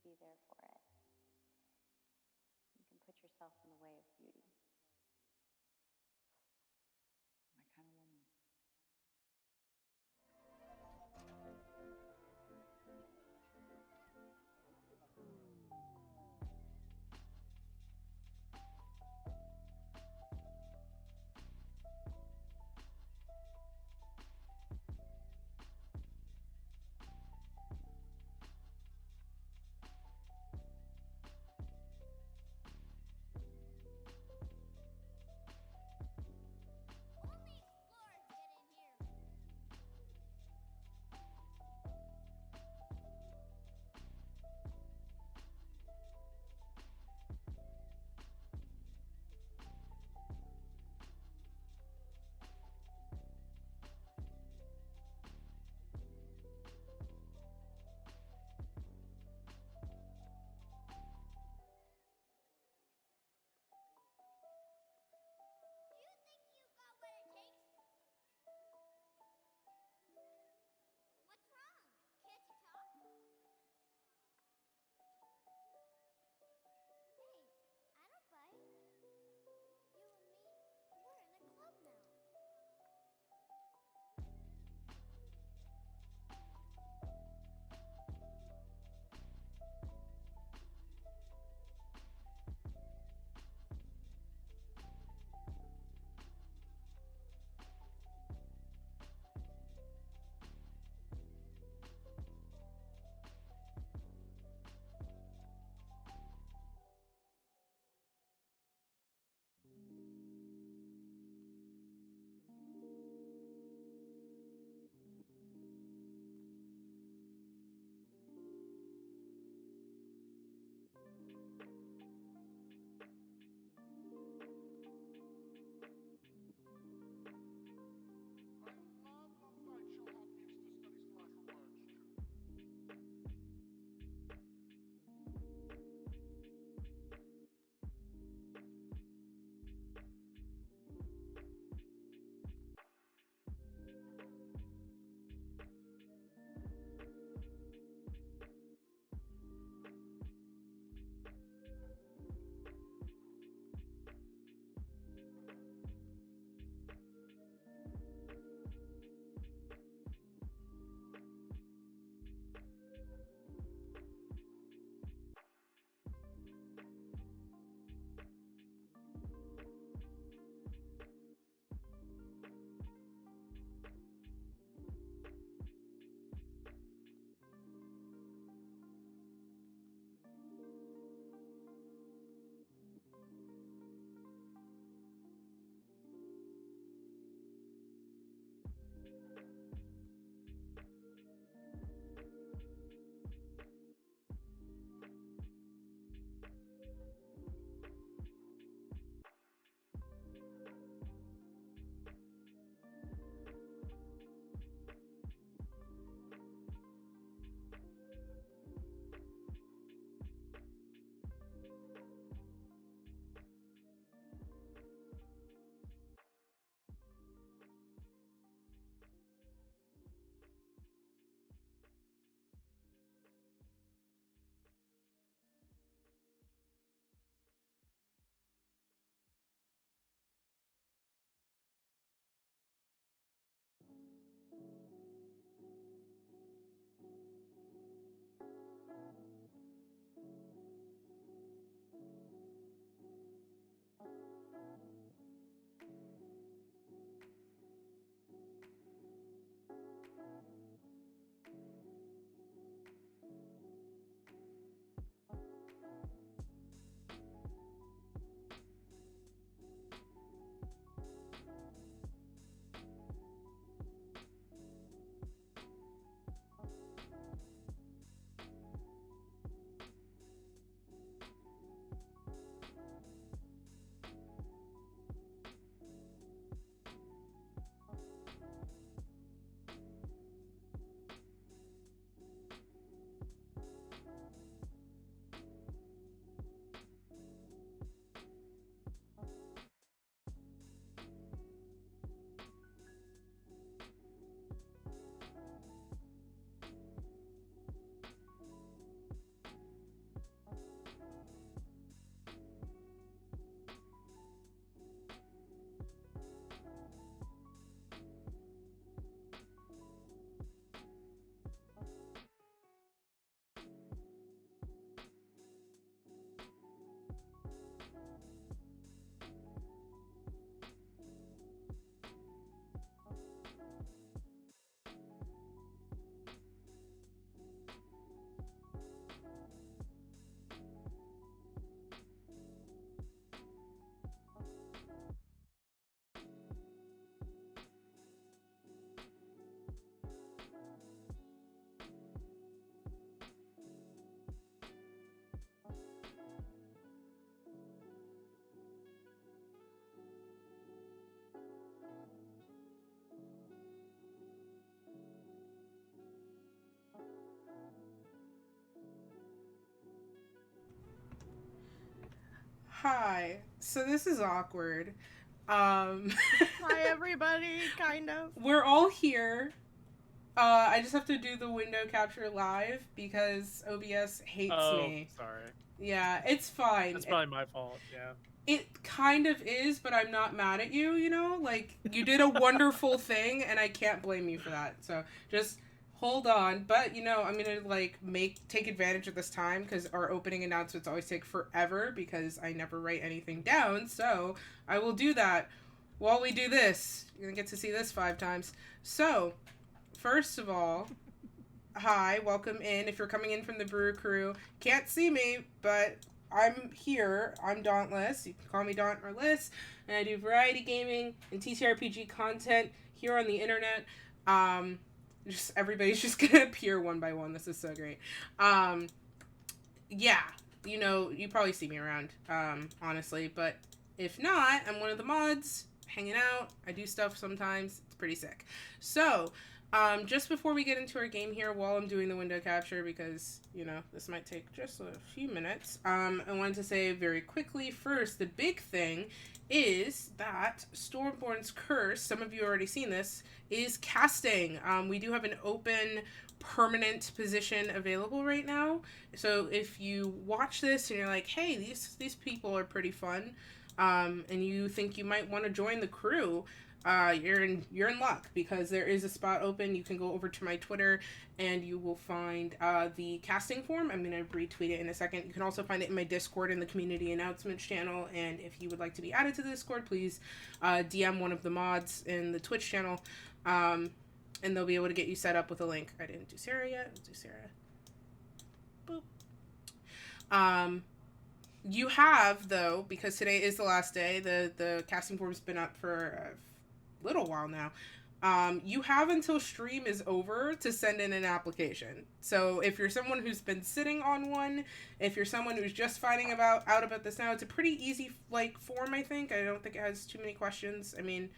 be there for it. You can put yourself in the way of beauty. My kind of woman. Hi. So this is awkward. Hi, everybody, kind of. We're all here. I just have to do the window capture live because OBS hates me. Sorry. Yeah, it's fine. That's probably my fault, yeah. It kind of is, but I'm not mad at you, you know? Like, you did a wonderful thing, and I can't blame you for that. So, just hold on. But, you know, I'm gonna, like, take advantage of this time, because our opening announcements always take forever, because I never write anything down, so I will do that while we do this. You're gonna get to see this 5 times. So, first of all, hi, welcome in. If you're coming in from the Brew Crew, can't see me, but I'm here. I'm Dauntless. You can call me Daunt or Liz. And I do variety gaming and TTRPG content here on the internet. Everybody's just gonna appear one by one. This is so great. Yeah, you know, you probably see me around, honestly. But if not, I'm one of the mods, hanging out. I do stuff sometimes. It's pretty sick. So, just before we get into our game here, while I'm doing the window capture, because, you know, this might take just a few minutes, I wanted to say very quickly, first, the big thing is that Stormborn's Curse, some of you already seen this, is casting. We do have an open permanent position available right now. So if you watch this and you're like, hey, these people are pretty fun, and you think you might want to join the crew, you're in luck, because there is a spot open. You can go over to my Twitter and you will find the casting form. I'm going to retweet it in a second. You can also find it in my Discord in the community announcements channel, and if you would like to be added to the Discord, please DM one of the mods in the Twitch channel, and they'll be able to get you set up with a link. I didn't do Sarah yet. Let's do Sarah. Boop. You have, though, because today is the last day, the casting form's been up for little while now. You have until stream is over to send in an application. So if you're someone who's been sitting on one, if you're someone who's just finding out about this now, it's a pretty easy form, I think. I don't think it has too many questions. I mean,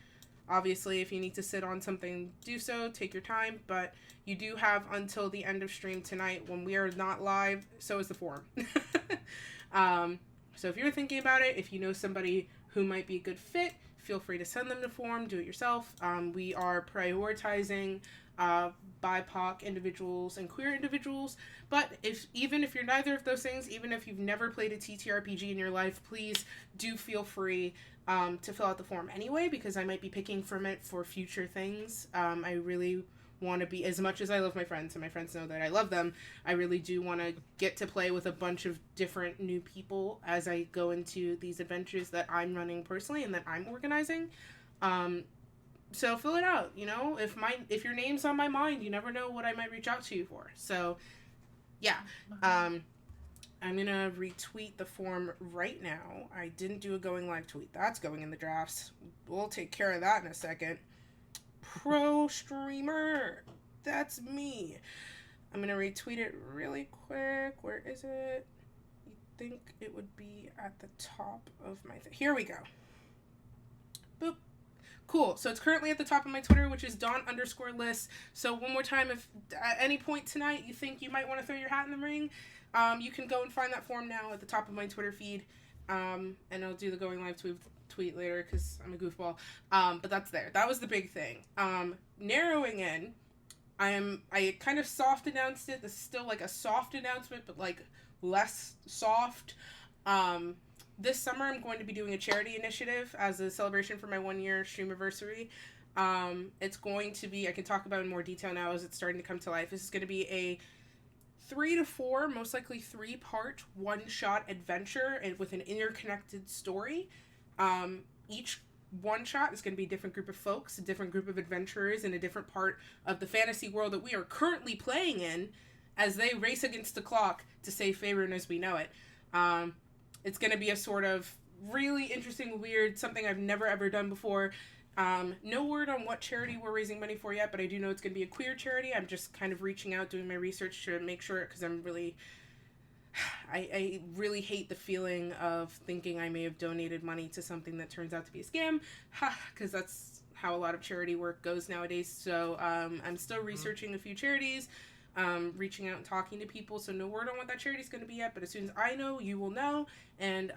obviously, if you need to sit on something, do so. Take your time. But you do have until the end of stream tonight. When we are not live, so is the form. So if you're thinking about it, if you know somebody who might be a good fit, feel free to send them the form. Do it yourself. We are prioritizing BIPOC individuals and queer individuals. But even if you're neither of those things, even if you've never played a TTRPG in your life, please do feel free to fill out the form anyway, because I might be picking from it for future things. I really want to be, as much as I love my friends, and my friends know that I love them, I really do want to get to play with a bunch of different new people as I go into these adventures that I'm running personally and that I'm organizing. So fill it out, you know, if your name's on my mind, you never know what I might reach out to you for. So yeah, I'm gonna retweet the form right now. I didn't do a going live tweet. That's going in the drafts. We'll take care of that in a second. Pro streamer, that's me. I'm gonna retweet it really quick. Where is it? You think it would be at the top of my here we go. Boop. Cool. So it's currently at the top of my Twitter, which is Dawn_Liz. So one more time, if at any point tonight you think you might want to throw your hat in the ring, you can go and find that form now at the top of my Twitter feed, and I'll do the going live tweet later because I'm a goofball. But that's there. That was the big thing. Narrowing in, I kind of soft announced it. This is still like a soft announcement, but like less soft. This summer I'm going to be doing a charity initiative as a celebration for my 1-year stream anniversary. It's going to be, I can talk about in more detail now as it's starting to come to life. This is going to be a 3 to 4, most likely 3-part one-shot adventure and with an interconnected story. Each one-shot is going to be a different group of folks, a different group of adventurers in a different part of the fantasy world that we are currently playing in as they race against the clock to save Faerun as we know it. It's going to be a sort of really interesting, weird, something I've never ever done before. No word on what charity we're raising money for yet, but I do know it's going to be a queer charity. I'm just kind of reaching out, doing my research to make sure, because I really hate the feeling of thinking I may have donated money to something that turns out to be a scam, because that's how a lot of charity work goes nowadays. So I'm still researching a few charities, reaching out and talking to people, so no word on what that charity is going to be yet, but as soon as I know, you will know, and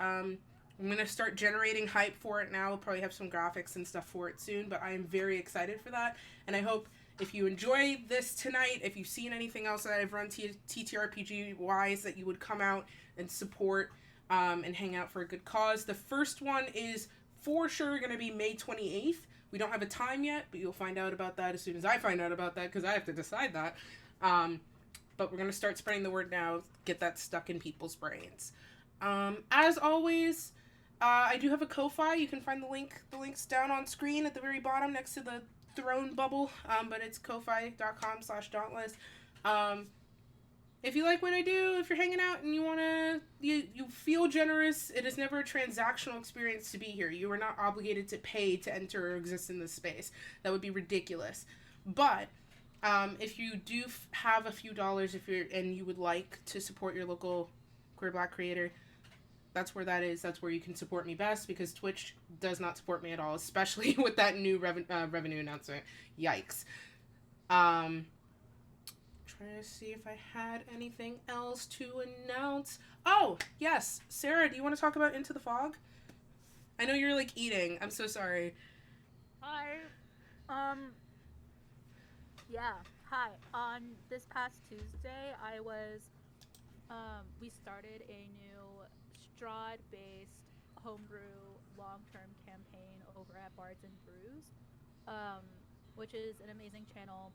I'm going to start generating hype for it now. We'll probably have some graphics and stuff for it soon, but I am very excited for that. And I hope if you enjoy this tonight, if you've seen anything else that I've run TTRPG-wise, that you would come out and support and hang out for a good cause. The first one is for sure going to be May 28th. We don't have a time yet, but you'll find out about that as soon as I find out about that, because I have to decide that. But we're going to start spreading the word now, get that stuck in people's brains. As always, I do have a Ko-Fi. You can find the links down on screen at the very bottom next to the throne bubble, but it's ko-fi.com/dauntless. If you like what I do, if you're hanging out and you feel generous, it is never a transactional experience to be here. You are not obligated to pay to enter or exist in this space. That would be ridiculous. But if you do have a few dollars, and you would like to support your local queer Black creator, that's where that is. That's where you can support me best, because Twitch does not support me at all, especially with that new revenue announcement. Yikes. Trying to see if I had anything else to announce. Oh, yes. Sarah, do you want to talk about Into the Fog? I know you're, like, eating. I'm so sorry. Hi. Yeah. Hi. On this past Tuesday, we started a new Strahd-based homebrew long-term campaign over at Bards and Brews, which is an amazing channel.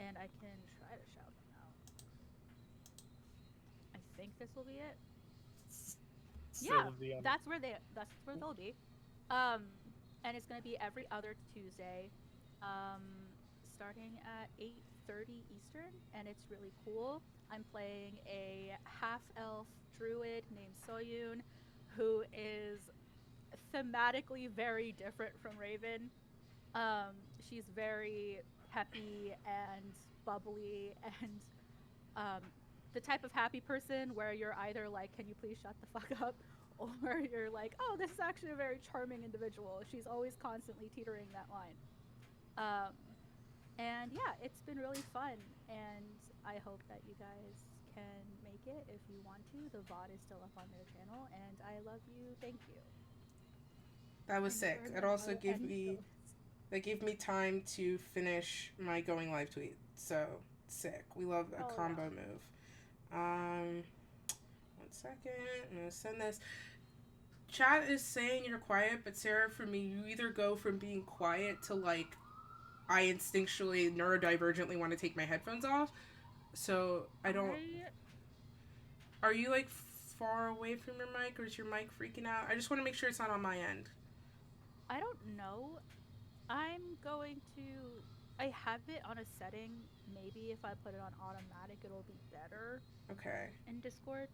And I can try to shout them out. I think this will be it. Yeah, that's where they'll be. And it's gonna be every other Tuesday, starting at 8:30 Eastern, and it's really cool. I'm playing a half-elf druid named Soyun, who is thematically very different from Raven. She's very peppy and bubbly and the type of happy person where you're either like, can you please shut the fuck up, or you're like, oh, this is actually a very charming individual. She's always constantly teetering that line. And yeah, it's been really fun, and I hope that you guys can make it if you want to. The VOD is still up on their channel, and I love you. Thank you. That was sick. It also gave me time to finish my going live tweet. So sick. We love a combo move. 1 second. I'm gonna send this. Chat is saying you're quiet, but Sarah, for me, you either go from being quiet to like I instinctually, neurodivergently want to take my headphones off. So I don't. Are you like far away from your mic, or is your mic freaking out? I just want to make sure it's not on my end. I don't know. I'm going to. I have it on a setting. Maybe if I put it on automatic, it'll be better. Okay. In Discord.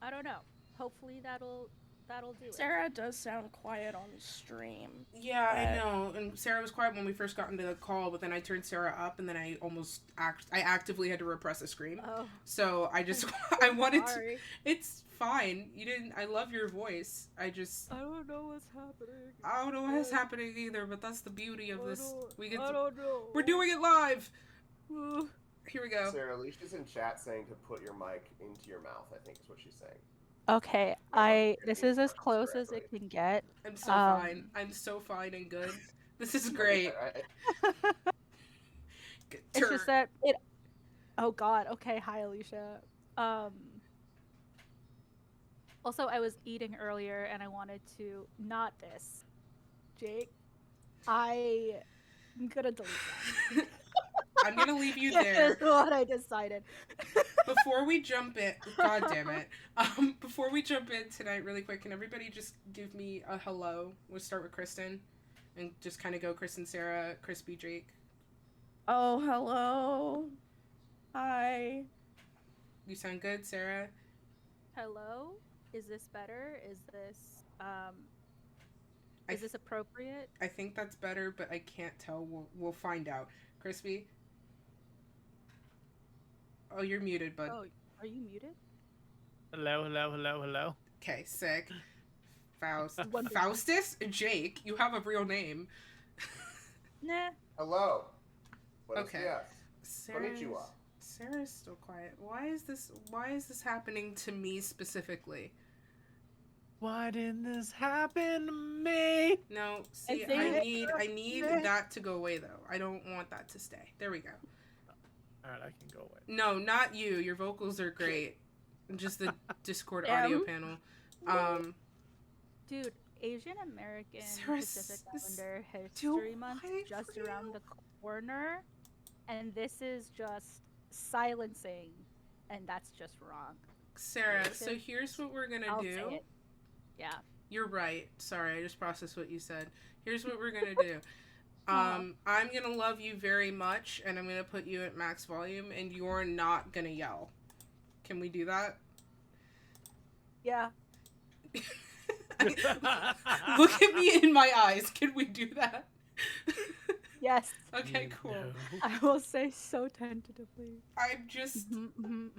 I don't know. Hopefully that'll do it. Sarah does sound quiet on stream. Yeah, I know. And Sarah was quiet when we first got into the call, but then I turned Sarah up, and then I I actively had to repress a scream. Oh. So I just, I wanted to. It's fine. You didn't. I love your voice. I don't know what's happening. I don't know what's happening either, but that's the beauty of this. I don't know. We're doing it live. Here we go. Sarah, Alicia's in chat saying to put your mic into your mouth, I think is what she's saying. Okay, this is as close as it can get. I'm so fine. I'm so fine and good. This is great. It's just that it. Oh God. Okay. Hi, Alicia. Also, I was eating earlier, and I wanted to not this, Jake. I'm gonna delete that. I'm gonna leave you there. That's what I decided. Before we jump in, God damn it. Before we jump in tonight, really quick, can everybody just give me a hello? We'll start with Kristen, and just kind of go Kristen, Sarah, Crispy, Jake. Oh, hello. Hi. You sound good, Sarah. Hello. Is this better? Is this appropriate? I think that's better, but I can't tell. We'll find out. Crispy. Oh, you're muted, bud. Oh, are you muted? Hello. Okay, sick. Faustus? Jake, you have a real name. Nah. Hello. Okay. Konnichiwa. Sarah's still quiet. Why is this happening to me specifically? Why didn't this happen to me? No, see, think- I need that to go away though. I don't want that to stay. There we go. Alright, I can go away. No, not you. Your vocals are great. Just the Discord Damn. audio panel. Dude, Asian American Sarah's- Pacific this- Islander too History Month quiet just for around you. the corner, and this is just silencing, and that's just wrong. Sarah, Listen, so here's what we're gonna I'll do. say it. Yeah. You're right. Sorry, I just processed what you said. Here's what we're gonna do. I'm gonna love you very much, and I'm gonna put you at max volume, and you're not gonna yell. Can we do that? Yeah. Look at me in my eyes. Can we do that? Yes. Okay, cool. No. I will say so tentatively. I'm just Mhm.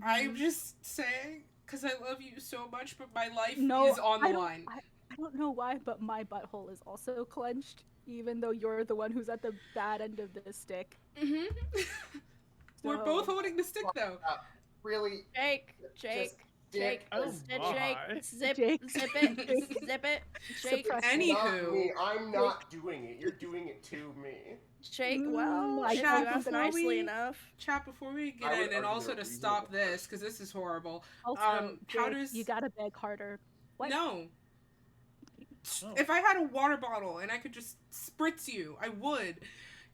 saying because I love you so much, but my life No, is on the I don't- line. I don't know why, but my butthole is also clenched, even though you're the one who's at the bad end of the stick. We're We're both holding the stick though. Really? Jake, Dick. Oh zip my. it, Jake. zip it, Jake, Suppress- Anywho. Not me. I'm not doing it. You're doing it to me. Jake. Well, I if you can't ask before nicely we- enough. Chat before we get I would in, and argue also a to stop reasonable this because this is horrible. Also, how Jake, does- you gotta beg harder? What? No. Oh. If I had a water bottle and I could just spritz you, I would.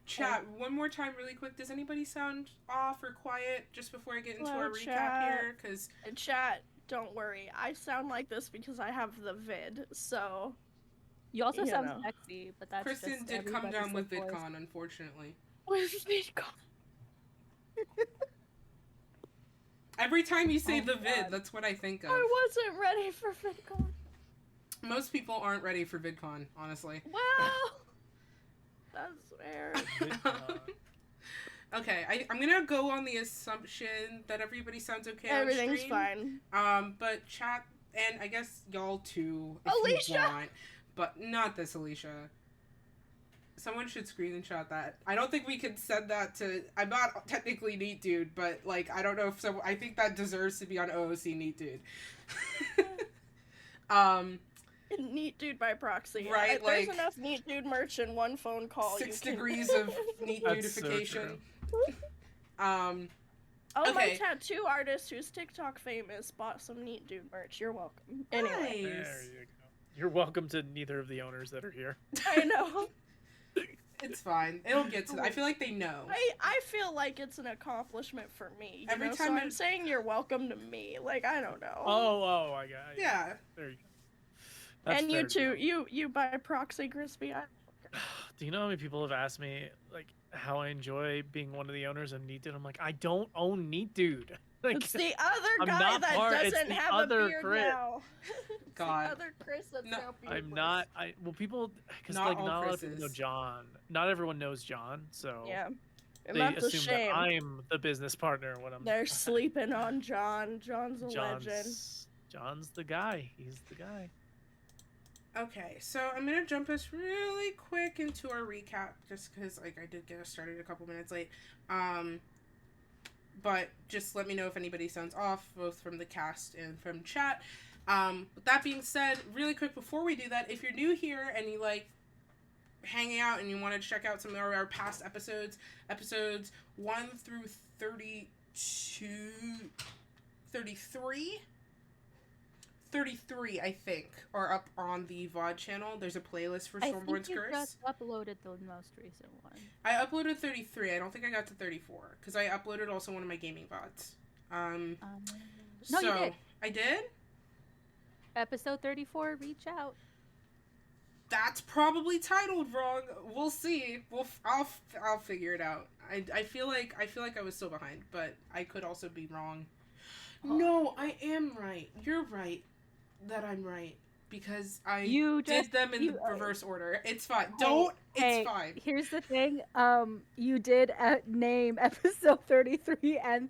Chat, one more time really quick. Does anybody sound off or quiet just before I get into Hello, our recap chat. here? Because And chat, don't worry. I sound like this because I have the vid, so You also You sound know. sexy, but that's Kristen just did come everybody's down with voice. VidCon, unfortunately. where's VidCon? Every time you say Oh, the vid, God. that's what I think of. I wasn't ready for VidCon. Most people aren't ready for VidCon, honestly. Well, that's fair. Okay, I'm gonna go on the assumption that everybody sounds okay on Everything's stream. fine. But chat, and I guess y'all too, if Alicia! you want. But not this, Alicia. Someone should screenshot that. I don't think we could send that to... I'm not technically Neat Dude, but, like, I don't know if so... I think that deserves to be on OOC Neat Dude. Neat dude by proxy. Right, There's like, enough neat dude merch in one phone call. 6 you can... degrees of Neat That's so Dudification. true. Oh, my Okay. tattoo artist who's TikTok famous bought some neat dude merch. You're welcome. Anyway, Nice. There you go. You're welcome to neither of the owners that are here. I know. It's fine. It'll get to that. I feel like they know. I feel like it's an accomplishment for me. You Every know? time so I- I'm saying you're welcome to me. Like, I don't know. Oh, I got it. Yeah. There you go. That's and you fair too. enough. You by proxy, Crispy. Do you know how many people have asked me like how I enjoy being one of the owners of Neat Dude? I'm like, I don't own Neat Dude. Like, It's the other I'm guy not that part- it's doesn't the have other a beard Chris. now. It's God. the other Chris that's No, now beardless. I'm not. People, because Not like all not a lot of people know Chris's. John. Not everyone knows John, so Yeah. And they that's a assume shame. that I'm the business partner when I'm. They're sleeping on John. John's a legend. John's the guy. He's the guy. Okay, so I'm gonna jump us really quick into our recap, just because like I did get us started a couple minutes late. But just let me know if anybody sounds off, both from the cast and from chat. With that being said, really quick before we do that, if you're new here and you like hanging out and you want to check out some of our past episodes 1 through 33, I think, are up on the VOD channel. There's a playlist for I Stormborn's think you Curse. just uploaded the most recent one. I uploaded 33. I don't think I got to 34 because I uploaded also one of my gaming VODs. No, so you did. I did. Episode 34. Reach out. That's probably titled wrong. We'll see. I'll figure it out. I feel like I was still behind, but I could also be wrong. No, I am right. You're right that I'm right because I You did just them in you, the reverse order. It's fine. Hey, Don't. hey, It's fine. Here's the thing. You did name episode 33 and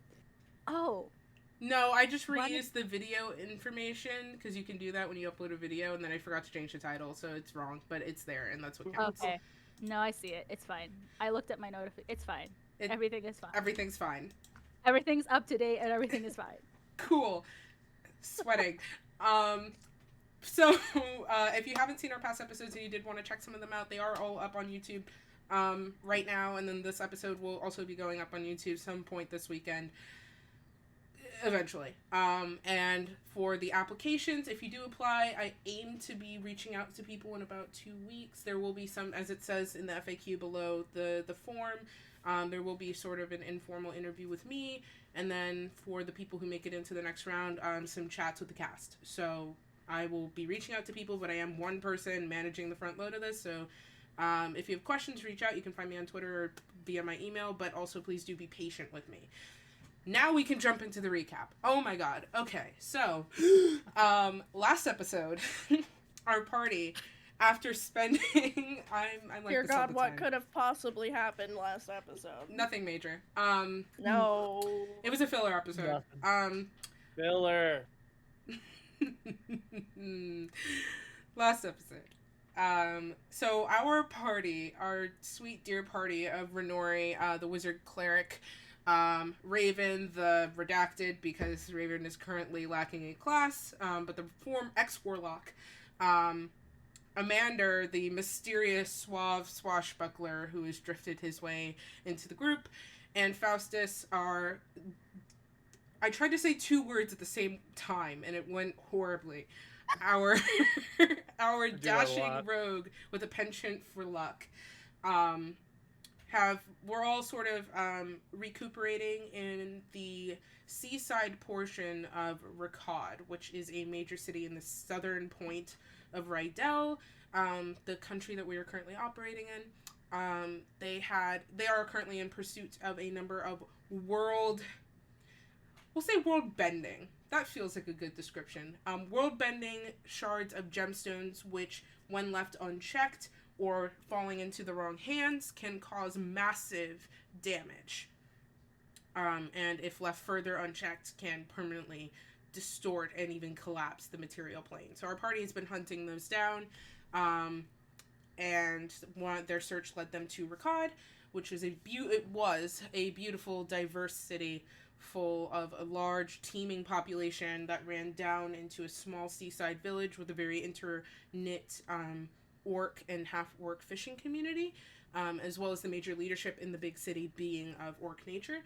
No, I just Why reused the video information because you can do that when you upload a video, and then I forgot to change the title, so it's wrong, but it's there, and that's what counts. okay. No, I see it. It's fine. I looked at my notification. It's fine. Everything is fine. Everything's fine. Everything's up to date and everything is fine. Cool. Sweating. So, if you haven't seen our past episodes and you did want to check some of them out, they are all up on YouTube right now, and then this episode will also be going up on YouTube some point this weekend, eventually. And for the applications, if you do apply, I aim to be reaching out to people in about 2 weeks. There will be some, as it says in the FAQ below the form, there will be sort of an informal interview with me, and then for the people who make it into the next round, some chats with the cast. So I will be reaching out to people, but I am one person managing the front load of this, so if you have questions, reach out. You can find me on Twitter or via my email, but also please do be patient with me. Now we can jump into the recap. Oh my god. Okay, so last episode, our party, after spending I'm like Dear this all God, the what time. could have possibly happened last episode? Nothing major. No. It was a filler episode. Filler. Last episode. So our party, our sweet dear party of Renori, the wizard cleric, Raven, the redacted, because Raven is currently lacking a class, but the ex-warlock, Amanda, the mysterious, suave swashbuckler who has drifted his way into the group, and Faustus are... I tried to say 2 words at the same time, and it went horribly. Our dashing rogue with a penchant for luck. We're all sort of recuperating in the seaside portion of Rakad, which is a major city in the southern point of Rydell, the country that we are currently operating in. They are currently in pursuit of a number of world bending. That feels like a good description. World bending shards of gemstones, which, when left unchecked or falling into the wrong hands, can cause massive damage. And if left further unchecked, can permanently distort and even collapse the material plane. So our party has been hunting those down, and their search led them to Rakad, which is it was a beautiful, diverse city full of a large, teeming population that ran down into a small seaside village with a very interknit orc and half-orc fishing community, as well as the major leadership in the big city being of orc nature,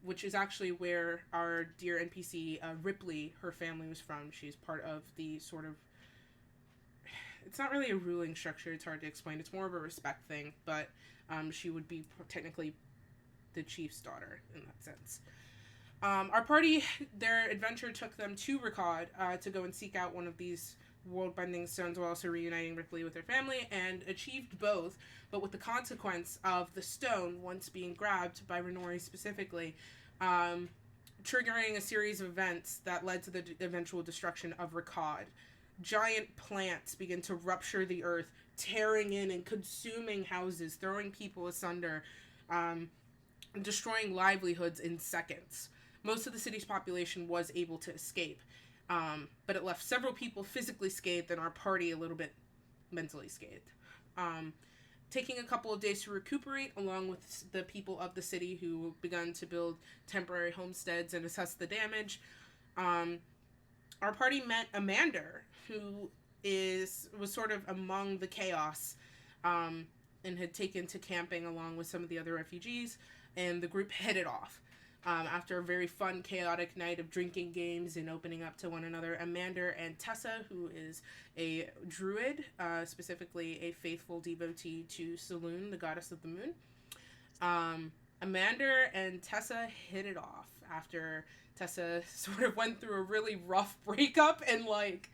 which is actually where our dear NPC, Ripley, her family was from. She's part of the sort of... It's not really a ruling structure, it's hard to explain. It's more of a respect thing, but she would be technically the chief's daughter in that sense. Our party, their adventure took them to Rakad to go and seek out one of these world-bending stones while also reuniting Ripley with her family, and achieved both, but with the consequence of the stone, once being grabbed by Renori specifically, triggering a series of events that led to the eventual destruction of Rakad. Giant plants begin to rupture the earth, tearing in and consuming houses, throwing people asunder, destroying livelihoods in seconds. Most of the city's population was able to escape, but it left several people physically scathed and our party a little bit mentally scathed. Taking a couple of days to recuperate, along with the people of the city who begun to build temporary homesteads and assess the damage, our party met Amanda, who was sort of among the chaos, and had taken to camping along with some of the other refugees, and the group headed off. After a very fun, chaotic night of drinking games and opening up to one another, Amanda and Tessa, who is a druid, specifically a faithful devotee to Selûne, the goddess of the moon, Amanda and Tessa hit it off after Tessa sort of went through a really rough breakup and, like,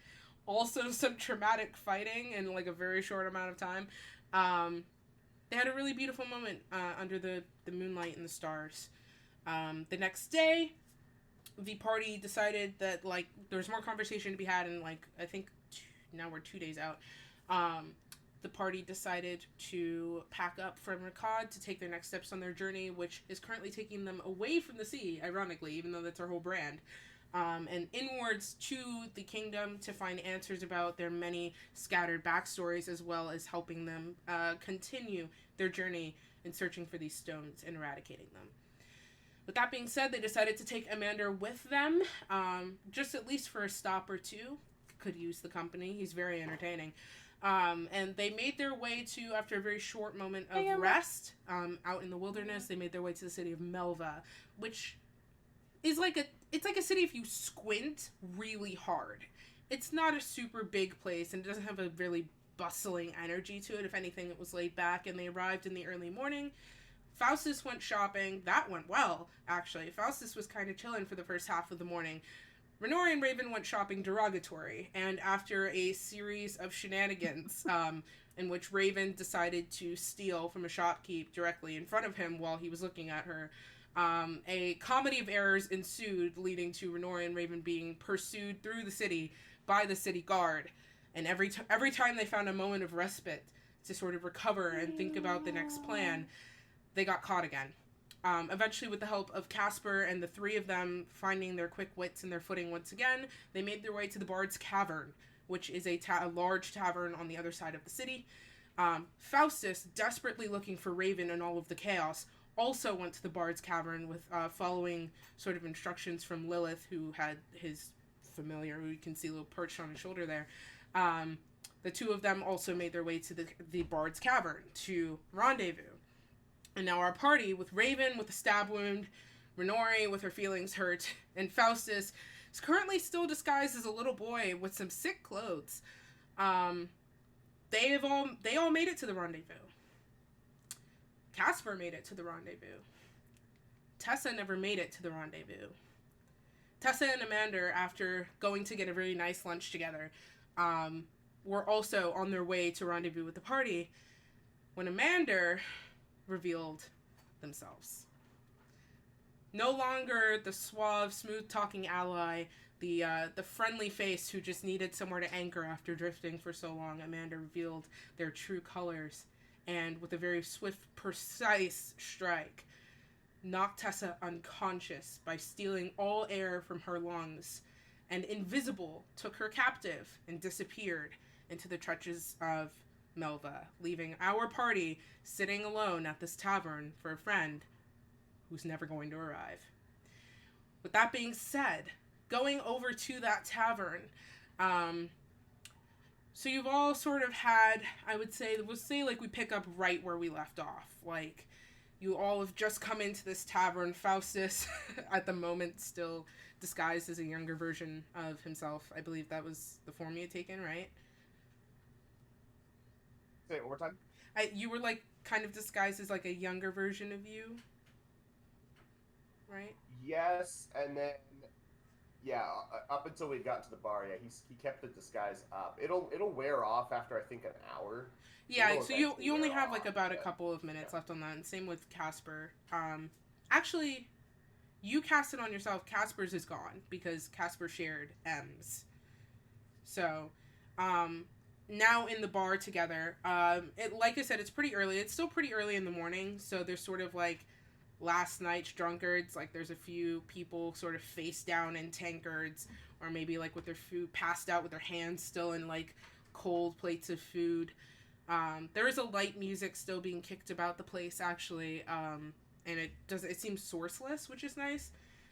also some traumatic fighting in, like, a very short amount of time. They had a really beautiful moment under the moonlight and the stars. The next day, the party decided that, like, there's more conversation to be had, and, like, I think now we're 2 days out. The party decided to pack up from Rakad to take their next steps on their journey, which is currently taking them away from the sea, ironically, even though that's our whole brand, and inwards to the kingdom to find answers about their many scattered backstories, as well as helping them continue their journey in searching for these stones and eradicating them. With that being said, they decided to take Amanda with them, just at least for a stop or two. Could use the company. He's very entertaining. And they made their way to, after a very short moment of rest, out in the wilderness, they made their way to the city of Melva, which is it's like a city if you squint really hard. It's not a super big place, and it doesn't have a really bustling energy to it. If anything, it was laid back, and they arrived in the early morning. Faustus went shopping. That went well, actually. Faustus was kind of chilling for the first half of the morning. Renori and Raven went shopping derogatory, and after a series of shenanigans, in which Raven decided to steal from a shopkeep directly in front of him while he was looking at her, a comedy of errors ensued, leading to Renori and Raven being pursued through the city by the city guard. And every time they found a moment of respite to sort of recover and think about the next plan, they got caught again. Eventually, with the help of Casper and the three of them finding their quick wits and their footing once again, they made their way to the Bard's Cavern, which is a large tavern on the other side of the city. Faustus, desperately looking for Raven and all of the chaos, also went to the Bard's Cavern with following sort of instructions from Lilith, who had his familiar, who you can see a little perched on his shoulder there. The two of them also made their way to the Bard's Cavern to rendezvous. And now our party, with Raven with a stab wound, Renori with her feelings hurt, and Faustus is currently still disguised as a little boy with some sick clothes. They all made it to the rendezvous. Casper made it to the rendezvous. Tessa never made it to the rendezvous. Tessa and Amanda, after going to get a very nice lunch together, were also on their way to rendezvous with the party when Amanda revealed themselves. No longer the suave, smooth-talking ally, the friendly face who just needed somewhere to anchor after drifting for so long. Amanda revealed their true colors, and with a very swift, precise strike, knocked Tessa unconscious by stealing all air from her lungs, and invisible, took her captive and disappeared into the trenches of Melva, leaving our party sitting alone at this tavern for a friend who's never going to arrive. With that being said, going over to that tavern, so you've all sort of had, we'll say like we pick up right where we left off. Like, you all have just come into this tavern. Faustus, at the moment, still disguised as a younger version of himself. I believe that was the form he had taken, right? Say it one more time. You were like kind of disguised as like a younger version of you, right? Yes, and then up until we got to the bar, he kept the disguise up. It'll wear off after I think an hour. Yeah, so you only have like about a couple of minutes left on that, and same with Casper. Actually, you cast it on yourself. Casper's is gone because Casper shared M's. So, now in the bar together, like I said, it's pretty early. It's still pretty early in the morning, so there's sort of like last night's drunkards. Like, there's a few people sort of face down in tankards, or maybe like with their food passed out with their hands still in like cold plates of food. There is a light music still being kicked about the place, actually, and it seems sourceless, which is nice.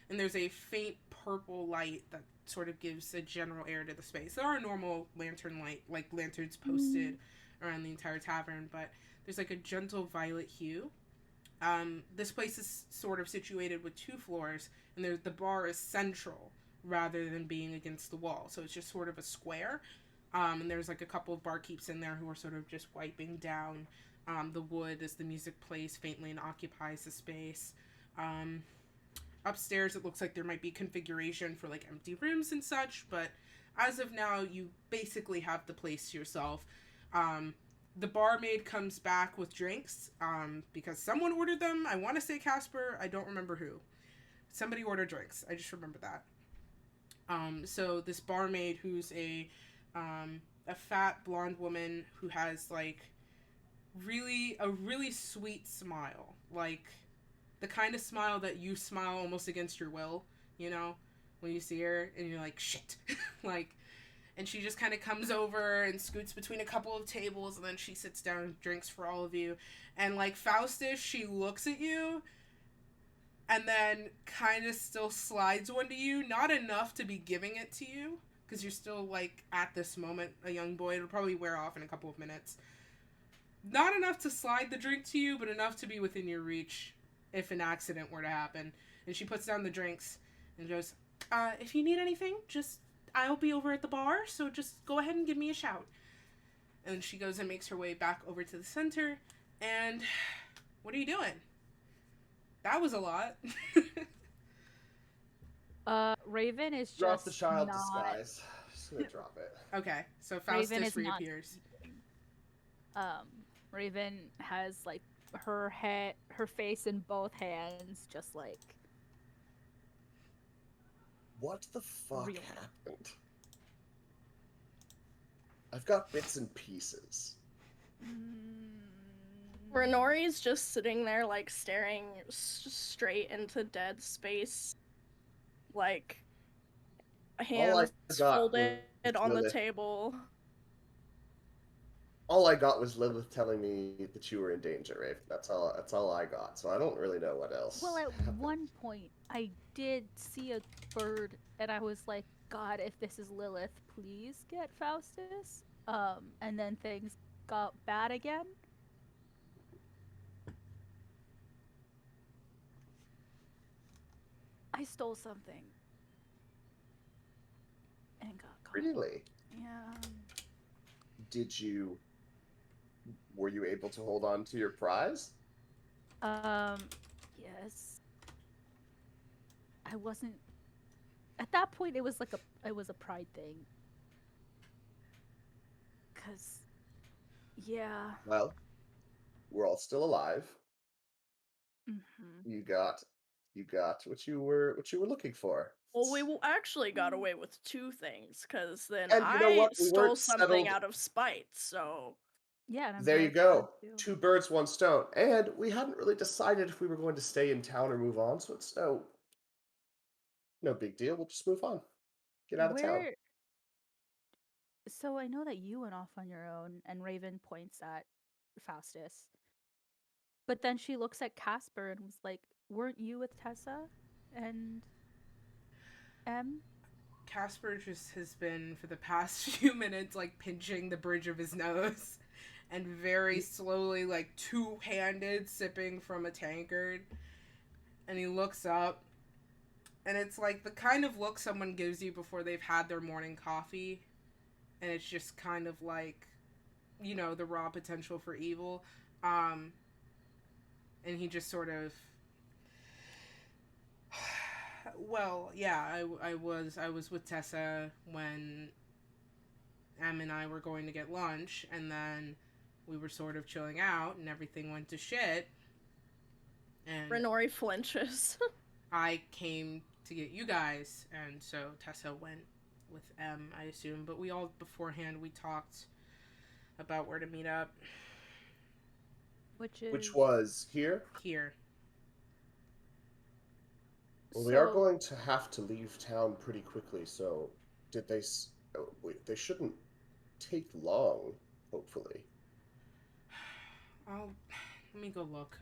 And there's a faint purple light that sort of gives a general air to the space. There are normal lantern light, like lanterns posted around the entire tavern, but there's like a gentle violet hue. This place is sort of situated with 2 floors, and the bar is central rather than being against the wall, so it's just sort of a square. And there's like a couple of barkeeps in there who are sort of just wiping down the wood as the music plays faintly and occupies the space. Upstairs, it looks like there might be configuration for like empty rooms and such, but as of now, you basically have the place to yourself. The barmaid comes back with drinks, because someone ordered them. I want to say Casper. I don't remember who. Somebody ordered drinks. I just remember that. So this barmaid, who's a fat blonde woman who has like a really sweet smile, like the kind of smile that you smile almost against your will, you know, when you see her and you're like, shit, like, and she just kind of comes over and scoots between a couple of tables, and then she sits down and drinks for all of you. And like Faustus, she looks at you and then kind of still slides one to you. Not enough to be giving it to you, because you're still, like, at this moment, a young boy. It'll probably wear off in a couple of minutes. Not enough to slide the drink to you, but enough to be within your reach if an accident were to happen. And she puts down the drinks and goes, if you need anything, I'll be over at the bar, so just go ahead and give me a shout. And she goes and makes her way back over to the center. And what are you doing? That was a lot. Raven is Drop just the child not... disguise. Just gonna drop it. Okay, so Raven Faustus is not reappears. Raven has like her face in both hands, just like What the fuck Really? happened? I've got bits and pieces. Renori's just sitting there, like, staring straight into dead space, like, hands got folded was on the Lilith. table. All I got was Lilith telling me that you were in danger, Raven. That's all I got. So I don't really know what else. Well, at happened. one point, I did see a bird, and I was like, God, if this is Lilith, please get Faustus. And then things got bad again. I stole something. And got caught. Really? Yeah. Were you able to hold on to your prize? Yes. I wasn't... At that point, it was a pride thing. 'Cause... Yeah. Well, we're all still alive. Mm-hmm. You got what you were looking for. Well, we actually got away with two things, because then And you know I what? We stole weren't something settled. out of spite, so... Yeah, and I'm There very you go. proud too. 2 birds, 1 stone. And we hadn't really decided if we were going to stay in town or move on, so it's no big deal. We'll just move on. Get out of town. So I know that you went off on your own, and Raven points at Faustus. But then she looks at Casper and was like, weren't you with Tessa and M? Casper just has been, for the past few minutes, like, pinching the bridge of his nose and very slowly, like, two-handed sipping from a tankard. And he looks up, and it's like the kind of look someone gives you before they've had their morning coffee. And it's just kind of like, you know, the raw potential for evil. And he just sort of... Well, yeah, I was with Tessa when Em and I were going to get lunch, and then we were sort of chilling out, and everything went to shit. And Renori flinches. I came to get you guys, and so Tessa went with Em, I assume. But we all, beforehand, we talked about where to meet up. Which was here? Here. Well, we are going to have to leave town pretty quickly, so they shouldn't take long, hopefully. Let me go look.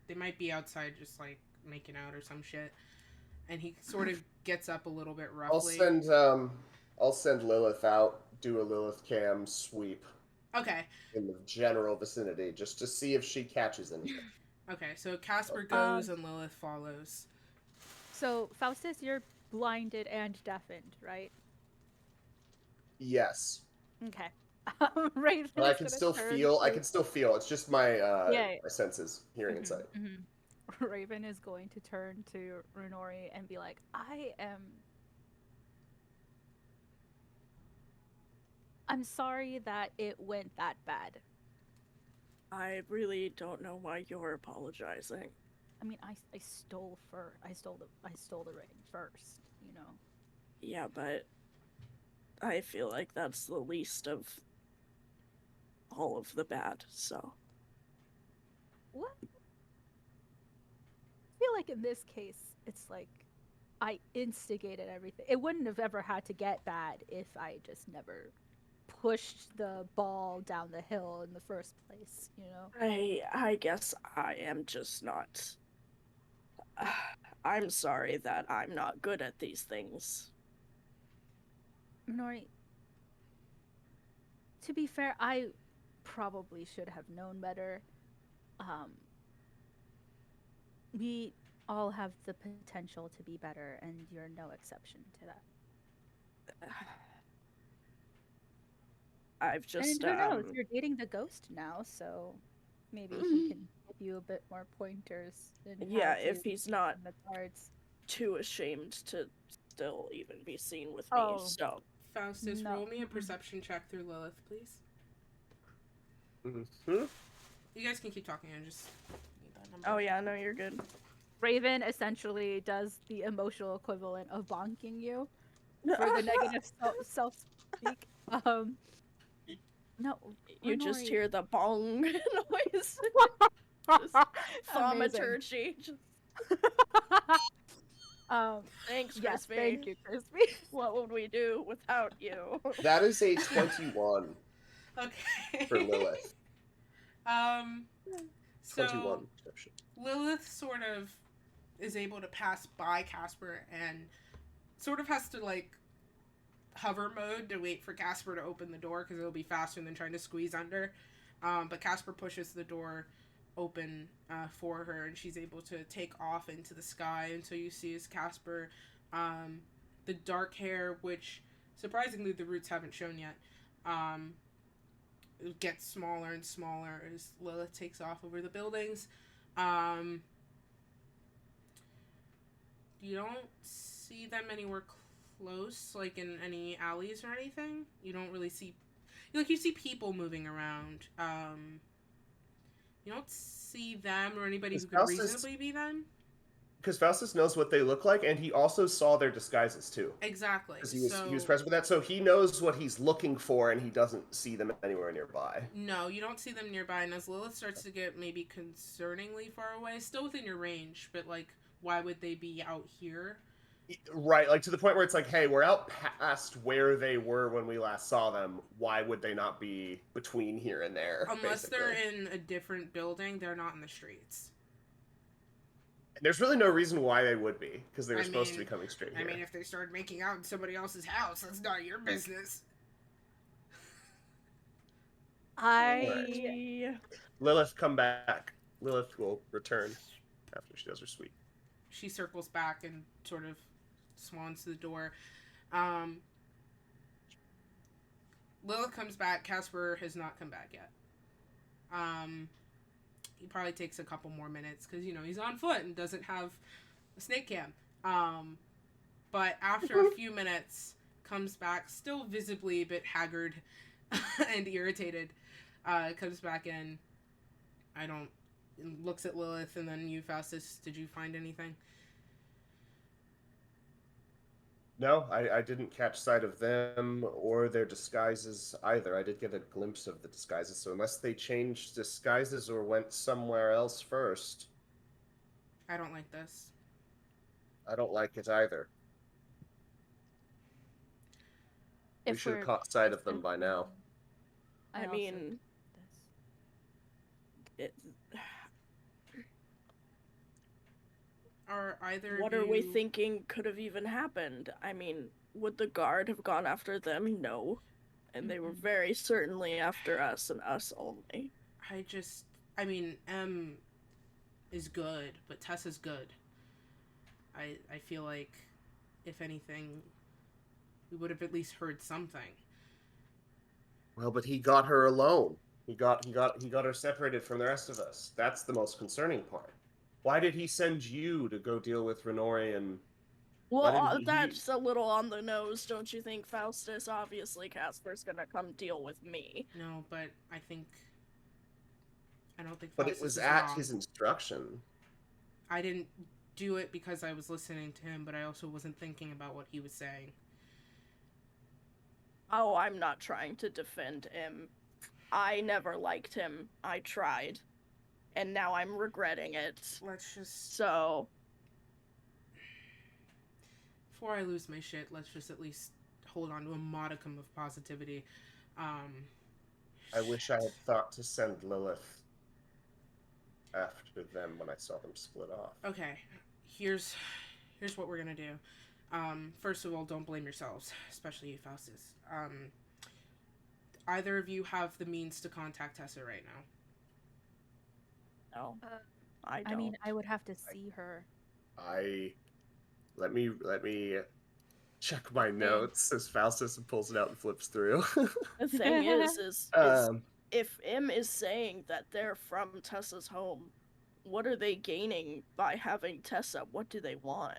They might be outside just, like, making out or some shit. And he sort of gets up a little bit roughly. I'll send Lilith out, do a Lilith cam sweep. Okay. In the general vicinity, just to see if she catches anything. Okay, so Casper goes and Lilith follows. So, Faustus, you're blinded and deafened, right? Yes. Okay. Raven, But I can still feel. It's just my my senses, hearing and sight. Mm-hmm. Raven is going to turn to Runori and be like, I'm sorry that it went that bad. I really don't know why you're apologizing. I mean, I stole the ring first, you know. Yeah, but I feel like that's the least of all of the bad, so. What? I feel like in this case, it's like I instigated everything. It wouldn't have ever had to get bad if I just never pushed the ball down the hill in the first place, you know? I guess I am just not... I'm sorry that I'm not good at these things. Nori, to be fair, I probably should have known better. We all have the potential to be better, and you're no exception to that. I've just, And who knows? You're dating the ghost now, so maybe he can give you a bit more pointers. Yeah, if he's not the cards. too ashamed to still even be seen with me, Oh. so. Faustus, No. roll me a perception check through Lilith, please. Mm-hmm. You guys can keep talking. I just need that number. Oh yeah, no, you're good. Raven essentially does the emotional equivalent of bonking you for the negative self-speak. No, You just Renori- hear the bong noise. Thaumaturgy. Thanks, yes, Crispy. thank you, Crispy. What would we do without you? That is a 21 Okay. for Lilith. So 21 perception. Lilith sort of is able to pass by Casper and sort of has to like hover mode to wait for Casper to open the door because it'll be faster than trying to squeeze under. But Casper pushes the door open for her, and she's able to take off into the sky. And so you see as Casper, the dark hair, which surprisingly the roots haven't shown yet, it gets smaller and smaller as Lilith takes off over the buildings. You don't see them anywhere close, like in any alleys or anything. You don't really see, like, you see people moving around. You don't see them or anybody who could reasonably be them. Because Faustus knows what they look like, and he also saw their disguises too. Exactly. Because he was present with that, so he knows what he's looking for, and he doesn't see them anywhere nearby. No, you don't see them nearby, and as Lilith starts to get maybe concerningly far away, still within your range, but like, why would they be out here? Right, like to the point where it's like, hey, we're out past where they were when we last saw them. Why would they not be between here and there? Unless basically? they're in a different building, they're not in the streets. There's really no reason why they would be, because they were supposed to be coming straight here. I mean, if they started making out in somebody else's house, that's not your business. Lilith, come back. Lilith will return after she does her sweep. She circles back and sort of swans to the door. Lilith comes back. Casper has not come back yet. He probably takes a couple more minutes because, you know, he's on foot and doesn't have a snake cam. But after a few minutes, comes back, still visibly a bit haggard and irritated. Comes back in. Looks at Lilith, and then you, Faustus, did you find anything? No, I didn't catch sight of them or their disguises either. I did get a glimpse of the disguises, so unless they changed disguises or went somewhere else first... I don't like this. I don't like it either. We should have caught sight of them by now. I mean... What are we thinking could have even happened? I mean, would the guard have gone after them? No. And they were very certainly after us and us only. I mean, M is good, but Tess is good. I feel like, if anything, we would have at least heard something. Well, but he got her alone. He got her separated from the rest of us. That's the most concerning part. Why did he send you to go deal with Renori and... Well, that's a little on the nose, don't you think, Faustus? Obviously, Casper's gonna come deal with me. No, but I don't think Faustus But it was at his instruction. I didn't do it because I was listening to him, but I also wasn't thinking about what he was saying. Oh, I'm not trying to defend him. I never liked him. I tried. And now I'm regretting it. So... Before I lose my shit, let's just at least hold on to a modicum of positivity. I wish I had thought to send Lilith after them when I saw them split off. Okay. here's what we're gonna do. First of all, don't blame yourselves, especially you, Faustus. Either of you have the means to contact Tessa right now? No, Uh, I don't. I mean, I would have to see her. Let me check my notes as Faustus pulls it out and flips through. The thing is Um, if M is saying that they're from Tessa's home, what are they gaining by having Tessa? What do they want?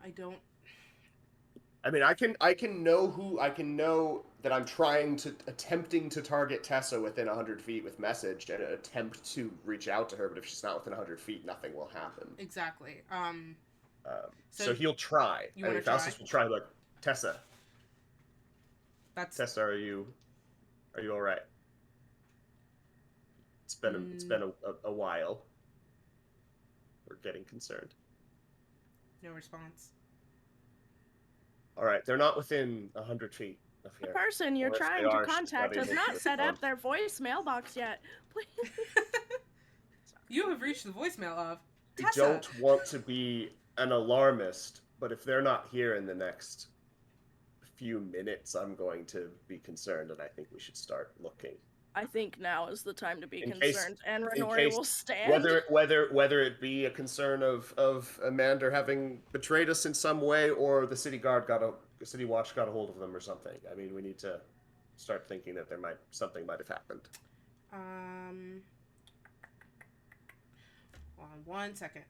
I don't. I mean, I can know that I'm attempting to target Tessa within 100 feet with message and attempt to reach out to her. But if she's not within 100 feet, nothing will happen. Exactly. So he'll try. You I mean, wanna Faustus try? will try. Like, Tessa, That's Tessa, are you all right? It's been a while. We're getting concerned. no response. All right, they're not within 100 feet of The here. person you're Or if they trying to are, she's contact not has able to not set respond. up their voicemail box yet. Please. You have reached the voicemail of I Tessa. don't want to be an alarmist, but if they're not here in the next few minutes, I'm going to be concerned, and I think we should start looking. I think now is the time to be In case- concerned, and in Renori case- will stand. Whether it be a concern of Amanda having betrayed us in some way, or the city watch got a hold of them or something. I mean, we need to start thinking that something might have happened. Hold on 1 second.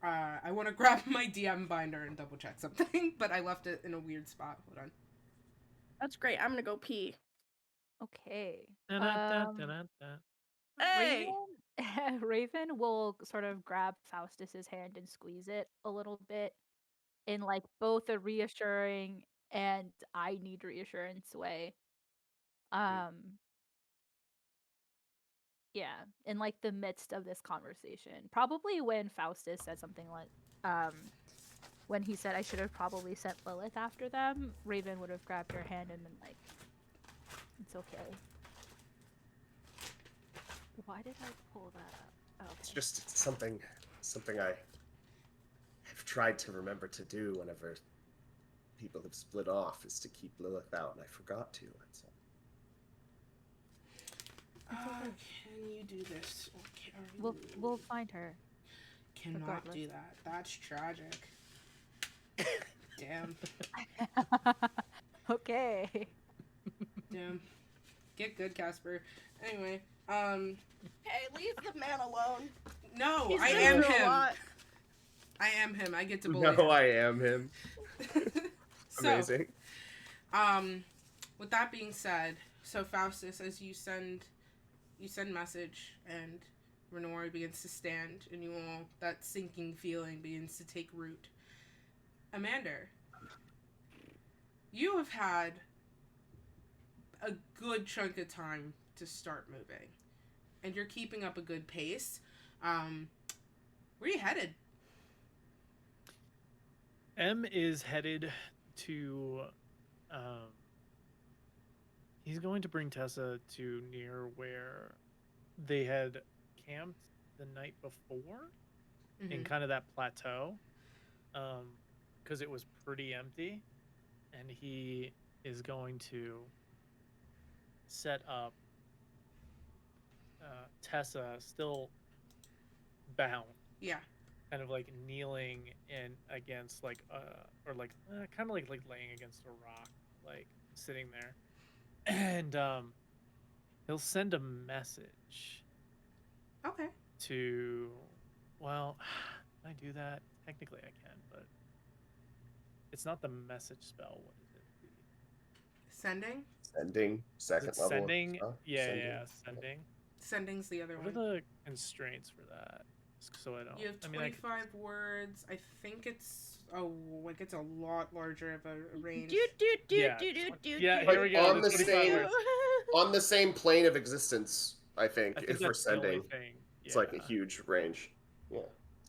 I want to grab my DM binder and double check something, but I left it in a weird spot. Hold on. That's great. I'm gonna go pee. Okay. Da-da-da-da-da-da. Hey! Raven will sort of grab Faustus's hand and squeeze it a little bit in like both a reassuring and I need reassurance way. Yeah, in like the midst of this conversation. Probably when Faustus said something like when he said I should have probably sent Lilith after them, Raven would have grabbed her hand and been like, it's okay. Why did I pull that up? Oh, okay. It's just something I have tried to remember to do whenever people have split off, is to keep Lilith out, and I forgot to. That's all. Can you do this? Or We'll find her. cannot regardless. do that. That's tragic. Damn. Okay. Damn. Get good, Casper. Anyway, Hey, leave the man alone. no, He's I been am through a him. lot. I am him. I get to bully No, him. I am him. So, Amazing. with that being said, so Faustus, as you send message and Renori begins to stand and you all, that sinking feeling begins to take root. Amanda, you have had a good chunk of time to start moving. And you're keeping up a good pace. Where are you headed? M is headed to he's going to bring Tessa to near where they had camped the night before, in kind of that plateau, because it was pretty empty, and he is going to set up Tessa still bound, Yeah. kind of like kneeling in against like or like kind of like laying against a rock, like sitting there, and he'll send a message Okay. to, well, can I do that? Technically I can, but it's not the message spell. What is it? Sending? Sending, Is second it level. sending? spell? Yeah, sending. Sending's the other What are one. the constraints for that? So I don't. You have I mean, I 25 words. I think it's a lot larger of a range. Yeah, Yeah, here we go. On the 25 same- words. On the same plane of existence, I think, I think if we're that's the only sending. thing. It's like a Yeah. huge range. Yeah.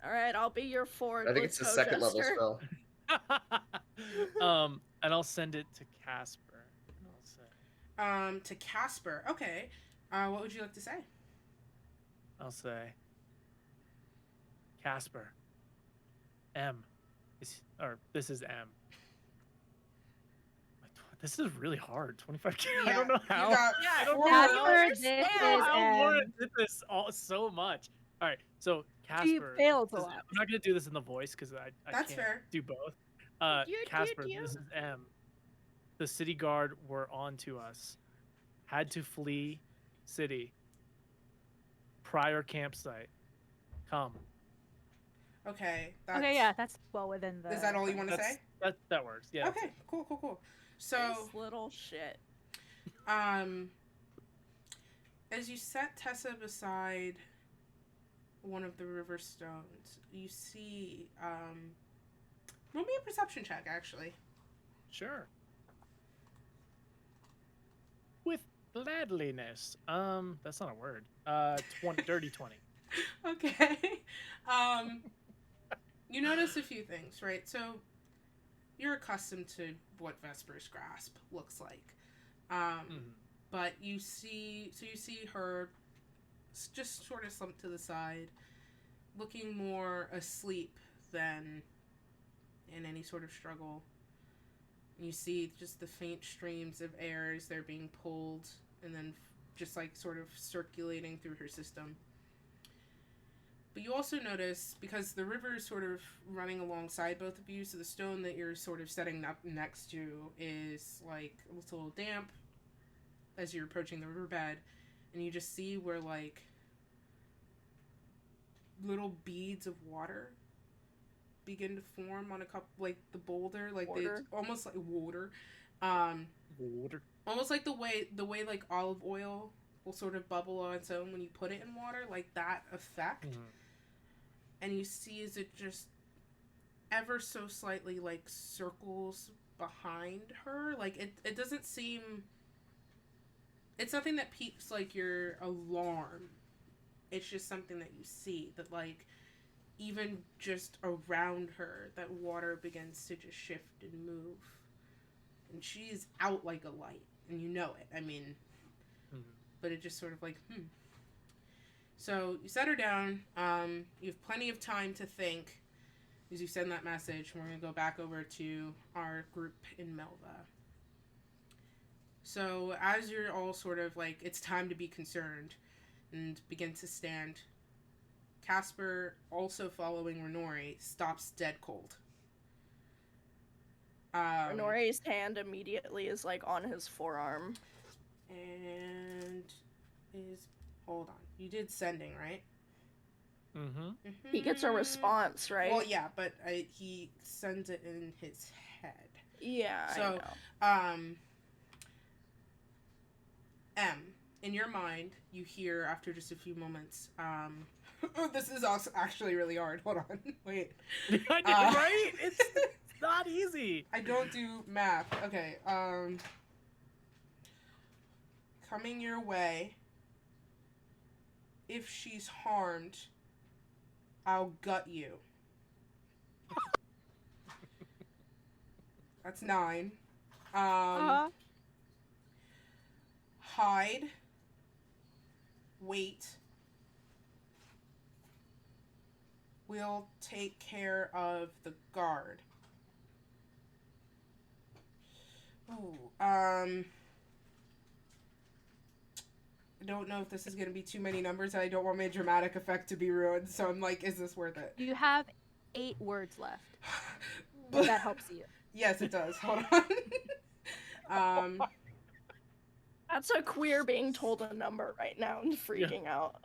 All right, I'll be your forward. I think it's a second level spell. And I'll send it to Casper. And I'll say, To Casper. Okay. What would you like to say? Casper, M. This is M. This is really hard. 25K. I don't know how. I don't know Casper, how. this How Laura is did this so much. All right, so She Casper. fails a I'm lot. not gonna do this in the voice because I That's can't fair. do both. You- Casper, you- this is M. The city guard were on to us. Had to flee city. Prior campsite. Come. Okay. okay. Yeah, that's well within the. Is that all you want to say? That works. Yeah. Okay. Cool. So, This little shit. as you set Tessa beside one of the river stones, you see, roll me a perception check, actually. Sure. With gladliness. That's not a word. 20. Okay. You notice a few things, right? So, you're accustomed to what Vesper's grasp looks like. But you see her just sort of slumped to the side, looking more asleep than in any sort of struggle. You see just the faint streams of air as they're being pulled and then just like sort of circulating through her system. But you also notice, because the river is sort of running alongside both of you, so the stone that you're sort of setting up next to is like a little damp as you're approaching the riverbed, and you just see where like little beads of water begin to form on a couple, like the boulder, like they almost like water, almost like the way like olive oil will sort of bubble on its own when you put it in water, like that effect. And you see as it just ever so slightly like circles behind her, like it doesn't seem, it's nothing that piques like your alarm. It's just something that you see, that like even just around her, that water begins to just shift and move, and she's out like a light, and you know it. I mean, but it just sort of like So you set her down. You have plenty of time to think as you send that message. We're going to go back over to our group in Melva. So as you're all sort of like, it's time to be concerned and begin to stand, Casper, also following Renori, stops dead cold. Renori's hand immediately is like on his forearm. And hold on. You did sending, right? He gets a response, right? Well, yeah, but he sends it in his head. Yeah, So, I know. M, in your mind, you hear after just a few moments, this is also actually really hard. Hold on. Wait. Right? It's not easy. I don't do math. Okay. Coming your way. If she's harmed, I'll gut you. That's 9. Hide. Wait. We'll take care of the guard. Ooh, I don't know if this is going to be too many numbers. I don't want my dramatic effect to be ruined, so I'm like, is this worth it? You have 8 words left. If that helps you. Yes, it does. Hold on. That's a queer being told a number right now and freaking out.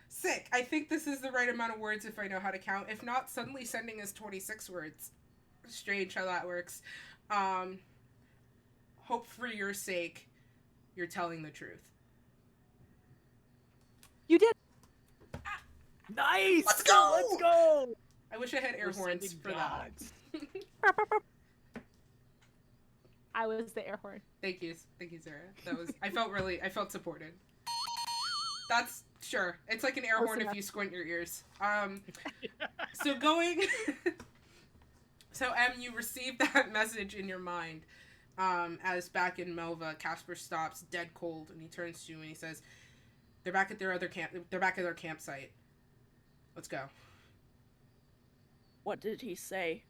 Sick. I think this is the right amount of words if I know how to count. If not, suddenly sending is 26 words. Strange how that works. Hope for your sake, you're telling the truth. You did. Nice! Let's go! Let's go! I wish I had air horns for that. I was the air horn. Thank you, Sarah. That was. I felt supported. That's sure. It's like an air horn if you squint your ears. So going. So you received that message in your mind. As back in Melva, Casper stops dead cold and he turns to you and he says, "They're back at their other camp. They're back at their campsite. Let's go." What did he say?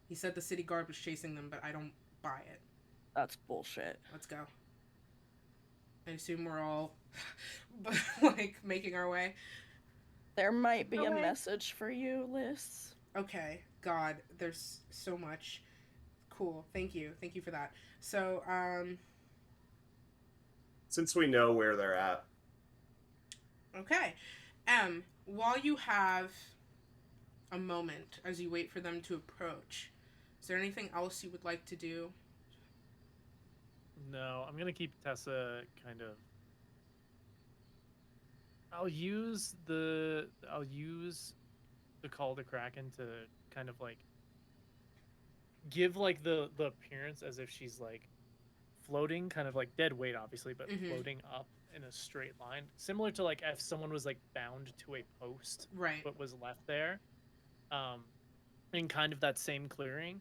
He said the city guard was chasing them, but I don't buy it. That's bullshit. Let's go. I assume we're all like making our way. There might be a Okay. message for you, Liz. Okay. God, there's so much. Cool. Thank you. Thank you for that. So, Since we know where they're at, okay. While you have a moment as you wait for them to approach, is there anything else you would like to do? No, I'm gonna keep Tessa kind of. I'll use the call to Kraken to kind of like give like the appearance as if she's like floating, kind of like dead weight, obviously, but Mhm. floating up in a straight line, similar to like if someone was like bound to a post, Right. but was left there, in kind of that same clearing,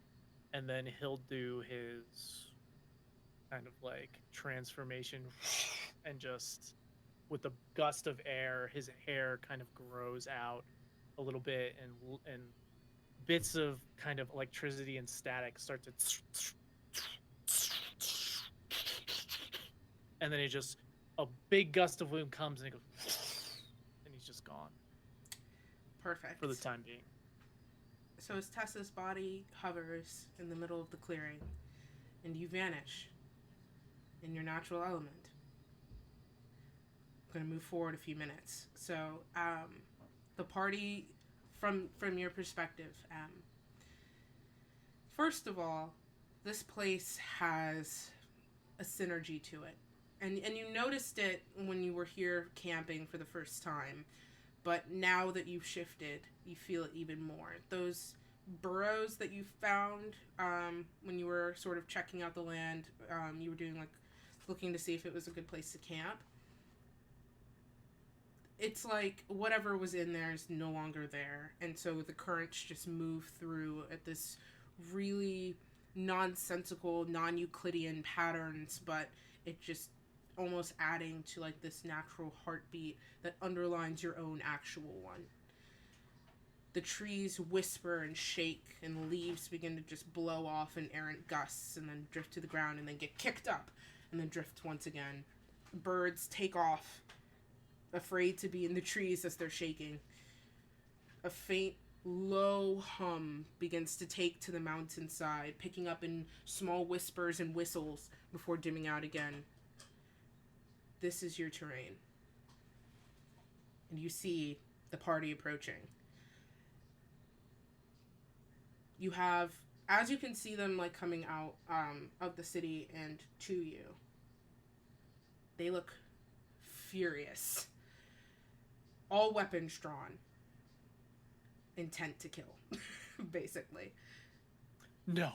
and then he'll do his kind of like transformation, and just with the gust of air, his hair kind of grows out a little bit, and bits of kind of electricity and static start to, and then it just a big gust of wind comes and it goes, and he's just gone Perfect. for the time being. So as Tessa's body hovers in the middle of the clearing, and you vanish in your natural element, I'm going to move forward a few minutes. So, the party, from your perspective, first of all, this place has a synergy to it, and you noticed it when you were here camping for the first time, but now that you've shifted, you feel it even more. Those burrows that you found when you were sort of checking out the land, you were doing like looking to see if it was a good place to camp. It's like whatever was in there is no longer there, and so the currents just move through at this really nonsensical, non-Euclidean patterns, but it just almost adding to like this natural heartbeat that underlines your own actual one. The trees whisper and shake, and the leaves begin to just blow off in errant gusts and then drift to the ground and then get kicked up and then drift once again. Birds take off, afraid to be in the trees as they're shaking. A faint, low hum begins to take to the mountainside, picking up in small whispers and whistles before dimming out again. This is your terrain. And you see the party approaching. You have, as you can see them like coming out of the city and to you, they look furious. All weapons drawn. Intent to kill, basically. No.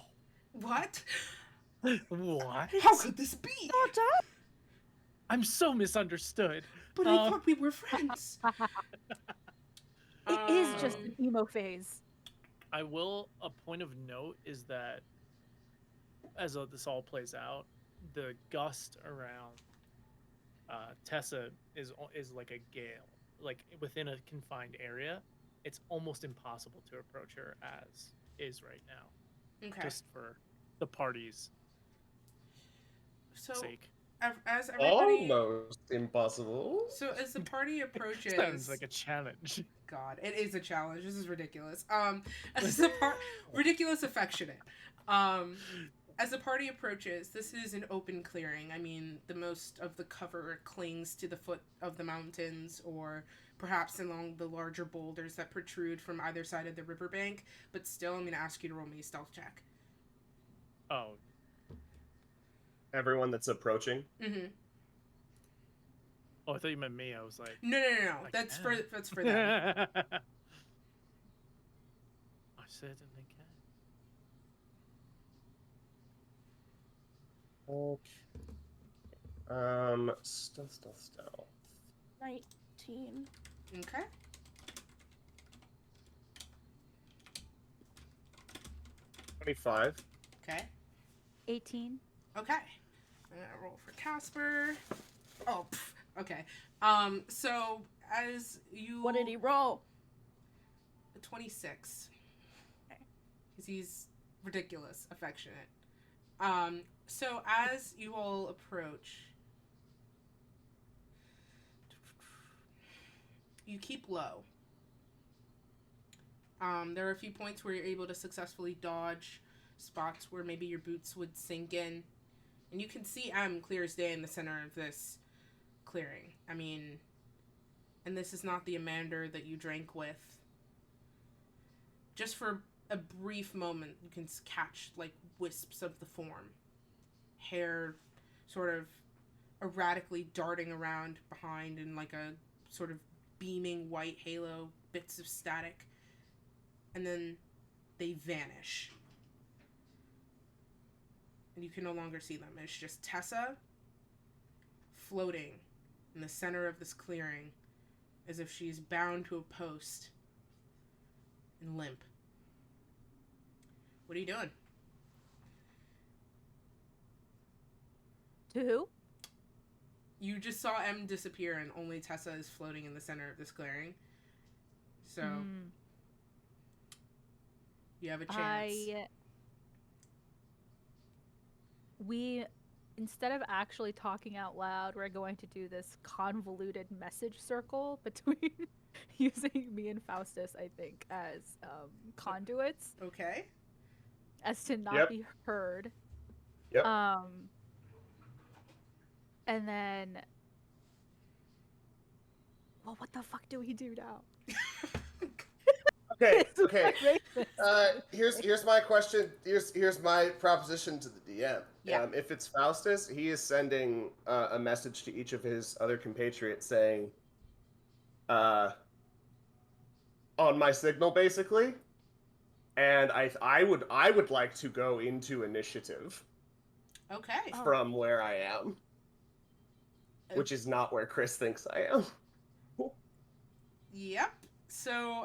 What? What? How could this be? I'm so misunderstood. But I thought we were friends. It is just an emo phase. I will. A point of note is that as this all plays out, the gust around Tessa is like a gale. Like within a confined area, it's almost impossible to approach her as is right now. Okay. Just for the party's So, sake. as everybody... almost impossible. So as the party approaches... Sounds like a challenge. God, it is a challenge. This is ridiculous. Ridiculous affectionate. As the party approaches, this is an open clearing. I mean, the most of the cover clings to the foot of the mountains, or perhaps along the larger boulders that protrude from either side of the riverbank. But still, I'm going to ask you to roll me a stealth check. Oh. Everyone that's approaching. Mm-hmm. Oh, I thought you meant me. I was like, No. I That's can. for them. I certainly can. Stealth. 19. Okay. $25. Okay. 18. Okay. I'm gonna roll for Casper. Oh, okay. So as you... What did he roll? 26. because he's ridiculous affectionate. So as you all approach, you keep low. There are a few points where you're able to successfully dodge spots where maybe your boots would sink in. And you can see M clear as day in the center of this clearing. I mean, and this is not the Amander that you drank with. Just for a brief moment, you can catch, like, wisps of the form. Hair sort of erratically darting around behind in, like, a sort of beaming white halo, bits of static. And then they vanish. And you can no longer see them. It's just Tessa floating in the center of this clearing as if she's bound to a post and limp. What are you doing? To who? You just saw M disappear and only Tessa is floating in the center of this clearing. So, you have a chance. We, instead of actually talking out loud, we're going to do this convoluted message circle between using me and Faustus, I think, as conduits. Okay. As to not be heard. Yep. And then... Well, what the fuck do we do now? Okay. Here's my question. Here's my proposition to the DM. Yeah. If it's Faustus, he is sending a message to each of his other compatriots saying, on my signal, basically. And I would like to go into initiative. Okay. From where I am, which is not where Chris thinks I am. Yep. So,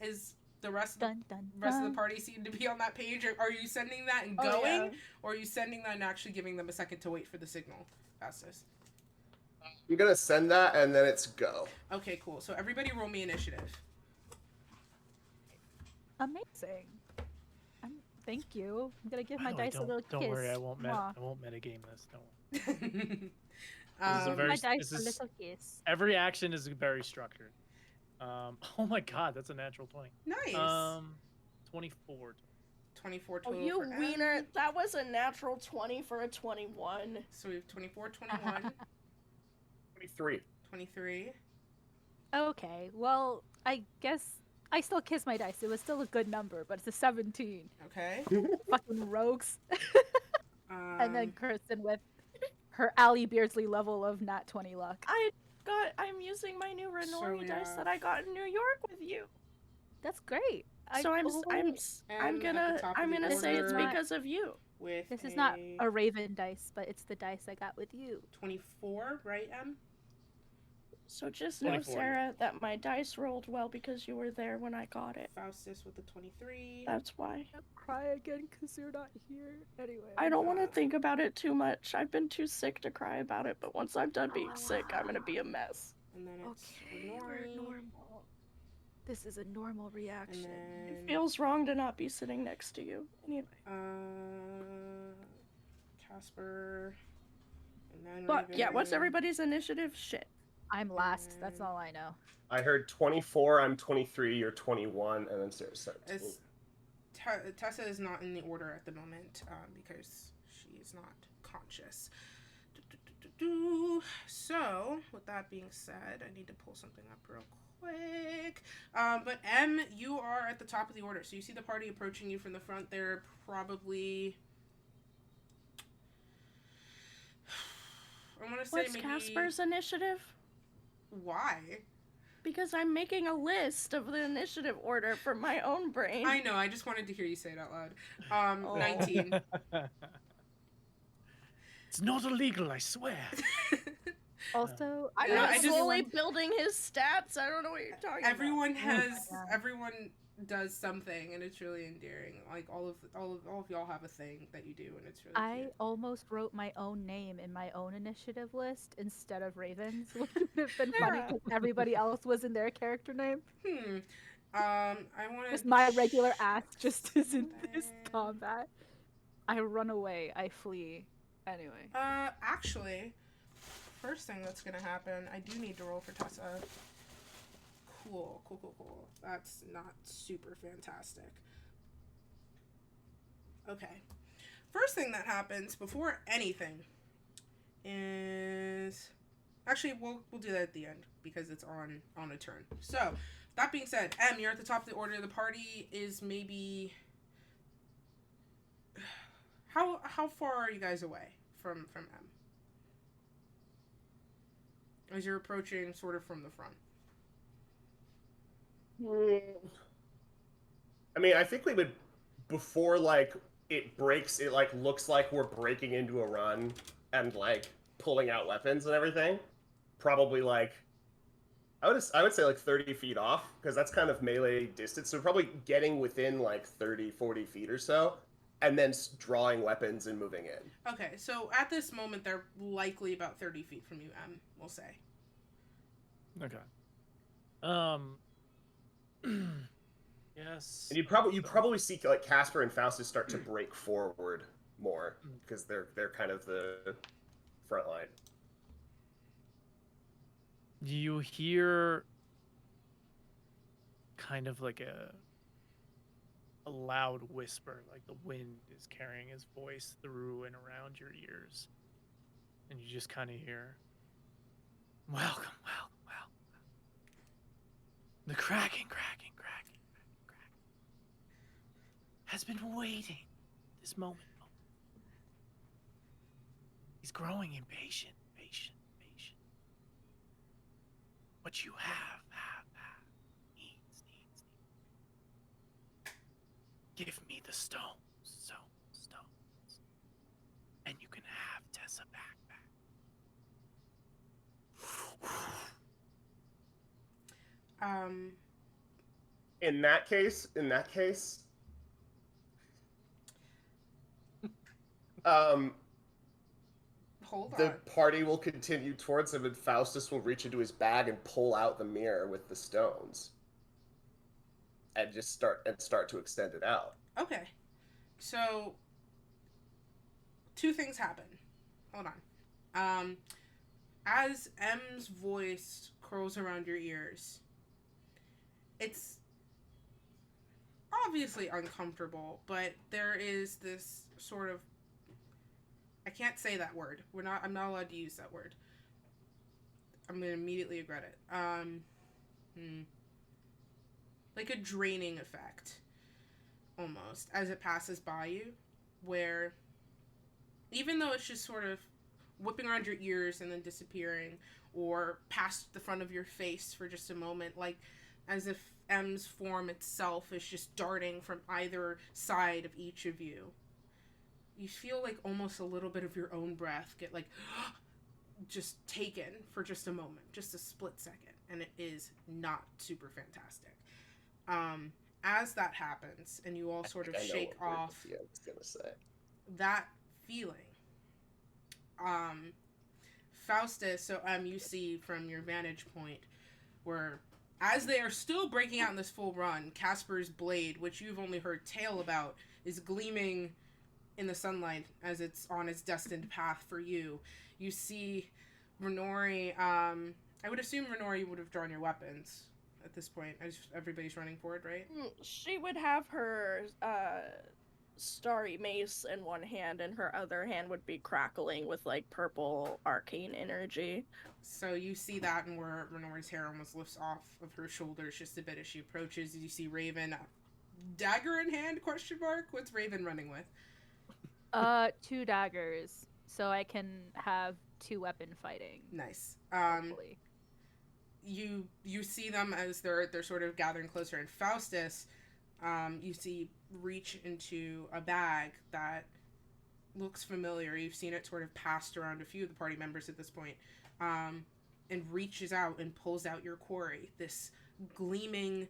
is the rest of the party seem to be on that page? Or are you sending that and going? Or are you sending that and actually giving them a second to wait for the signal? Faustus. I'm gonna send that and then it's go. Okay, cool. So everybody roll me initiative. Amazing. Thank you. I'm gonna give my dice a little kiss. Don't worry, I won't metagame this. Don't worry. My dice a little kiss. Every action is very structured. Oh my god, that's a natural 20. Nice. 24. 24 total. Oh, you for wiener. That was a natural 20 for a 21. So we have 24, 21. 23. 23. Okay, well, I guess I still kiss my dice. It was still a good number, but it's a 17. Okay. Fucking rogues. And then Kirsten with her Allie Beardsley level of nat 20 luck. I'm using my new Renori dice that I got in New York with you. That's great. So I'm gonna say it's because of you. This is not a Raven dice, but it's the dice I got with you. 24, right, M? So just know, Sarah, that my dice rolled well because you were there when I got it. Faustus with the 23. That's why. I'll cry again because you're not here. Anyway. I don't want to think about it too much. I've been too sick to cry about it, but once I'm done being sick, I'm gonna be a mess. And then it's we're normal. This is a normal reaction. It feels wrong to not be sitting next to you. Anyway. Casper. And then but yeah, what's everybody's initiative? Shit. I'm last. That's all I know. I heard 24, I'm 23, you're 21, and then Sarah's 17. Tessa is not in the order at the moment because she is not conscious. So, with that being said, I need to pull something up real quick. But M, you are at the top of the order. So you see the party approaching you from the front. They're probably... I want to say maybe... Casper's initiative? Why? Because I'm making a list of the initiative order for my own brain. I know, I just wanted to hear you say it out loud. 19. It's not illegal, I swear. Also, I'm not slowly building his stats. I don't know what you're talking everyone about. Everyone does something, and it's really endearing. Like all of y'all have a thing that you do, and it's really cute. Almost wrote my own name in my own initiative list instead of Raven's, which would have been funny because everybody else was in their character name. I want Because my regular ass just isn't this combat. I run away. I flee. Anyway. Actually, first thing that's gonna happen, I do need to roll for Tessa. Cool. That's not super fantastic. Okay. First thing that happens before anything is... Actually, we'll do that at the end because it's on a turn. So, that being said, M, you're at the top of the order. The party is maybe... How far are you guys away from M? As you're approaching sort of from the front. I mean, I think we would, before, like, it breaks, it, like, looks like we're breaking into a run and, like, pulling out weapons and everything. Probably, like, I would say, like, 30 feet off, because that's kind of melee distance. So probably getting within, like, 30, 40 feet or so, and then drawing weapons and moving in. Okay, so at this moment, they're likely about 30 feet from you, M, we'll say. Okay. Yes. And you probably see, like, Casper and Faustus start to break forward more, because they're kind of the front line. You hear kind of like a loud whisper, like the wind is carrying his voice through and around your ears. And you just kind of hear, welcome. The Kraken has been waiting this moment. He's growing impatient. What you have needs. Give me the stones, and you can have Tessa back. In that case, Hold on. the party will continue towards him, and Faustus will reach into his bag and pull out the mirror with the stones, and just start to extend it out. Okay, so 2 things happen. Hold on. As M's voice curls around your ears, it's obviously uncomfortable, but there is this sort of... I can't say that word. I'm not allowed to use that word. I'm gonna immediately regret it. Like a draining effect, almost, as it passes by you, where even though it's just sort of whipping around your ears and then disappearing, or past the front of your face for just a moment, like as if M's form itself is just darting from either side of each of you. You feel like almost a little bit of your own breath get like just taken for just a moment, just a split second, and it is not super fantastic. As that happens, and you all sort of shake off that feeling, Faustus, so you see from your vantage point where, as they are still breaking out in this full run, Casper's blade, which you've only heard tale about, is gleaming in the sunlight as it's on its destined path for you. You see Renori, I would assume Renori would have drawn your weapons at this point, as everybody's running for it, right? She would have her starry mace in one hand, and her other hand would be crackling with like purple arcane energy. So you see that, and where Renori's hair almost lifts off of her shoulders just a bit as she approaches. You see Raven, dagger in hand, ? What's Raven running with? 2 daggers, so I can have 2 weapon fighting. Nice. Hopefully. You see them as they're sort of gathering closer, and Faustus, you see reach into a bag that looks familiar. You've seen it sort of passed around a few of the party members at this point, and reaches out and pulls out your quarry, this gleaming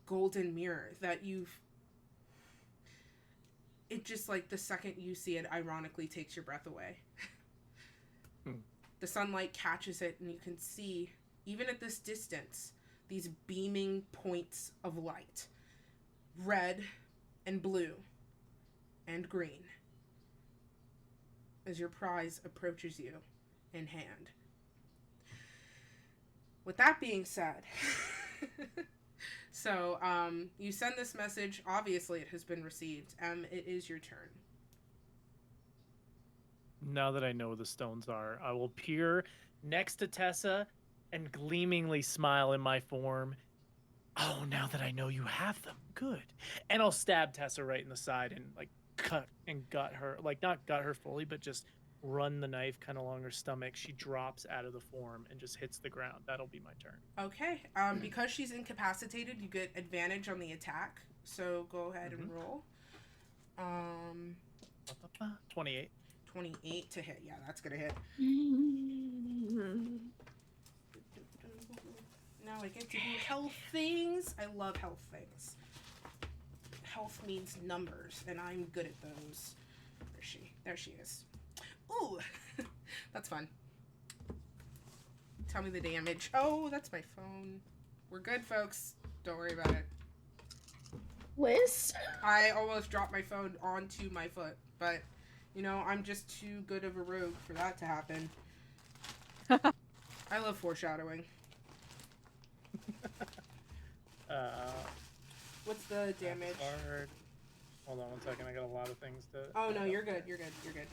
golden mirror that it just, like, the second you see it, ironically takes your breath away. The sunlight catches it, and you can see, even at this distance, these beaming points of light, red and blue and green, as your prize approaches you in hand. With that being said, so you send this message. Obviously, it has been received. It is your turn. Now that I know where the stones are, I will peer next to Tessa and gleamingly smile in my form. Oh, now that I know you have them, good. And I'll stab Tessa right in the side and like cut and gut her, like not gut her fully, but just run the knife kind of along her stomach. She drops out of the form and just hits the ground. That'll be my turn. Okay. Because she's incapacitated, you get advantage on the attack. So go ahead and roll. 28. 28 to hit. Yeah, that's gonna hit. Now I get to do health things. I love health things. Health means numbers, and I'm good at those. Where is she? There she is. Ooh! That's fun. Tell me the damage. Oh, that's my phone. We're good, folks. Don't worry about it. Liz? I almost dropped my phone onto my foot, but, you know, I'm just too good of a rogue for that to happen. I love foreshadowing. What's the damage? Hard. Hold on 1 second. I got a lot of things to. Oh no, you're good. You're good. You're good.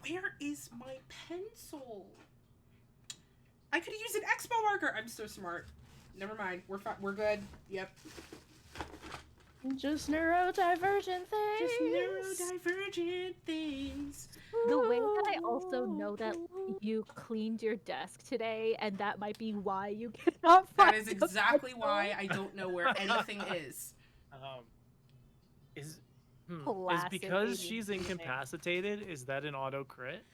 Where is my pencil? I could have used an expo marker. I'm so smart. Never mind. We're fine. We're good. Yep. Just neurodivergent things. Just neurodivergent things. The way that I also know that you cleaned your desk today, and that might be why you cannot find That is exactly why I don't know where anything is. Is Classic because ADHD she's thing. incapacitated, is that an auto crit?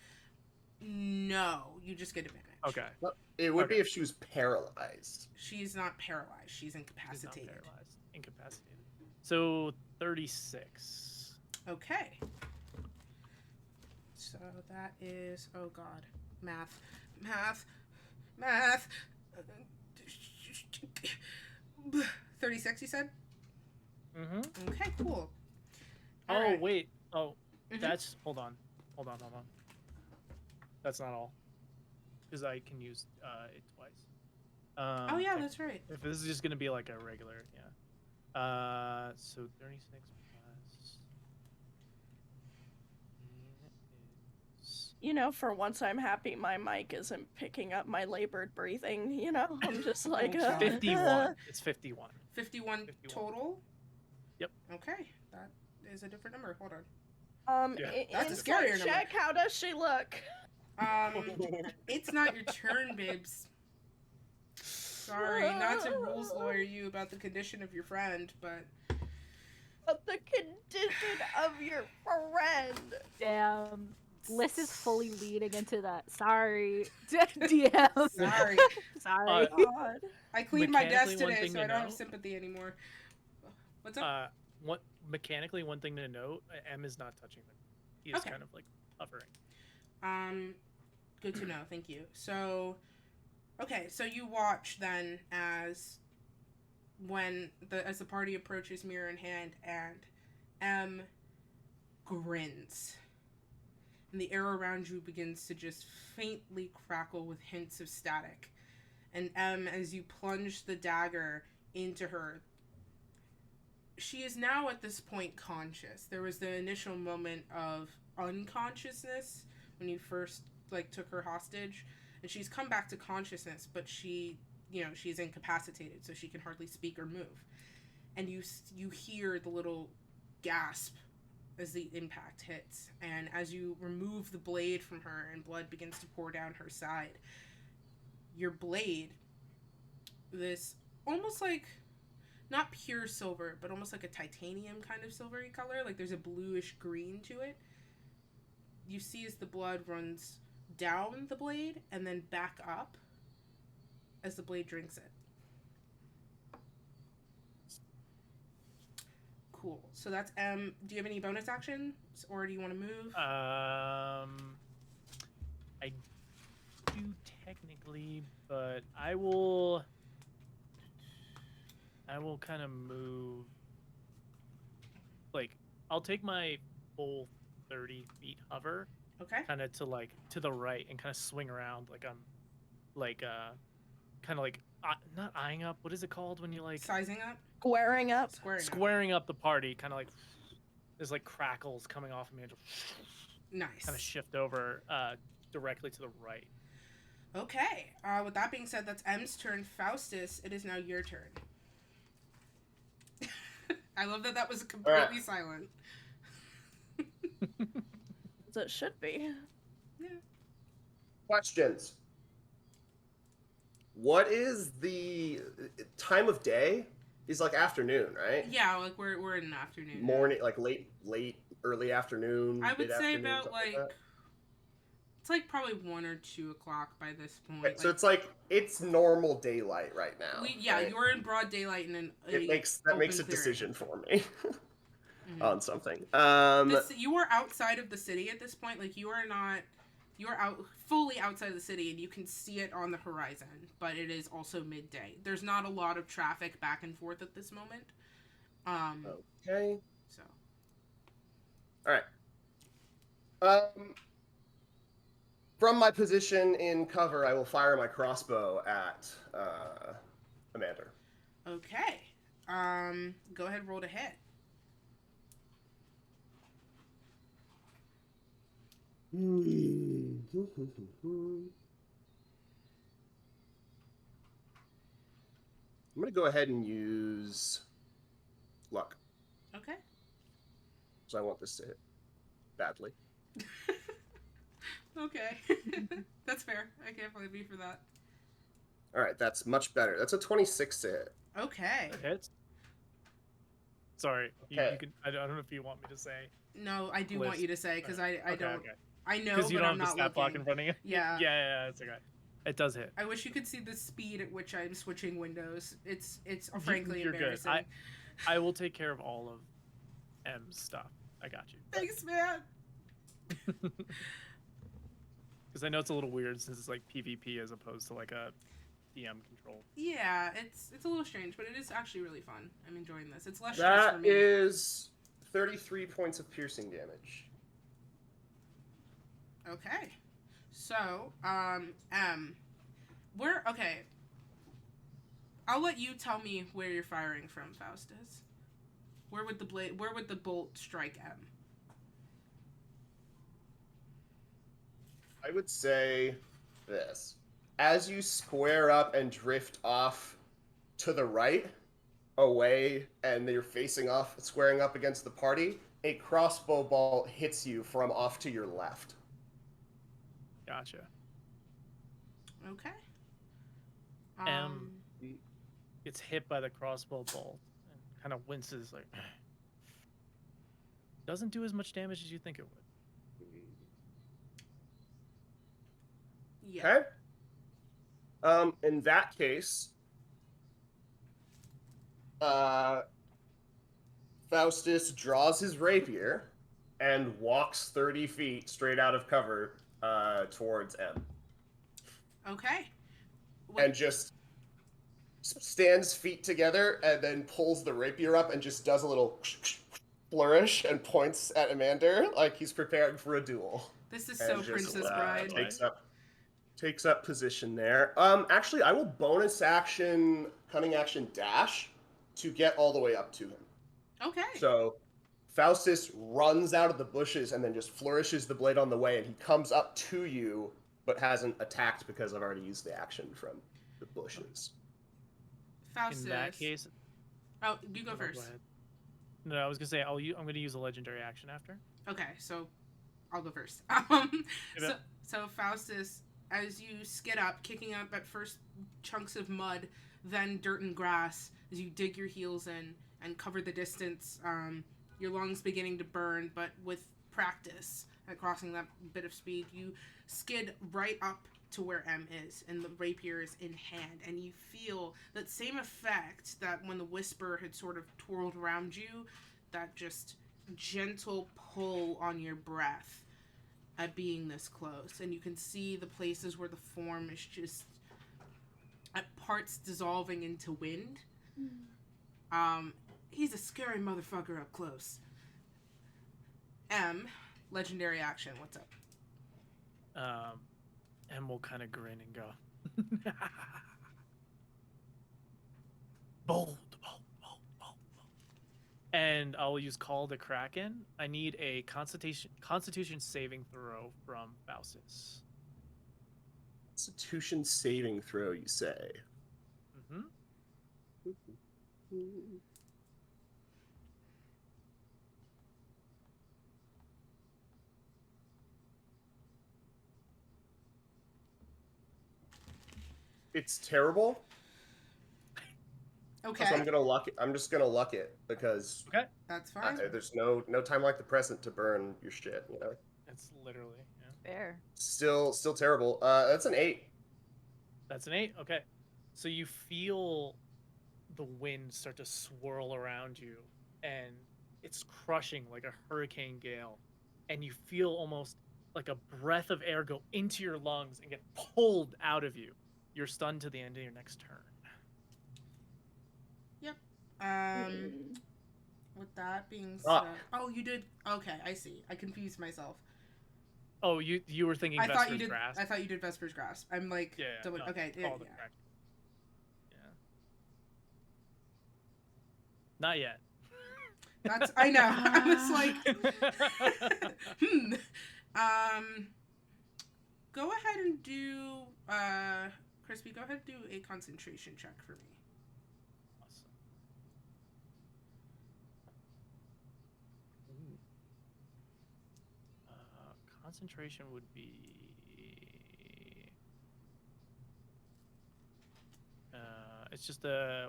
No, you just get advantage. Okay. Well, it would be if she was paralyzed. She's not paralyzed. She's She's not incapacitated. paralyzed. Incapacitated. So 36. Okay. So that is, oh god, math. 36, you said? Mm-hmm. Okay, cool. Oh, Alright. wait. Oh, Mhm. that's... Hold on. That's not all. Because I can use it twice. Oh yeah, that's right. If this is just going to be like a regular, yeah. So 36 plus... You know, for once I'm happy my mic isn't picking up my labored breathing, you know? I'm just like... Oh, God. 51. It's 51. 51 total? Yep. Okay, that is a different number. Hold on. Yeah, that's a insight scarier number. check, how does she look? It's not your turn, babes. Sorry, not to rules lawyer you about the condition of your friend, but... But the condition of your friend. Damn. Liz is fully leading into that. Sorry. DM. Sorry. Sorry. God. I cleaned my desk Mechanically, one today, thing so to I don't have note- sympathy anymore. What's up? Mechanically, one thing to note, M is not touching them. He is Okay. kind of like hovering. Good to know. Thank you. So, okay, so you watch then as the party approaches mirror in hand, and M grins. And the air around you begins to just faintly crackle with hints of static. And as you plunge the dagger into her, she is now at this point conscious. There was the initial moment of unconsciousness when you first took her hostage, and she's come back to consciousness, but she's incapacitated, so she can hardly speak or move. And you hear the little gasp as the impact hits, and as you remove the blade from her and blood begins to pour down her side, your blade, this almost like not pure silver, but almost like a titanium kind of silvery color, like there's a bluish green to it, you see as the blood runs down the blade and then back up as the blade drinks it. Cool. So that's do you have any bonus actions, or do you want to move? I do technically, but I will kind of move. Like, I'll take my full 30 feet hover, Okay. kind of to the right, and kind of swing around like I'm like kind of like not eyeing up. What is it called when you like Sizing up? Squaring up. Squaring up. up the party? Kind of like there's like crackles coming off of me, and just Nice. kind of shift over directly to the right. Okay. With that being said, that's M's turn. Faustus, it is now your turn. I love that was completely silent. As it should be. Yeah. Questions. What is the time of day? Is like afternoon, right? Yeah, like we're in the afternoon. Morning, like late, early afternoon. I would say mid-afternoon, about something like it's like probably 1 or 2 o'clock by this point. Okay, so it's normal daylight right now. Right? You're in broad daylight and then that makes a clearing. decision for me on something. You are outside of the city at this point. Like you are out fully outside of the city, and you can see it on the horizon. But it is also midday. There's not a lot of traffic back and forth at this moment. Okay. So. All right. From my position in cover, I will fire my crossbow at Amanda. Okay. Go ahead, roll to hit. I'm gonna go ahead and use luck. Okay. So I want this to hit badly. Okay. That's fair. I can't blame you for that. All right, that's much better. That's a 26 to hit. Okay. That hits. Sorry, Okay. you can. I don't know if you want me to say. No, I do want you to say because I don't. Okay. I know, Because you but don't I'm have the not stat block in looking. front of you. Yeah. Yeah, it's okay. It does hit. I wish you could see the speed at which I'm switching windows. It's frankly You're embarrassing. good. I will take care of all of M's stuff. I got you. Thanks, man. Because I know it's a little weird since it's like PvP as opposed to like a DM control. Yeah, it's a little strange, but it is actually really fun. I'm enjoying this. It's less stress for That me. is 33 points of piercing damage. Okay. So, okay. I'll let you tell me where you're firing from, Faustus. Where would the bolt strike M? I would say this. As you square up and drift off to the right, away, and you're facing off, squaring up against the party, a crossbow bolt hits you from off to your left. Gotcha. Okay. Gets hit by the crossbow bolt and kind of winces, like doesn't do as much damage as you think it would. Yeah. Okay. In that case, Faustus draws his rapier and walks 30 feet straight out of cover towards M. Okay. And just stands feet together and then pulls the rapier up and just does a little flourish and points at Amanda like he's preparing for a duel. This is so And just, Princess Bride. Takes up position there. Actually, I will bonus action, cunning action dash to get all the way up to him. Okay. So Faustus runs out of the bushes and then just flourishes the blade on the way, and he comes up to you, but hasn't attacked because I've already used the action from the bushes. Faustus. In that case, oh, you go Go first. ahead. No, I was gonna say I'm gonna use a legendary action after. Okay, so I'll go first. Yeah. So Faustus, as you skid up, kicking up at first chunks of mud, then dirt and grass, as you dig your heels in and cover the distance, your lungs beginning to burn, but with practice at crossing that bit of speed, you skid right up to where M is, and the rapier is in hand, and you feel that same effect that when the whisper had sort of twirled around you, that just gentle pull on your breath. at being this close, and you can see the places where the form is just at parts dissolving into wind. He's a scary motherfucker up close. Legendary action, what's up? And we'll kind of grin and go, bold, bold, bold, bold, bold. And I'll use Call the Kraken. I need a Constitution saving throw from Faustus. Constitution saving throw, you say? Mm-hmm. It's terrible. Okay. So I'm gonna luck it. I'm just gonna luck it because That's fine. there's no time like the present to burn your shit. You know. It's literally Fair. Still terrible. That's an 8. That's an 8. Okay, so you feel the wind start to swirl around you, and it's crushing like a hurricane gale, and you feel almost like a breath of air go into your lungs and get pulled out of you. You're stunned to the end of your next turn. With that being said, you did. Okay, I see. I confused myself. Oh, you were thinking Vesper's Grasp? I thought you did Vesper's Grasp. I'm like, okay, yeah. Not yet. That's I know. I was like, Go ahead and do Crispy. Go ahead and do a concentration check for me. Concentration would be it's just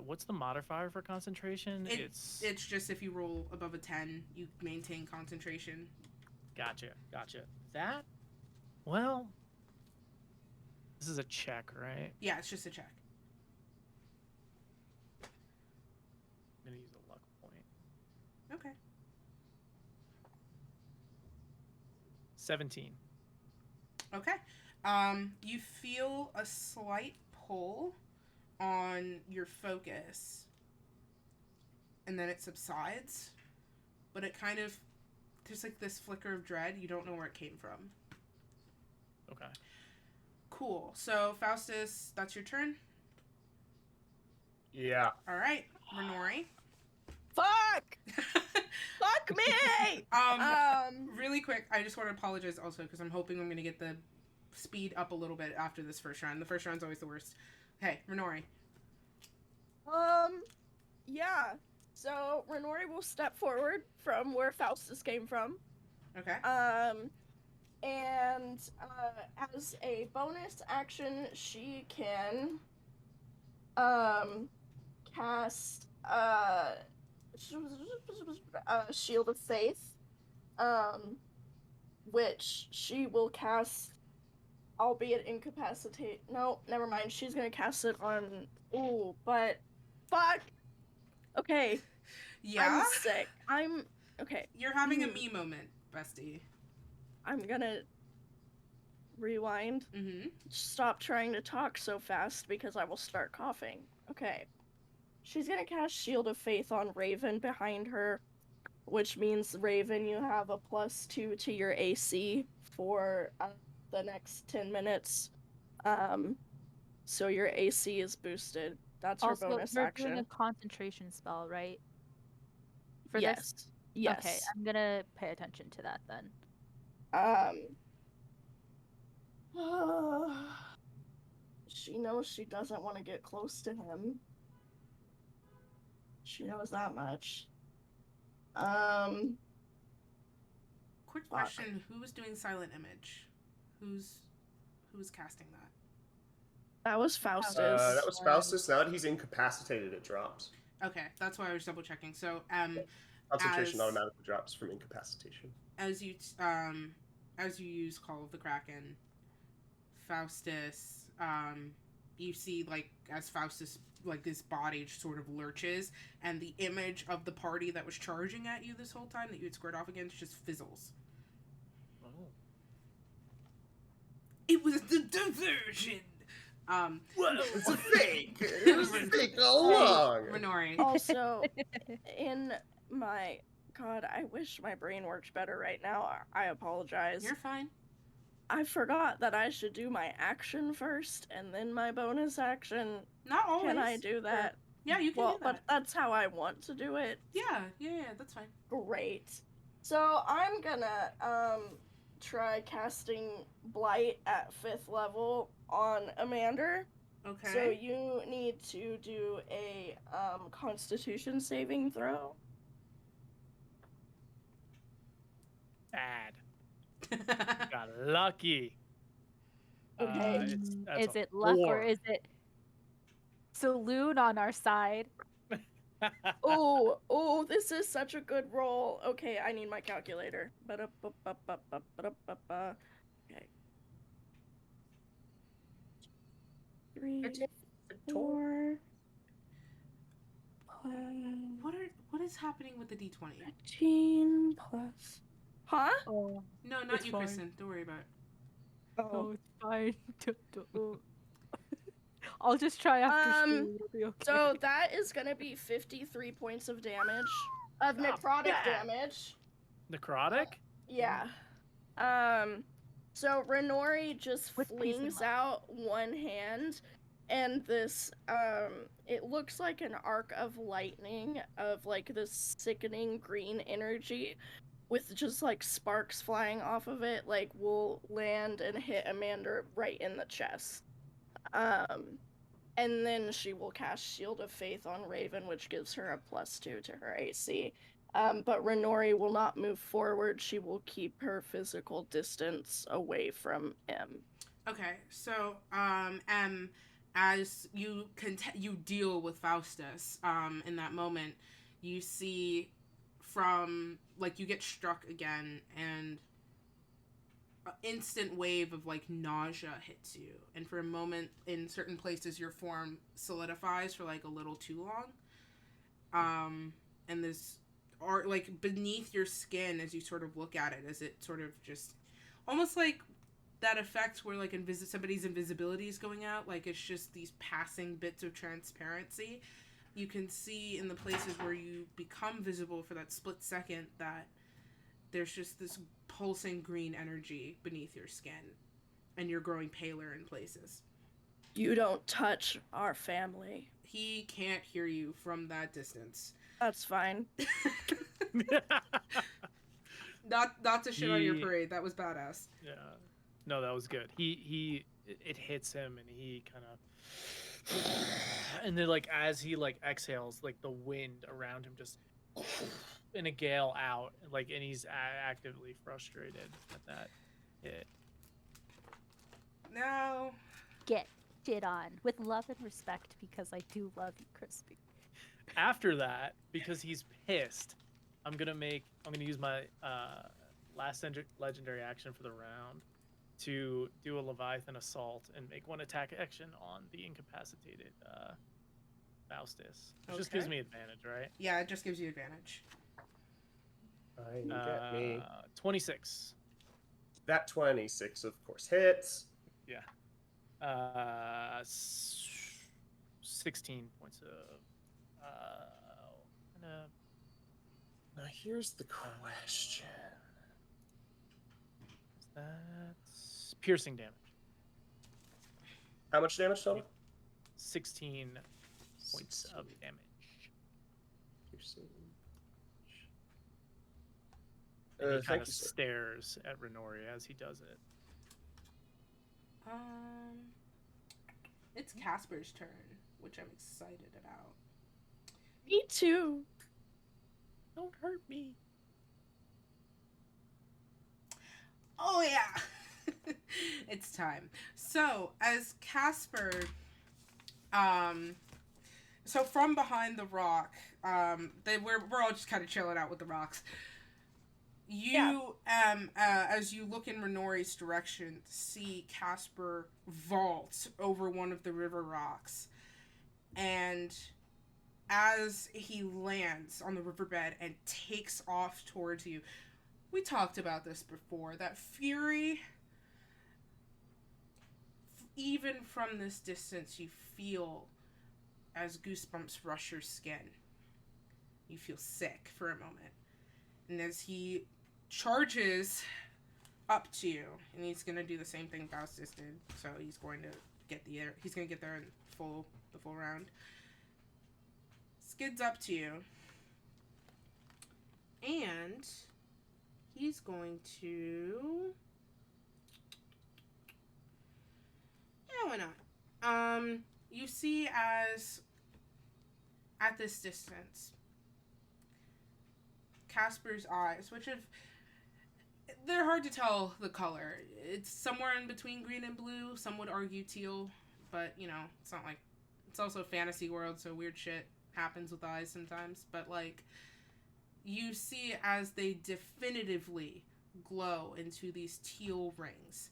what's the modifier for concentration? It's just if you roll above a 10, you maintain concentration. Gotcha. That, well, this is a check, right? Yeah, it's just a check. I'm gonna use a luck point. Okay. 17. Okay. You feel a slight pull on your focus, and then it subsides, but it kind of, there's like this flicker of dread. You don't know where it came from. Okay. Cool. So, Faustus, that's your turn? Yeah. All right. Renori. Fuck! Fuck me! Really quick, I just want to apologize also because I'm hoping I'm going to get the speed up a little bit after this first round. The first round's always the worst. Hey, Renori. Yeah. So, Renori will step forward from where Faustus came from. Okay. And as a bonus action, she can cast Shield of Faith, which she will cast, albeit incapacitate. No, never mind. She's gonna cast it on. Ooh, but fuck. Okay. Yeah. I'm sick. Okay. You're having a me moment, bestie. I'm gonna rewind. Mm-hmm. Stop trying to talk so fast because I will start coughing. Okay. She's gonna cast Shield of Faith on Raven behind her, which means, Raven, you have a +2 to your AC for the next 10 minutes. So your AC is boosted. That's her bonus we're action. doing a concentration spell, right? For yes. this? Yes. Okay, I'm gonna pay attention to that then. She knows she doesn't want to get close to him. She knows that much. Quick question: who was doing Silent Image? Who's casting that? That was Faustus. That was Faustus. Now that he's incapacitated, it drops. Okay, that's why I was double checking. So, concentration automatically drops from incapacitation. As you use Call of the Kraken, Faustus, you see, like, as Faustus, like, his body sort of lurches, and the image of the party that was charging at you this whole time that you had squared off against just fizzles. Oh. It was the diversion. It's a fake. It was a fake all along. Renori. Also, in my God, I wish my brain worked better right now. I apologize. You're fine. I forgot that I should do my action first and then my bonus action. Not always. Can I do that? Yeah, you can do that. But that's how I want to do it. Yeah, that's fine. Great. So I'm gonna try casting Blight at 5th level on Amander. Okay. So you need to do a Constitution saving throw. Bad. Got lucky. Okay. Is it luck or is it Saloon on our side? Oh, this is such a good roll. Okay, I need my calculator. Okay. 3, 4. What is happening with the D20? 15 plus. Huh? Oh, No, not It's you, fine. Kristen. Don't worry about it. oh, it's fine. I'll just try after school. It'll be okay. So that is gonna be 53 points of damage. Of necrotic bad. damage. Necrotic? Yeah. So Renori just With peace in flings mind. out one hand, and this, it looks like an arc of lightning of, like, this sickening green energy with just, like, sparks flying off of it, like, will land and hit Amanda right in the chest. And then she will cast Shield of Faith on Raven, which gives her a +2 to her AC. But Renori will not move forward. She will keep her physical distance away from him. Okay, so as you you deal with Faustus, in that moment, you see from like you get struck again, and an instant wave of like nausea hits you, and for a moment, in certain places, your form solidifies for like a little too long. And this, or like beneath your skin, as you sort of look at it, as it sort of just almost like that effect where like somebody's invisibility is going out, like it's just these passing bits of transparency. You can see in the places where you become visible for that split second that there's just this pulsing green energy beneath your skin, and you're growing paler in places. You don't touch our family. He can't hear you from that distance. That's fine. Not to shit on your parade. That was badass. Yeah. No, that was good. It hits him, and he kind of, and then like as he like exhales, like the wind around him just in a gale out, like, and he's actively frustrated at that hit. Now, Get shit on with love and respect because I do love you, Crispy. After that, because he's pissed, I'm gonna use my last legendary action for the round to do a Leviathan Assault and make one attack action on the incapacitated Faustus. It just gives Okay. me advantage, right? yeah, it just gives you advantage. You get me. 26. That 26, of course, hits. Yeah. 16 points of. Now here's the question. That's piercing damage. How much damage total? 16 points of damage. And he kind Thank of you, sir. stares at Renori as he does it. It's Casper's turn, which I'm excited about. Me too. Don't hurt me. Oh yeah, it's time. So as Casper, so from behind the rock, we're all just kind of chilling out with the rocks. You as you look in Renori's direction, see Casper vault over one of the river rocks, and as he lands on the riverbed and takes off towards you, we talked about this before. That fury even from this distance, you feel as goosebumps rush your skin. You feel sick for a moment. And as he charges up to you, and he's going to do the same thing Faustus did, so he's going to get there in the full round. Skids up to you. And he's going to... Yeah, why not? You see as at this distance, Casper's eyes, which they're hard to tell the color. It's somewhere in between green and blue. Some would argue teal, but you know, it's not like, it's also a fantasy world, so weird shit happens with eyes sometimes. But like, you see as they definitively glow into these teal rings.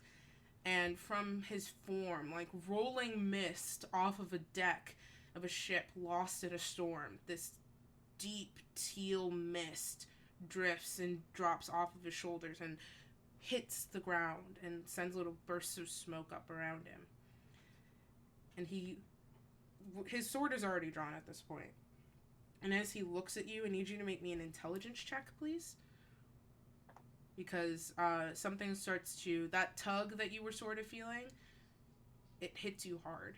And from his form, like rolling mist off of a deck of a ship lost in a storm, this deep teal mist drifts and drops off of his shoulders and hits the ground and sends little bursts of smoke up around him. And his sword is already drawn at this point. And as he looks at you, I need you to make me an intelligence check, please. Because something starts to... That tug that you were sort of feeling, it hits you hard.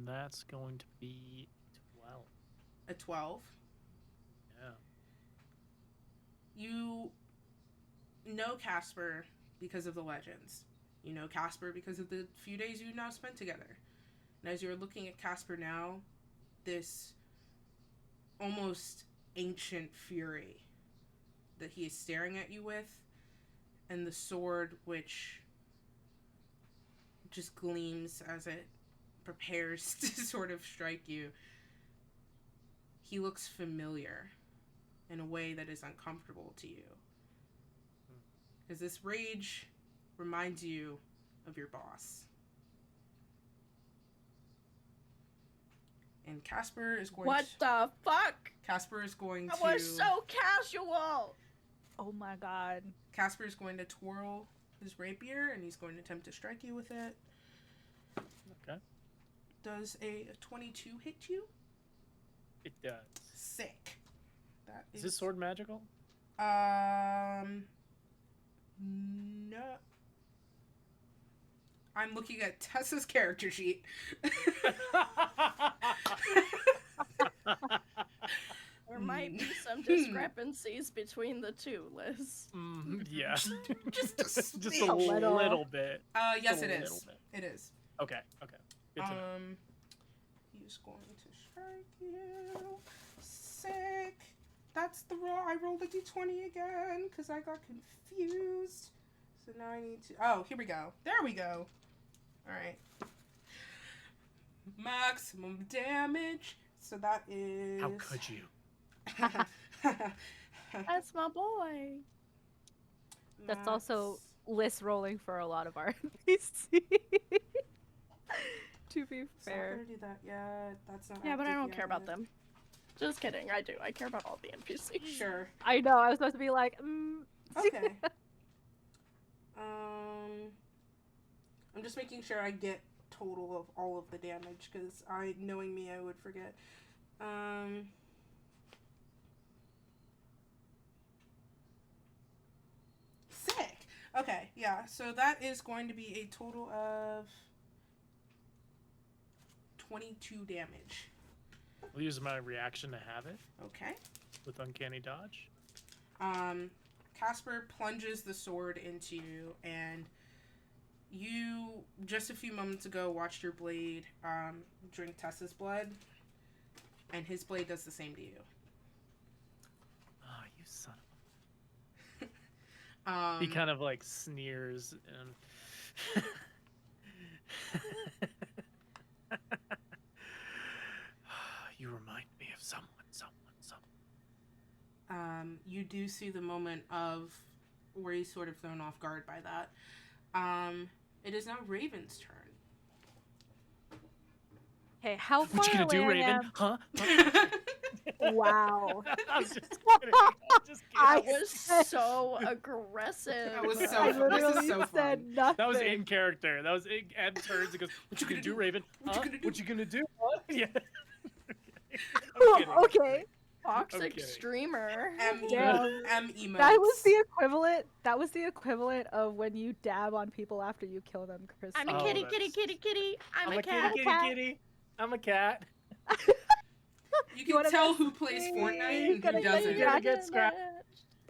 That's going to be 12. A 12? Yeah. You know Casper because of the legends. You know Casper because of the few days you now spent together. And as you're looking at Casper now, this almost ancient fury that he is staring at you with, and the sword which just gleams as it prepares to sort of strike you, he looks familiar in a way that is uncomfortable to you. Because this rage reminds you of your boss. And Casper is going What the fuck? Casper is going That to... was so casual! Oh my god. Casper is going to twirl his rapier, and he's going to attempt to strike you with it. Okay. Does a 22 hit you? It does. Sick. That Is this sword magical? No. I'm looking at Tessa's character sheet. There might be some discrepancies between the two, Liz. Yeah. Just a Just a little bit. Yes, Just a it little is. bit. It is. Okay. Good to know. He's going to strike you. Sick. That's the roll. I rolled a d20 again because I got confused. So now I need to... Oh, here we go. There we go. Alright. Maximum damage. So that is... How could you? That's my boy. That's also Liz rolling for a lot of our NPC. To be fair. I'm not gonna do that yet. That's not Yeah, but I active don't care about yet. them. Just kidding, I do. I care about all the NPCs. Sure. I know, I was supposed to be like, Okay. I'm just making sure I get total of all of the damage, because knowing me, I would forget. Sick! Okay, yeah, so that is going to be a total of 22 damage. I'll use my reaction to have it Okay. with Uncanny Dodge. Casper plunges the sword into you, and you, just a few moments ago, watched your blade drink Tessa's blood, and his blade does the same to you. Oh, you son of a... He kind of like sneers and... You remind me of someone. You do see the moment of where he's sort of thrown off guard by that. It is now Raven's turn. okay, how far What you gonna away do, I Raven? am? Huh? Wow. I'm just kidding. I'm just I kidding. That was so aggressive. That was so I fun. This is literally so said fun. nothing. That was in character. That was in, Ed turns and goes, "What you gonna do, Raven? What you gonna do? What you gonna do? Huh?" Yeah. I'm kidding. I'm Okay. kidding. Toxic kidding. streamer. Damn. M emotes. That was the equivalent. That was the equivalent of when you dab on people after you kill them, Chris. I'm a Oh, kitty, that's- kitty, kitty, kitty. I'm a kitty, cat. kitty, Cat. kitty. I'm a cat. You You can wanna tell mess who plays with me? Fortnite and Gonna who get doesn't You're gonna get scratched.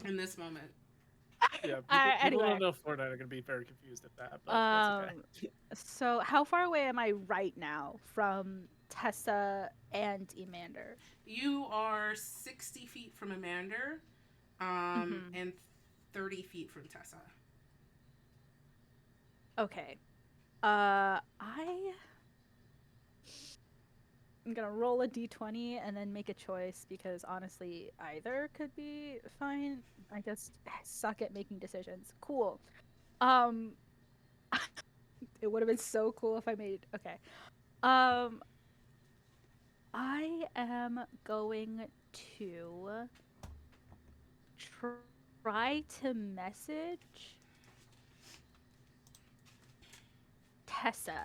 in this moment. Yeah, people, Anyway. don't know Fortnite are gonna be very confused at that, but that's okay. So how far away am I right now from Tessa and Emander? You are 60 feet from Amander, and 30 feet from Tessa. Okay. I'm gonna roll a d20 and then make a choice because honestly, either could be fine. I just suck at making decisions. Cool. It would have been so cool if I made. Okay. I am going to try to message Tessa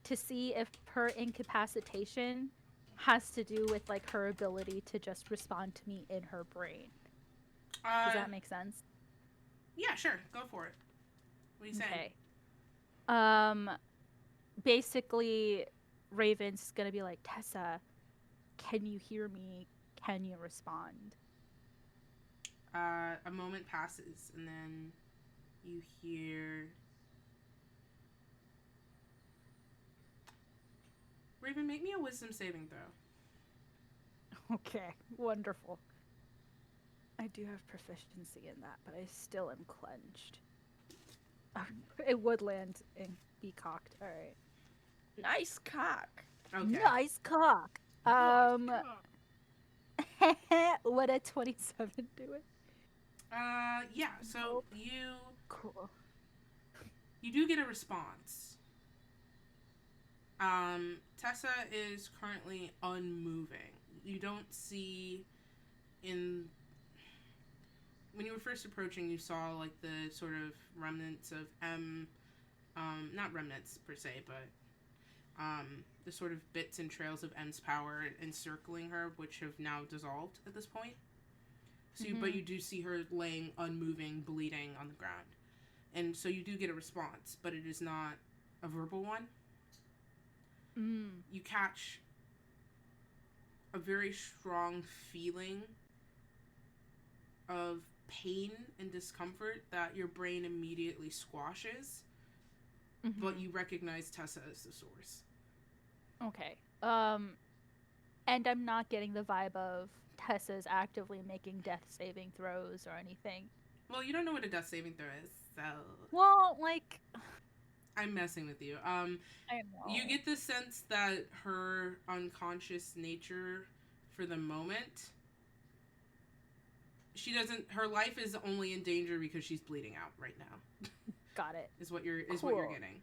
to see if her incapacitation has to do with like her ability to just respond to me in her brain. Does that make sense? Yeah, sure. Go for it. What are you saying? Okay. Basically, Raven's gonna be like, Tessa, can you hear me? Can you respond? A moment passes, and then you hear... Raven, make me a wisdom saving throw. Okay, wonderful. I do have proficiency in that, but I still am clenched. It would land and be cocked. All right. Nice cock. Okay. Nice cock. Would a 27 do it? Yeah, so you Cool. do get a response. Tessa is currently unmoving. You don't see when you were first approaching, you saw like the sort of remnants of not remnants per se, but the sort of bits and trails of M's power encircling her, which have now dissolved at this point. So, but you do see her laying unmoving, bleeding on the ground, and so you do get a response, but it is not a verbal one. You catch a very strong feeling of pain and discomfort that your brain immediately squashes, but you recognize Tessa as the source. Okay. And I'm not getting the vibe of Tessa's actively making death saving throws or anything. Well, you don't know what a death saving throw is, so... Well, like... I'm messing with you. I know. You get the sense that her unconscious nature, for the moment, her life is only in danger because she's bleeding out right now. Got it. Is what you're Cool. getting.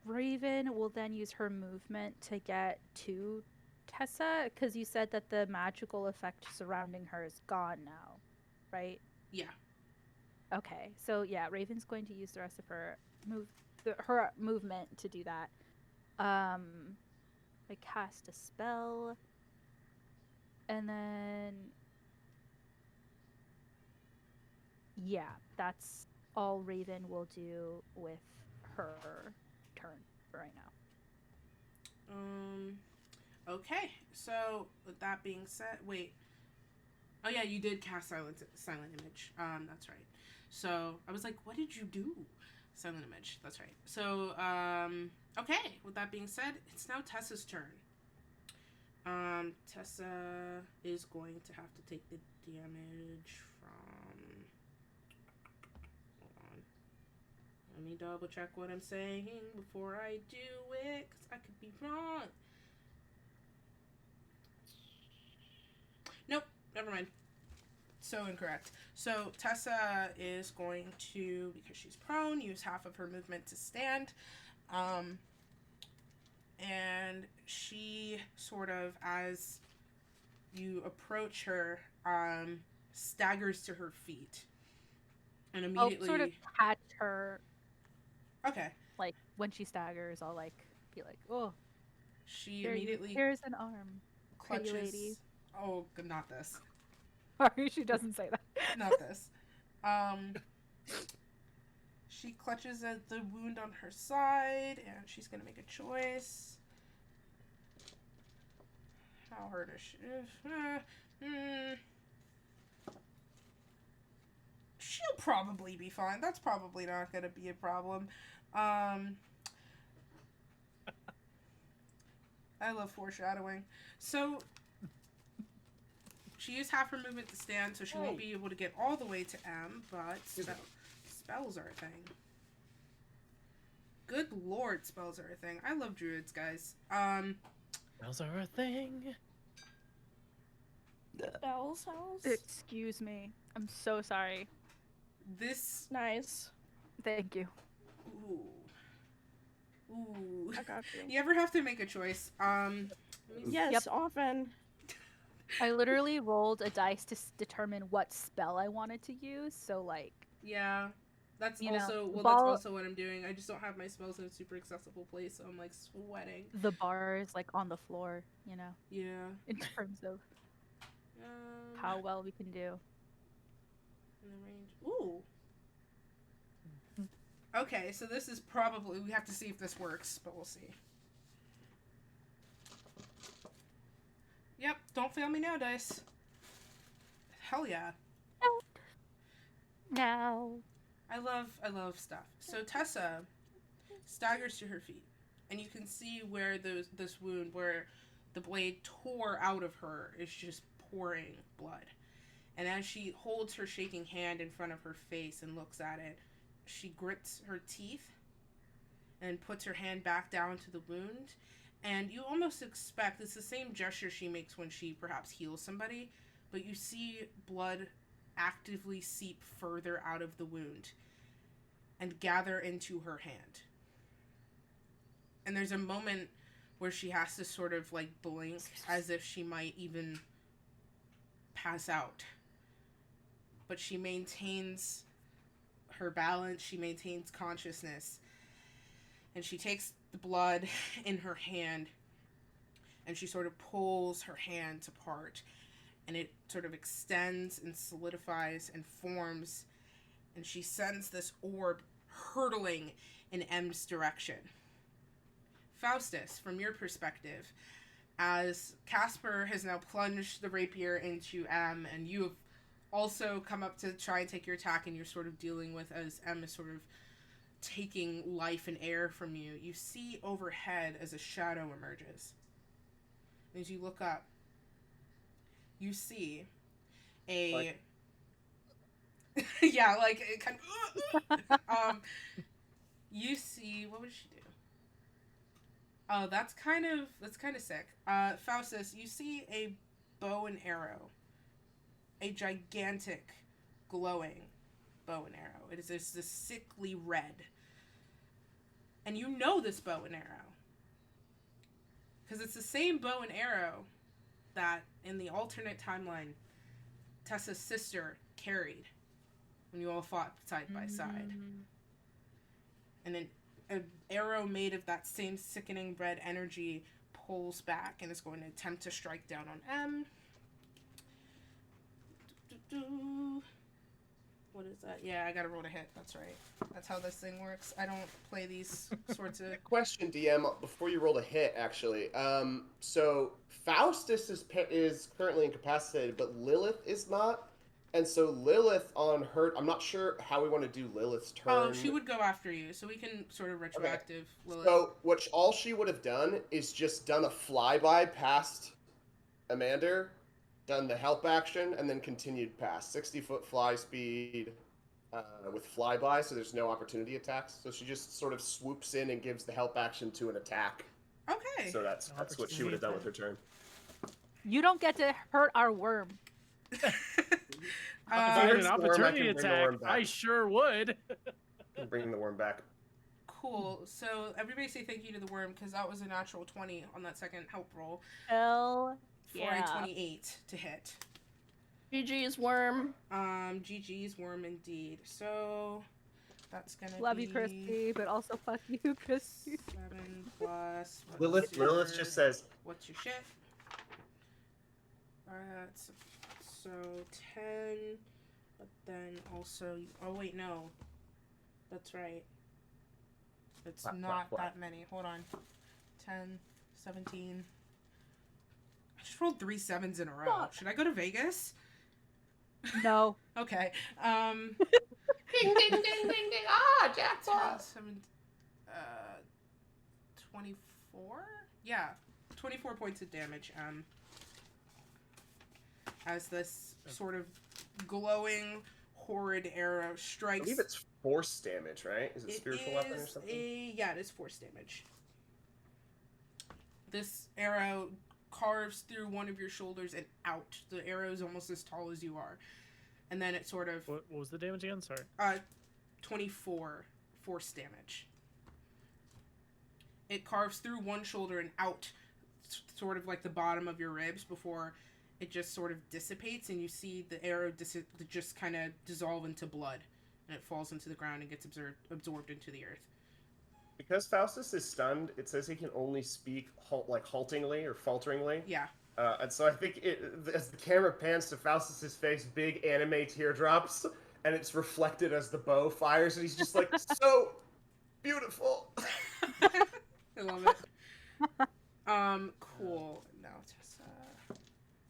Raven will then use her movement to get to Tessa, because you said that the magical effect surrounding her is gone now, right? Yeah. Okay, so yeah, Raven's going to use the rest of her movement to do that. I cast a spell, and then yeah, that's all Raven will do with her turn for right now. Okay. So with that being said, wait. Oh yeah, you did cast silent image. That's right. So I was like, what did you do? Silent image. That's right. So okay. With that being said, it's now Tessa's turn. Tessa is going to have to take the damage from. Hold on. Let me double check what I'm saying before I do it, because I could be wrong. Nope, never mind. So incorrect. So Tessa is going to, because she's prone, use half of her movement to stand. And she sort of, as you approach her, staggers to her feet. And immediately... I'll sort of catch her. Okay. Like, when she staggers, I'll, like, be like, oh, She immediately here's an arm. clutches... Pretty lady. Oh, not this. Sorry, she doesn't say that. Not this. She clutches at the wound on her side, and she's gonna make a choice. How hard is she? She'll probably be fine. That's probably not gonna be a problem. I love foreshadowing. So, she used half her movement to stand, so she won't be able to get all the way to M, but spells are a thing. Good lord, spells are a thing. I love druids, guys. Spells are a thing. Bells. Excuse me. I'm so sorry. This... Nice. Thank you. Ooh. I got you. You ever have to make a choice? Yes, Yep. often. I literally rolled a dice to determine what spell I wanted to use, so, like... Yeah. That's You know, also... Well, ball- that's also what I'm doing. I just don't have my spells in a super accessible place, so I'm, like, sweating. The bar is, like, on the floor, you know? Yeah. In terms of how well we can do. In the range. Ooh. Okay, so this is probably... We have to see if this works, but we'll see. Yep, don't fail me now, dice. Hell yeah. No. I love stuff. So Tessa staggers to her feet, and you can see where this wound, where the blade tore out of her, is just pouring blood. And as she holds her shaking hand in front of her face and looks at it, she grits her teeth and puts her hand back down to the wound. And you almost expect, it's the same gesture she makes when she perhaps heals somebody, but you see blood actively seep further out of the wound and gather into her hand. And there's a moment where she has to sort of like blink as if she might even pass out. But she maintains her balance, she maintains consciousness, and she takes the blood in her hand and she sort of pulls her hand apart, and it sort of extends and solidifies and forms, and she sends this orb hurtling in M's direction. Faustus, from your perspective, as Casper has now plunged the rapier into M, and you have also come up to try and take your attack, and you're sort of dealing with as M is sort of taking life and air from you, you see overhead as a shadow emerges. As you look up, you see a... yeah, like, it kind of... you see... What would she do? Oh, that's kind of sick. Faustus, you see a bow and arrow. A gigantic, glowing bow and arrow. It is this sickly red. And you know this bow and arrow. Because it's the same bow and arrow that, in the alternate timeline, Tessa's sister carried when you all fought side by side. And an arrow made of that same sickening red energy pulls back and is going to attempt to strike down on M. What is that? Yeah, I gotta roll to hit. That's right. That's how this thing works. I don't play these sorts of... Question, DM, before you roll a hit, actually. So Faustus is currently incapacitated, but Lilith is not. And so Lilith on her... I'm not sure how we want to do Lilith's turn. Oh, she would go after you, so we can sort of retroactive Lilith. So all she would have done is just done a flyby past Amanda, done the help action, and then continued past 60-foot fly speed with flyby, so there's no opportunity attacks. So she just sort of swoops in and gives the help action to an attack. Okay. So that's what she would have done with her turn. You don't get to hurt our worm. If I had an opportunity attack, I sure would. Bring the worm back. Cool. So everybody say thank you to the worm because that was a natural 20 on that second help roll Hell for yeah. a 28 to hit. GG's worm. GG's worm indeed. So that's gonna Love be you, Christy, but also fuck you, Christy. 7 plus. Lilith just says, What's your shit? So 10, but then also. Oh wait, no. That's right. It's not that many. Hold on. 10, 17. I just rolled 3 7s in a row. Fuck. Should I go to Vegas? No. Okay. ding, ding, ding, ding, ding. Ah, 10, jackpot. 7, 24? Yeah. 24 points of damage. As this sort of glowing, horrid arrow I strikes. believe it's force damage, right? Is it spiritual weapon or something? Yeah, it is force damage. This arrow carves through one of your shoulders and out. The arrow is almost as tall as you are. And then it sort of... What was the damage again? Sorry. 24 force damage. It carves through one shoulder and out, sort of like the bottom of your ribs before it just sort of dissipates, and you see the arrow just kind of dissolve into blood, and it falls into the ground and gets absorbed into the earth. Because Faustus is stunned, it says he can only speak haltingly or falteringly. Yeah. And so I think as the camera pans to Faustus's face, big anime teardrops, and it's reflected as the bow fires, and he's just like, so beautiful. I love it. Cool. No, Tessa.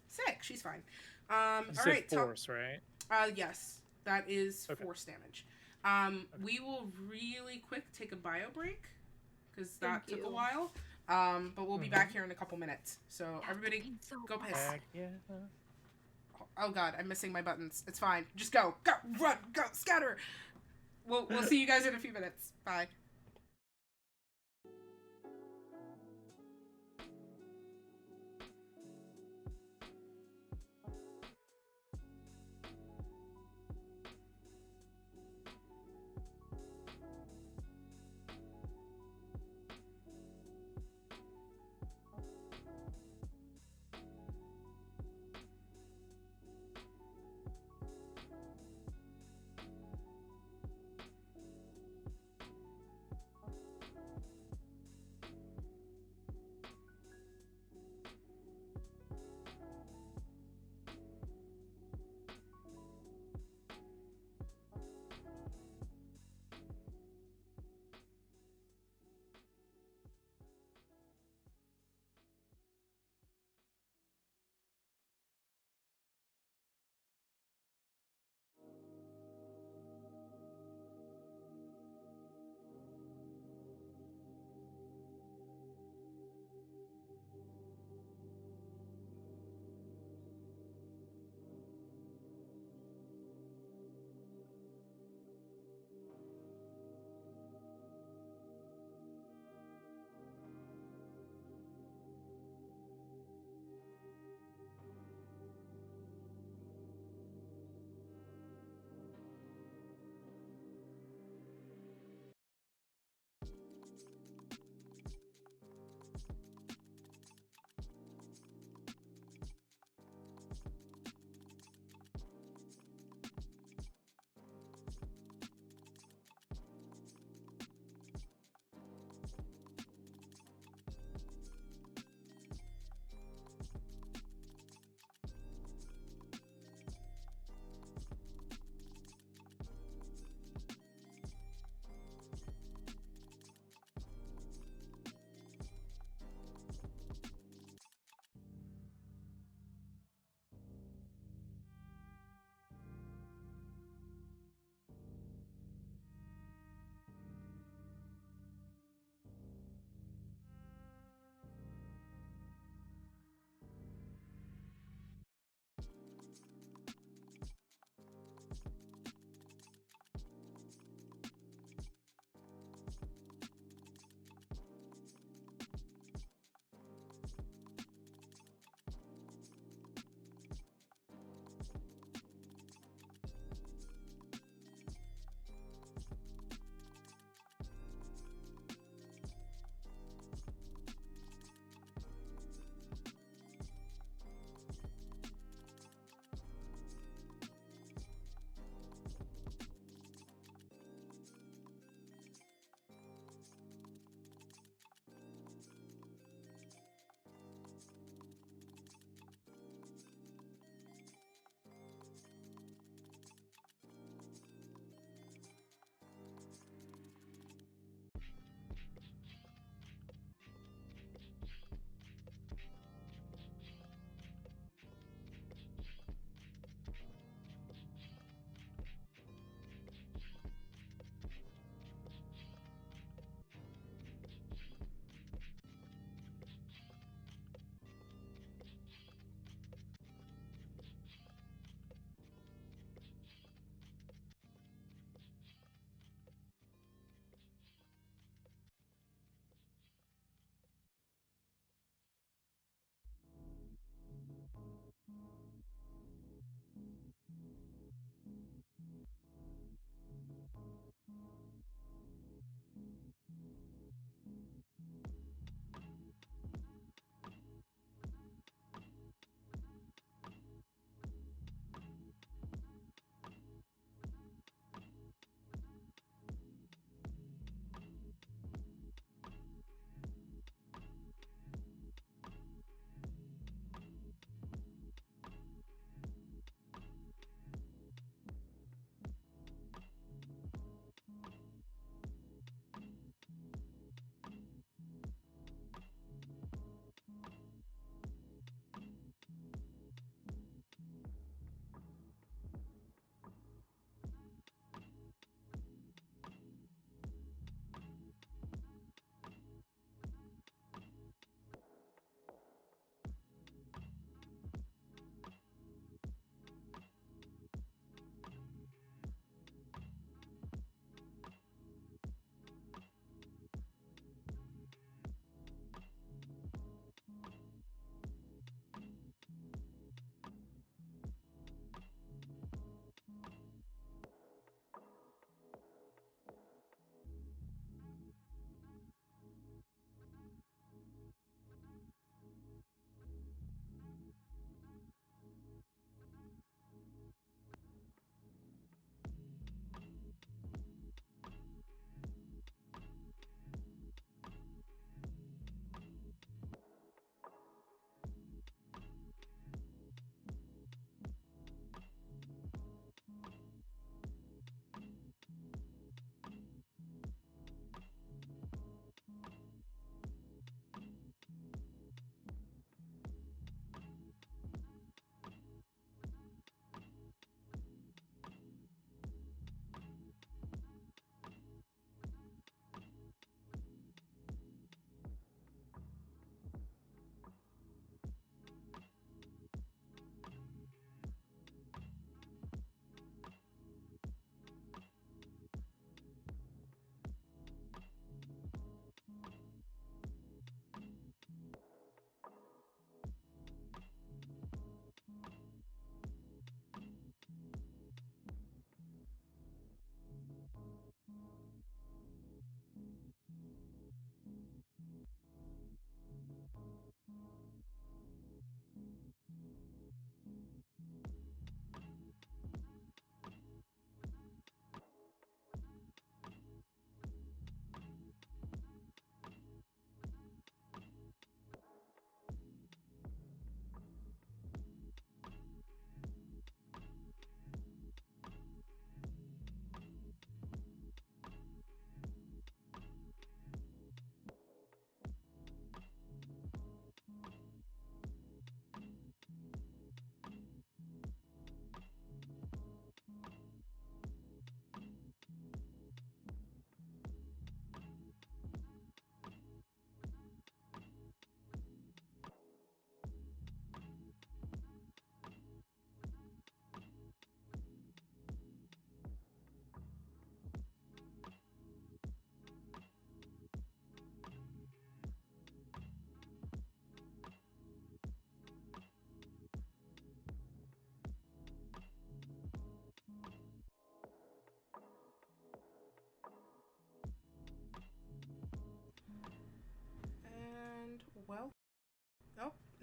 Sick. She's fine. All right. Force, right? Yes, that is Okay. force damage. We will really quick take a bio break because that took a while. But we'll be back here in a couple minutes. So everybody, go piss. Heck yeah. Oh god, I'm missing my buttons. It's fine. Just go, run, go, scatter. We'll see you guys in a few minutes. Bye.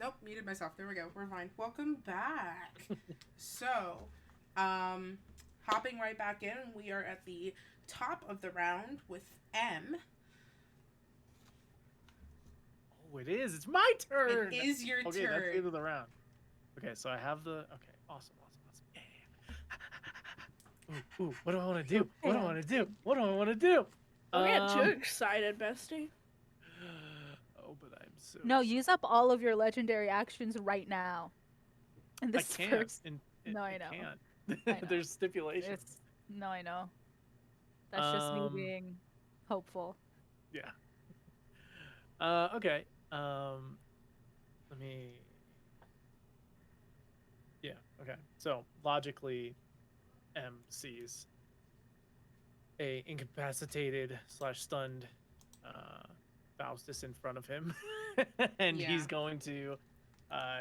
Nope, muted myself. There we go. We're fine. Welcome back. So, hopping right back in, we are at the top of the round with M. Oh, it is. It's my turn. It is your Okay, turn. that's the end of the round. Okay, so I have the. Okay, awesome. Yeah. Ooh, what do I want to do? What do I want to do? What do I want to do? Don't get too excited, bestie. Oh, but I'm so. No, use up all of your legendary actions right now. And I this can't. first. No, I know. Can't. I know. There's stipulations. No, I know. That's just me being hopeful. Yeah. Okay. Let me. Yeah. Okay. So logically, M sees a incapacitated / stunned Faustus in front of him, and he's going to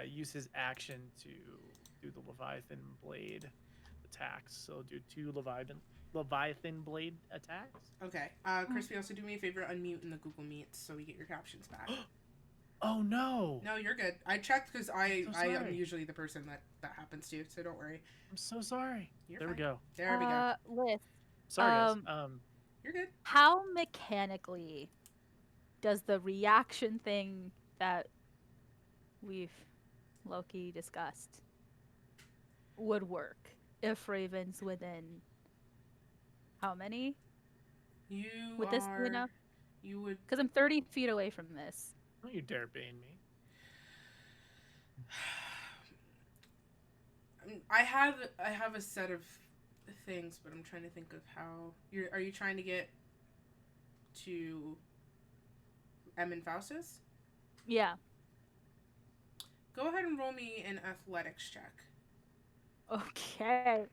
use his action to do the Leviathan blade attacks. So do 2 Leviathan blade attacks. Okay. Crispy, also do me a favor, unmute in the Google Meet so we get your captions back. Oh no! No, you're good. I checked because I am sorry. usually the person that happens to, so don't worry. I'm so sorry. You're there fine. we go. There we go. Liz, Sorry, guys. You're good. how mechanically does the reaction thing that we've Loki discussed would work if Raven's within how many? You Would this be enough? You would. Because I'm 30 feet away from this. Don't you dare bane me. I have a set of things, but I'm trying to think of how are you trying to get to M and Faustus? Yeah. Go ahead and roll me an athletics check. Okay.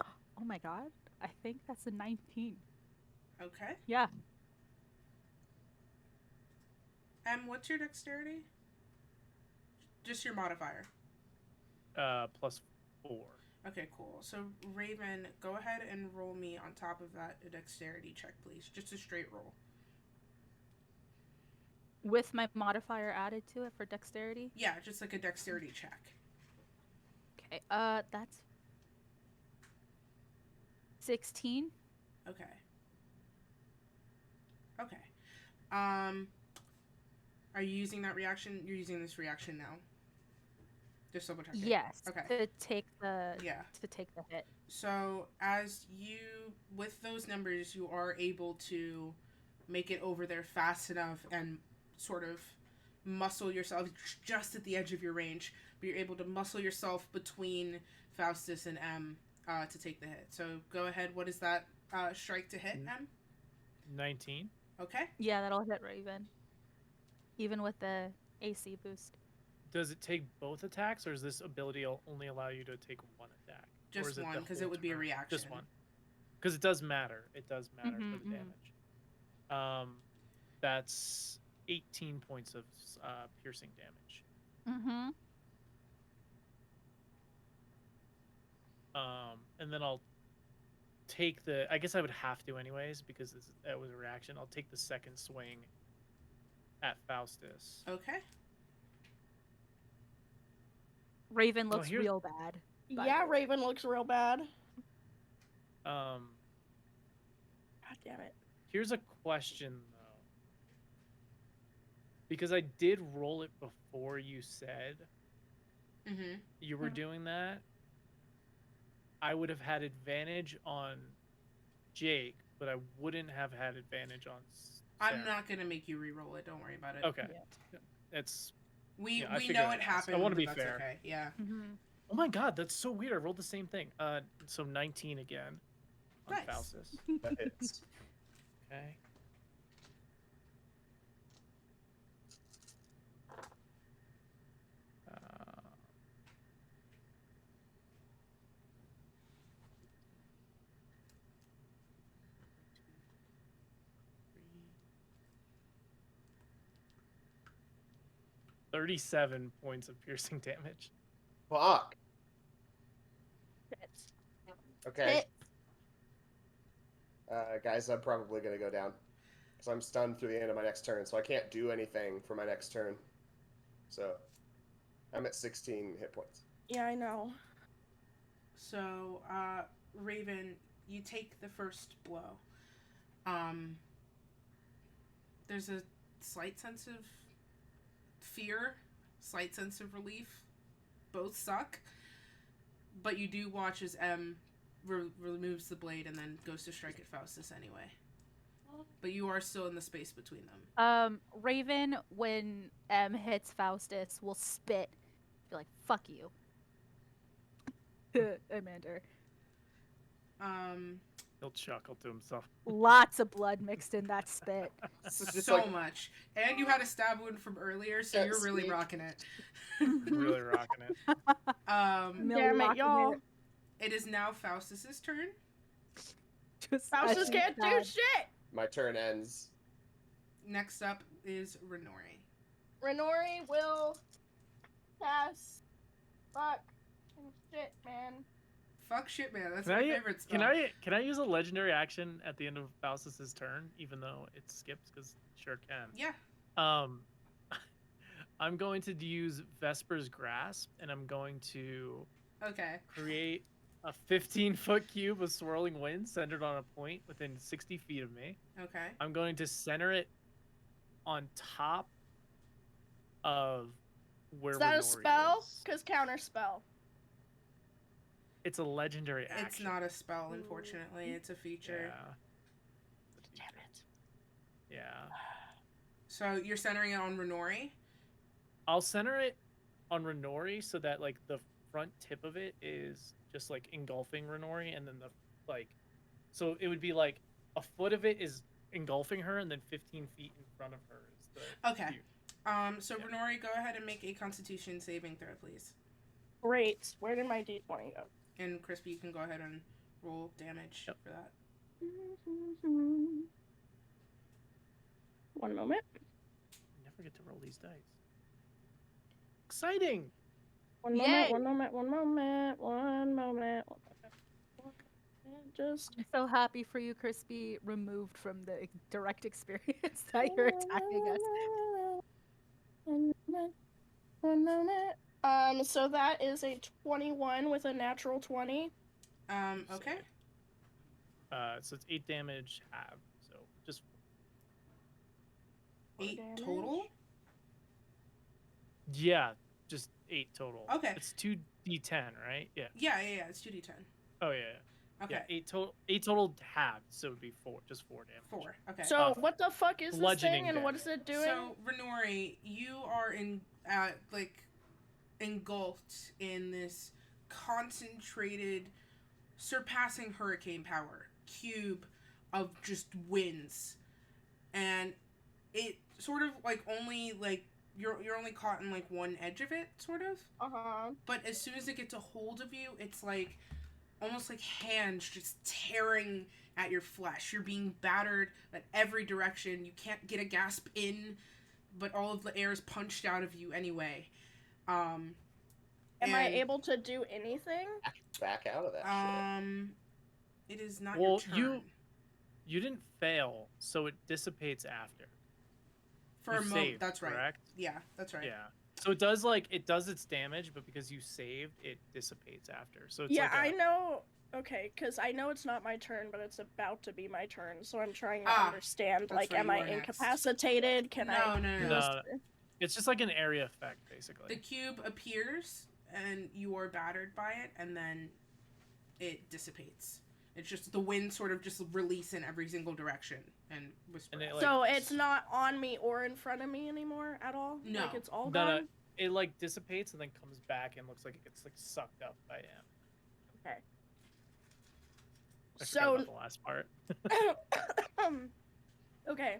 Oh my god. I think that's a 19. Okay. Yeah. M, what's your dexterity? Just your modifier. +4. Okay, cool. So, Raven, go ahead and roll me on top of that a dexterity check, please. Just a straight roll. With my modifier added to it for dexterity? Yeah, just like a dexterity check. Okay, that's 16. Okay. Okay. Are you using that reaction? You're using this reaction now? Just double checking. Yes. Okay. To take the hit. So as you, with those numbers, you are able to make it over there fast enough and sort of muscle yourself just at the edge of your range, but you're able to muscle yourself between Faustus and M to take the hit. So go ahead. What is that strike to hit, M? 19. Okay. Yeah, that'll hit Raven. Even with the AC boost. Does it take both attacks, or is this ability only allow you to take one attack? Just one, because it would be a reaction. Just one. Because it does matter. It does matter for the damage. That's 18 points of piercing damage. Mm-hmm. And then I'll take I guess I would have to anyways, because that was a reaction. I'll take the second swing at Faustus. Okay. Raven looks real bad. Yeah, Raven looks real bad. God damn it. Here's a question though. Because I did roll it before you said you were doing that. I would have had advantage on Jake, but I wouldn't have had advantage on Sarah. I'm not gonna make you re-roll it. Don't worry about it. Okay. Yeah. It's we know it happened. I want to be that's fair. Okay. Yeah. Oh my god, that's so weird. I rolled the same thing. So 19 again on Nice. Faustus. That hits. Okay. $37 points of piercing damage. Fuck. Okay. Guys, I'm probably gonna go down because I'm stunned through the end of my next turn, so I can't do anything for my next turn. So I'm at 16 hit points. Yeah, I know. So, Raven, you take the first blow. There's a slight sense of fear, slight sense of relief. Both suck. But you do watch as M removes the blade and then goes to strike at Faustus anyway. But you are still in the space between them. Raven, when M hits Faustus, will spit. Be like, "Fuck you." Amander. He'll chuckle to himself. Lots of blood mixed in that spit. Just so like- much. And you had a stab wound from earlier, so Yeah, you're really sneak. rocking it. Really rocking it. Damn it, y'all. It is now Faustus's turn. Faustus can't do shit! My turn ends. Next up is Renori. Renori will pass. Fuck. Shit, man. Fuck shit, man. That's Can my I- favorite spell. Can I use a legendary action at the end of Faustus's turn, even though it skips? Because sure can. Yeah. I'm going to use Vesper's Grasp, and I'm going to Okay. create a 15-foot cube of swirling wind centered on a point within 60 feet of me. Okay. I'm going to center it on top of where Is that a Renori spell? is. Because counter spell. It's a legendary action. It's not a spell, unfortunately. It's a feature. Yeah. Damn it. Yeah. So you're centering it on Renori? I'll center it on Renori so that like the front tip of it is just like engulfing Renori, and then so it would be like a foot of it is engulfing her, and then 15 feet in front of her is the Okay. cube. So Yeah. Renori, go ahead and make a Constitution saving throw, please. Great. Where did my d20 go? And Crispy, you can go ahead and roll damage Yep. for that. 1 moment. Never get to roll these dice. Exciting. 1 Yay. moment, 1 moment, 1 moment, 1 moment. Just I'm so happy for you, Crispy, removed from the direct experience that you're attacking us. 1 moment. 1 moment. So that is a 21 with a natural 20. Okay. So it's 8 damage half. So just 8 damage. total? yeah, just 8 total. Okay. It's 2d10, right? Yeah. Yeah, it's 2d10. Oh yeah. Okay. Yeah, 8 total halved, so it would be 4, just 4 damage. 4. Okay. So what the fuck is this bludgeoning thing and what damage. is it doing? So, Renori, you are engulfed in this concentrated, surpassing hurricane power cube of just winds, and it sort of only you're only caught in one edge of it, sort of. But as soon as it gets a hold of you, it's almost like hands just tearing at your flesh. You're being battered at every direction. You can't get a gasp in, but all of the air is punched out of you anyway. Am I able to do anything? Back out of that shit. It is not Well, your turn. You didn't fail, so it dissipates after. For You a moment, saved, that's right. correct? Yeah, that's right. Yeah. So it does its damage, but because you saved, it dissipates after. So it's Yeah, like I know. Okay, because I know it's not my turn, but it's about to be my turn, so I'm trying to understand. that's right, Am you I are next. incapacitated? Can I? No. It's just like an area effect, basically. The cube appears, and you are battered by it, and then it dissipates. It's just the wind sort of just release in every single direction and whisper. And it, So it's not on me or in front of me anymore at all? No. Like it's all No, gone? it dissipates and then comes back and looks like it gets sucked up by M. Okay. I forgot So about the last part. okay.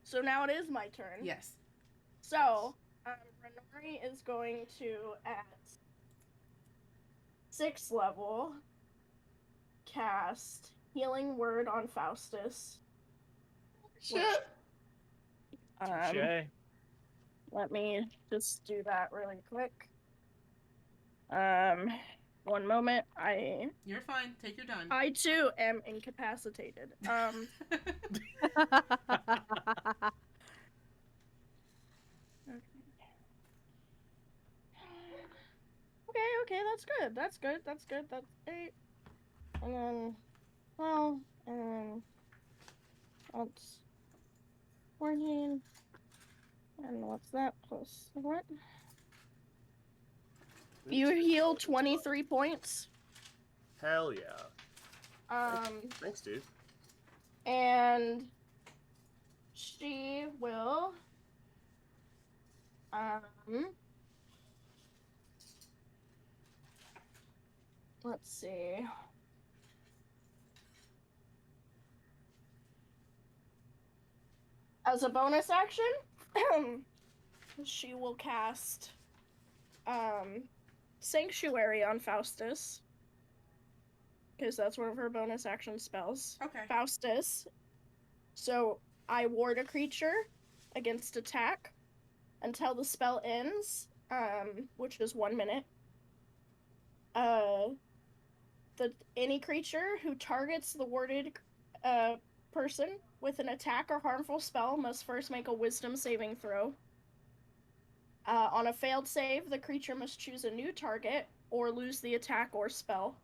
So now it is my turn. Yes. So, Renori is going to, at 6th level, cast Healing Word on Faustus. Shit. Touché. Let me just do that really quick. 1 moment. You're fine. Take your time. I too am incapacitated. that's good. That's good. That's good. That's 8. And then 12. And then that's 14. And what's that plus what? You heal 23 points. Hell yeah. Thanks, dude. And she will let's see. As a bonus action, she will cast Sanctuary on Faustus. Because that's one of her bonus action spells. Okay. Faustus. So I ward a creature against attack until the spell ends, which is 1 minute. Any creature who targets the warded person with an attack or harmful spell must first make a wisdom saving throw. On a failed save, the creature must choose a new target or lose the attack or spell.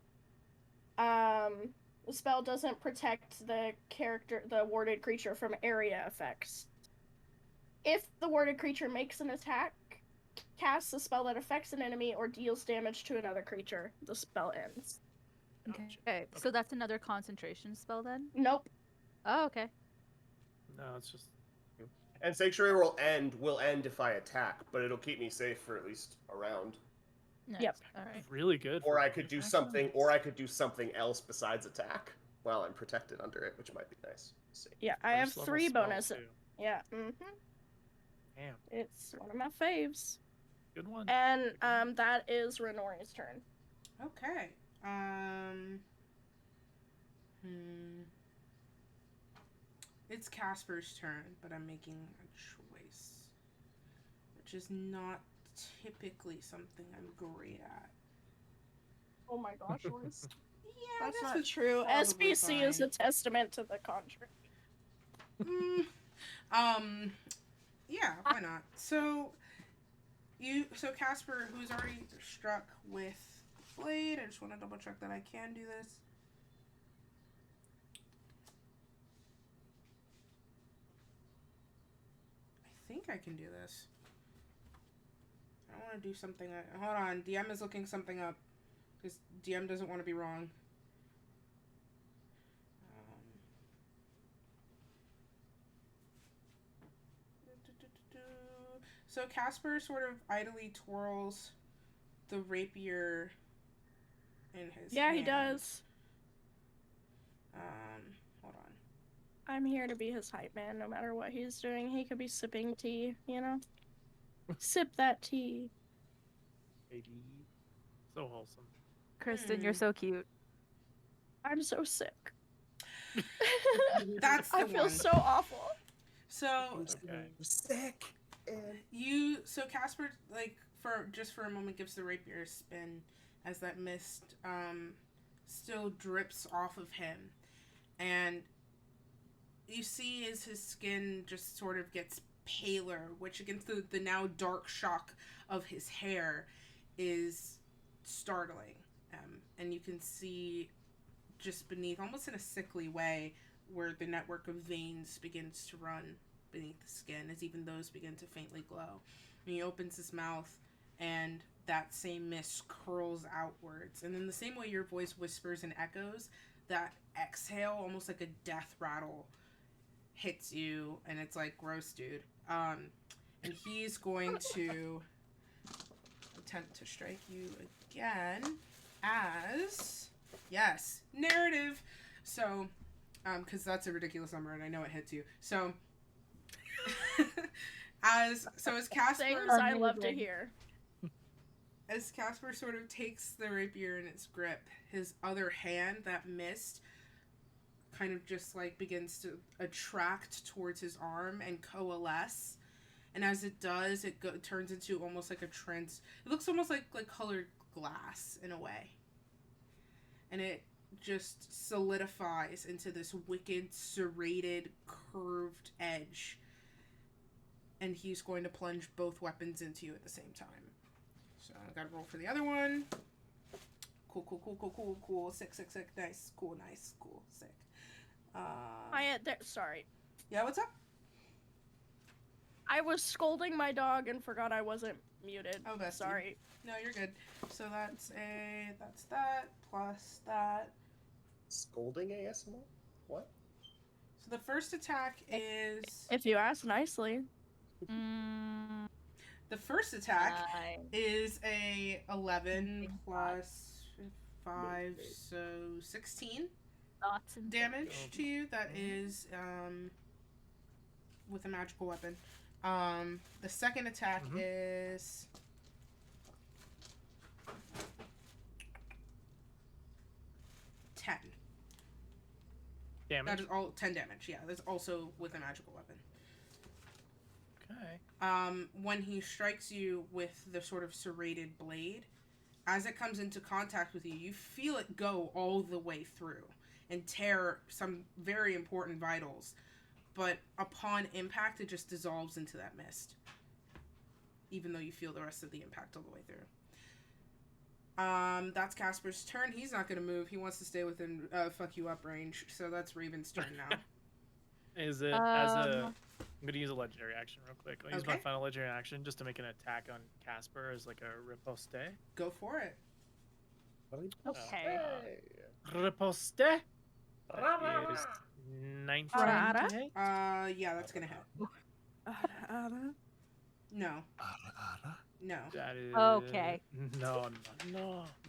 The spell doesn't protect the warded creature from area effects. If the warded creature makes an attack, casts a spell that affects an enemy, or deals damage to another creature, the spell ends. Okay, so that's another concentration spell then? Nope. Oh, okay. No, it's just. And Sanctuary will end if I attack, but it'll keep me safe for at least a round. Nice. Yep. All right. Really good. Or I could do something, else besides attack while I'm protected under it, which might be nice. Let's see. Yeah, I have 3 bonuses. Yeah. Damn. It's one of my faves. Good one. And that is Renori's turn. Okay. It's Casper's turn, but I'm making a choice, which is not typically something I'm great at. Oh my gosh, Liz. Yeah, That's this not is true. probably SBC is a fine. testament to the contrary. Yeah, why not? So Casper, who's already struck with blade, I just want to double check that I can do this. I think I can do this. I want to do something. Hold on, DM is looking something up because DM doesn't want to be wrong. So Casper sort of idly twirls the rapier in his hand. He does. Hold on. I'm here to be his hype man no matter what he's doing. He could be sipping tea, you know? Sip that tea. Baby. So wholesome. Kristen, you're so cute. I'm so sick. That's the I feel one. so awful. So Okay. Sick. So Casper, like, for a moment, gives the rapier a spin as that mist still drips off of him, and you see as his skin just sort of gets paler, which against the now dark shock of his hair is startling, and you can see just beneath, almost in a sickly way, where the network of veins begins to run beneath the skin as even those begin to faintly glow. And he opens his mouth and that same mist curls outwards. And in the same way your voice whispers and echoes, that exhale, almost like a death rattle, hits you, and it's like, gross, dude. And he's going to attempt to strike you again as... Yes, narrative! So, because that's a ridiculous number and I know it hits you. So... as Casper, Things I love to hear. As Casper sort of takes the rapier in its grip, his other hand, that mist, kind of just like begins to attract towards his arm and coalesce. And as it does, it turns into almost like it looks almost like colored glass in a way. And it just solidifies into this wicked, serrated, curved edge. And he's going to plunge both weapons into you at the same time. So I gotta roll for the other one. Cool. Sick. Nice. Cool. Sick. Sorry. Yeah, what's up? I was scolding my dog and forgot I wasn't muted. Oh, bestie. Sorry. No, you're good. So that's that, plus that. Scolding ASMR? What? So the first attack is... If you ask nicely. The first attack is a 11 plus 5, so 16 Thoughts and damage to you. That is with a magical weapon. The second attack is 10 Damage. That is all 10 damage. Yeah, that's also with a magical weapon. Okay. When he strikes you with the sort of serrated blade, as it comes into contact with you, you feel it go all the way through and tear some very important vitals. But upon impact, it just dissolves into that mist. Even though you feel the rest of the impact all the way through. That's Casper's turn. He's not going to move. He wants to stay within fuck you up range. So that's Raven's turn now. Is it as a... I'm going to use a legendary action real quick. I'll use my Okay. final legendary action just to make an attack on Casper as like a riposte. Go for it. Okay. Riposte. That is 19 to hit. Yeah, that's going to hit. No. That is... Okay. No.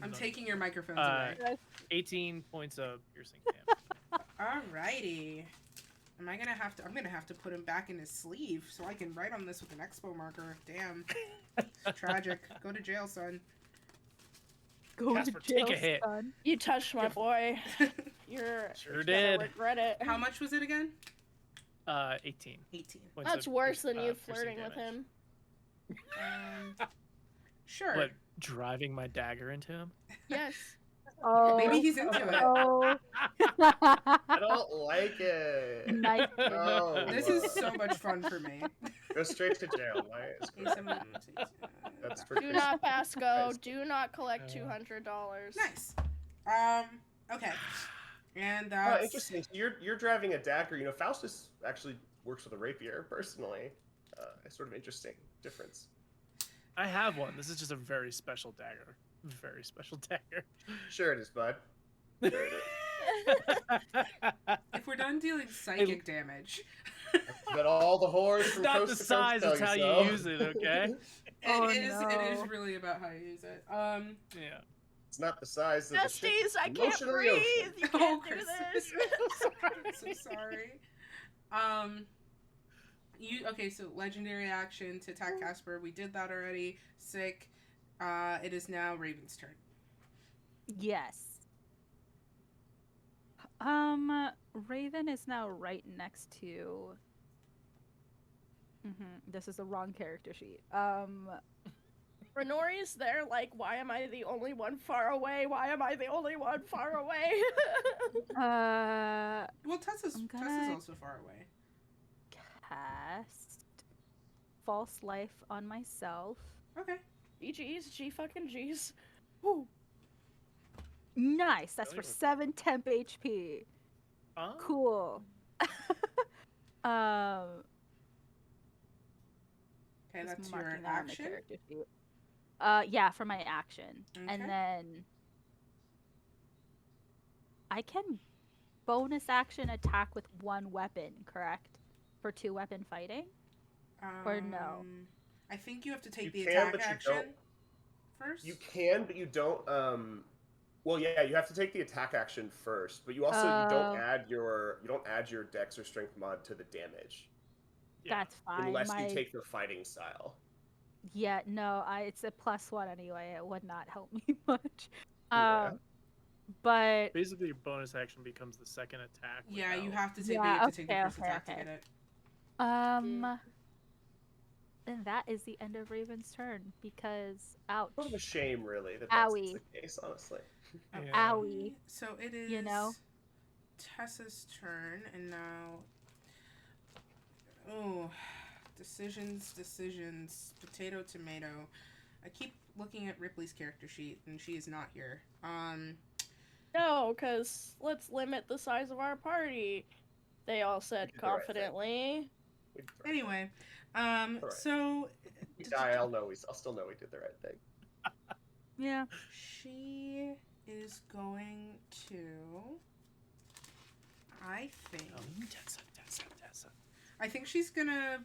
I'm no. taking your microphones away. 18 points of piercing damage. Alrighty. I'm gonna have to put him back in his sleeve so I can write on this with an expo marker. Damn. It's tragic. Go to jail, son. Go Casper, to jail, take a hit. son. You touched my boy. You're Sure gonna did. regret it. How much was it again? 18. 18. Points That's of worse than you piercing flirting with damage. him. Sure. What, driving my dagger into him? Yes. Oh. Maybe he's into it. Oh. I don't like it. Nice. No. This is so much fun for me. Go straight to jail, right? That's for Do Chris. not pass go. Nice. Do not collect $200. Nice. Okay. And that's... Interesting. So you're driving a dagger. You know, Faustus actually works with a rapier, personally. A sort of interesting difference. I have one. This is just a very special dagger. Very special dagger. Sure it is, bud. Sure it is. If we're done dealing psychic damage... But all the whores It's from not coast the to size, coast it's tell how so. you use it, okay? It is really about how you use it. Yeah. It's not the size of the ship. Besties, I The can't ocean of the breathe. ocean. You Oh, can't do Chris. this. I'm so sorry. Okay, so legendary action to attack Casper. We did that already. Sick. It is now Raven's turn. Yes. Raven is now right next to... This is the wrong character sheet. Renori's there like, why am I the only one far away? Why am I the only one far away? Well, Tessa's also far away. Cast false life on myself. Okay. GG's, G fucking G's. Woo. Nice. That's for Really? 7 temp HP. Oh. Cool. Okay, Just that's your marking that on the action. character sheet. Yeah, for my action. Okay. And then I can bonus action attack with one weapon, correct? For 2-weapon fighting? Or no? I think you have to take You the can, attack but you action don't. first. You can, but you don't. Well, yeah, you have to take the attack action first, but you also you don't add your dex or strength mod to the damage Yeah. That's fine. unless My... you take the fighting style. Yeah, no, it's a +1 anyway. It would not help me much. Yeah. But Basically, your bonus action becomes the second attack. Yeah, you without- have to take Yeah, the first attack to okay. get it. and that is the end of Raven's turn because ouch. Sort of a shame, really, that Owie. that's the case, honestly. Yeah. Owie. So it is You know? Tessa's turn, and now... Oh, decisions. Potato, tomato. I keep looking at Ripley's character sheet, and she is not here. No, because let's limit the size of our party. They all said did the right thing. confidently. We did the right Anyway, Alright. so thing. We die, I'll still know we did the right thing. Yeah. she is going to. I think. Tessa. I think she's gonna.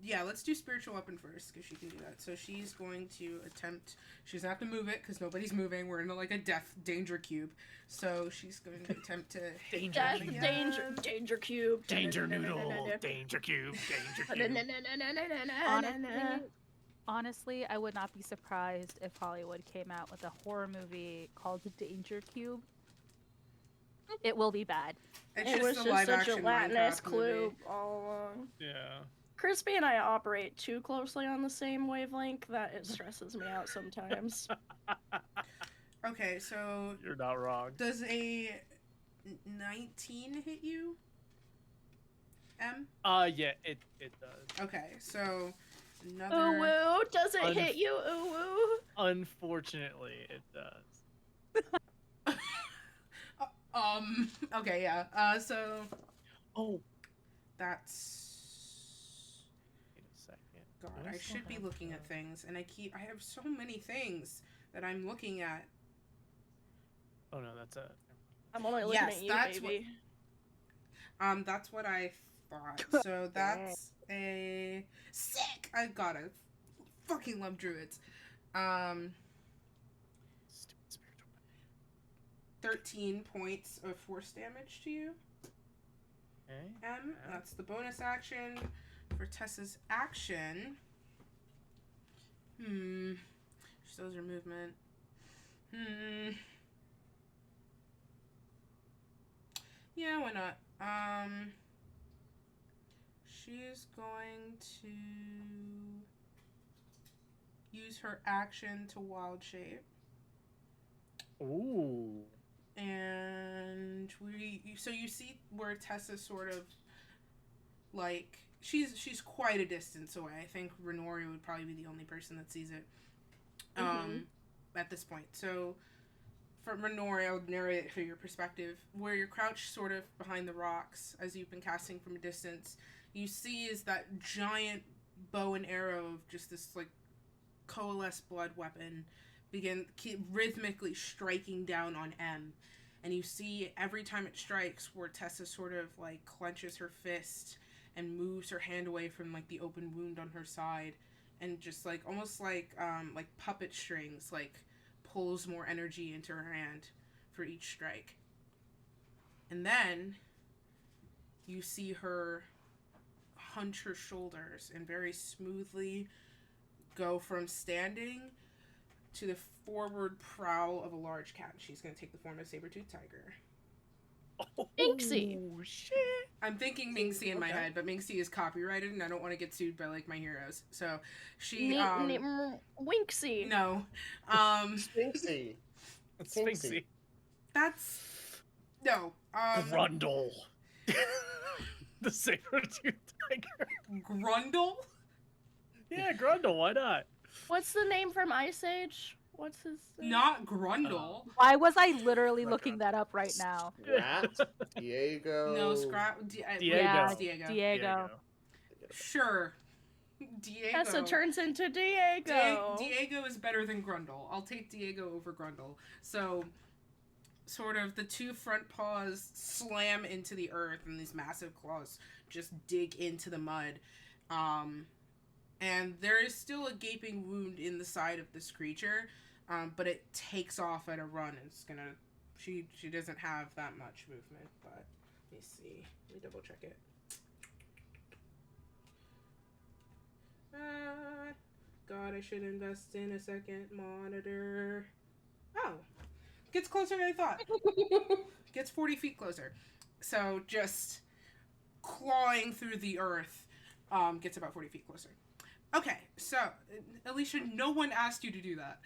Yeah, let's do spiritual weapon first because she can do that. So she's going to attempt. She doesn't have to move it because nobody's moving. We're in like a danger cube. So she's going to attempt to. Danger cube. Danger cube. Danger noodle. Danger cube. Danger cube. Honestly, I would not be surprised if Hollywood came out with a horror movie called Danger Cube. It will be bad. It's It was a just live such a action Latin Minecraft clue movie. all along. Yeah. Crispy and I operate too closely on the same wavelength that it stresses me out sometimes. Okay, so You're not wrong. does a 19 hit you? M? Yeah, it does. Okay, so another. Ooh woo! Does it hit you? Ooh woo! Unfortunately, it does. Okay, yeah. So Oh. that's. Wait a second. God, Do I still should be have looking the- at things, and I have so many things that I'm looking at. Oh no, that's a. I'm only looking Yes, at you, that's baby. That's what I thought. So that's a sick. I gotta fucking love druids. Stupid spiritual. 13 points of force damage to you. Okay. M. That's the bonus action. For Tessa's action. She shows her movement. Yeah, why not? She's going to use her action to wild shape. Ooh. And so you see where Tessa sort of like she's quite a distance away. I think Renori would probably be the only person that sees it at this point. So for Renori, I would narrate it for your perspective. Where you're crouched sort of behind the rocks as you've been casting from a distance, you see is that giant bow and arrow of just this like coalesced blood weapon keep rhythmically striking down on M. And you see every time it strikes where Tessa sort of like clenches her fist and moves her hand away from like the open wound on her side and just like almost like puppet strings like pulls more energy into her hand for each strike. And then you see her hunch her shoulders and very smoothly go from standing to the forward prowl of a large cat. She's going to take the form of a saber-toothed tiger. Minxie. Oh shit. I'm thinking Minxie in my Okay. head, but Minxie is copyrighted and I don't want to get sued by like my heroes. So she Winksy. no. Sphinxy. Sphinxy. That's no. Grundle. The saber-toothed tiger. Grundle? Yeah, Grundle. Why not? What's the name from Ice Age? What's his name? Not Grundle. Why was I literally Like looking that up right now? Rat, Diego. No, Diego. Yeah, Diego. Diego. Sure. Diego. Tessa turns into Diego. Diego is better than Grundle. I'll take Diego over Grundle. So, sort of the two front paws slam into the earth and these massive claws just dig into the mud. And there is still a gaping wound in the side of this creature, but it takes off at a run. It's gonna... She doesn't have that much movement, but let me see. Let me double check it. God, I should invest in a second monitor. Oh, gets closer than I thought. Gets 40 feet closer. So just clawing through the earth, gets about 40 feet closer. Okay, so Alicia, no one asked you to do that.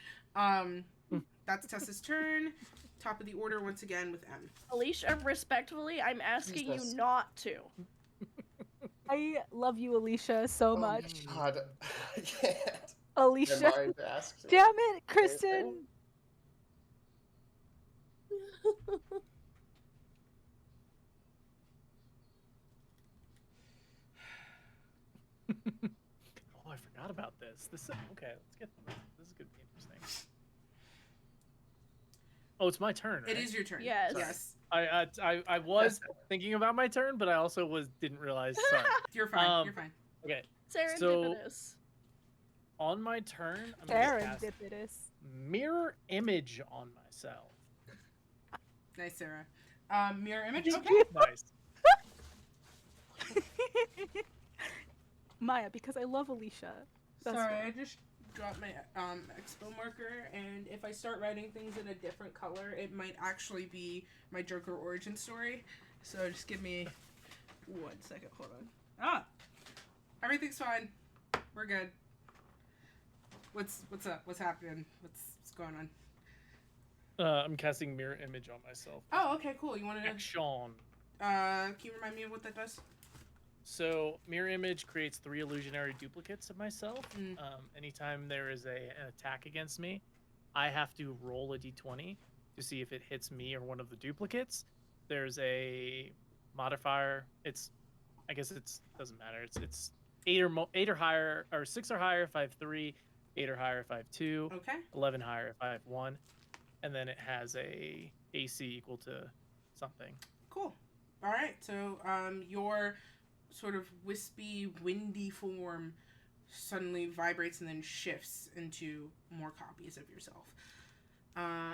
That's Tessa's turn. Top of the order once again with M. Alicia, respectfully, I'm asking Jesus. you not to. I love you, Alicia, so much. God, I can't. Alicia. mind asked. Damn it, Kristen. Oh, I forgot about this. Okay. Let's get this is gonna be interesting. Oh, it's my turn, right? It is your turn. Yes. Sorry. Yes. I was thinking about my turn, but I also didn't realize. Sorry. You're fine. You're fine. Okay. Serendipitous. On my turn, I'm gonna cast Serendipitous. mirror image on myself. Nice, Sarah. Mirror image. Did Okay. you- Nice. Maya, because I love Alicia. That's Sorry, why. I just dropped my expo marker, and if I start writing things in a different color, it might actually be my Joker origin story. So just give me 1 second. Hold on. Ah, everything's fine. We're good. What's up? What's happening? What's going on? I'm casting mirror image on myself. Oh, okay, cool. You wanted to? Action. Can you remind me of what that does? So mirror image creates 3 illusionary duplicates of myself. Mm. Anytime there is an attack against me, I have to roll a d20 to see if it hits me or one of the duplicates. There's a modifier. I guess it doesn't matter. It's 8 or higher, or 6 or higher if I have 3, 8 or higher if I have 2, Okay. 11 higher if I have 1, and then it has a AC equal to something. Cool. All right. So your sort of wispy, windy form suddenly vibrates and then shifts into more copies of yourself.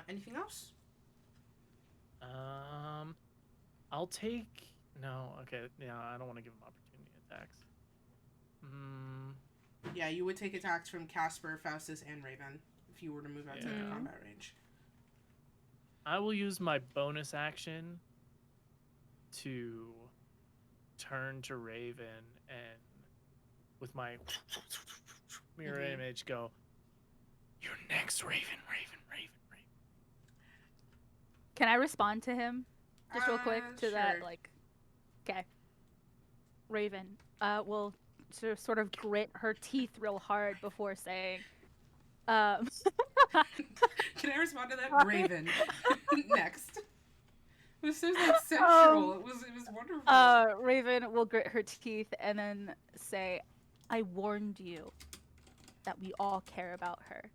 Anything else? I'll take no. Okay, yeah, I don't want to give him opportunity attacks. Yeah, you would take attacks from Casper, Faustus, and Raven if you were to move out to Yeah. combat range. I will use my bonus action to turn to Raven and with my mirror image go, "You're next, Raven, Raven, Raven, Raven." Can I respond to him? Just real quick to that, Sure. like, okay. Raven, will sort of grit her teeth real hard before saying, Can I respond to that? Raven. Next. It was so like sensual. It was wonderful. Raven will grit her teeth and then say, I warned you that we all care about her.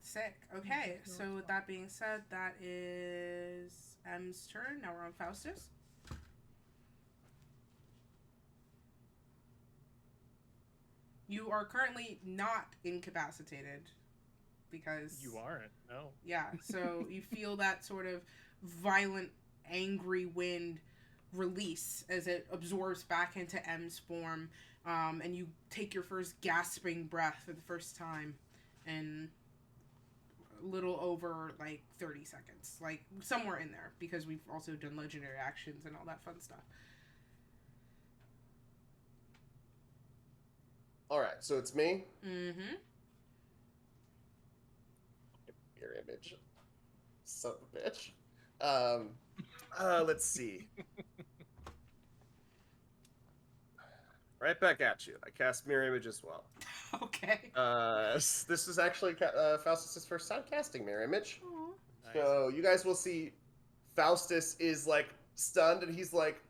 Sick. Okay, so with that being said, that is M's turn. Now we're on Faustus. You are currently not incapacitated because You aren't. No. yeah, so you feel that sort of violent, angry wind release as it absorbs back into M's form, and you take your first gasping breath for the first time in a little over like 30 seconds, like somewhere in there, because we've also done legendary actions and all that fun stuff. All right, so it's me. Mm-hmm. Your image, son of a bitch. Let's see. Right back at you. I cast mirror image as well. Okay. This is actually Faustus's first time casting mirror image. Aww. Nice. So you guys will see Faustus is like stunned and he's like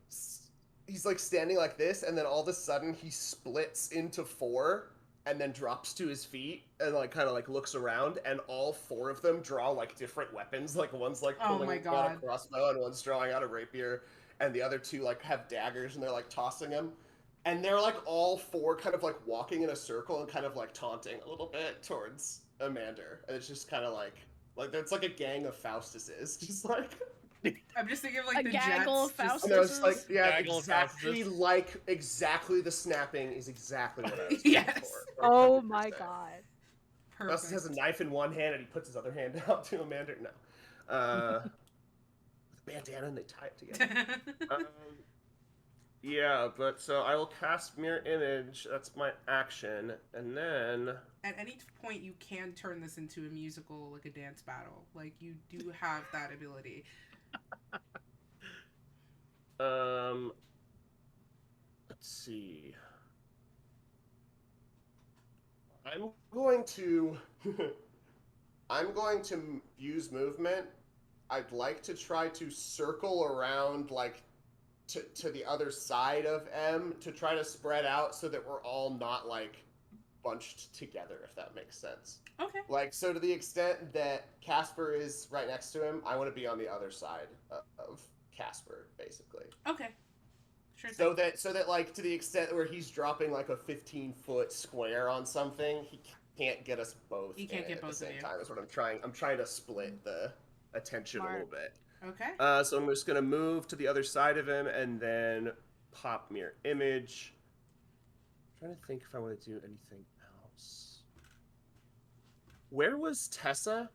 standing like this, and then all of a sudden he splits into 4 and then drops to his feet and like kind of like looks around, and all 4 of them draw like different weapons. Like one's like Oh pulling my out God. a crossbow and one's drawing out a rapier, and the other 2 like have daggers and they're like tossing them. And they're like all 4 kind of like walking in a circle and kind of like taunting a little bit towards Amander. And it's just kind of like it's like a gang of Faustuses. Just like I'm just thinking of like A the gaggle Jets. of just- and I was like, Faustuses? yeah, Gaggle of exactly Faustuses. exactly the snapping is exactly what I was Yes. going for. Oh 100%. my god. Faustus has a knife in one hand and he puts his other hand out to Amander. No. With a bandana and they tie it together. Yeah, but so I will cast Mirror Image. That's my action. And then At any point, you can turn this into a musical, like a dance battle. Like, you do have that ability. Let's see. I'm going to I'm going to use movement. I'd like to try to circle around like to the other side of M to try to spread out so that we're all not like bunched together, if that makes sense. Okay. Like, so to the extent that Casper is right next to him, I want to be on the other side of Casper, basically. Okay. Sure So thing. that like to the extent where he's dropping like a 15-foot square on something, he can't get us both. He can't get at both the of same you. time. Is what I'm trying. I'm trying to split the attention a Smart. little bit. Okay. So I'm just gonna move to the other side of him and then pop mirror image. I'm trying to think if I want to do anything else. Where was Tessa?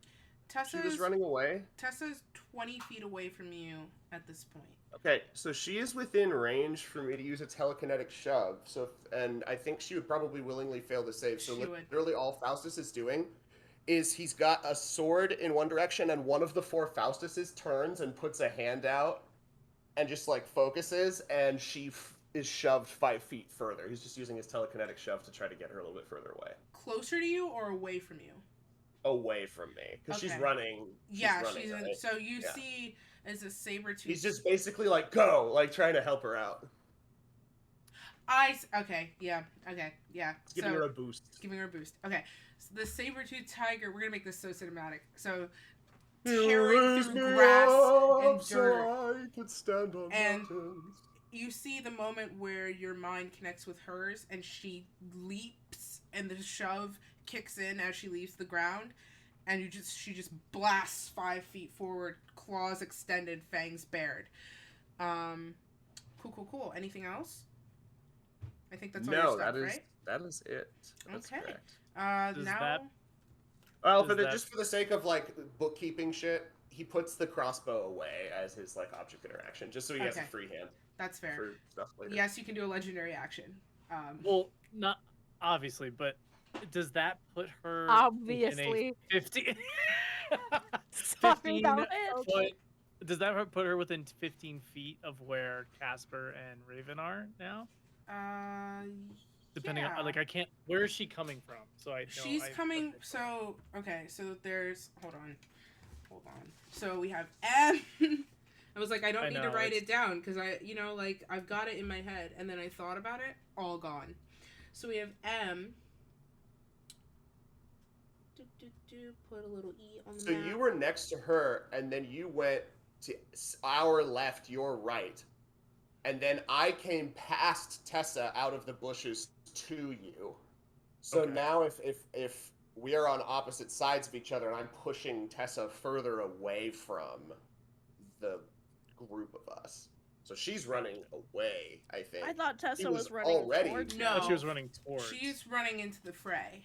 She was running away. Tessa's 20 feet away from you at this point. Okay, so she is within range for me to use a telekinetic shove. So, and I think she would probably willingly fail to save. So She would. literally all Faustus is doing is he's got a sword in one direction, and one of the four Faustuses turns and puts a hand out and just like focuses, and she is shoved 5 feet further. He's just using his telekinetic shove to try to get her a little bit further away. Closer to you or away from you? Away from me, because she's Okay. running. Yeah, running, she's in. right? So you Yeah. see as a saber-tooth. He's just basically like, go, like trying to help her out. Okay, yeah, It's giving her a boost. Giving her a boost. Okay, so the saber-tooth tiger. We're gonna make this so cinematic. So tearing through grass and dirt. I could stand on And- mountains. You see the moment where your mind connects with hers, and she leaps, and the shove kicks in as she leaves the ground, and she just blasts 5 feet forward, claws extended, fangs bared. Cool. Anything else? I think that's all your No, stuff, that is right? that is it. That's Okay. correct. Does Now. that- Well, Does that- just for the sake of like bookkeeping shit, he puts the crossbow away as his like object interaction, just so he has a Okay. free hand That's fair. for stuff later. Yes, you can do a legendary action. Well, not obviously, but does that put her Obviously. within a 50? Sorry, 15 that was so foot? Does that put her within 15 feet of where Casper and Raven are now? Depending yeah. on, like, I can't. Where is she coming from? So I know. She's coming. okay. So okay. So there's. Hold on. So we have M. I was like, I don't need to know, write it's- it down because like I've got it in my head, and then I thought about it. All gone. So we have M. Put a little E on the So map. you were next to her, and then you went to our left, your right, and then I came past Tessa out of the bushes to you. So Okay. now, if we are on opposite sides of each other, and I'm pushing Tessa further away from the group of us, so she's running away. I think. I thought Tessa He was was running already- towards I No. thought she was running towards. She's running into the fray.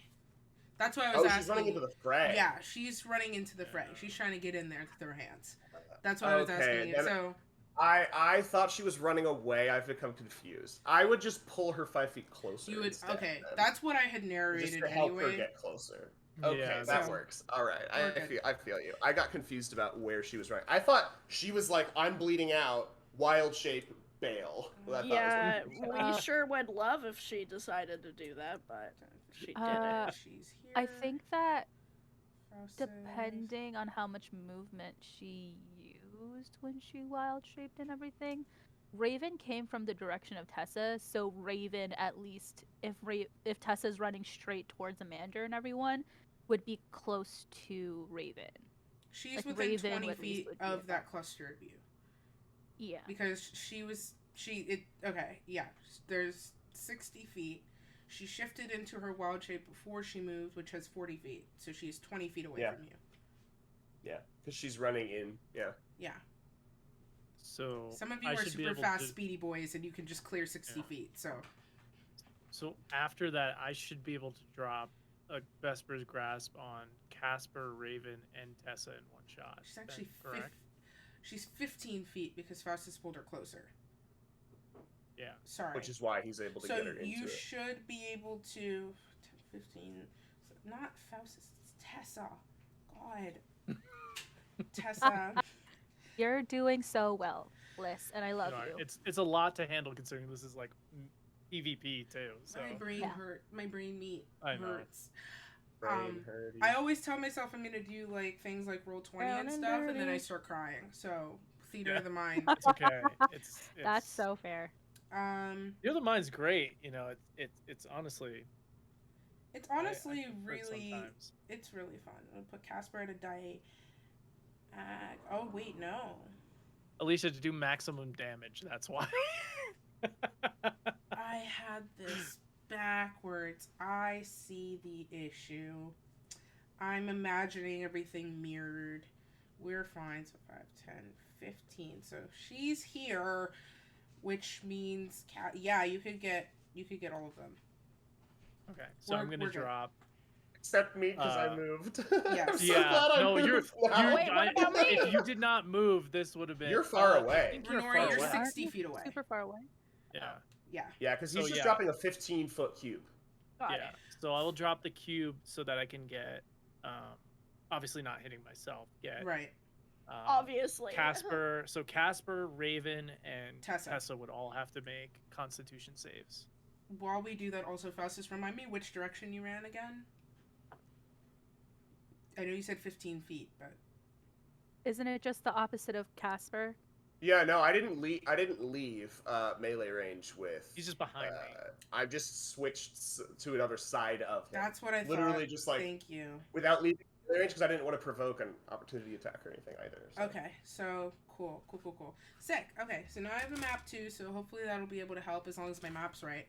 That's why I was Oh, asking. she's running into the fray. Yeah, she's running into the fray. She's trying to get in there with her hands. That's why I was Okay, asking you. then- So I thought she was running away. I've become confused. I would just pull her 5 feet closer. you would. instead, Okay, then. that's what I had Just narrated to help her anyway. get closer. Okay, Yeah, that so- works. All right, We're good. I feel you. I got confused about where she was running. I thought she was like, I'm bleeding out. Wild shape, bail. Well, I thought Yeah, was what we sure would love if she decided to do that, but she didn't. She's here. I think that Process. depending on how much movement she used when she wild shaped and everything, Raven came from the direction of Tessa, so Raven, at least if Tessa's running straight towards Amanda and everyone, would be close to Raven. She's like, within Raven 20 at least feet would be of at that cluster of you Yeah. because there's 60 feet. She shifted into her wild shape before she moved, which has 40 feet, so she's 20 feet away Yeah. from you. Yeah, because she's running in. Yeah. Yeah. So Some of you I are should be super able fast, to- speedy boys, and you can just clear 60 Yeah. feet. So So after that, I should be able to drop a Vesper's Grasp on Casper, Raven, and Tessa in one shot. she's then, actually correct. she's 15 feet because Faustus pulled her closer. Yeah. Sorry. Which is why he's able to So get her into you it. should be able to 10, 15. Not Faustus, it's Tessa. God. Tessa. You're doing so well, Bliss, and I love No, you. It's a lot to handle considering this is like PvP too. So My brain Yeah. hurt. My brain meat I know. hurts. Brain hurty. I always tell myself I'm gonna do like things like roll 20 Down and and stuff, and then I dirty. start crying. So theater Yeah. of the mind. it's okay. It's That's so fair. The other mind's great. You know, it's honestly. It's I honestly prefer it really, sometimes. it's really fun. I'll put Casper at a die. Oh wait, no. Alicia to do maximum damage. That's why. I had this backwards. I see the issue. I'm imagining everything mirrored. We're fine. So 5, 10, 15. So she's here, which means yeah, you could get all of them. Okay, so I'm gonna we're good. drop. Except me, because I moved. Yes. I'm so Yeah, glad I no, moved now. Wait, what about me? If you did not move, this would have been. You're far I away. think you're Renori, far you're away. 60 feet away. Super far away. Yeah, Yeah. Yeah, because he's So, just yeah. dropping a 15-foot cube. Got yeah. it. So I will drop the cube so that I can get, obviously not hitting myself. Get Right. Obviously. Casper. So Casper, Raven, and Tessa. Tessa would all have to make Constitution saves. While we do that, also, Faustus, remind me which direction you ran again? I know you said 15 feet, but... Isn't it just the opposite of Casper? Yeah, no, I didn't leave. Melee range with. He's just behind me. I just switched to another side of him. That's what I thought. Literally just like Thank you. without leaving melee range because I didn't want to provoke an opportunity attack or anything either. So. Okay, so cool. Sick. Okay, so now I have a map too, so hopefully that'll be able to help as long as my map's right.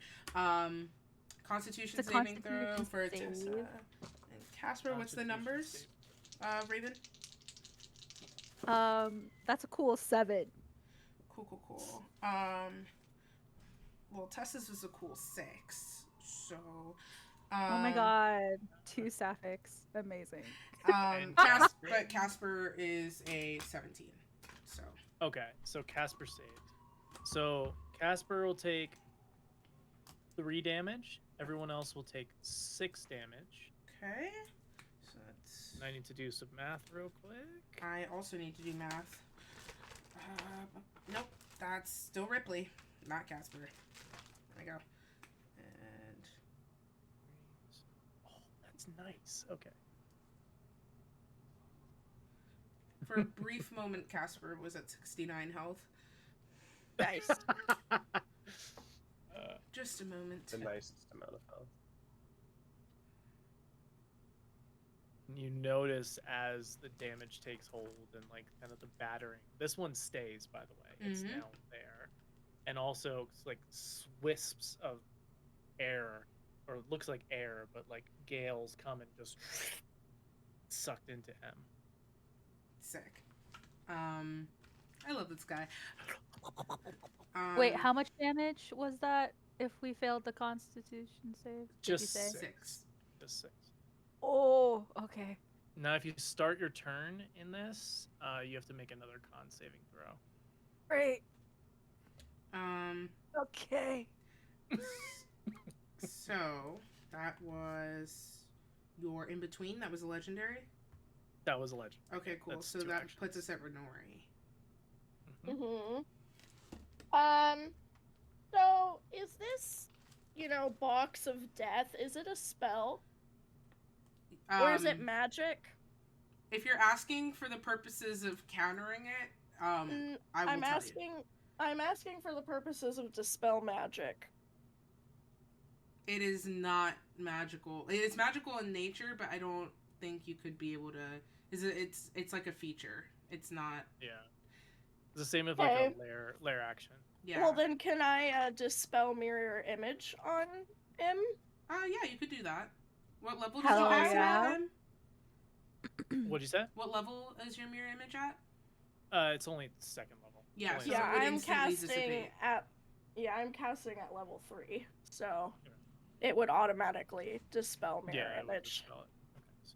Constitution It's a saving throw Constitution for save. Tessa. And Casper, what's the numbers? Raven? That's a cool 7. Cool. Well, Tessa's was a cool 6, so... Oh my god. 2 Sapphics. Amazing. But Casper is a 17, so... Okay, so Casper saved. So Casper will take 3 damage. Everyone else will take 6 damage. Okay. So that's... And I need to do some math real quick. I also need to do math. Nope, that's still Ripley, not Casper. There we go. And Oh, that's nice. Okay. for a brief moment, Casper was at 69 health. Nice. Just a moment. The nicest amount of health. You notice as the damage takes hold and like kind of the battering. This one stays, by the way. It's Mhm. now there, and also it's like wisps of air, or it looks like air, but like gales come and just sucked into him. Sick. I love this guy. Wait, how much damage was that if we failed the Constitution save? Did you Just say? 6. Just 6. Oh, okay. Now, if you start your turn in this, you have to make another con saving throw. Great. Um, Okay. so that was your in between. That was a legendary. That was a legend. Okay, cool. That's so 2 that actions. puts us at Renori. Mhm. So is this, box of death, is it a spell? Or is it magic? If you're asking for the purposes of countering it, I will I'm tell asking I'm asking for the purposes of dispel magic. you. It is not magical. It is magical in nature, but I don't think you could be able to. It's like a feature. It's not. Yeah. It's the same as like Okay. a lair action. Yeah. Well, then can I dispel mirror image on him? Yeah, you could do that. What level Hell does it yeah. at him? What'd you say? What level is your mirror image at? It's only 2nd level. Yeah, Only so Yeah, it would I'm instantly casting dissipate. I'm casting at level 3, so it would automatically dispel mirror yeah, it will image. dispel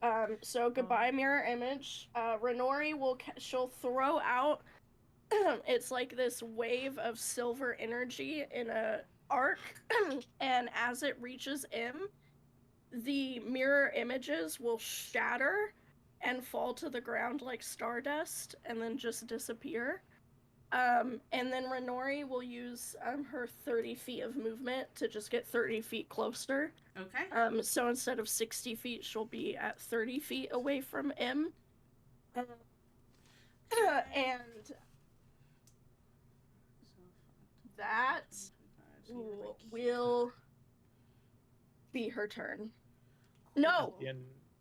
it. Okay, so So goodbye mirror image. Renori she'll throw out. It's like this wave of silver energy in a arc, and as it reaches him, the mirror images will shatter and fall to the ground like stardust, and then just disappear. And then Renori will use her 30 feet of movement to just get 30 feet closer. Okay. So instead of 60 feet, she'll be at 30 feet away from M. And that will be her turn. No.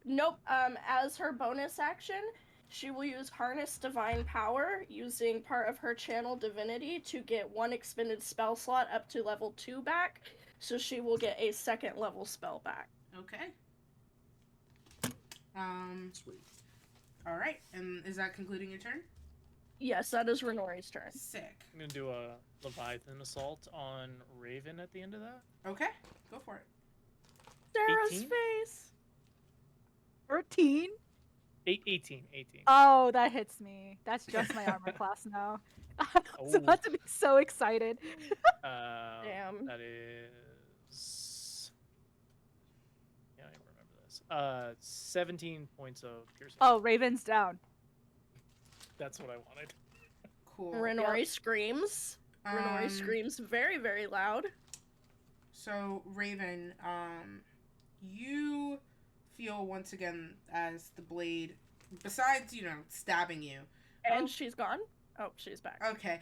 Nope. As her bonus action, she will use Harness Divine Power, using part of her Channel Divinity to get 1 expended spell slot up to level 2 back, so she will get a 2nd level spell back. Okay. Sweet. All right. And is that concluding your turn? Yes, that is Renori's turn. Sick. I'm gonna do a Leviathan assault on Raven at the end of that. Okay. Go for it. Sarah's 18? face! 13? 18. Oh, that hits me. That's just my armor class now. I was about to be so excited. Damn. That is... Yeah, I remember this. 17 points of piercing. Oh, Raven's down. That's what I wanted. Cool. Renori screams. Renori screams very, very loud. So, Raven, you feel once again as the blade, besides, stabbing you. And she's gone? Oh, she's back. Okay.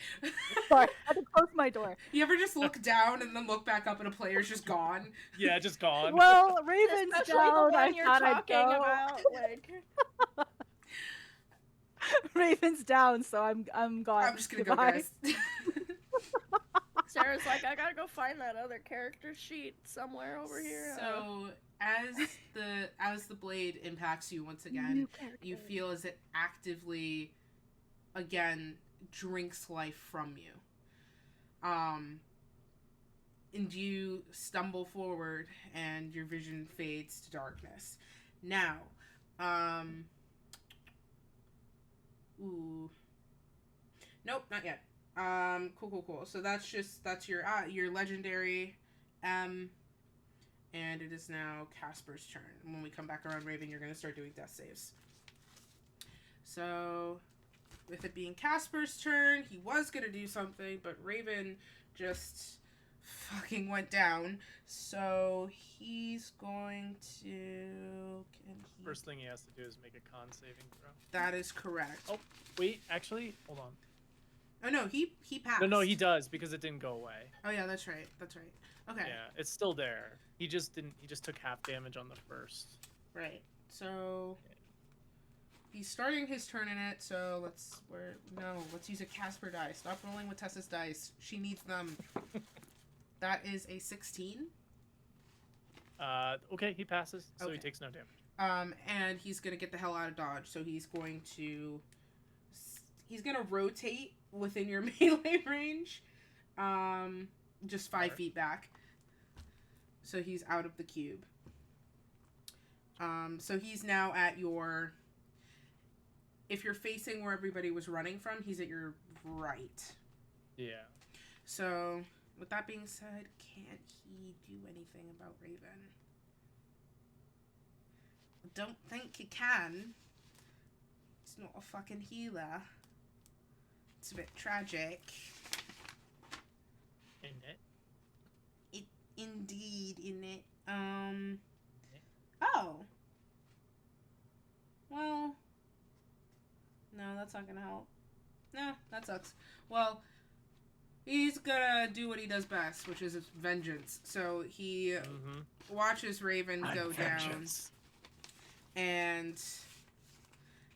Sorry, I had to close my door. You ever just look down and then look back up and a player's just gone? Yeah, just gone. Well, Raven's Especially down. the one I you're thought I'd talking go. about. Like... Raven's down, so I'm gone. I'm just gonna go, Goodbye. guys. Sarah's like, I gotta go find that other character sheet somewhere over here. So, as the blade impacts you once again, you feel as it actively, again, drinks life from you. And you stumble forward, and your vision fades to darkness. Now, ooh. Nope, not yet. Cool. So that's your legendary and it is now Casper's turn. And when we come back around Raven, you're gonna start doing death saves. So, with it being Casper's turn, he was gonna do something, but Raven just fucking went down. So he's going to... First thing he has to do is make a con saving throw. That is correct. Oh, wait, actually, hold on. Oh no, he passed. No, he does, because it didn't go away. Oh yeah, that's right. Okay. Yeah, it's still there. He just took half damage on the first. Right. So he's starting his turn in it, so let's use a Casper die. Stop rolling with Tessa's dice. She needs them. That is a 16. Okay, he passes, so Okay. he takes no damage. And he's gonna get the hell out of dodge, so he's gonna rotate within your melee range, just 5 feet back. So he's out of the cube. So he's now at your... If you're facing where everybody was running from, he's at your right. Yeah. So, with that being said, can't he do anything about Raven? I don't think he can. He's not a fucking healer. It's a bit tragic. Isn't it? Indeed, innit? Oh. Well. No, that's not gonna help. No, that sucks. Well, he's gonna do what he does best, which is vengeance. So he watches Raven go down. And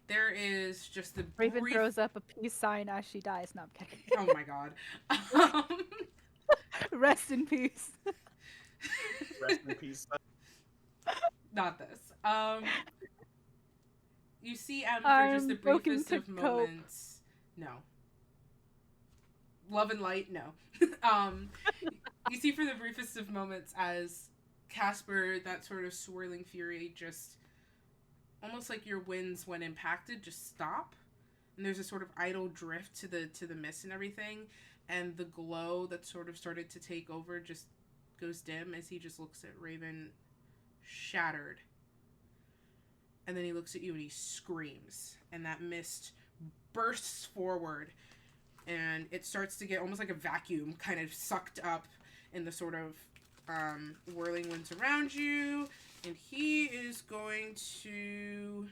there is just the Raven throws up a peace sign as she dies. No, I'm kidding. Oh my god. Rest in peace. Rest in peace. Not this. You see, for just the briefest of moments. No. Love and light, no. You see for the briefest of moments as Casper, that sort of swirling fury, just almost like your winds when impacted just stop, and there's a sort of idle drift to the mist and everything, and the glow that sort of started to take over just goes dim as he just looks at Raven shattered. And then he looks at you and he screams, and that mist bursts forward, and it starts to get almost like a vacuum kind of sucked up in the sort of whirling winds around you, and he is going to...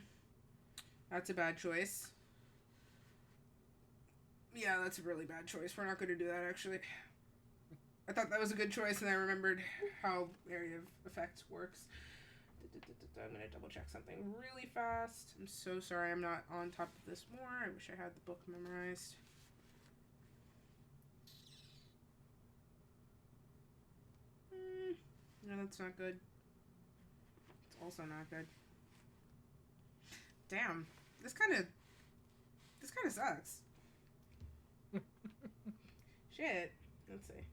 That's a bad choice. Yeah, that's a really bad choice. We're not going to do that, actually. I thought that was a good choice, and I remembered how area of effect works. I'm going to double check something really fast. I'm so sorry I'm not on top of this more. I wish I had the book memorized. No, that's not good. It's also not good. Damn. This kind of sucks. Shit. Let's see.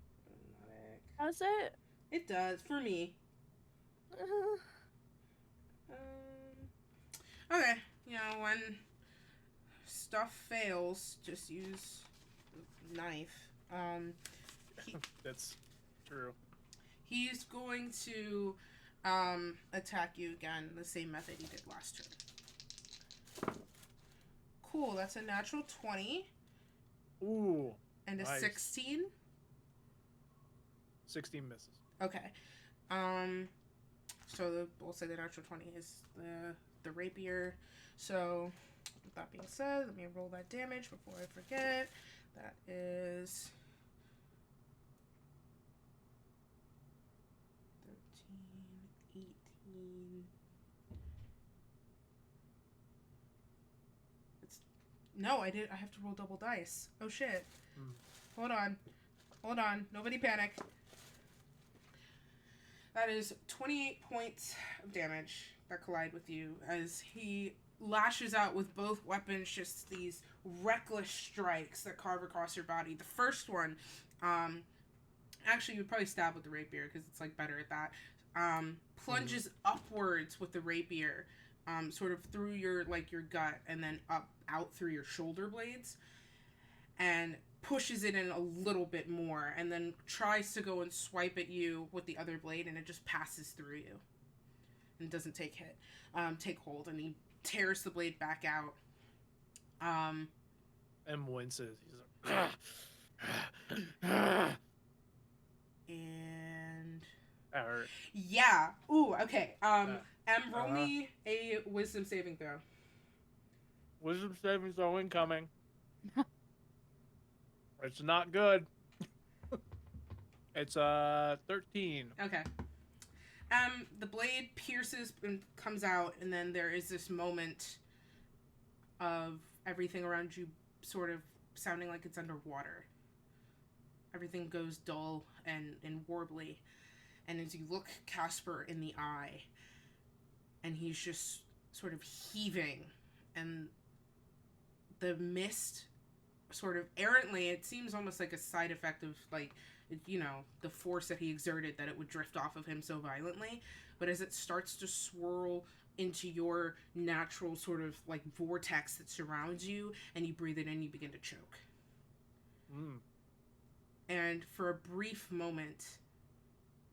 Does it? It does, for me. Okay. You know, when stuff fails, just use knife. That's true. He's going to attack you again the same method he did last turn. Cool, that's a natural 20. Ooh. And a nice. 16. 16 misses. Okay. So we'll say the natural 20 is the rapier. So with that being said, let me roll that damage before I forget. That is 13, 18. No, I have to roll double dice. Oh shit. Hold on. Nobody panic. That is 28 points of damage that collide with you as he lashes out with both weapons, just these reckless strikes that carve across your body. The first one, actually you would probably stab with the rapier because it's like better at that. Plunges upwards with the rapier, sort of through your gut and then out through your shoulder blades, and pushes it in a little bit more, and then tries to go and swipe at you with the other blade, and it just passes through you and doesn't take hold, and he tears the blade back out. And winces. He's like, and that hurt. yeah. Ooh, okay. Roll me a wisdom saving throw. Wisdom saving throw incoming. It's not good. It's 13. Okay. The blade pierces and comes out, and then there is this moment of everything around you sort of sounding like it's underwater. Everything goes dull and warbly. And as you look Casper in the eye, and he's just sort of heaving, and the mist sort of errantly, it seems almost like a side effect of, like, you know, the force that he exerted, that it would drift off of him so violently. But as it starts to swirl into your natural sort of like vortex that surrounds you, and you breathe it in, you begin to choke. And for a brief moment,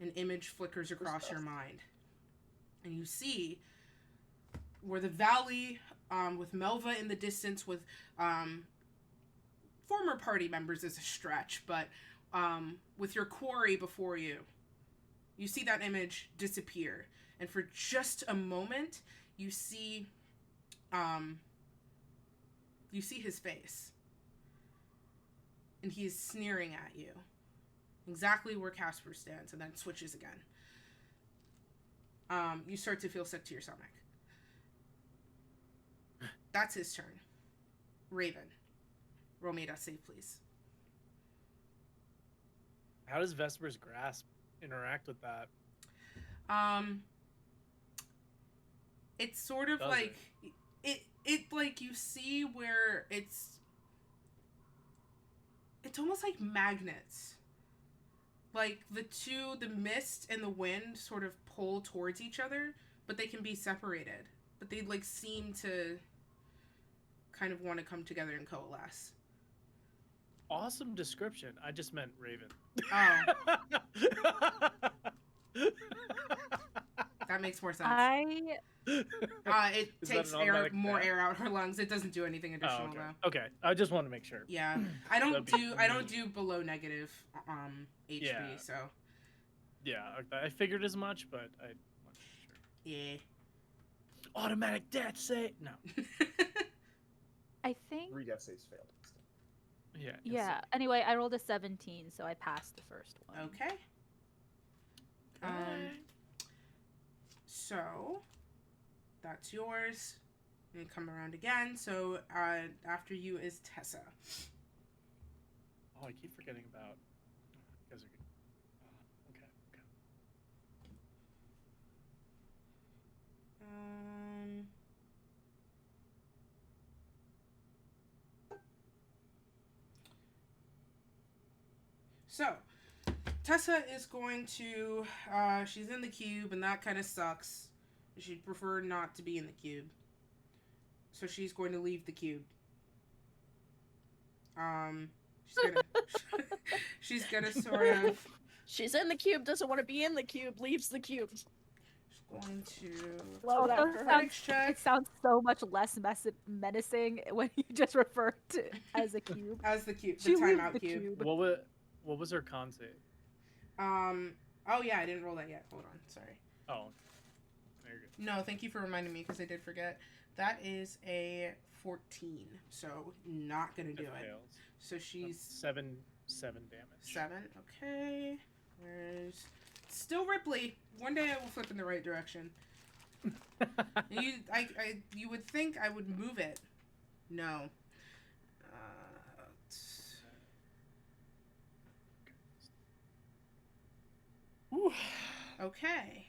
an image flickers across your mind, and you see where the valley, with Melva in the distance, with former party members is a stretch, but with your quarry before you, you see that image disappear, and for just a moment, you see his face, and he is sneering at you, exactly where Casper stands, and then switches again. You start to feel sick to your stomach. That's his turn. Raven, roll me a death save, please. How does Vesper's grasp interact with that? It's sort of like it like you see where it's almost like magnets. Like the mist and the wind sort of pull towards each other, but they can be separated. But they like seem to kind of want to come together and coalesce. Awesome description. I just meant Raven. Oh. That makes more sense. It Is takes that an automatic more death? air out her lungs. It doesn't do anything additional Oh, okay. though. Okay, I just want to make sure. Yeah, I don't That'd be do below negative HP. Yeah. So Yeah, I figured as much, but I wasn't sure. yeah. Automatic death save. No. I think. Re-death saves failed. Yeah. Yeah. insane. Anyway, I rolled a 17, so I passed the first one. Okay. So that's yours. And come around again. So after you is Tessa. Oh, I keep forgetting about. You guys are good. Okay. So Tessa is going to. She's in the cube, and that kind of sucks. She'd prefer not to be in the cube. So she's going to leave the cube. She's gonna sort of. She's in the cube, doesn't want to be in the cube, leaves the cube. She's going to. Love that Also for her. Athletics check. It sounds so much less menacing when you just refer to it as a cube. As the cube, the She leaves timeout the cube. What was her con save? Oh yeah, I didn't roll that yet. Hold on, sorry. Oh, there you go. No, thank you for reminding me because I did forget. That is a 14, so not gonna do it. Fails. So she's Seven damage. 7. Okay. Where's still Ripley? One day I will flip in the right direction. You would think I would move it. No. Okay.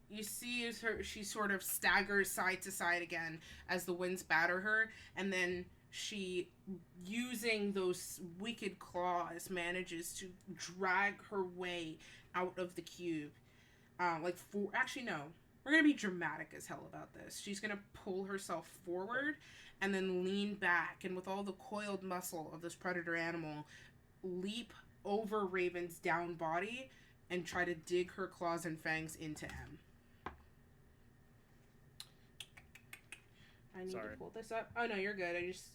You see as she sort of staggers side to side again as the winds batter her, and then she, using those wicked claws, manages to drag her way out of the cube. Actually, no. We're going to be dramatic as hell about this. She's going to pull herself forward and then lean back, and with all the coiled muscle of this predator animal, leap over Raven's down body and try to dig her claws and fangs into M. I need to pull this up. Oh no, you're good. I just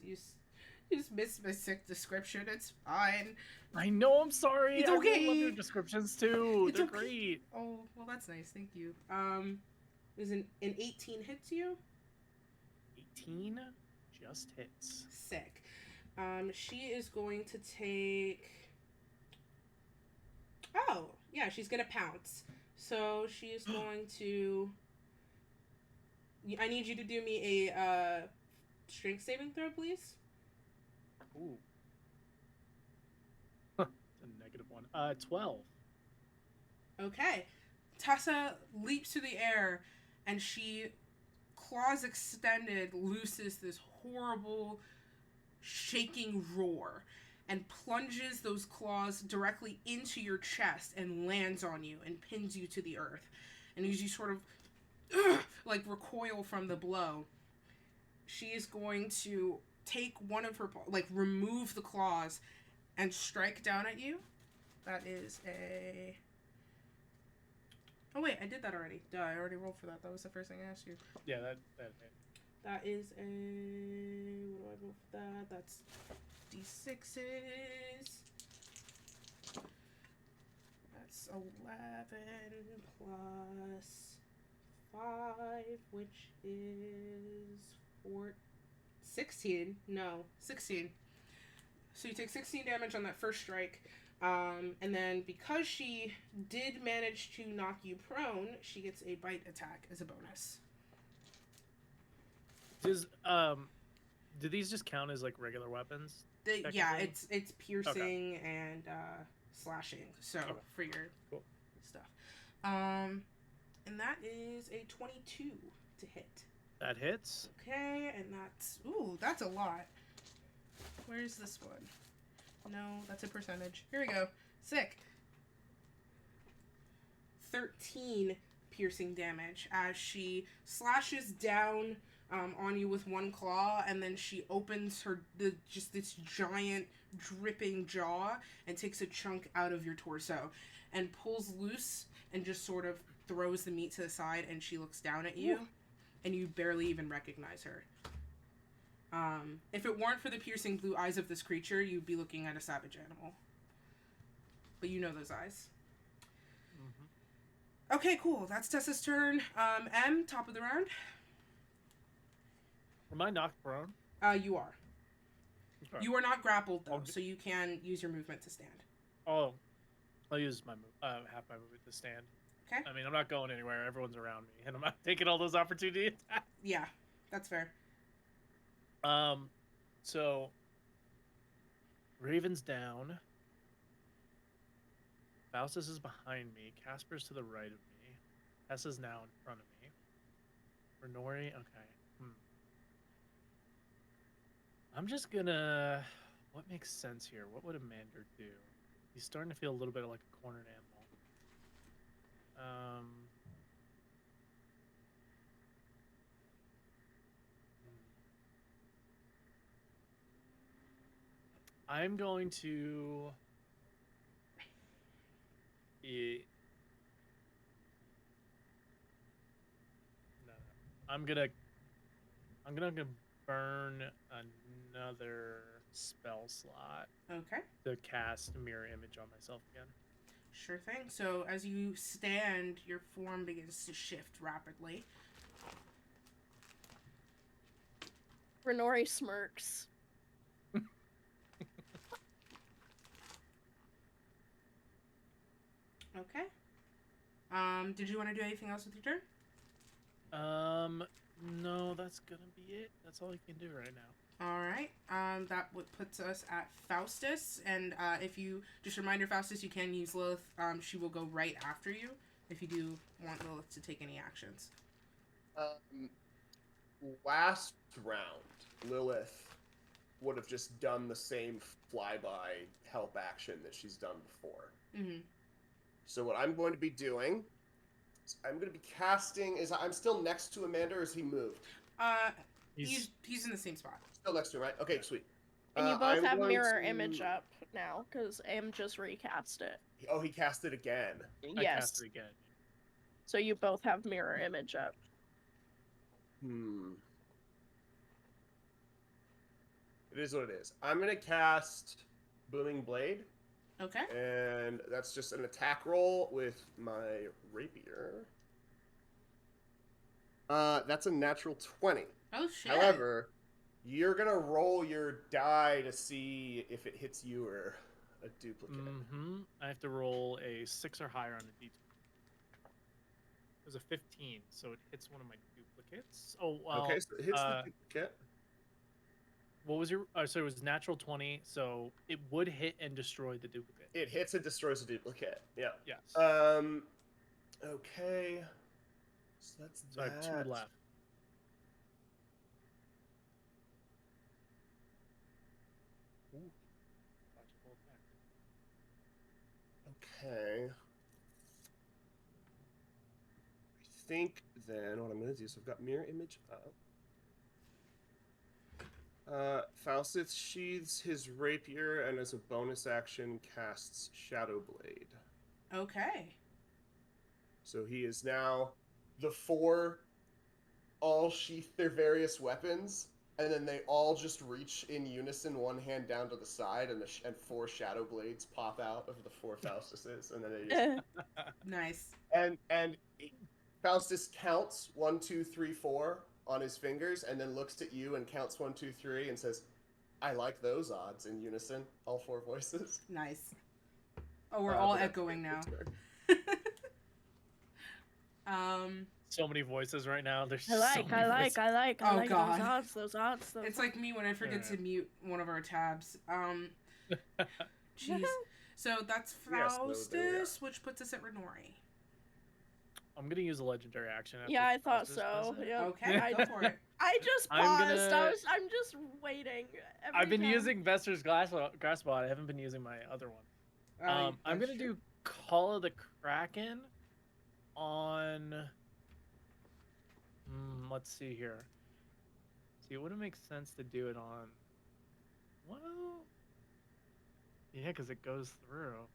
missed my sick description. It's fine. I know. I'm sorry. It's I really okay. love your descriptions too. It's They're okay. great. Oh well, that's nice. Thank you. Is an 18 hits you? 18 just hits. Sick. She is going to take. Oh yeah, she's gonna pounce. So she is going to. I need you to do me a strength saving throw, please. Ooh. It's a -1. 12. Okay. Tessa leaps through the air, and she, claws extended, looses this horrible, shaking roar, and plunges those claws directly into your chest and lands on you and pins you to the earth. And as you sort of recoil from the blow, she is going to take one of her, remove the claws and strike down at you. That is a... Oh wait, I did that already. Duh, I already rolled for that. That was the first thing I asked you. Yeah, that That is a... What do I roll for that? That's D6s. That's 11 plus 5, which is 16. No, 16. So you take 16 damage on that first strike. And then because she did manage to knock you prone, she gets a bite attack as a bonus. Do these just count as like regular weapons? Yeah, it's piercing and slashing. So for your stuff. And that is a 22 to hit. That hits. Okay, and that's a lot. Where's this one? No, that's a percentage. Here we go. Sick. 13 piercing damage as she slashes down on you with one claw, and then she opens this giant dripping jaw and takes a chunk out of your torso and pulls loose and just sort of throws the meat to the side, and she looks down at you, and you barely even recognize her. If it weren't for the piercing blue eyes of this creature, you'd be looking at a savage animal. But you know those eyes. Mm-hmm. Okay, cool. That's Tessa's turn. M, top of the round. Am I knocked prone? You are. Okay. You are not grappled, though, so you can use your movement to stand. Oh, I'll use my half my movement to stand. Okay. I mean, I'm not going anywhere. Everyone's around me, and I'm not taking all those opportunities. Yeah, that's fair. So Raven's down. Faustus is behind me. Casper's to the right of me. Tessa's now in front of me. Renori, okay. I'm just gonna... What makes sense here? What would Amander do? He's starting to feel a little bit like a cornered animal. I'm going to... No. I'm gonna burn another spell slot. Okay. To cast mirror image on myself again. Sure thing. So as you stand, your form begins to shift rapidly. Renori smirks. Okay. Did you want to do anything else with your turn? No, that's gonna be it. That's all you can do right now. All right. That puts us at Faustus, and if you just reminder Faustus, you can use Lilith. She will go right after you if you do want Lilith to take any actions. Last round, Lilith would have just done the same flyby help action that she's done before. Mm-hmm. So what I'm going to be doing is I'm going to be casting... I'm still next to Amanda, or has he moved? He's in the same spot. Still next to him, right? Okay, sweet. And you both have mirror image up now, because Am just recast it. Oh, he cast it again. Yes. I cast it again. So you both have mirror image up. It is what it is. I'm going to cast Booming Blade. Okay. And that's just an attack roll with my rapier. That's a natural 20. Oh, shit. However, you're going to roll your die to see if it hits you or a duplicate. Mm-hmm. I have to roll a 6 or higher on a d20. It was a 15, so it hits one of my duplicates. Oh, well. Okay, so it hits the duplicate. What was your... so it was natural 20, so it would hit and destroy the duplicate. It hits and destroys the duplicate. Yeah. Yes. Okay. So that's so I have 2 left. Ooh. Okay. I think then what I'm going to do is I've got mirror image up. Faustus sheathes his rapier and as a bonus action casts Shadow Blade. Okay. So he is now... The 4 all sheath their various weapons, and then they all just reach in unison, one hand down to the side, and 4 Shadow Blades pop out of the 4 Faustuses, and then they just... Nice. And Faustus counts 1, 2, 3, 4 on his fingers, and then looks at you and counts 1, 2, 3, and says, "I like those odds," in unison, all 4 voices. Nice. Oh, we're all echoing now. So many voices right now. There's I like those odds. It's like me when I forget to mute one of our tabs. Jeez. So that's Faustus, which puts us at Renori. I'm gonna use a legendary action. Yeah, I thought so. Yeah. Okay, go for it. I just paused. I'm just waiting. I've been using Vesper's Grassbot. I haven't been using my other one. I'm gonna do Call of the Kraken on. Let's see here. See, it wouldn't make sense to do it on. Well, yeah, because it goes through.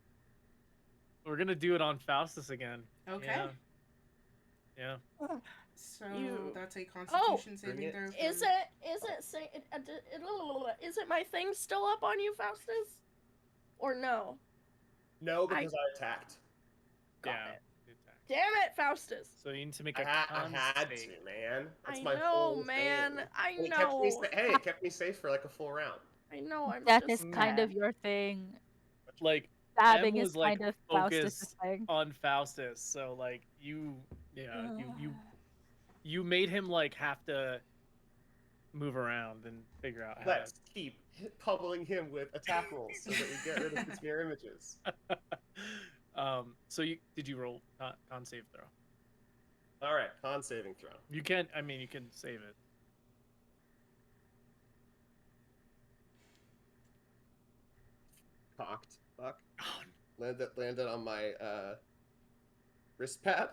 We're gonna do it on Faustus again. Okay. Yeah. So You- that's a Constitution saving Bring it. throw. Is it my thing still up on you, Faustus? Or no? No, because I attacked. Got Yeah. it. Good attack. Damn it, Faustus! So you need to make I a con had save. to, man. That's I my know, whole man. thing. I And it kept me know. hey, it kept me safe for like a full round. I know. I'm Death just is kind of mad. your thing. Like Stabbing M is was like kind of Faustus' focused thing. on Faustus, so like you made him like have to move around and figure out how Let's keep pummeling him with attack rolls so that we get rid of his mirror images. to. So did you roll con save throw? All right, con saving throw. You can. I mean, you can save it. Cocked. Fuck. Landed on my wrist pad.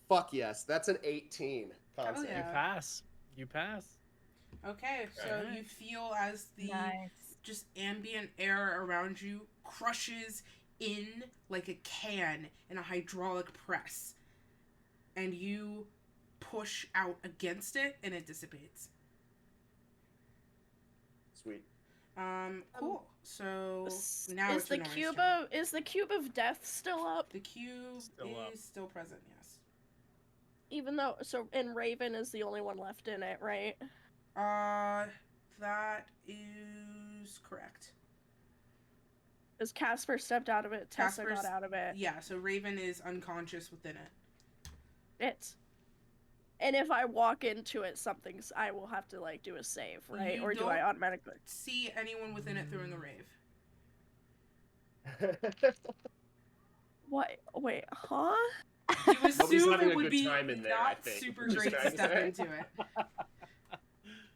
Fuck yes, that's an 18. Con Hell save. yeah. You pass. You pass. Okay, so Alright. you feel as the Nice. just ambient air around you crushes in like a can in a hydraulic press, and you push out against it, and it dissipates. Sweet. Cool. So Is now it's the Renori's cube turn. is the cube of death still up? The cube Still up. is still present. Yes. Even though and Raven is the only one left in it, right? That is correct. Because Casper stepped out of it, Tessa Casper's- got out of it. Yeah. So Raven is unconscious within it. And if I walk into it, I will have to like do a save, right? You Or do I don't- automatically? See anyone within it throwing a rave? What? Wait, huh? You Nobody's assume having it a would good be time in there, I not think. super Just great to trying to step say. into it.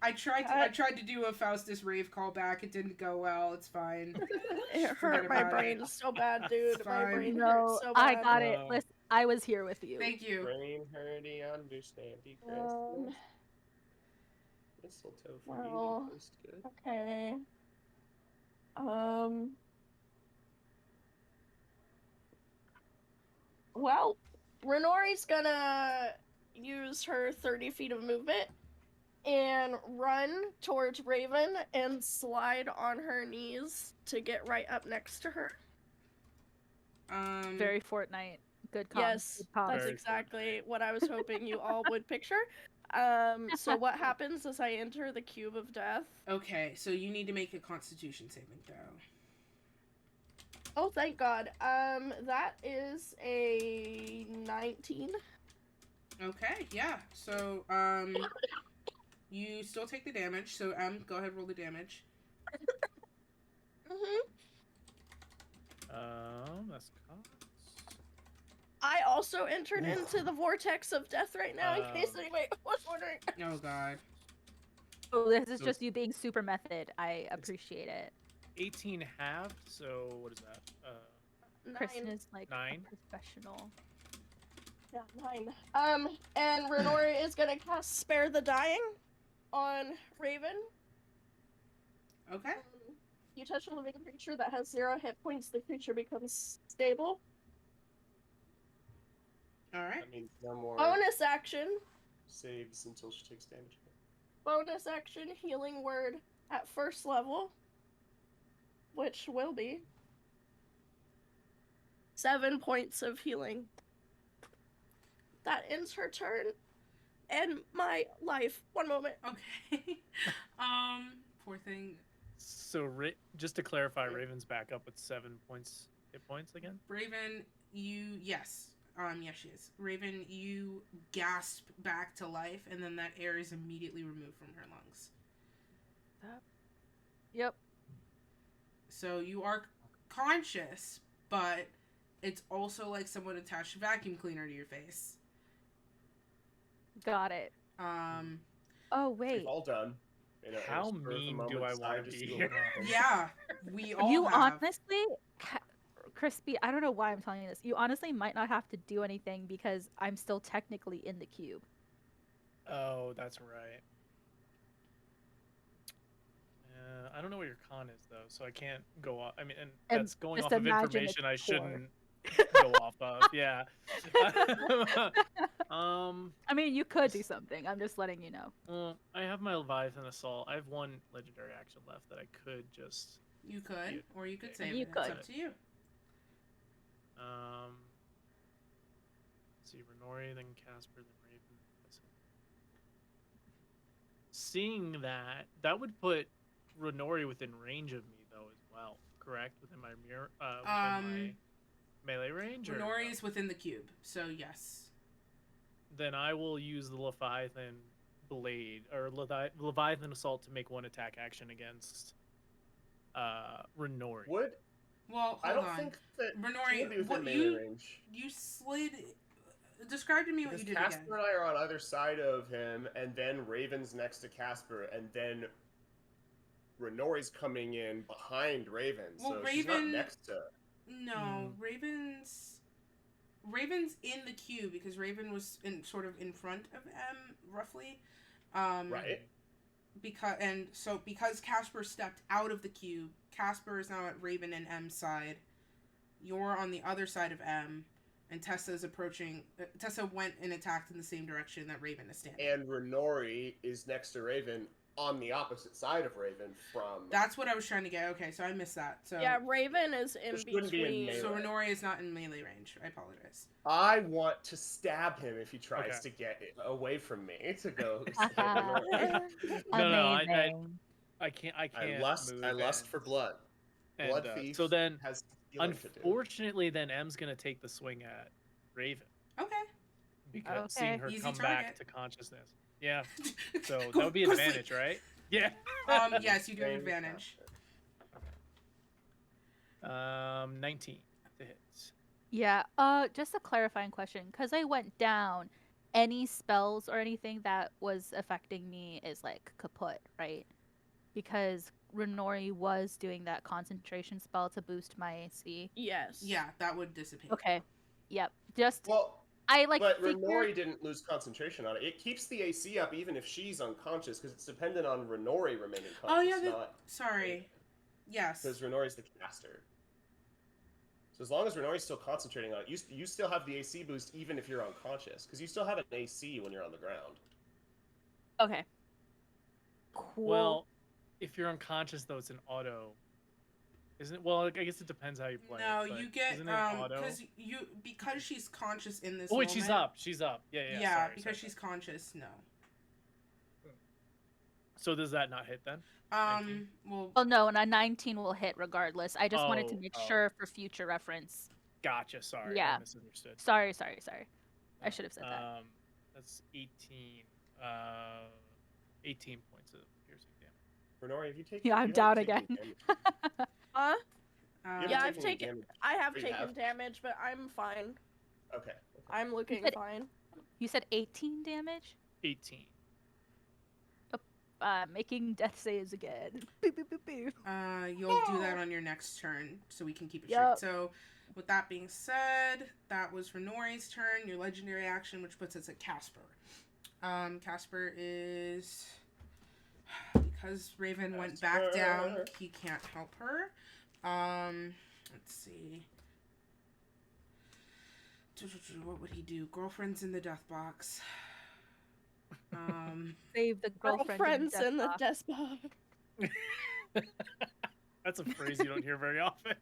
I tried to do a Faustus rave callback. It didn't go well. It's fine. It Forget hurt my about it. brain so bad, dude. It's My fine. brain No, hurts so I bad. got it. Wow. Listen, I was here with you. Thank you. Brain hurty, understandy, Um, mistletoe for well, you. Tastes good. Okay. Well, Renori's gonna use her 30 feet of movement and run towards Raven and slide on her knees to get right up next to her. Very Fortnite. Good comms. Yes, Good comms. that's Very exactly what I was hoping you all would picture. So what happens as I enter the cube of death? Okay, so you need to make a Constitution saving throw. Oh, thank God. That is a 19. Okay, yeah. So you still take the damage. So go ahead, roll the damage. Mm-hmm. That's cost. I also entered into the vortex of death right now, in case anybody was wondering. Oh God. Oh, this is So just you being super method. I appreciate it. 18 halved. So what is that? Kristen 9. is like 9? a professional. Yeah, 9. And Renori is gonna cast Spare the Dying on Raven. Okay. You touch a living creature that has 0 hit points, the creature becomes stable. All right. That means no more Bonus action. saves until she takes damage. Bonus action healing word at first level. Which will be 7 points of healing. That ends her turn. And my life. One moment. Okay. Poor thing. So just to clarify, Raven's back up with 7 hit points again. Raven, yes, she is. Raven, you gasp back to life, and then that air is immediately removed from her lungs. Yep. So you are conscious, but it's also like someone attached a vacuum cleaner to your face. Got it. Oh wait. We've all done. In a How spur of the mean moment do I decide want to to be do here? what happens. Yeah, we all You have. honestly, Crispy, I don't know why I'm telling you this. You honestly might not have to do anything because I'm still technically in the cube. Oh, that's right. I don't know what your con is though, so I can't go off. I mean, and And that's going just off of imagine it's information I 4. shouldn't go off of. Yeah. I mean, you could do something. I'm just letting you know. Well, I have my Leviathan Assault. I have one legendary action left that I could just. You could, or you could save You it. It's could. up to you. Let's see, Renori, then Casper, then Raven. Seeing that would put Renori within range of me though as well. Correct? Within my mirror, within my melee range. Renori no? is within the cube, so yes. Then I will use the Leviathan Blade or Leviathan Assault to make one attack action against Renori. Would Well, hold I don't on. think that Renori, she would be within what melee range. You slid. Describe to me what Because you did Casper again. and I are on either side of him, and then Raven's next to Casper, and then Renori's coming in behind Raven. Well, so she's not Raven- next to. No, Raven's in the queue because Raven was sort of in front of M roughly. Right. Because Casper stepped out of the cube, Casper is now at Raven and M's side. You're on the other side of M, and Tessa's approaching. Tessa went and attacked in the same direction that Raven is standing. And Renori is next to Raven on the opposite side of Raven from. That's what I was trying to get. Okay, so I missed that. So Yeah, Raven is in Which wouldn't be in between. melee. So Renori is not in melee range. I apologize. I want to stab him if he tries Okay. to get away from me to go. No, Amazing. I can't. I lust move for blood. and, Blood thief. So then, has healing to do. unfortunately, then M's gonna take the swing at Raven Okay. because Okay. seeing her Easy come target. back to consciousness. Yeah. So that Go- would be go sleep. advantage, right? Yeah. Yes, you do have Same advantage. 19 to hit. Yeah, just a clarifying question, because I went down, any spells or anything that was affecting me is like kaput, right? Because Renori was doing that concentration spell to boost my AC. Yes. Yeah, that would dissipate. Okay. Yep. Just Well, I like but figured- Renori didn't lose concentration on it. It keeps the AC up even if she's unconscious because it's dependent on Renori remaining conscious. Oh yeah, not sorry. Yes. because Renori's the caster. So as long as Renori's still concentrating on it, you still have the AC boost even if you're unconscious because you still have an AC when you're on the ground. Okay. Cool. Well, if you're unconscious though, it's an auto, isn't it? Well, I guess it depends how you play. No, it, but you get isn't it an auto? because she's conscious in this. Oh wait, she's moment- up. She's up. Yeah. Yeah, Sorry, because sorry. she's conscious. No. So does that not hit then? Well, Oh no, and a 19 will hit regardless. I just wanted to make Oh. sure for future reference. Gotcha. Sorry. Yeah. I misunderstood. Sorry. I should have said that. That's 18. 18 points of piercing damage. Renori, have you taken? Yeah, you I'm haven't down taken again. Huh? haven't Yeah, I've taken any taken. damage. I have You taken have? damage, but I'm fine. Okay. I'm looking said- fine. You said 18 damage? 18. Making death saves again. Boo, boo, boo, boo. you'll do that on your next turn, so we can keep it Yep. straight. So, with that being said, that was Renori's turn. Your legendary action, which puts us at Casper. Casper is because Raven went back down. Casper. He can't help her. Let's see. What would he do? Girlfriend's in the death box. Save the Girlfriends in the death death box. That's a phrase you don't hear very often.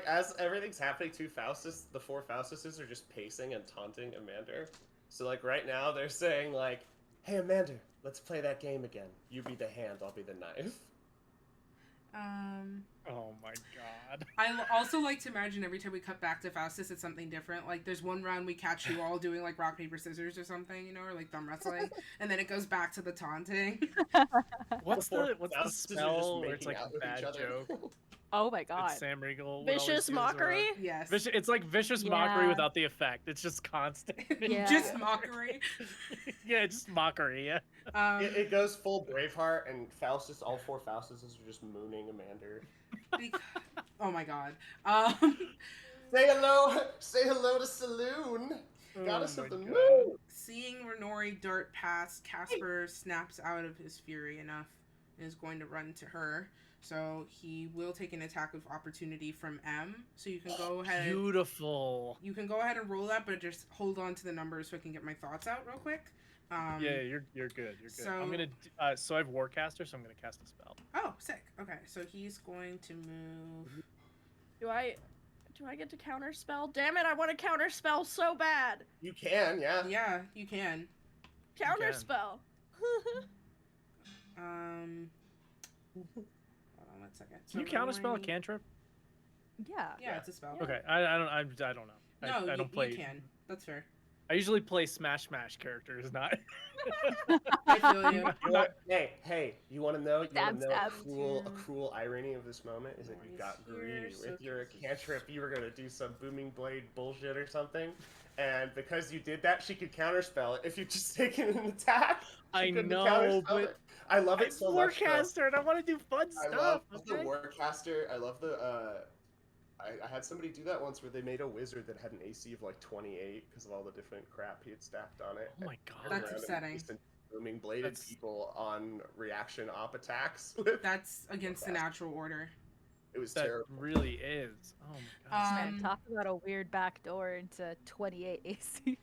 As everything's happening to Faustus, the four Faustuses are just pacing and taunting Amanda. So like right now they're saying like, "Hey Amanda, let's play that game again. You be the hand, I'll be the knife." Oh my god. I also like to imagine every time we cut back to Faustus, it's something different. Like, there's one round we catch you all doing, like, rock, paper, scissors or something, or, like, thumb wrestling. And then it goes back to the taunting. What's Before the Faustuses are just spell where it's making like out a with bad each other. joke? Oh my god. It's Sam Riegel. would always Vicious do as mockery. Yes. It's like vicious mockery Yeah. without the effect. It's just constant. Yeah. Just mockery. Yeah, just mockery. Yeah. It goes full Braveheart, and Faustus, all four Faustuses are just mooning Amanda. Oh my god. Say hello to Saloon. Goddess Oh of the my moon. Seeing Renori dart past, Casper snaps out of his fury enough and is going to run to her. So he will take an attack of opportunity from M. So you can go ahead. Beautiful. You can go ahead and roll that, but just hold on to the numbers so I can get my thoughts out real quick. Yeah, you're good. You're good. so- I'm gonna. So I have Warcaster, so I'm gonna cast a spell. Oh, sick. Okay, so he's going to move. Do I get to counterspell? Damn it! I want to counterspell so bad. You can, yeah. Yeah, you can. Counterspell. Hold on 1 second. Can you So counterspell a Rory- cantrip? Yeah. Yeah, it's a spell. Okay, I don't know. No, I don't play. You can. That's fair. I usually play Smash characters, not. I feel you. Hey, you want to know? You want Stab, to know a stab. cruel irony of this moment is that you got Here, greedy so with your this is- cantrip. You were gonna do some booming blade bullshit or something, and because you did that, she could counterspell it. If you just taken an attack, I she couldn't know, counterspell but it. I love it I'm so much. though. Warcaster, and I want to do fun I stuff. love okay? the Warcaster. I love the. I had somebody do that once where they made a wizard that had an AC of like 28 because of all the different crap he had stacked on it. Oh my god. That's Random upsetting. instant booming bladed That's- people on reaction op attacks. That's against the natural order. It was That terrible. really is. Oh my god. Man, talk about a weird backdoor into 28 AC.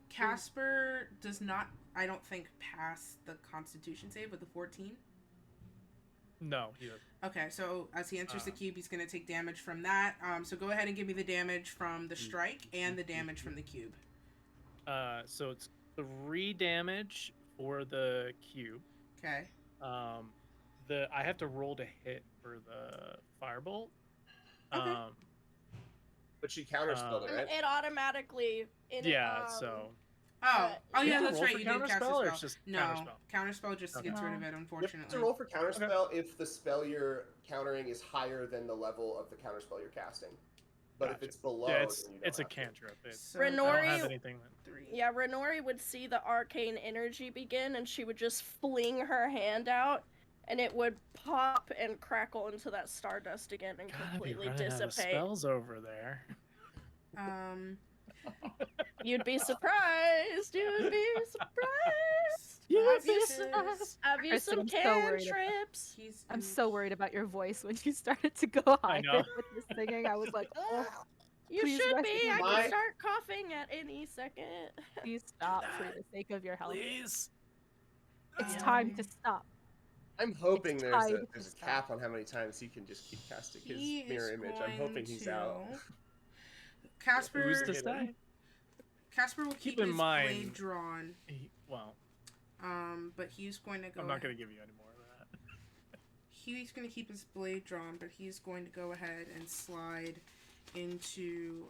Casper does not, I don't think, pass the Constitution save with the 14. No, he doesn't. Okay, so as he enters the cube, he's going to take damage from that. So go ahead and give me the damage from the strike and the damage from the cube. So it's 3 damage for the cube. Okay. I have to roll to hit for the firebolt. Okay. But she counterspelled it, right? It automatically. So Oh, You yeah, have to that's roll right. for You did cast a counterspell, or spell. it's just No, counterspell just Okay. gets rid of it, You have unfortunately. to roll for counterspell if the spell you're countering is higher than the level of the counterspell you're casting. But if Gotcha. it's below, yeah, then it's you don't it's a have to. cantrip. So I don't Renori- have anything. 3. Yeah, Renori would see the arcane energy begin, and she would just fling her hand out, and it would pop and crackle into that stardust again and Gotta be completely running out of dissipate. spells over there. You'd be surprised. You'd be surprised. You'd be Have you Kristen, some I'm so worried about- cantrips? He's I'm in- so worried about your voice when you started to go higher know. with this singing. I was like, oh, You Please should rescue be. me. I My- can start coughing at any second. please stop for that, the sake of your health. Please. It's time to stop. I'm hoping It's there's tied a to there's a stuff. cap on how many times he can just keep casting his He mirror is image. I'm going hoping he's to- out. Casper, Who's to Get it. say? Casper will keep in his mind- blade drawn. Well, But he's going to go. I'm not going to give you any more of that. He's going to keep his blade drawn, but he's going to go ahead and slide into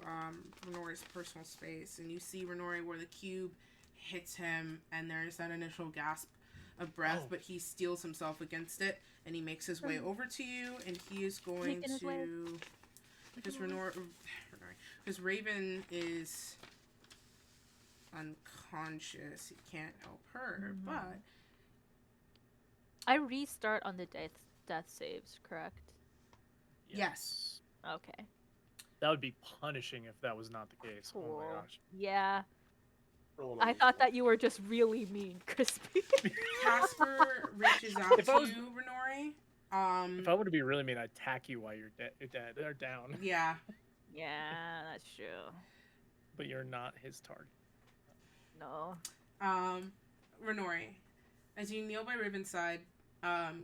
Renori's personal space. And you see Renori where the cube hits him, and there's that initial gasp of breath, Oh. but he steels himself against it, and he makes his way over to you, and he is going Taking his way. to. Because Raven is unconscious, he can't help her, Mhm. but I restart on the death saves, correct? Yes. Okay. That would be punishing if that was not the case. Oh Cool. my gosh. Yeah. Roll I thought that you were just really mean, Crispy. Casper reaches out If to I was- you, Renori. If I were to be really mean, I'd attack you while you're dead or down. Yeah. yeah, that's true. But you're not his target. No. Renori, as you kneel by Raven's side,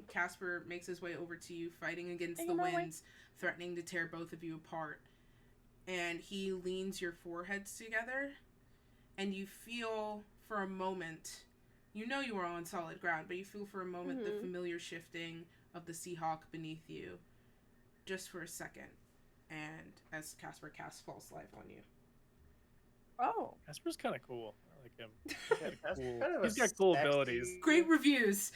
Casper makes his way over to you, fighting against Hey, the Renori. winds, threatening to tear both of you apart. And he leans your foreheads together, and you feel for a moment, you know you are on solid ground, but you feel for a moment the Mhm. familiar shifting of the Seahawk beneath you, just for a second. And as Casper casts False Life on you. Oh. Casper's kind of cool. I like him. That's Cool. kind of a He's got cool sexy- abilities. Great reviews!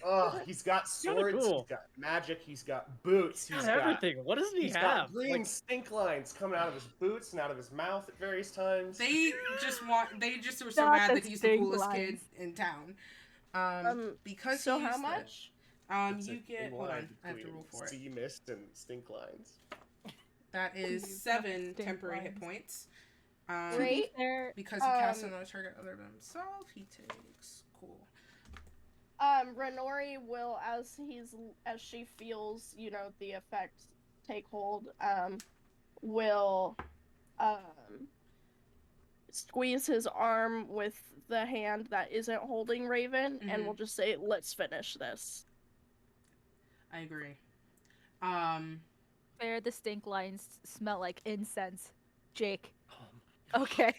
Oh, he's got swords, cool. he's got magic, he's got boots, He's got everything. What doesn't he He's have? got green stink lines coming out of his boots and out of his mouth at various times. They just were so Not mad the that he's the stink coolest lines. kid in town. Because So he how used much? It's you a get. thin Hold line on, I have to between roll for it. sea mist and stink lines. That is Please, 7 stink temporary hit lines. points. Great. There. Because he casts on a target other than himself, he takes cool. Renori will, as she feels, the effect take hold, will, squeeze his arm with the hand that isn't holding Raven, and will just say, "Let's finish this." I agree. Fair, the stink lines smell like incense. Jake. Oh Okay.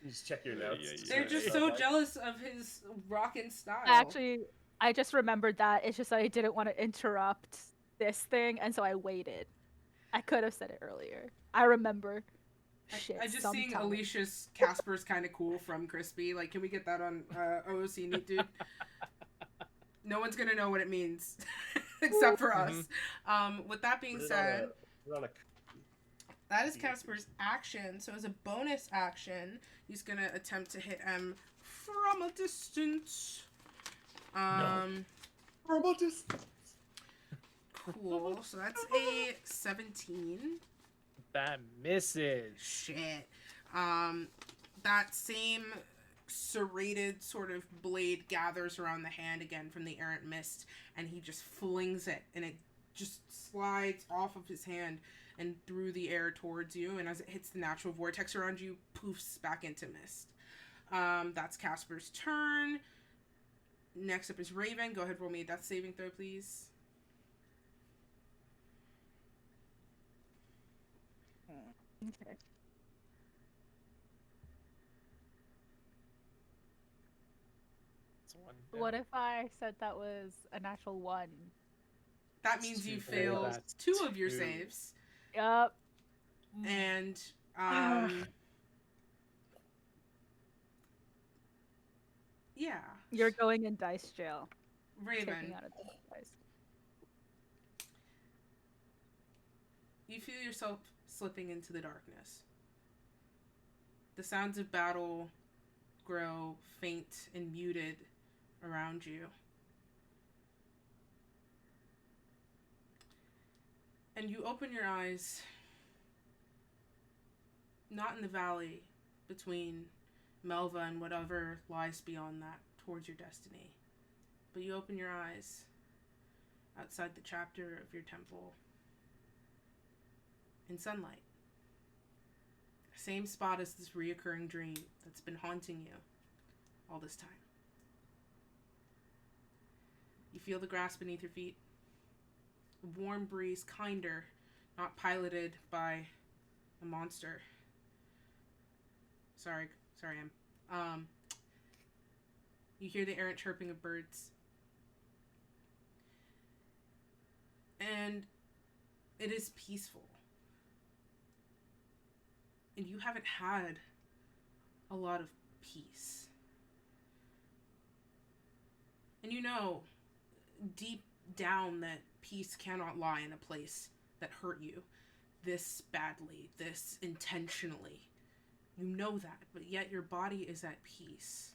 You just check your notes. They're just so jealous of his rockin' style. Actually, I just remembered that. It's just that I didn't want to interrupt this thing, and so I waited. I could have said it earlier. I remember. Shit. I just sometimes. seeing Alicia's Casper's kind of cool from Crispy. Like, can we get that on OOC Neat Dude? No one's gonna know what it means except for us. With that being said, that is Casper's action. So as a bonus action, he's gonna attempt to hit M from a distance. From a distance. Cool. So that's a 17. That misses. Shit. That same serrated sort of blade gathers around the hand again from the errant mist, and he just flings it, and it just slides off of his hand and through the air towards you, and as it hits the natural vortex around you, poofs back into mist. That's Casper's turn. Next up is Raven. Go ahead, roll me a death saving throw, please. Okay. It's one What if I said that was a natural 1? That means you two. failed That's 2 of your two. saves. Yup. And, yeah. You're going in dice jail. Raven, Taking out a dice. you feel yourself slipping into the darkness. The sounds of battle grow faint and muted around you. And you open your eyes, not in the valley between Melva and whatever lies beyond that, towards your destiny. But you open your eyes outside the chapter of your temple in sunlight. Same spot as this reoccurring dream that's been haunting you all this time. You feel the grass beneath your feet. A warm breeze, kinder, not piloted by a monster. Sorry, Em. You hear the errant chirping of birds. And it is peaceful. And you haven't had a lot of peace. And you know, deep down, that peace cannot lie in a place that hurt you this badly, this intentionally. You know that, but yet your body is at peace.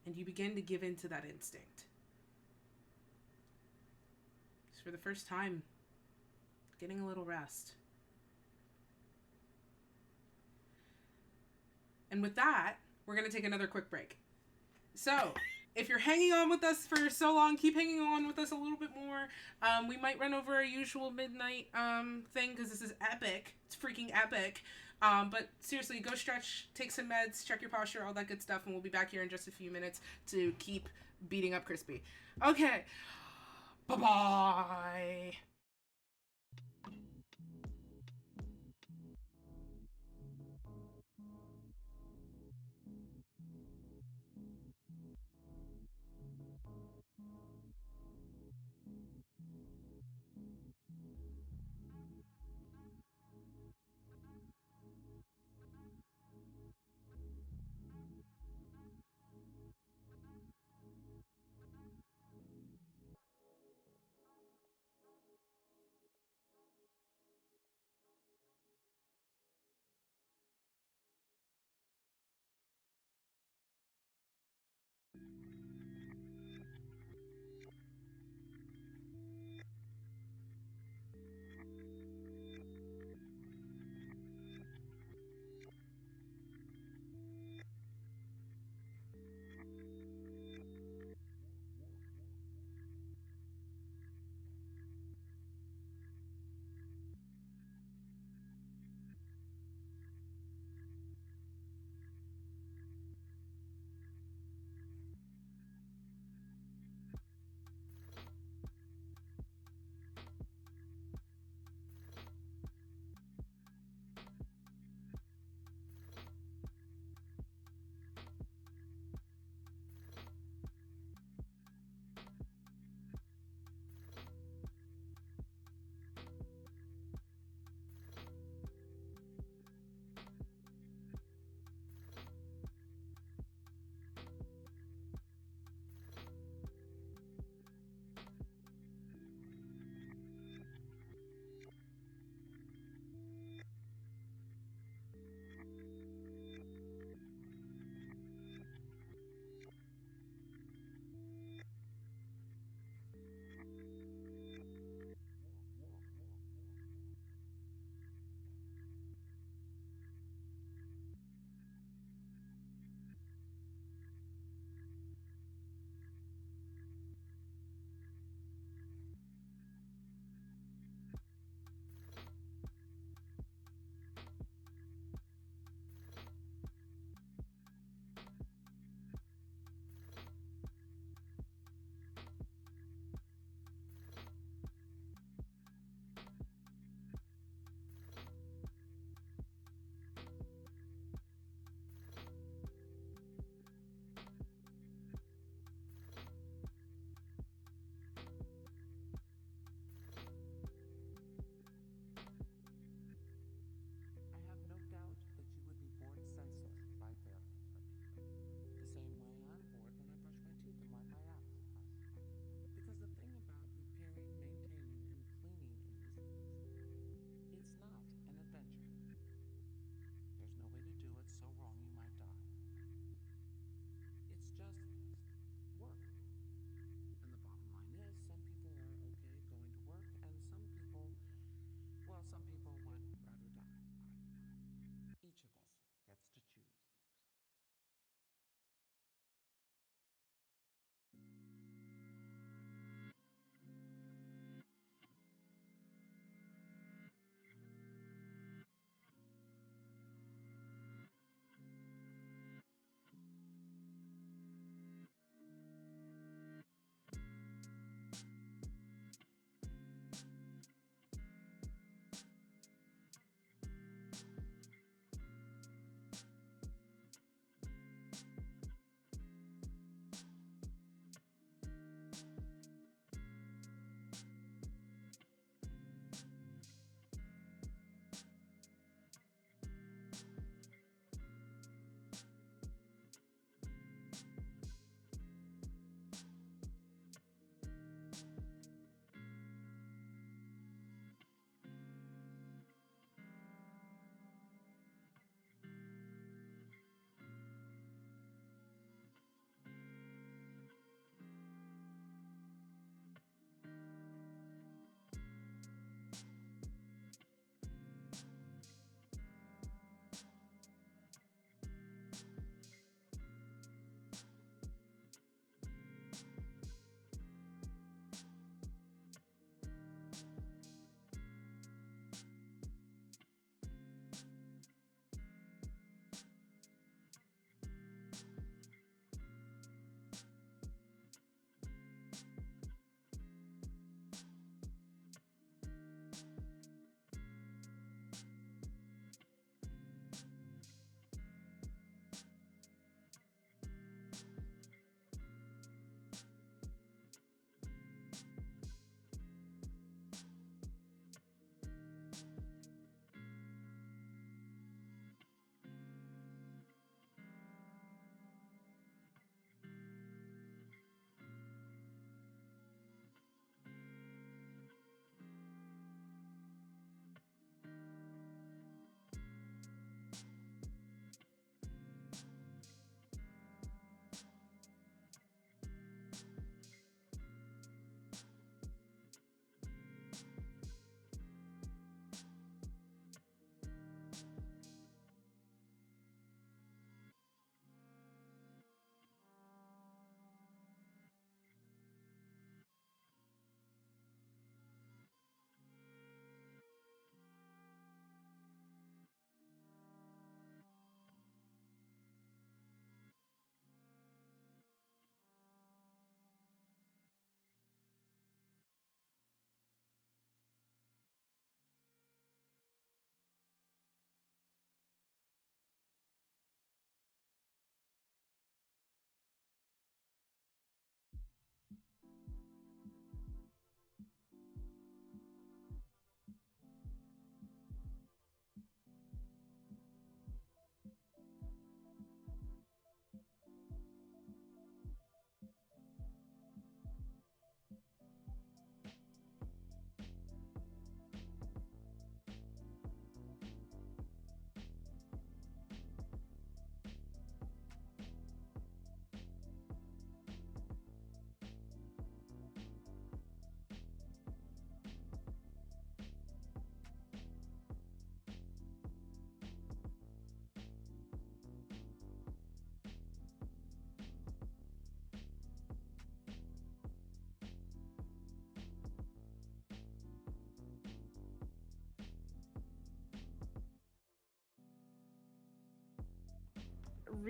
And you begin to give in to that instinct. Just for the first time, getting a little rest. And with that, we're going to take another quick break. So, if you're hanging on with us for so long, keep hanging on with us a little bit more. We might run over our usual midnight thing because this is epic. It's freaking epic. But seriously, go stretch, take some meds, check your posture, all that good stuff, and we'll be back here in just a few minutes to keep beating up Crispy. Okay. Bye-bye.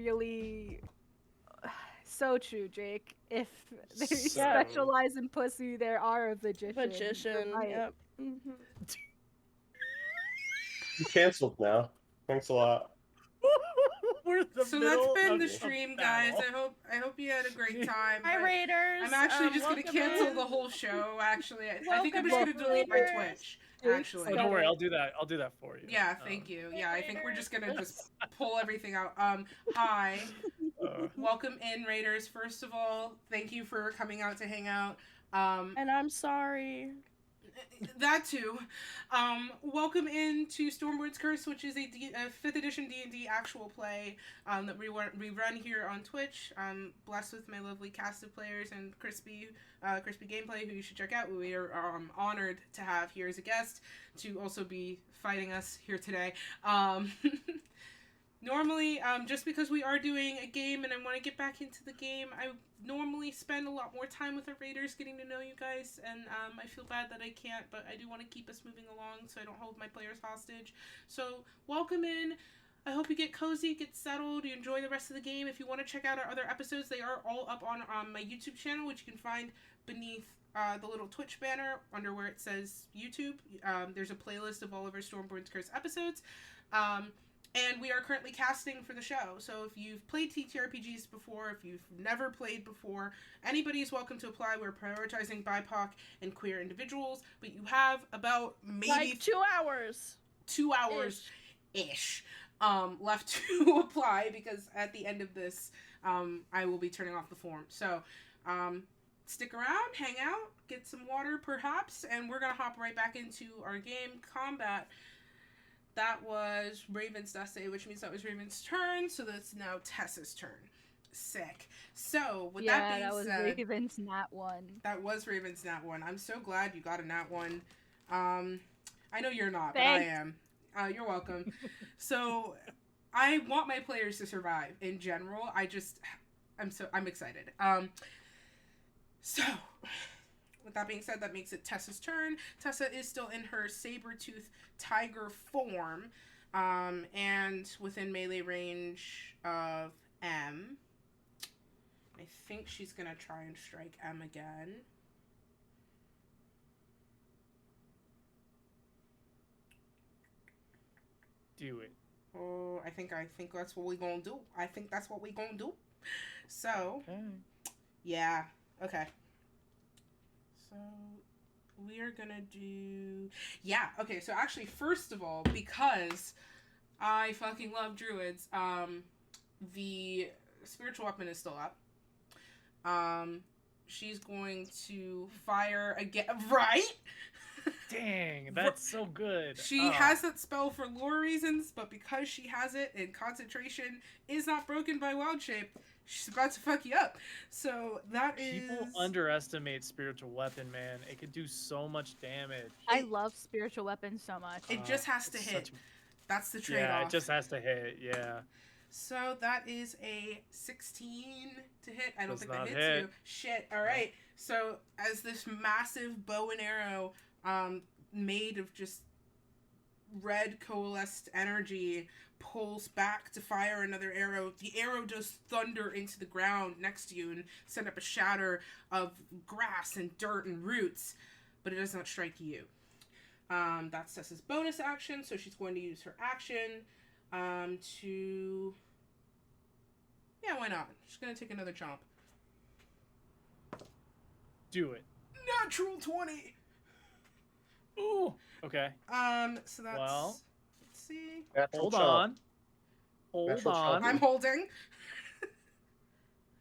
really so true, Jake. If they So- specialize in pussy, there are a magician. You're Magician. right. Yep. You canceled now. Thanks a lot. We're in the So middle that's been of the a stream, guys. battle. I hope you had a great time. Hi, but Raiders. I'm actually just gonna welcome cancel in. the whole show. Actually, I think I'm Welcome just gonna delete my Raiders. Twitch. Jake's Actually, Oh, don't worry, I'll do that. I'll do that for you. yeah, thank you. Yeah, I think we're just gonna Raiders. just pull everything out. Hi, welcome in, Raiders. First of all, thank you for coming out to hang out. And I'm sorry. That too. Welcome into Stormborn's Curse, which is a 5th edition D&D actual play that we run here on Twitch. I'm blessed with my lovely cast of players and Crispy Gameplay, who you should check out. We are honored to have here as a guest to also be fighting us here today. Normally, just because we are doing a game and I want to get back into the game, I normally spend a lot more time with the Raiders getting to know you guys, and I feel bad that I can't, but I do want to keep us moving along so I don't hold my players hostage. So, welcome in. I hope you get cozy, get settled, you enjoy the rest of the game. If you want to check out our other episodes, they are all up on my YouTube channel, which you can find beneath the little Twitch banner under where it says YouTube. There's a playlist of all of our Stormborn's Curse episodes. And we are currently casting for the show. So if you've played TTRPGs before, if you've never played before, anybody is welcome to apply. We're prioritizing BIPOC and queer individuals, but you have about maybe Like 2 hours. 2 hours-ish left to apply, because at the end of this, I will be turning off the form. So stick around, hang out, get some water perhaps, and we're going to hop right back into our game, Combat. That was Raven's Dusty, which means that was Raven's turn, so that's now Tessa's turn. Sick. So, with that being said... Raven's Nat 1. That was Raven's Nat 1. I'm so glad you got a Nat 1. I know you're not, Thanks. but I am. You're welcome. So, I want my players to survive in general. I'm excited. So... With that being said, that makes it Tessa's turn. Tessa is still in her saber-tooth tiger form, and within melee range of M. I think she's gonna try and strike M again. Do it. Oh, I think that's what we gonna do. I think that's what we gonna do. So, Okay. yeah, okay. So, we are gonna do... Yeah, okay, so actually, first of all, because I fucking love druids, the spiritual weapon is still up. She's going to fire again... Right? Dang, that's so good. She has that spell for lore reasons, but because she has it and concentration is not broken by wild shape, she's about to fuck you up. So that is... People underestimate spiritual weapon, man. It could do so much damage. I love spiritual weapons so much. It just has to it's hit. such- That's the trade-off. Yeah, it just has to hit. Yeah. So that is a 16 to hit. I don't Does think that not hits hit. you. Shit. All right. So as this massive bow and arrow, made of just red coalesced energy, pulls back to fire another arrow, the arrow does thunder into the ground next to you and send up a shatter of grass and dirt and roots, but it does not strike you. That's Tessa's bonus action, so she's going to use her action to... Yeah, why not? She's going to take another chomp. Do it. Natural 20! Ooh. Okay. So that's... Well. Let's see. Natural Hold chomp. on. Hold Natural on. chomp. I'm holding.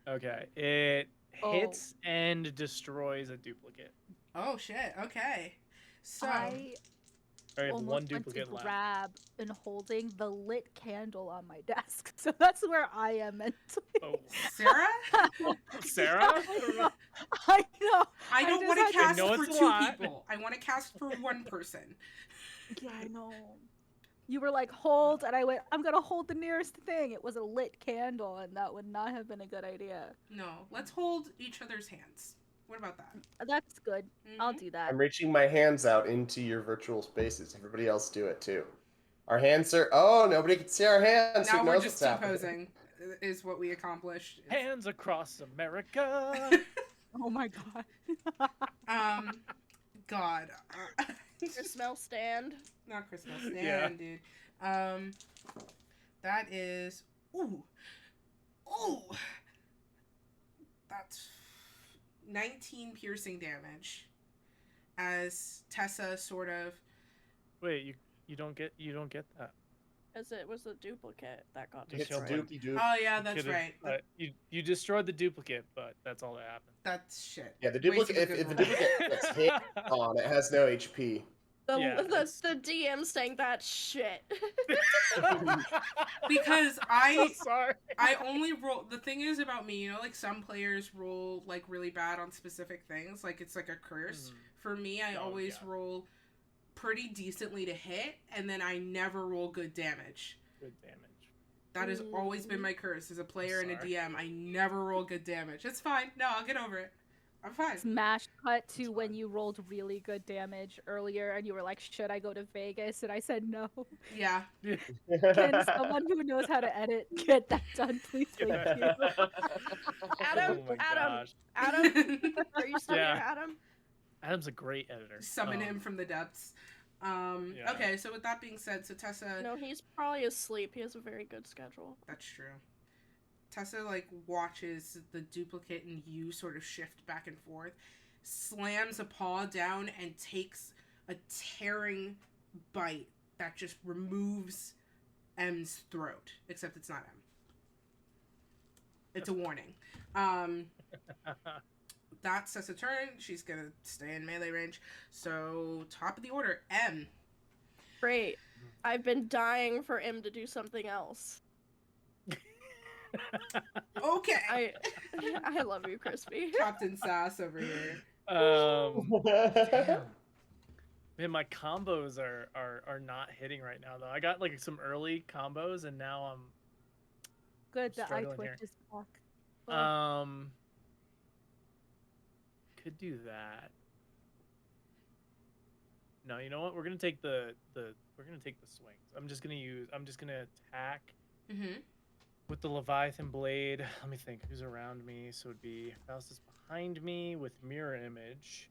Okay. It Oh. hits and destroys a duplicate. Oh, shit. Okay. So... I I have almost one went to duplicate left. grab and holding the lit candle on my desk, so that's where I am mentally. Oh. Sarah? Sarah? I know. I don't just want had to to- cast know for it's a 2 lot. people. I want to cast for 1 person. Yeah, I know. You were like, hold, and I went, I'm gonna hold the nearest thing. It was a lit candle, and that would not have been a good idea. No. Let's hold each other's hands. What about that? That's good. I'll Mhm. do that. I'm reaching my hands out into your virtual spaces. Everybody else do it too. Our hands are... Oh, nobody can see our hands. Now Who we're knows just what's happening? T-posing. is what we accomplished. Hands across America. Oh my god. God. Smell stand. Not Christmas stand, Yeah. dude. That is ooh. That's 19 piercing damage. As Tessa sort of Wait, you don't get that. As it was a duplicate that got Just It's show destroyed. dupey dupe. Oh yeah, that's Kidding. right. You destroyed the duplicate, but that's all that happened. That's shit. Yeah, the Waste duplicate. of a good If the roll. duplicate gets hit on, it has no HP. Yeah, The DM saying that shit. Because I'm sorry. I only roll. The thing is about me, like some players roll like really bad on specific things, like it's like a curse. For me, I always roll pretty decently to hit, and then I never roll good damage. Good damage. That has always been my curse as a player and a DM. I never roll good damage. It's fine. No, I'll get over it. I'm fine. Smash cut to when you rolled really good damage earlier and you were like, should I go to Vegas? And I said no. Yeah. Can someone who knows how to edit get that done, please? Thank you. Adam, Oh my gosh. Adam, are you still Yeah. here, Adam? Adam's a great editor. Summon him from the depths. Yeah. Okay, so with that being said, so Tessa... No, he's probably asleep. He has a very good schedule. That's true. Tessa, like, watches the duplicate and you sort of shift back and forth, slams a paw down, and takes a tearing bite that just removes M's throat. Except it's not M. It's a warning. That's Tessa's turn. She's gonna stay in melee range. So, top of the order, M. Great. I've been dying for M to do something else. Okay. I love you, Crispy. Captain Sass over here. Damn. Man, my combos are not hitting right now though. I got like some early combos and now I'm Good, the eye struggling twitch here. is back. Could do that. No, you know what? We're gonna take the swings. I'm just gonna attack Mm-hmm. with the Leviathan blade. Let me think. Who's around me? So it'd be Faustus behind me with mirror image.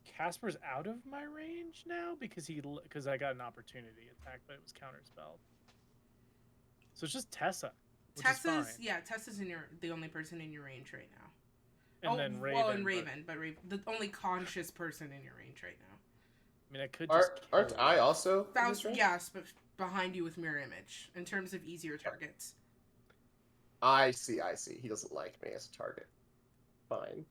Casper's out of my range now because I got an opportunity attack, but it was counterspelled. So it's just Tessa. Which is fine. Tessa's the only person in your range right now. And then Raven. Well, and Raven, but Raven, the only conscious person in your range right now. I mean, I could just. Aren't I also? Faust, yes, but behind you with mirror image in terms of easier targets. I see. He doesn't like me as a target. Fine.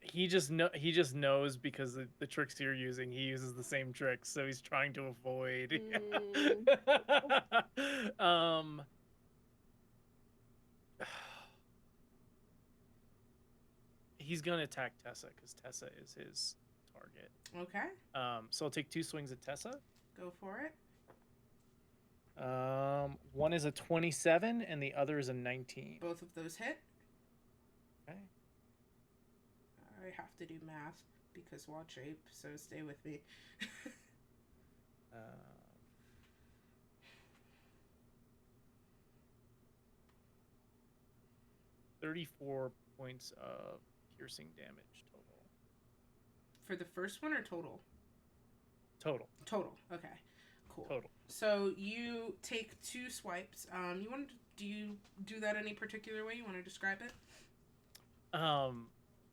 He just knows because the tricks you're using, he uses the same tricks, so he's trying to avoid. He's gonna attack Tessa because Tessa is his target. Okay. So I'll take 2 swings at Tessa. Go for it. One is a 27 and the other is a 19. Both of those hit. Okay. I have to do math because wild shape, so stay with me. 34 points of piercing damage total. For the first one or total? Total. Total. Okay. Cool. Total. So you take 2 swipes. Do you do that any particular way? You want to describe it?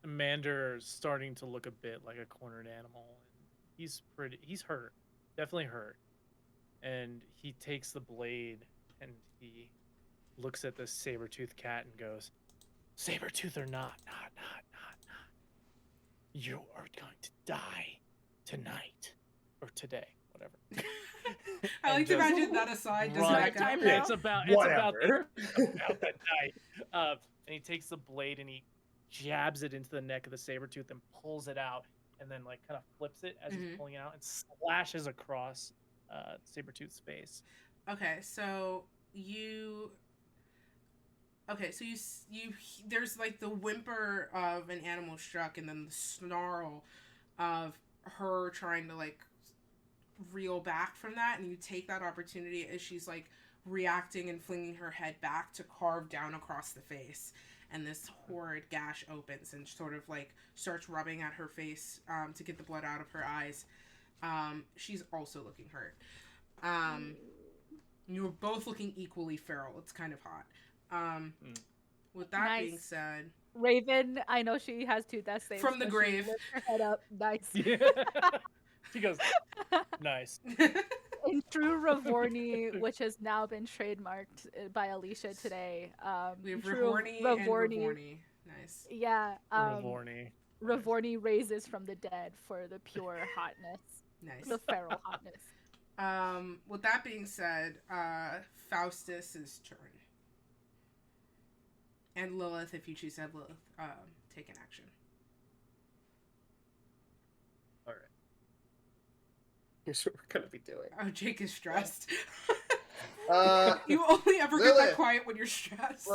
Mander's starting to look a bit like a cornered animal. He's hurt. Definitely hurt. And he takes the blade and he looks at the saber-toothed cat and goes, "Saber-tooth or not. You are going to die tonight. Or today, whatever." I like to imagine that aside. Does Right. that go? Now? It's about Whatever. that night. And he takes the blade and he jabs it into the neck of the saber-tooth and pulls it out and then like kind of flips it as he's pulling it out and slashes across Saber-tooth's face. Okay, so you there's like the whimper of an animal struck and then the snarl of her trying to like reel back from that, and you take that opportunity as she's like reacting and flinging her head back to carve down across the face, and this horrid gash opens and sort of like starts rubbing at her face to get the blood out of her eyes. She's also looking hurt. You were both looking equally feral. It's kind of hot. With that being said, Raven, I know she has 2 death saves. From the but grave. She lifts her head up. Nice. Yeah. She goes, nice. In true Ravorni, which has now been trademarked by Alicia today. we have true Ravorni and Ravorni. Nice. Yeah. Ravorni. Ravorni raises from the dead for the pure hotness. Nice. The feral hotness. With that being said, Faustus's turn. And Lilith, if you choose to have Lilith, take an action. All right. Here's what we're gonna be doing. Oh, Jake is stressed. Uh, You only ever get that Lilith, quiet when you're stressed.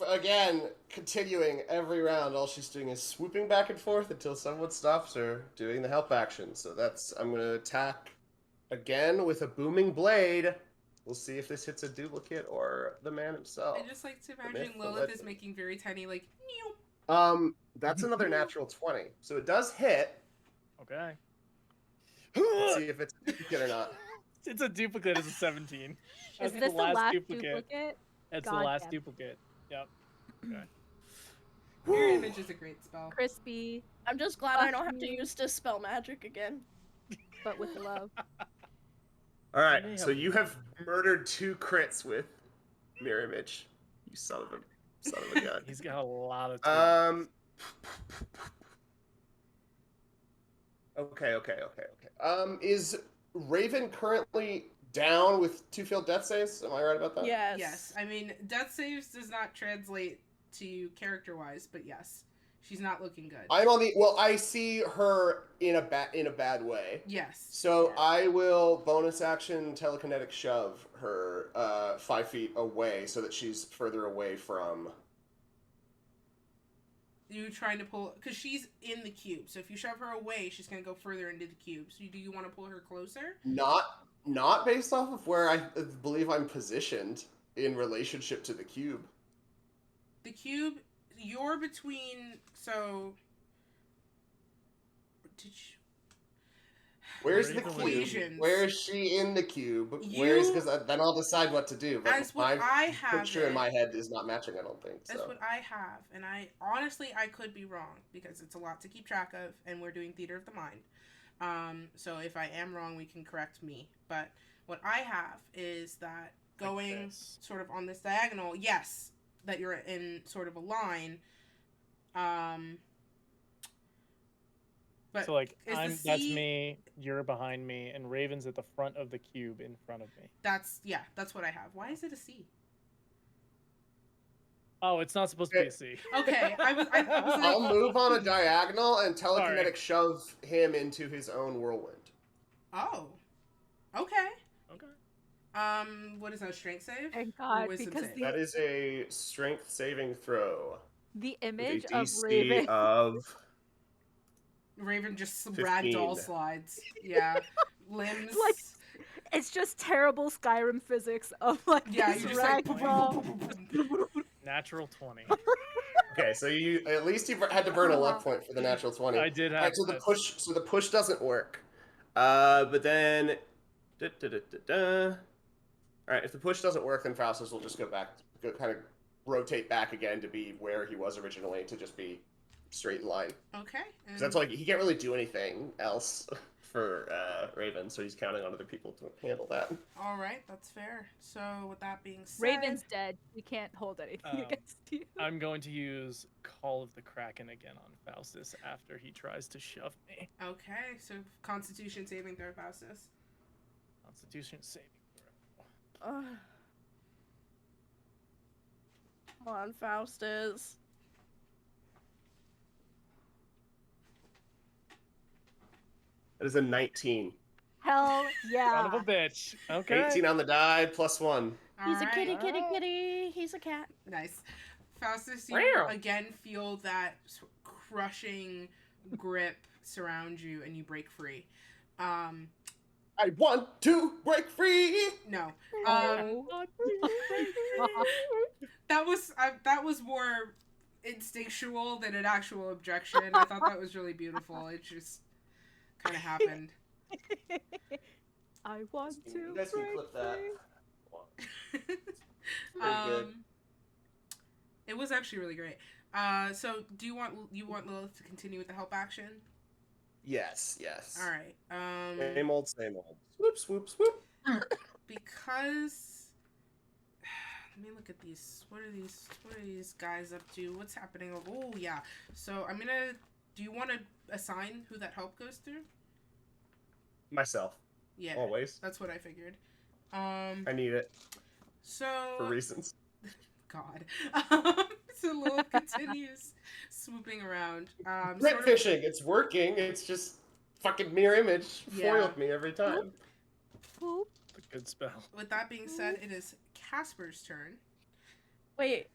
Again, continuing every round, all she's doing is swooping back and forth until someone stops her doing the help action. So I'm gonna attack again with a booming blade. We'll see if this hits a duplicate or the man himself. I just like to The imagine myth, the Lilith is legend. making very tiny, like, meow. That's another natural 20. So it does hit. Okay. Let's see if it's a duplicate or not. It's a duplicate. It's a 17. Is That's this the last duplicate? That's the God last damn. duplicate. Yep. Okay. Mirror Image is a great spell. Crispy, I'm just glad I don't have to use Dispel Magic again. but with love. All May right, help so you. you have murdered 2 crits with Mirror Image. You son of a gun. He's got a lot of. Okay. Is Raven currently down with 2 failed death saves? Am I right about that? Yes. Yes. I mean, death saves does not translate to you character-wise, but yes. She's not looking good. I see her in a bad way. Yes. So Yeah. I will bonus action telekinetic shove her 5 feet away so that she's further away from. You trying to pull... Because she's in the cube, so if you shove her away, she's going to go further into the cube. So do you want to pull her closer? Not based off of where I believe I'm positioned in relationship to the cube. The cube, you're between... So... Did you... Where's the Raven cube? was- Equations. Where is she in the cube? You- Because then I'll decide what to do. But As what my I have picture it- in my head is not matching. I don't think That's so. what I have, and I honestly I could be wrong because it's a lot to keep track of, and we're doing theater of the mind. So if I am wrong, we can correct me. But what I have is that going this. sort of on this diagonal, yes, that you're in sort of a line. But So like is the that's C- me, you're behind me, and Raven's at the front of the cube in front of me. That's what I have. Why is it a C? Oh, it's not supposed to be a C. Okay, I was like, I'll move on a diagonal and telekinetic shove him into his own whirlwind. oh, okay. Okay. What is that, strength save? Thank Or God, wisdom because save? That is a strength saving throw. the With a image of DC Raven. of Raven just 15. ragdoll slides. Yeah. Limbs. Like, it's just terrible Skyrim physics of like yeah, this you just like. ragdoll. Natural 20. Okay, so you at least you had to burn a luck point for the natural 20. I did have. Alright, so the this. push doesn't work. But then Alright, if the push doesn't work, then Faustus will just kind of rotate back again to be where he was originally, to just be straight in line. Okay. 'Cause that's like he can't really do anything else for Raven, so he's counting on other people to handle that. All right, that's fair. So with that being said, Raven's dead. We can't hold anything Um, against you. I'm going to use Call of the Kraken again on Faustus after he tries to shove me. Okay, so Constitution saving throw, Faustus. Constitution saving throw. Ugh. Come on, Faustus. That is a 19. Hell yeah. Son of a bitch. Okay. 18 on the die, plus 1. All He's a right, kitty, kitty, kitty. He's a cat. Nice. Faustus, you Meow. again feel that crushing grip surround you, and you break free. I want to break free. No. Oh. That was more instinctual than an actual objection. I thought that was really beautiful. It just kind of happened. I want to. You guys can break clip that. free. Pretty good. It was actually really great. So do you want Lilith to continue with the help action? Yes. All right. Same old. Swoop, swoop, swoop. Because let me look at these. What are these guys up to? What's happening? Oh yeah. So I'm gonna. Do you want to assign who that help goes through? Myself. Yeah. Always. That's what I figured. I need it So for reasons. God. So Lilith continues swooping around. Grit fishing. It's working. It's just fucking mirror image foiled me every time. Poop. A good spell. With that being said, it is Casper's turn. Wait.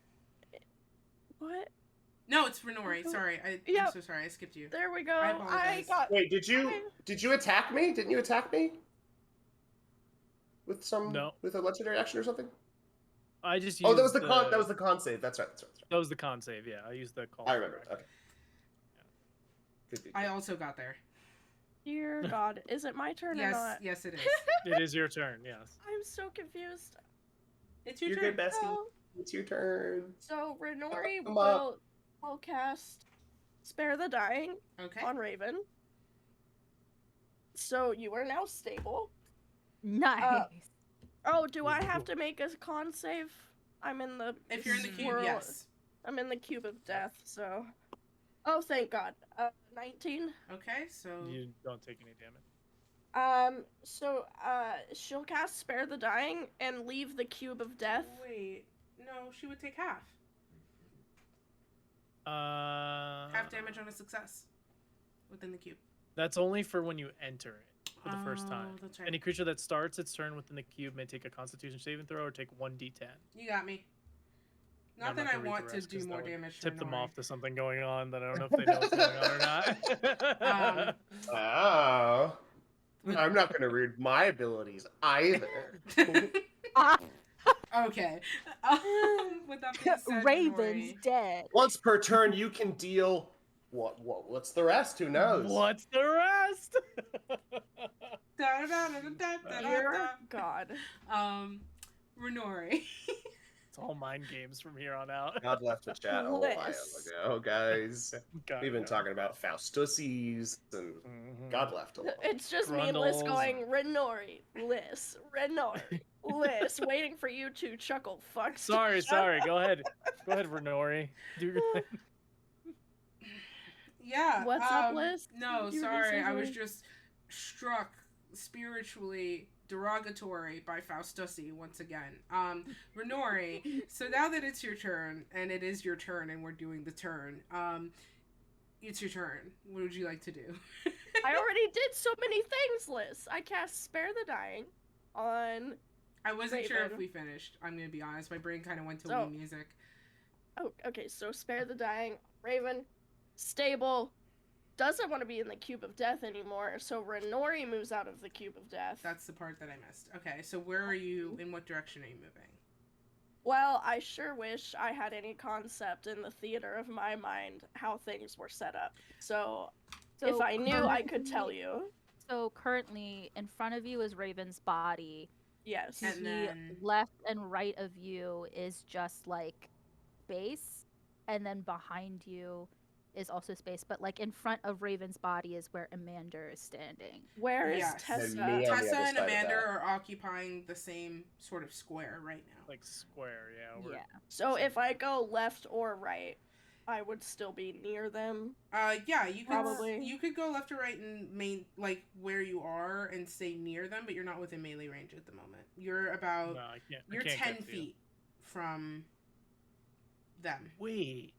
What? No, it's Renori. Sorry, I'm so sorry. I skipped you. There we go. I apologize. Wait, did you attack me? Didn't you attack me? With a legendary action or something? I just used that was the con save. That's right. That was the con save. Yeah, I used the call. I remember. Okay. Yeah. Good. I also got there. Dear God, is it my turn or Yes, not? yes, it is. It is your turn. Yes. I'm so confused. It's your You're turn. good, bestie. Oh. It's your turn. So Renori Come up. will cast Spare the Dying Okay. on Raven. So you are now stable. Nice. Oh, do I have to make a con save? I'm in the If you're in the cube, swirl- yes. I'm in the cube of death, so. Oh, thank God. 19. Okay, so You don't take any damage. So she'll cast Spare the Dying and leave the cube of death. wait. No, she would take half. Half Damage on a success within the cube. That's only for when you enter it for the first time. That's right. Any creature that starts its turn within the cube may take a Constitution saving throw or take 1d10. You got me. Not I'm that not I gonna read want the to rest do 'cause more that would damage. Tip to them Nori. off to something going on that I don't know if they know what's going on or not. Oh. I'm not going to read my abilities either. Okay. With that being said, Raven's Nori, dead. Once per turn, you can deal. What's the rest? Who knows? What's the rest? Dear God. Renori. It's all mind games from here on out. God left the chat a while Bliss. ago, guys. God, We've been no. talking about Faustussies, and God left alone. It's just me and Liz Grundles. going, Renori, Liz, Renori, Liz, waiting for you to chuckle. Fuck. Sorry. Go ahead, Renori. Do your thing. Yeah. What's up, Liz? No, You were sorry. gonna I say was something? just struck spiritually derogatory by Faustussi once again. Renori, so now that it's your turn, and it is your turn, and we're doing the turn, it's your turn. What would you like to do? I already did so many things, Liz. I cast Spare the Dying on. I wasn't sure if Raven. we finished. I'm gonna be honest. My brain kind of went to So- Wii music. Oh, okay. So Spare the Dying, Raven, stable, doesn't want to be in the cube of death anymore. So Renori moves out of the cube of death. That's the part that I missed. Okay, so where are you? In what direction are you moving? Well, I sure wish I had any concept in the theater of my mind how things were set up. So if I knew, I could tell you. So currently, in front of you is Raven's body. Yes. And To the then- left and right of you is just like space, and then behind you is also space. But like in front of Raven's body is where Amanda is standing. Where is Yes. And Tessa? me on the Tessa other and side of Amanda that. are occupying the same sort of square right now. Like square, yeah. Yeah. So if I go left or right, I would still be near them. Yeah, you could Probably. you could go left or right and main like where you are and stay near them, but you're not within melee range at the moment. You're about No, I can't. I you're can't 10 get to you. feet from them. Wait.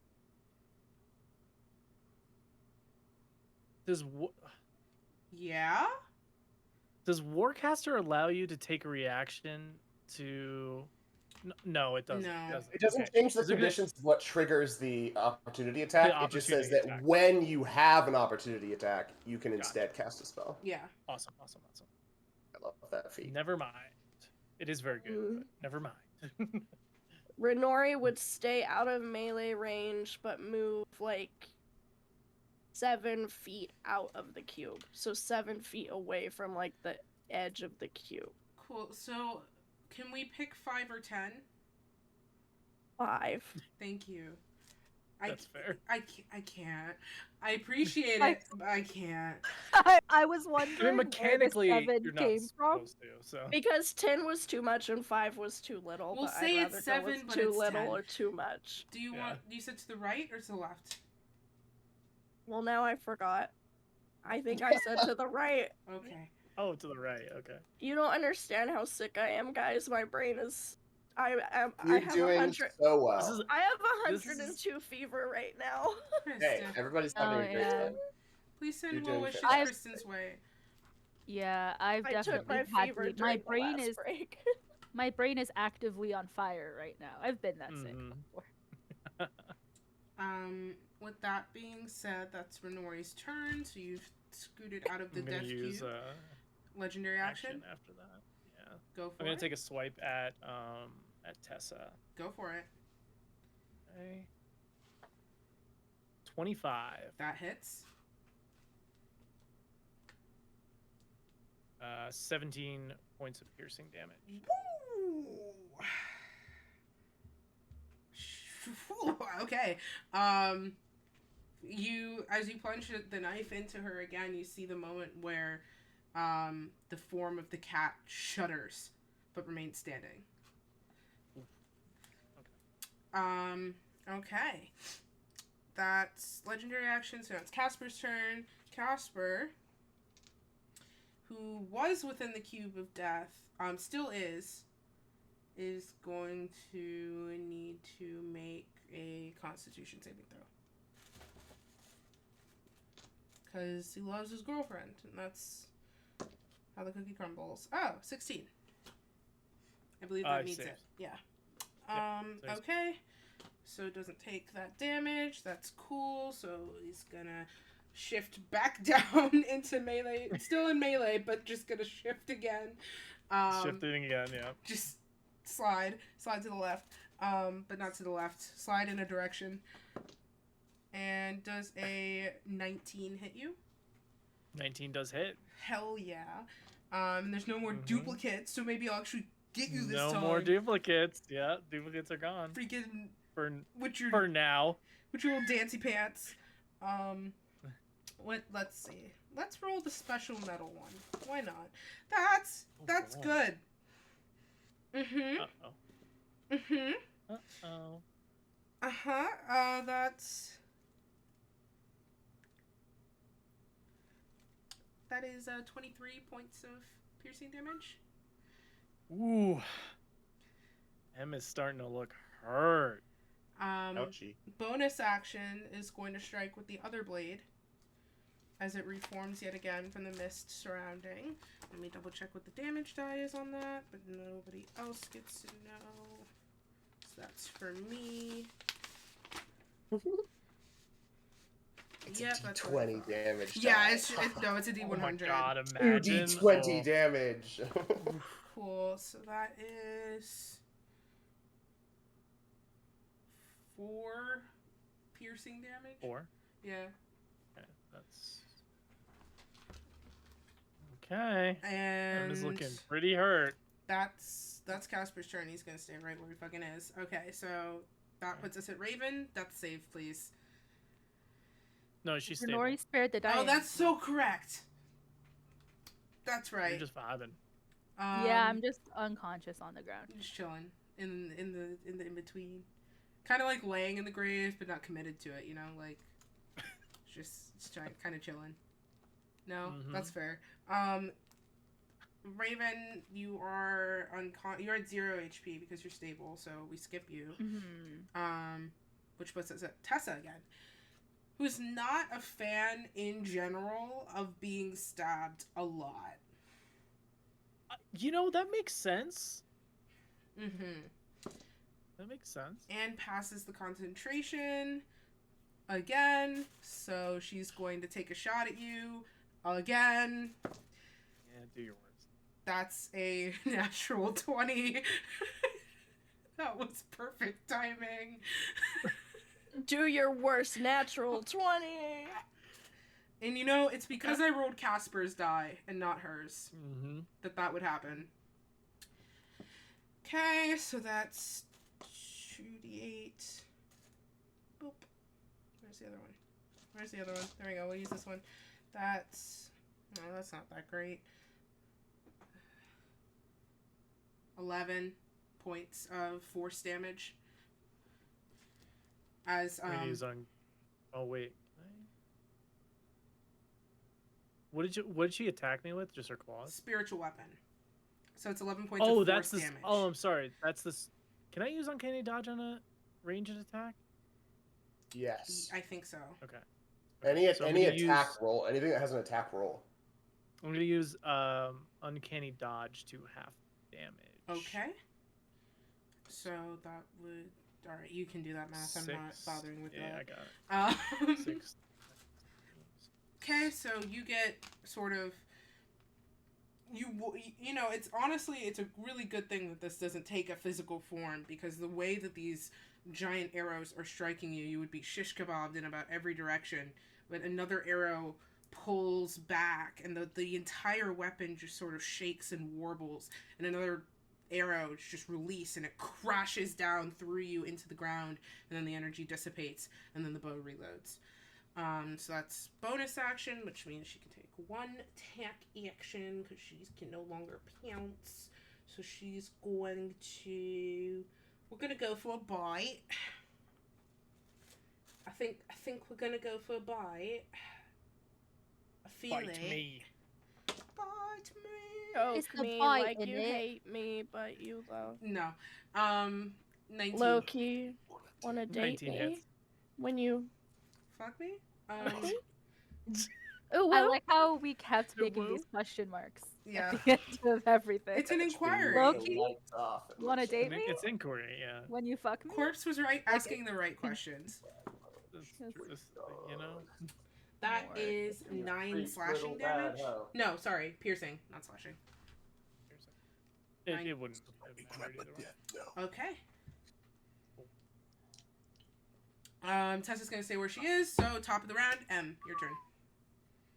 Yeah? Does Warcaster allow you to take a reaction to? No, it doesn't. No. It doesn't Okay. change the Is it gonna- conditions of what triggers the opportunity attack. The It just says opportunity that attack. when you have an opportunity attack, you can Gotcha. instead cast a spell. Yeah. Awesome. I love that feat. Never mind. It is very good, but never mind. Renori would stay out of melee range, but move like 7 feet out of the cube. So 7 feet away from like the edge of the cube. Cool. So, can we pick 5 or 10? 5. Thank you. That's fair. I can't. I appreciate it, but I can't. I was I wondering mean, mechanically, where the 7 you're not came from. supposed to, so. Because 10 was too much and 5 was too little. We'll but say I'd it's rather 7, go with but too it's little 10. or too much. Do you Yeah. want? You said to the right or to the left? Well, now I forgot. I think I said to the right. Okay. Oh, to the right. Okay. You don't understand how sick I am, guys. My brain is. I You're have doing 100. so well. This is I have This is- 102 fever right now. Hey, Kristen, everybody's having Oh, a great yeah. time. please You're send doing well wishes fantastic. Kristen's way. Yeah, I've I took definitely my had fever to. during the last break. My brain is actively on fire right now. I've been that sick Mhm. before. With that being said, that's Renori's turn. So you've scooted out of the I'm gonna death use cube. Legendary action. after that. Yeah. Go for I'm gonna it. take a swipe at Tessa. Go for it. Okay. 25. That hits. 17 points of piercing damage. Woo! Okay. You as you plunge the knife into her again, you see the moment where the form of the cat shudders but remains standing. Okay. That's legendary action, so it's Casper's turn. Casper, who was within the cube of death, still is going to need to make a Constitution saving throw. Because he loves his girlfriend, and that's how the cookie crumbles. Oh, 16. I believe that meets saves. it. Yeah. saves. Okay. So it doesn't take that damage. That's cool. So he's gonna shift back down into melee. Still in melee, but just gonna shift again. Shifting again, yeah. Just slide to the left, but not to the left. Slide in a direction. And does a 19 hit you? 19 does hit. Hell yeah. There's no more Mhm. duplicates, so maybe I'll actually get you this time. No more duplicates. Yeah, duplicates are gone. Freaking For for now. with your little dancy pants. Let's see. Let's roll the special metal one. Why not? That's boy. good. Mhm. Uh-oh. Mhm. Uh-oh. That is 23 points of piercing damage. Ooh. Em is starting to look hurt. Ouchie. Bonus action is going to strike with the other blade as it reforms yet again from the mist surrounding. Let me double check what the damage die is on that, but nobody else gets to know. So that's for me. It's Yep, a that's D20 what damage. Yeah, die. it's a D100. Oh my god, 2 imagine. D20 Oh. damage. Cool. So that is 4 piercing damage. 4. Yeah. Okay, that's... Okay. And Em is looking pretty hurt. that's Casper's turn. He's gonna stay right where he fucking is. Okay, so that puts us at Raven. That's save, please. No, she's stable. Renori spared the dying. Oh, that's so correct. That's right. You're just vibing. Yeah, I'm just unconscious on the ground. just chilling in the in between, kind of like laying in the grave, but not committed to it. You know, like just kind of chilling. No, that's fair. Raven, you are you're at 0 HP because you're stable, so we skip you. Mm-hmm. Which puts us at Tessa again, who's not a fan in general of being stabbed a lot. You know, that makes sense. Mm-hmm. That makes sense. And passes the concentration again, so she's going to take a shot at you again. Yeah, do your worst. That's a natural 20. That was perfect timing. Do your worst, natural 20. And you know, it's because I rolled Casper's die and not hers that would happen. Okay, so that's 2d8. Boop. Where's the other one? Where's the other one? There we go. We'll use this one. That's... No, that's not that great. 11 points of force damage. As, Oh, wait. What did she attack me with? Just her claws? Spiritual weapon. So it's 11 points of force damage. Oh, I'm sorry. That's this. Can I use Uncanny Dodge on a ranged attack? Yes. I think so. Okay. Any attack roll, anything that has an attack roll. I'm going to use Uncanny Dodge to half damage. Okay. So that would... Alright, you can do that math. I'm not bothering with that. Yeah, I got it. 6. Okay, so you get sort of... You know, it's honestly, it's a really good thing that this doesn't take a physical form, because the way that these giant arrows are striking you, you would be shish kebabbed in about every direction. But another arrow pulls back, and the entire weapon just sort of shakes and warbles, and another arrow is just released, and it crashes down through you into the ground, and then the energy dissipates, and then the bow reloads. So that's bonus action, which means she can take one attack action because she can no longer pounce. So she's going to... We're going to go for a bite. I think we're going to go for a bite. I feel Bite it. me. Bite me. Choke It's the me bite, like isn't you it? hate me, but you love. No. 19. Loki, wanna date 19 me? hits. When you... Fuck me? Ooh, I woo. like how we kept Woo. making these question marks Yeah. at the end of everything. It's an inquiry. Loki? Off. You wanna date me? It's inquiry, yeah. When you fuck me? Corpse was right, asking the right questions. You know? That Lord. is 9 slashing damage. No, sorry, piercing, not slashing. It wouldn't have mattered either way. Okay. Tessa's gonna stay where she is, so top of the round, M, your turn.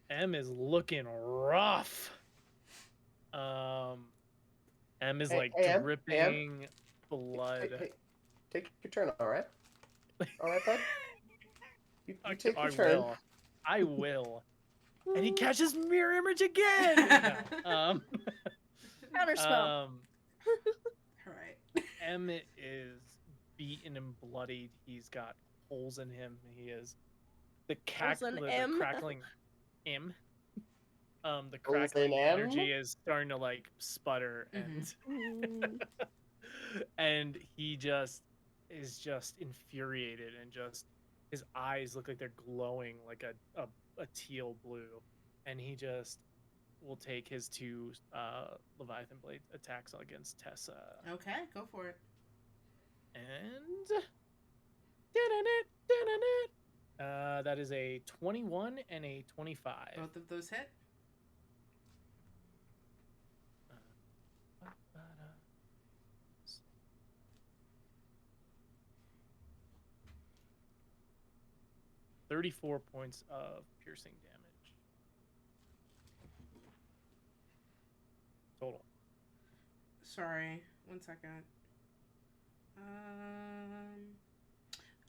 M is looking rough. M is like Em, dripping blood. Hey, take your turn, alright? Alright, bud? You take your I turn. will. I will. And he catches mirror image again. No, Counterspell. Alright. M is beaten and bloodied. He's got holes in him. He is the in M? crackling M. The Holes in crackling M? energy is starting to like sputter, and and he just is just infuriated, and just his eyes look like they're glowing like a teal blue, and he just will take his 2 Leviathan Blade attacks against Tessa. Okay, go for it. And that is a 21 and a 25. Both of those hit. $34 points of piercing damage. Total. Sorry, 1 second.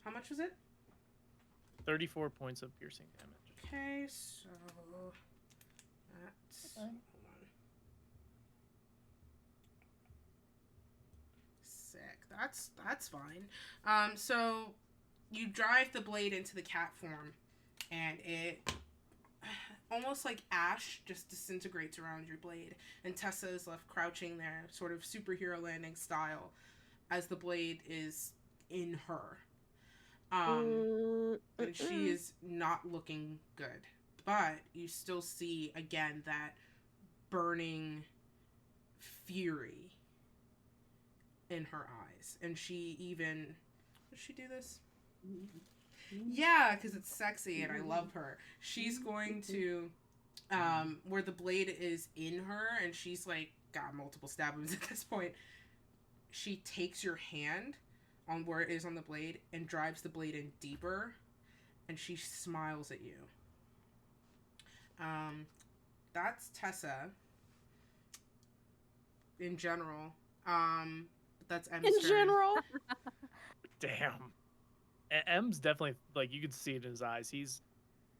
How much was it? 34 points of piercing damage. Okay, so that's hold on. Sick. That's fine. So you drive the blade into the cat form, and it almost like ash just disintegrates around your blade, and Tessa is left crouching there, sort of superhero landing style, as the blade is in her. And she is not looking good. But you still see, again, that burning fury in her eyes. And she even... Does she do this? Yeah, because it's sexy and I love her. She's going to... where the blade is in her, and she's, like, got multiple stab wounds at this point. She takes your hand on where it is on the blade and drives the blade in deeper, and she smiles at you. That's Tessa. In general. But that's M's In turn. general. Damn. M's definitely, like, you can see it in his eyes. He's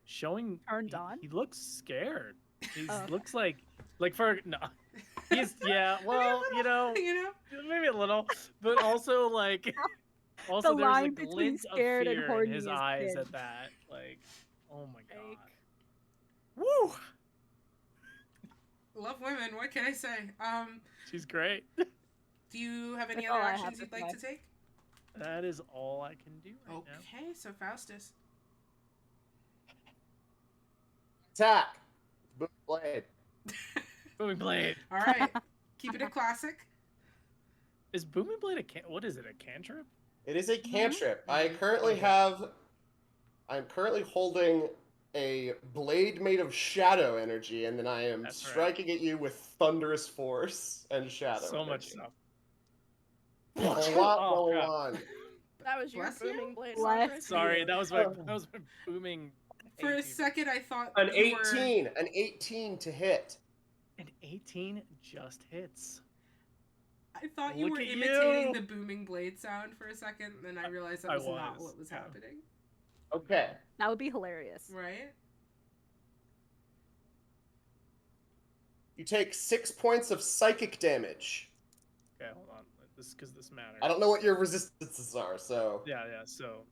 showing Turned on? He looks scared. He Oh. looks like for no. He's well, you know? maybe a little, but also like also The there's a line between glint of scared and fear in horny his is eyes thin. at that. Like, oh my god. Like- Woo! Love women, what can I say? She's great. Do you have any That's other all I have actions to you'd like say. to take? That is all I can do right now. Okay, so Faustus. Attack. Boom blade. Booming Blade. All right, keep it a classic. Is Booming Blade what is it, a cantrip? It is a cantrip. Mhm. I currently Okay. I'm currently holding a blade made of shadow energy, and then I am That's right. striking at you with thunderous force and shadow So much energy. stuff. A lot Oh, going crap. on. That was your Bless you? booming blade. Bless Margaret. Sorry, you. that was my booming. For a AT. second, I thought An you were... 18 to hit. An 18 just hits. I thought you Look were at imitating you. the booming blade sound for a second, and then I realized that I was not was, what was yeah. happening. Okay. That would be hilarious. Right? You take 6 points of psychic damage. Okay, hold on. Because this matters. I don't know what your resistances are, so Yeah. So,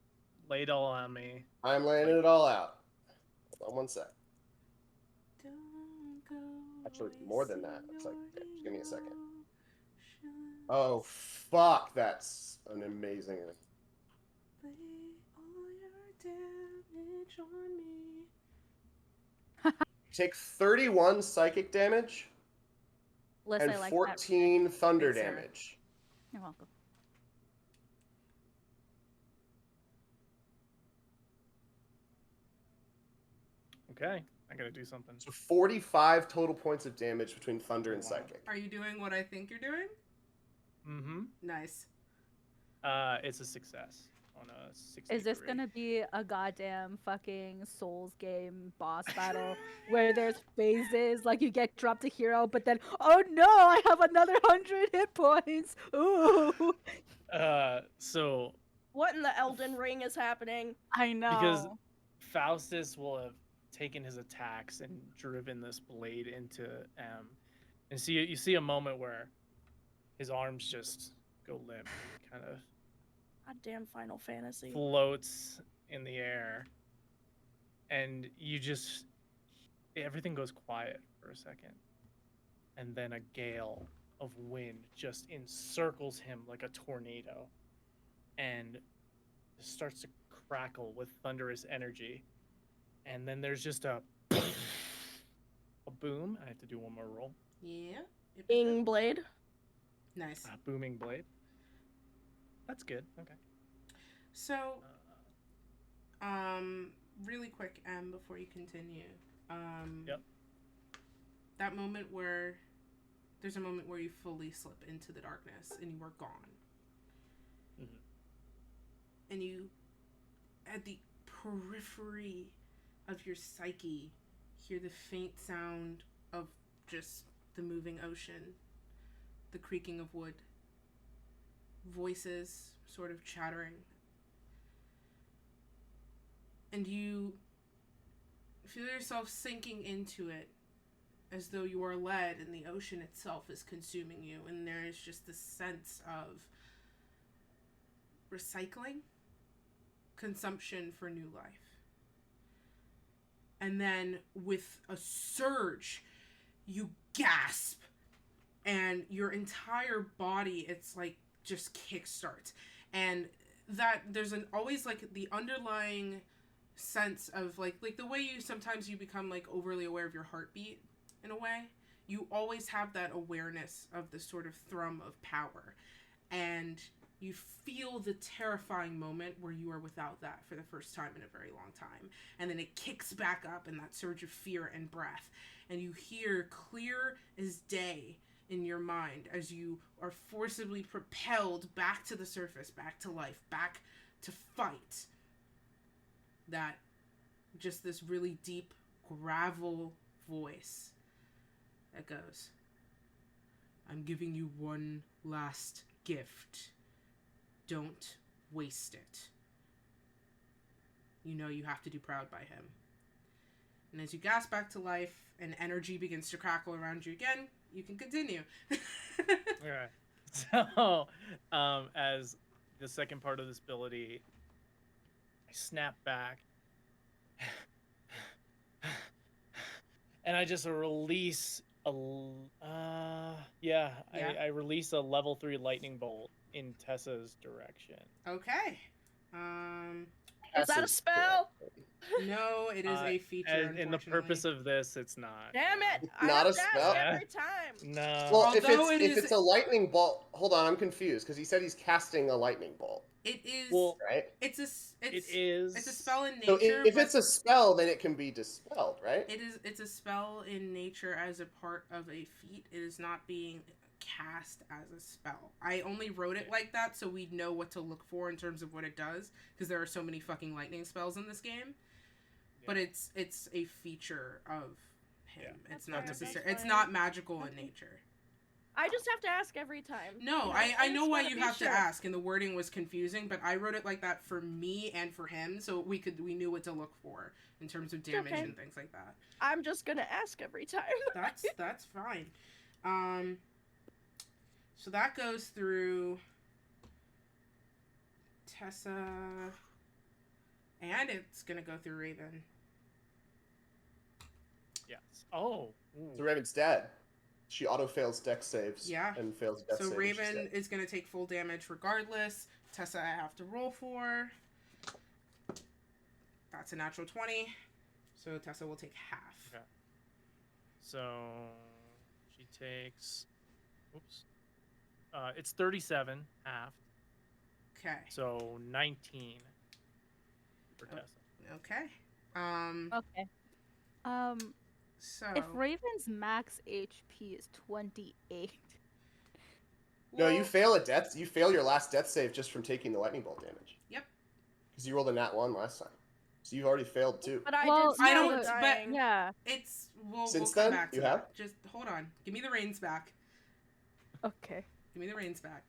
lay it all on me. I'm laying it all out. Hold on one sec. Don't go Actually, more than that. It's like, okay, just give me a second. ocean, Oh, fuck. That's an amazing... lay all your damage on me. You take 31 psychic damage Liz, and I like 14 thunder Thanks, Sarah. damage. You're welcome. Okay, I gotta do something. So 45 total points of damage between thunder and Wow. psychic. Are you doing what I think you're doing? Mm-hmm. Nice. It's a success on a 63. Is this gonna be a goddamn fucking Souls game boss battle where there's phases, like you get dropped a hero, but then, oh no, I have another 100 hit points. Ooh. So What in the Elden Ring is happening? I know. because Faustus will have taken his attacks and driven this blade into M, and you see a moment where his arms just go limp, kind of Goddamn Final Fantasy. floats in the air, and everything goes quiet for a second, and then a gale of wind just encircles him like a tornado, and starts to crackle with thunderous energy, and then there's just a boom. I have to do one more roll. Yeah. Ing blade. Nice. A booming blade. That's good. Okay. So, really quick, before you continue. Yep. That moment where there's a moment where you fully slip into the darkness and you are gone. Mhm. And you, at the periphery of your psyche, hear the faint sound of just the moving ocean, the creaking of wood, voices sort of chattering. And you feel yourself sinking into it as though you are led and the ocean itself is consuming you, and there is just this sense of recycling, consumption for new life. And then with a surge, you gasp, and your entire body, it's like just kickstarts. And that there's always like the underlying sense of like the way you sometimes you become like overly aware of your heartbeat in a way. You always have that awareness of the sort of thrum of power, and you feel the terrifying moment where you are without that for the first time in a very long time, and then it kicks back up in that surge of fear and breath, and you hear clear as day in your mind as you are forcibly propelled back to the surface, back to life, back to fight, that just this really deep gravel voice that goes, I'm giving you one last gift. Don't waste it. You know you have to do proud by him. And as you gasp back to life and energy begins to crackle around you again, you can continue. Alright. So, as the second part of this ability, I snap back. And I just release a... Yeah. I release a level 3 lightning bolt in Tessa's direction. Okay. Is that a spell? No, it is a feature, In the purpose of this, it's not. Damn it! I Not have a to ask spell? every time. No. Well, if Although it's a lightning bolt, hold on, I'm confused because he said he's casting a lightning bolt. It is. Well, right? It's a a spell in nature. So if it's a spell, then it can be dispelled, right? It's a spell in nature as a part of a feat. It is not being cast as a spell. I only wrote it like that so we'd know what to look for in terms of what it does, because there are so many fucking lightning spells in this game. But it's a feature of him. Yeah. It's not That's necessary. fine. It's not magical in nature. I just have to ask every time. No, You I know just why wanna you be have sure. to ask, and the wording was confusing, but I wrote it like that for me and for him, so we knew what to look for in terms of damage okay. and things like that. I'm just gonna ask every time. That's fine. So that goes through Tessa, and it's gonna go through Raven. Yes. Oh. Ooh. So Raven's dead. She auto fails dex saves. Yeah. And fails death So saves. Raven is gonna take full damage regardless. Tessa, I have to roll for. That's a natural 20. So Tessa will take half. Okay. So she takes. Oops. It's 37 half. Okay. So 19 for Tessa. Okay. Okay. So If Raven's max HP is 28, No, you fail a death. You fail your last death save just from taking the lightning bolt damage. Yep. Because you rolled a nat 1 last time, so you've already failed 2. But I Well, did I spell don't- the but- dying. yeah. it's Since we'll come then, back to you that. have? Just hold on. Give me the reins back. Okay. Give me the reins back.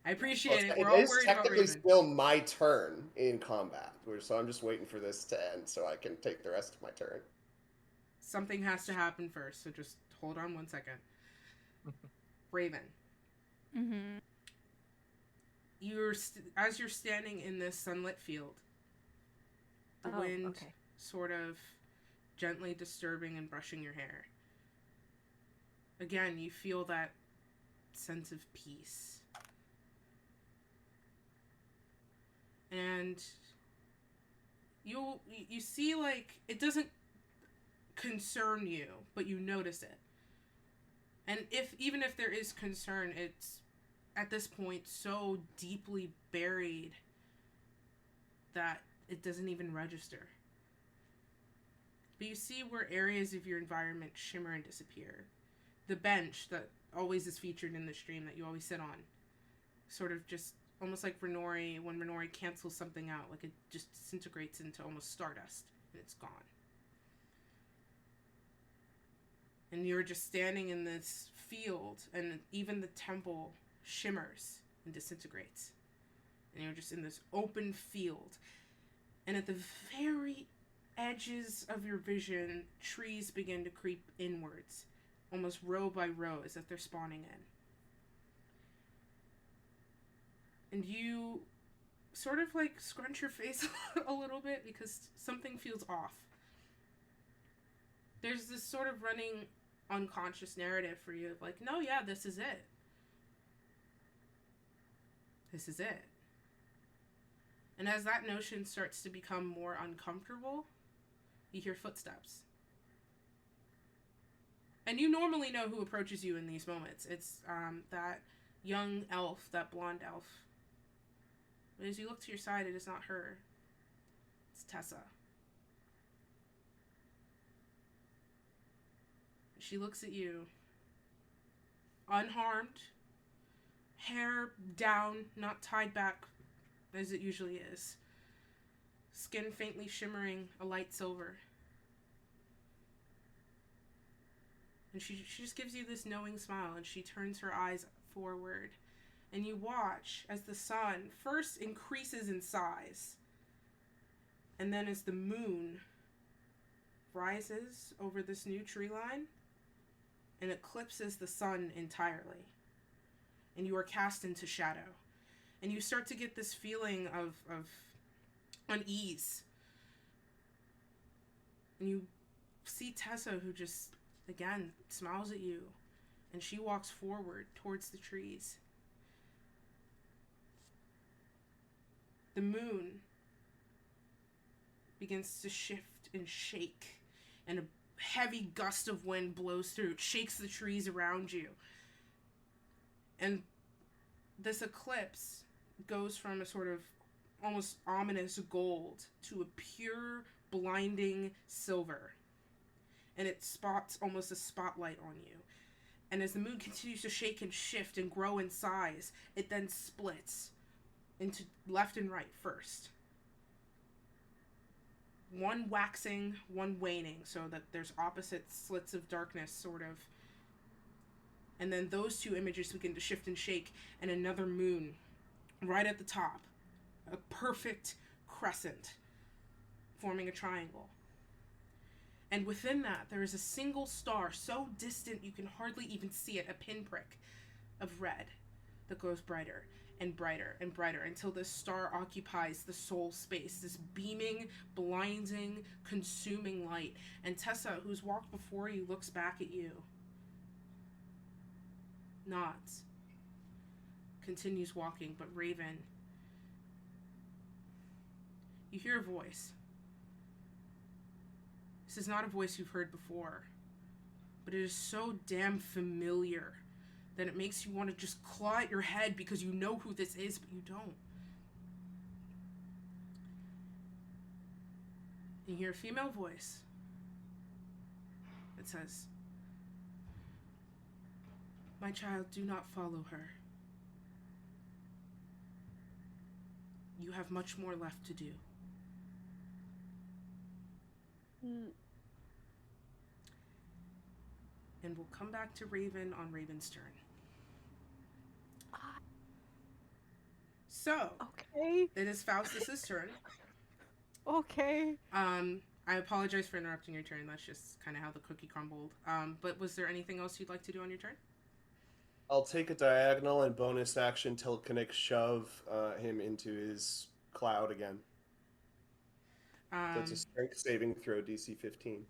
I appreciate it. It We're all is worried about technically Raven. still my turn in combat, so I'm just waiting for this to end so I can take the rest of my turn. Something has to happen first, so just hold on 1 second. Raven, Mm-hmm. as you're standing in this sunlit field, the wind Okay. sort of gently disturbing and brushing your hair. Again, you feel that sense of peace. And you see, like, it doesn't concern you, but you notice it. And even if there is concern, it's at this point so deeply buried that it doesn't even register. But you see where areas of your environment shimmer and disappear. The bench that always is featured in the stream that you always sit on, sort of just almost like Renori, when Renori cancels something out, like it just disintegrates into almost stardust, and it's gone. And you're just standing in this field, and even the temple shimmers and disintegrates. And you're just in this open field. And at the very edges of your vision, trees begin to creep inwards, almost row by row, as if they're spawning in. And you sort of like scrunch your face a little bit because something feels off. There's this sort of running unconscious narrative for you of like, no, yeah, this is it. This is it. And as that notion starts to become more uncomfortable, you hear footsteps. And you normally know who approaches you in these moments. It's that young elf, that blonde elf. But as you look to your side, it is not her. It's Tessa. She looks at you, unharmed, hair down, not tied back as it usually is, skin faintly shimmering a light silver. And she just gives you this knowing smile, and she turns her eyes forward. And you watch as the sun first increases in size, and then as the moon rises over this new tree line and eclipses the sun entirely. And you are cast into shadow. And you start to get this feeling of unease. And you see Tessa, who just, again, smiles at you. And she walks forward towards the trees. The moon begins to shift and shake, and a heavy gust of wind blows through. It shakes the trees around you. And this eclipse goes from a sort of almost ominous gold to a pure, blinding silver. And it spots almost a spotlight on you. And as the moon continues to shake and shift and grow in size, it then splits into left and right first. One waxing, one waning, so that there's opposite slits of darkness, sort of. And then those two images begin to shift and shake, and another moon right at the top. A perfect crescent, forming a triangle. And within that, there is a single star, so distant you can hardly even see it, a pinprick of red that goes brighter and brighter and brighter until this star occupies the soul space, this beaming, blinding, consuming light. And Tessa, who's walked before you, looks back at you, nods, continues walking. But Raven, you hear a voice. This is not a voice you've heard before, but it is so damn familiar that it makes you want to just claw at your head because you know who this is, but you don't. You hear a female voice that says, "My child, do not follow her. You have much more left to do." And we'll come back to Raven on Raven's turn. So, Okay. it is Faustus's turn. Okay. I apologize for interrupting your turn. That's just kind of how the cookie crumbled. But was there anything else you'd like to do on your turn? I'll take a diagonal and bonus action telekinetic shove him into his cloud again. That's a strength saving throw, DC 15.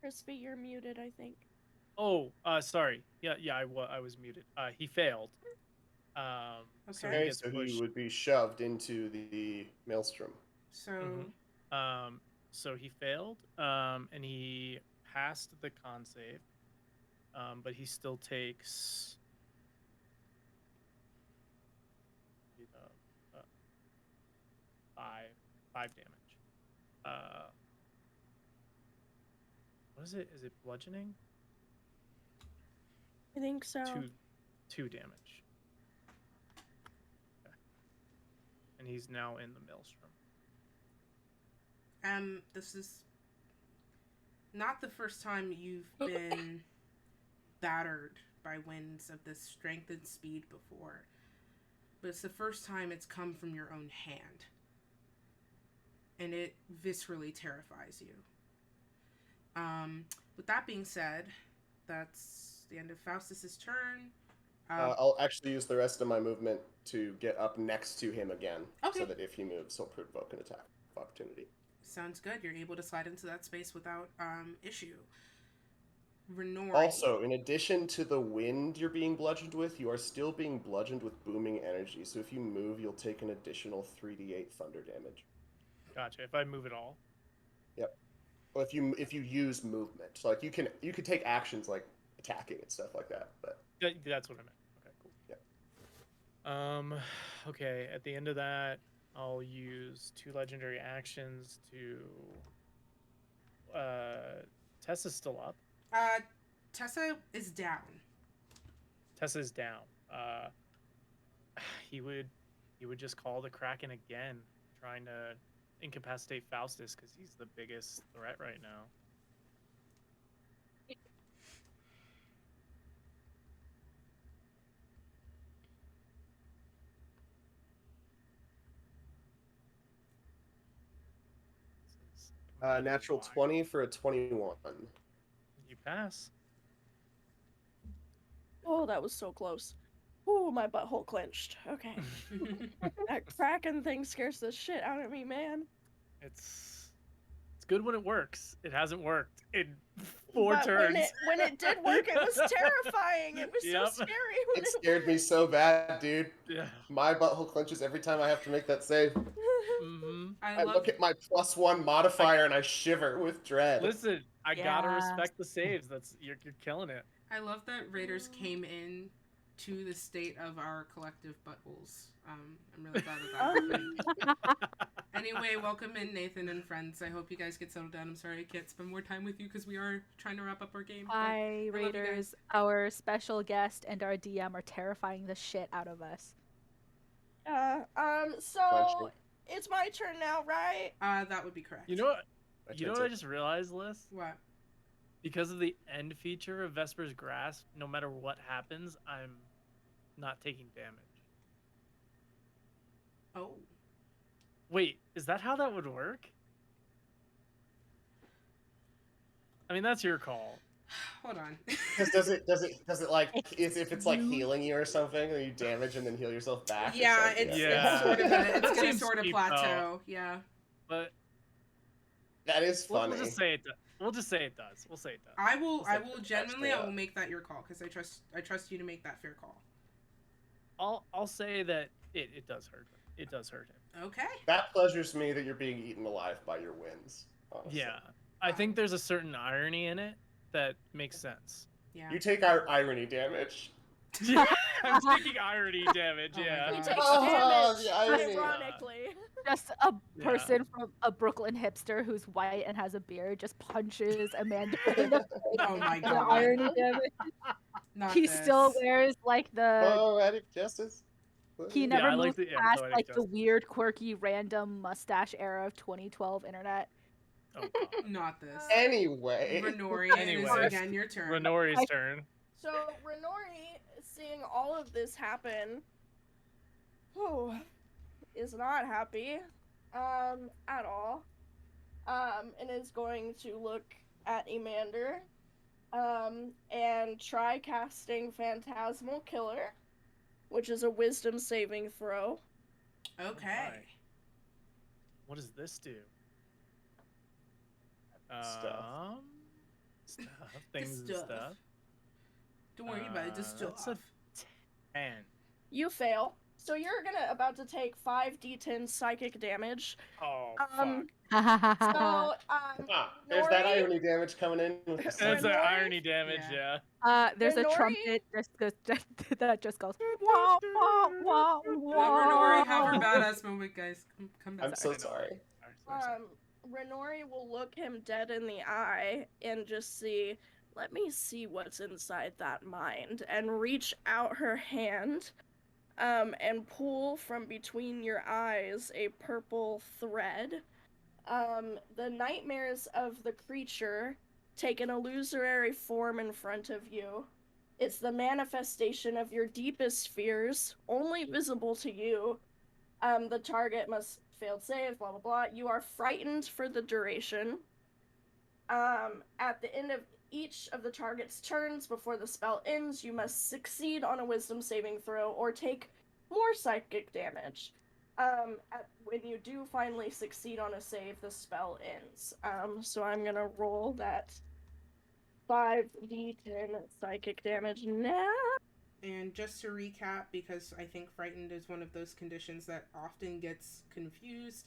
Crispy, you're muted, I think. Oh, sorry. Yeah, I was muted. He failed. So he Okay, gets so pushed. he would be shoved into the maelstrom. So, So he failed, and he passed the con save, but he still takes five damage. What is it? Is it bludgeoning? I think so. Two damage. Okay. And he's now in the maelstrom. this is not the first time you've been battered by winds of this strength and speed before, but it's the first time it's come from your own hand, and it viscerally terrifies you. With that being said, that's the end of Faustus's turn. I'll actually use the rest of my movement to get up next to him again, Okay. so that if he moves, he'll provoke an attack of opportunity. Sounds good. You're able to slide into that space without issue. Renori. Also, in addition to the wind you're being bludgeoned with, you are still being bludgeoned with booming energy. So if you move, you'll take an additional 3d8 thunder damage. Gotcha. If I move at all. Yep. Well, if you use movement, so like you could take actions like attacking and stuff like that, but That's what I meant. Okay, cool. Yeah. Okay. At the end of that, I'll use 2 legendary actions to. Tessa's still up. Tessa is down. Tessa's down. He would just call the Kraken again, trying to incapacitate Faustus because he's the biggest threat right now. Natural 20 for a 21. You pass. Oh, that was so close. Ooh, my butthole clenched. Okay. That Kraken thing scares the shit out of me, man. It's good when it works. It hasn't worked in 4 But turns. when it did work, it was terrifying. It was Yep. so scary. When It scared me so bad, dude. Yeah. My butthole clenches every time I have to make that save. Mm-hmm. I love look at my +1 modifier and I shiver with dread. Listen, I gotta Yeah. respect the saves. That's you're killing it. I love that Raiders came in to the state of our collective buttholes. I'm really glad that happened. Anyway, welcome in Nathan and friends. I hope you guys get settled down. I'm sorry I can't spend more time with you because we are trying to wrap up our game. but Hi, I love you guys. Raiders. Our special guest and our DM are terrifying the shit out of us. So Clenching. it's my turn now, right? That would be correct. You know what? I You know tried what I to- just realized, Liz? What? Because of the end feature of Vesper's Grasp, no matter what happens, I'm not taking damage. Oh. Wait, is that how that would work? I mean, that's your call. Hold on. Because does it like if it's like healing you or something, or you damage and then heal yourself back? Yeah, like, it's Yeah. sort of it's gonna Seems sort of cheap, plateau. Yeah. But that is we'll funny. just say it. We'll just say it does. We'll say it does. I will It's like genuinely extra. I will make that your call because I trust you to make that fair call. I'll say that it does hurt. It does hurt him. Okay. That pleasures me that you're being eaten alive by your wins. Honestly. Yeah, I think there's a certain irony in it that makes sense. Yeah. You take our irony damage. I'm taking irony damage. Oh my Yeah. He God. takes Oh, damage, the irony. ironically. Just a Yeah. person from a Brooklyn hipster who's white and has a beard just punches Amanda in the face. Oh my The God. irony damage. Not He this. still wears like the. Poetic justice. He Yeah, never I like moved the- yeah, past poetic like the justice. weird, quirky, random mustache era of 2012 internet. Oh, God. Not this. Anyway. Renori, it is Anyways, again your turn. Renori's turn. So Renori, seeing all of this happen, is not happy, at all, and is going to look at Emander, and try casting Phantasmal Killer, which is a Wisdom saving throw. Okay. Alright. What does this do? Stuff. Stuff. Things and stuff. stuff. Don't worry about it. Just That's stuff. a 10. You fail, so you're about to take 5d10 psychic damage. Oh, Um, fuck. So, There's that Nori- irony damage coming in. With the That's sun. an Renori? irony damage, Yeah. yeah. There's a Renori- trumpet that just goes wah wah wah Let wah. Renori have her badass moment, guys. Come back. I'm so I know. sorry. Sorry. Renori will look him dead in the eye and just see, let me see what's inside that mind, and reach out her hand, and pull from between your eyes a purple thread. The nightmares of the creature take an illusory form in front of you. It's the manifestation of your deepest fears, only visible to you. The target must fail save, blah blah blah. You are frightened for the duration. At the end of each of the target's turns before the spell ends, you must succeed on a wisdom saving throw or take more psychic damage. When you do finally succeed on a save, the spell ends. So I'm gonna roll that 5d10 psychic damage now. And just to recap, because I think frightened is one of those conditions that often gets confused,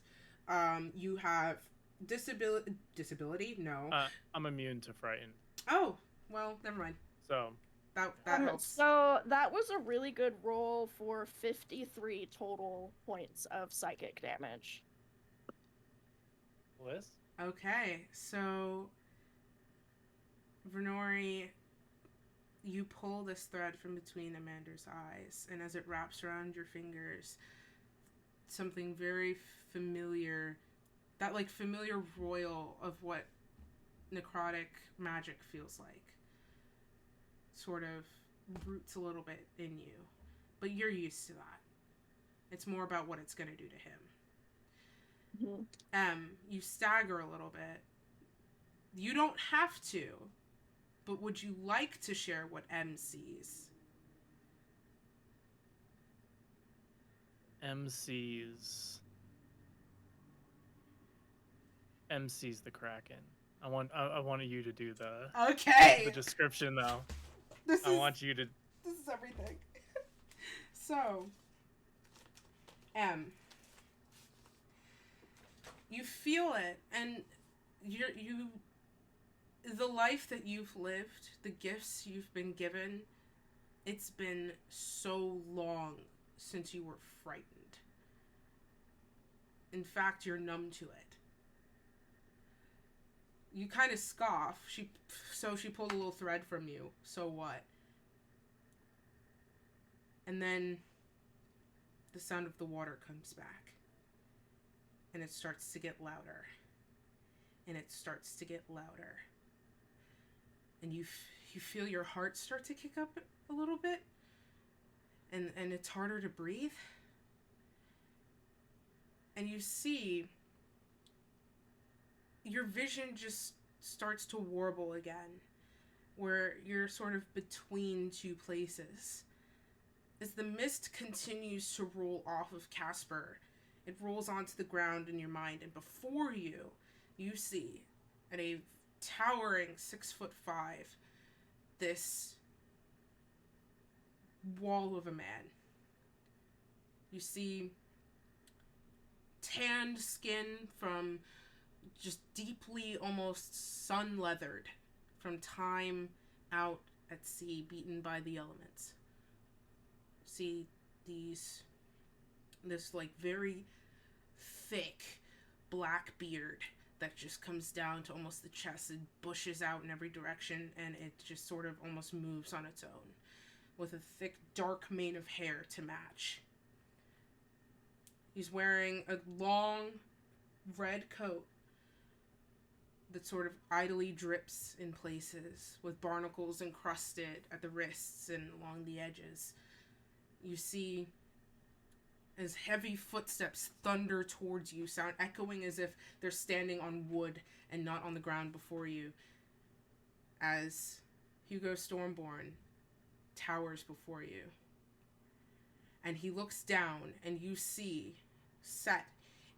you have disability? No. I'm immune to frightened. Oh, well, never mind. So that helps. So that was a really good roll for 53 total points of psychic damage. Liz? Okay, so Vernori, you pull this thread from between Amander's eyes, and as it wraps around your fingers, something very familiar, that like familiar roil of what necrotic magic feels like, sort of roots a little bit in you. But you're used to that. It's more about what it's going to do to him. You stagger a little bit. You don't have to, but would you like to share what M sees? M sees the Kraken. I wanted you to do the description though. I want you to. This is everything. So, M, you feel it, and the life that you've lived, the gifts you've been given, it's been so long since you were frightened. In fact, you're numb to it. You kind of scoff. She pulled a little thread from you. So what? And then the sound of the water comes back. And it starts to get louder. And it starts to get louder. And you feel your heart start to kick up a little bit. And it's harder to breathe. And you see your vision just starts to warble again, where you're sort of between two places. As the mist continues to roll off of Casper, it rolls onto the ground in your mind, and before you, you see, at a towering 6'5", this wall of a man. You see tanned skin from just deeply almost sun-leathered from time out at sea, beaten by the elements. See this like very thick black beard that just comes down to almost the chest and bushes out in every direction, and it just sort of almost moves on its own, with a thick dark mane of hair to match. He's wearing a long red coat that sort of idly drips in places, with barnacles encrusted at the wrists and along the edges. You see as heavy footsteps thunder towards you, sound echoing as if they're standing on wood and not on the ground before you, as Hugo Stormborn towers before you. And he looks down, and you see, set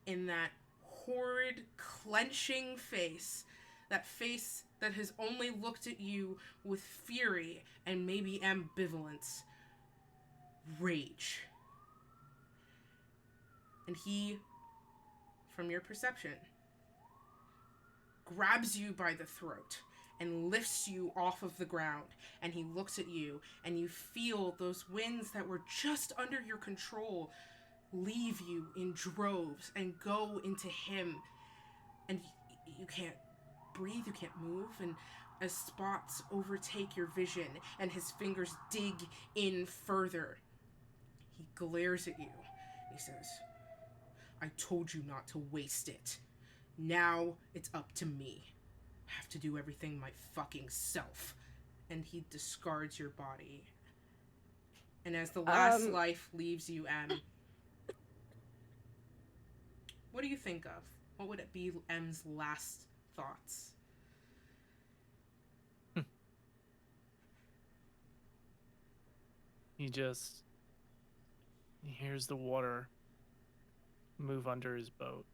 in that horrid, clenching face, that face that has only looked at you with fury and maybe ambivalence, rage. And he, from your perception, grabs you by the throat and lifts you off of the ground, and he looks at you, and you feel those winds that were just under your control leave you in droves and go into him, and you can't breathe, you can't move, and as spots overtake your vision and his fingers dig in further, he glares at you. He says, "I told you not to waste it. Now it's up to me. Have to do everything my fucking self." And he discards your body. And as the last life leaves you, M, what do you think of? What would it be M's last thoughts? He hears the water move under his boat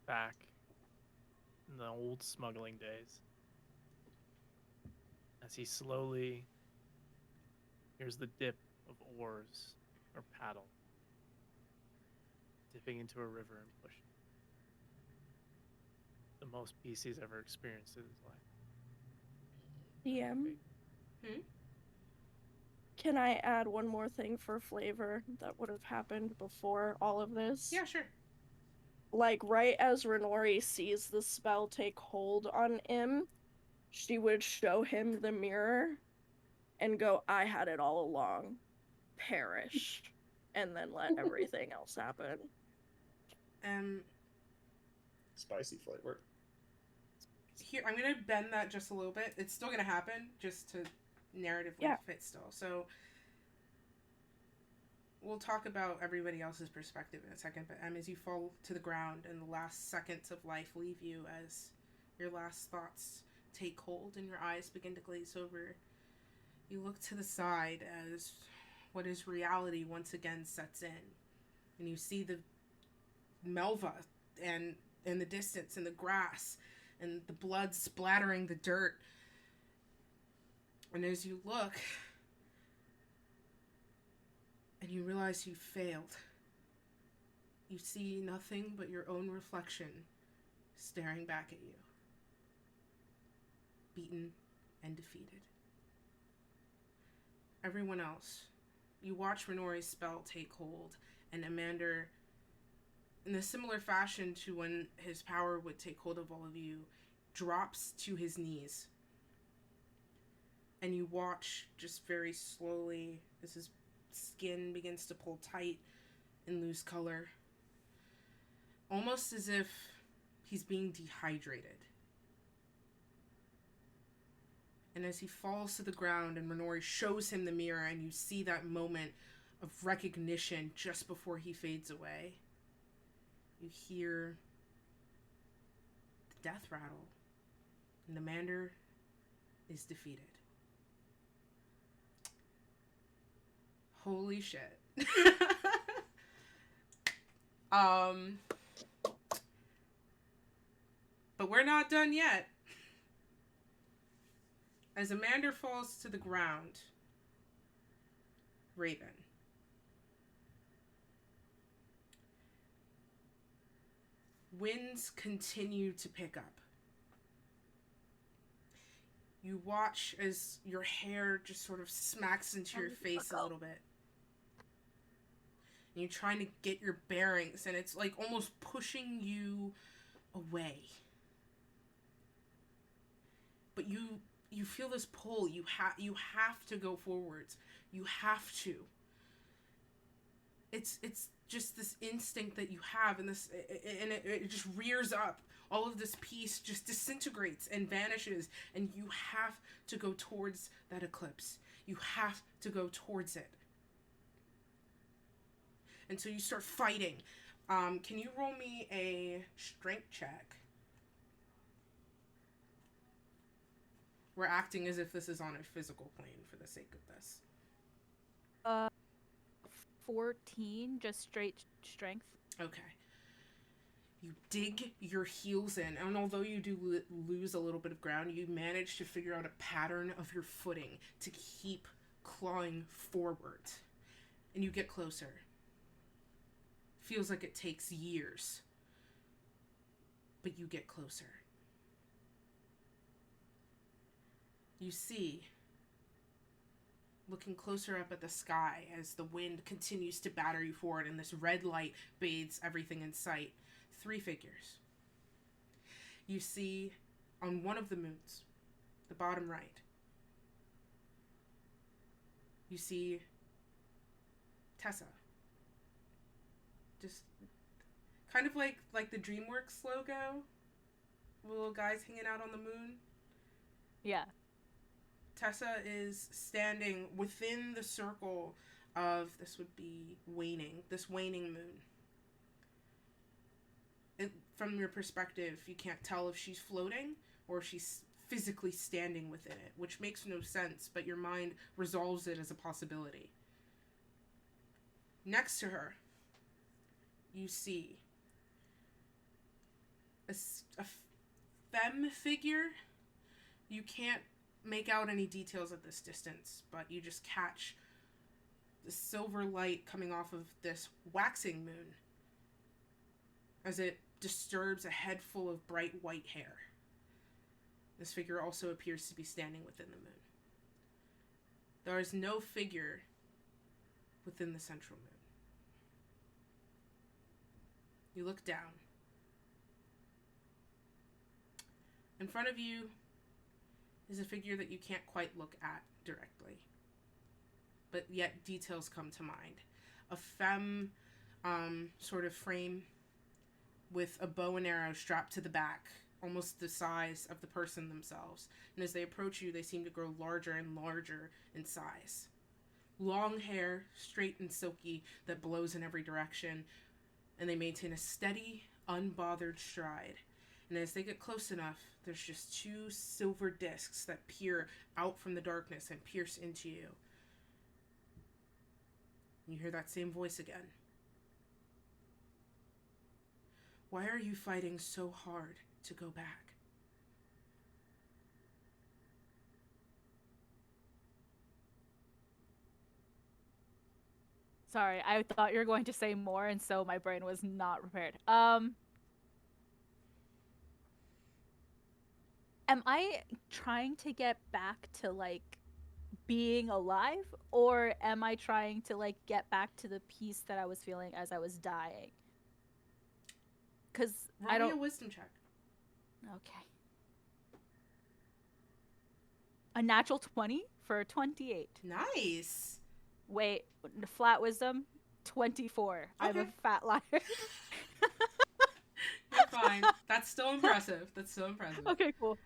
back in the old smuggling days. as he slowly hears the dip of oars or paddle dipping into a river and pushing. The most peace he's ever experienced in his life. DM, Hmm? can I add one more thing for flavor that would have happened before all of this? Yeah, sure. Like, right as Renori sees the spell take hold on him, she would show him the mirror and go, I had it all along. Perish. And then let everything else happen. Spicy flavor. Here, I'm gonna bend that just a little bit. It's still gonna happen, just to narratively fit still. So we'll talk about everybody else's perspective in a second, but as you fall to the ground and the last seconds of life leave you, as your last thoughts take hold and your eyes begin to glaze over, you look to the side as what is reality once again sets in, and you see the Melva and in the distance, in the grass, and the blood splattering the dirt. And as you look, and you realize you failed, you see nothing but your own reflection staring back at you, beaten and defeated. Everyone else, you watch Renori's spell take hold, and Amander, in a similar fashion to when his power would take hold of all of you, drops to his knees. And you watch just very slowly as his skin begins to pull tight and lose color. Almost as if he's being dehydrated. And as he falls to the ground and Renori shows him the mirror and you see that moment of recognition just before he fades away, you hear the death rattle, and Amander is defeated. Holy shit. But we're not done yet. As Amander falls to the ground, Raven, winds continue to pick up. You watch as your hair just sort of smacks into your face a little bit. And you're trying to get your bearings, and it's like almost pushing you away. But you feel this pull. You have to go forwards. You have to. It's just this instinct that you have, and it just rears up. All of this peace just disintegrates and vanishes, and you have to go towards that eclipse. You have to go towards it. And so you start fighting. Can you roll me a strength check? We're acting as if this is on a physical plane for the sake of this. 14, just straight strength. Okay. You dig your heels in, and although you do lose a little bit of ground, you manage to figure out a pattern of your footing to keep clawing forward. And you get closer. Feels like it takes years. But you get closer. You see, looking closer up at the sky as the wind continues to batter you forward and this red light bathes everything in sight, 3 figures. You see on one of the moons, the bottom right, you see Tessa. Just kind of like the DreamWorks logo, little guys hanging out on the moon. Yeah. Tessa is standing within the circle of, this would be this waning moon. From your perspective, you can't tell if she's floating or if she's physically standing within it, which makes no sense, but your mind resolves it as a possibility. Next to her, you see a femme figure. You can't make out any details at this distance, but you just catch the silver light coming off of this waxing moon as it disturbs a head full of bright white hair. This figure also appears to be standing within the moon. There is no figure within the central moon. You look down. In front of you is a figure that you can't quite look at directly, but yet details come to mind. A femme sort of frame with a bow and arrow strapped to the back, almost the size of the person themselves. And as they approach you, they seem to grow larger and larger in size. Long hair, straight and silky, that blows in every direction, and they maintain a steady, unbothered stride. And as they get close enough, there's just two silver discs that peer out from the darkness and pierce into you. You hear that same voice again. Why are you fighting so hard to go back? Sorry, I thought you were going to say more, and so my brain was not prepared. Am I trying to get back to, like, being alive, or am I trying to, like, get back to the peace that I was feeling as I was dying? Because I Roll me don't... a wisdom check. Okay. A natural 20 for 28. Nice. Wait, flat wisdom, 24. I'm a Okay. fat liar. You're fine. That's still impressive. That's still impressive. Okay, cool.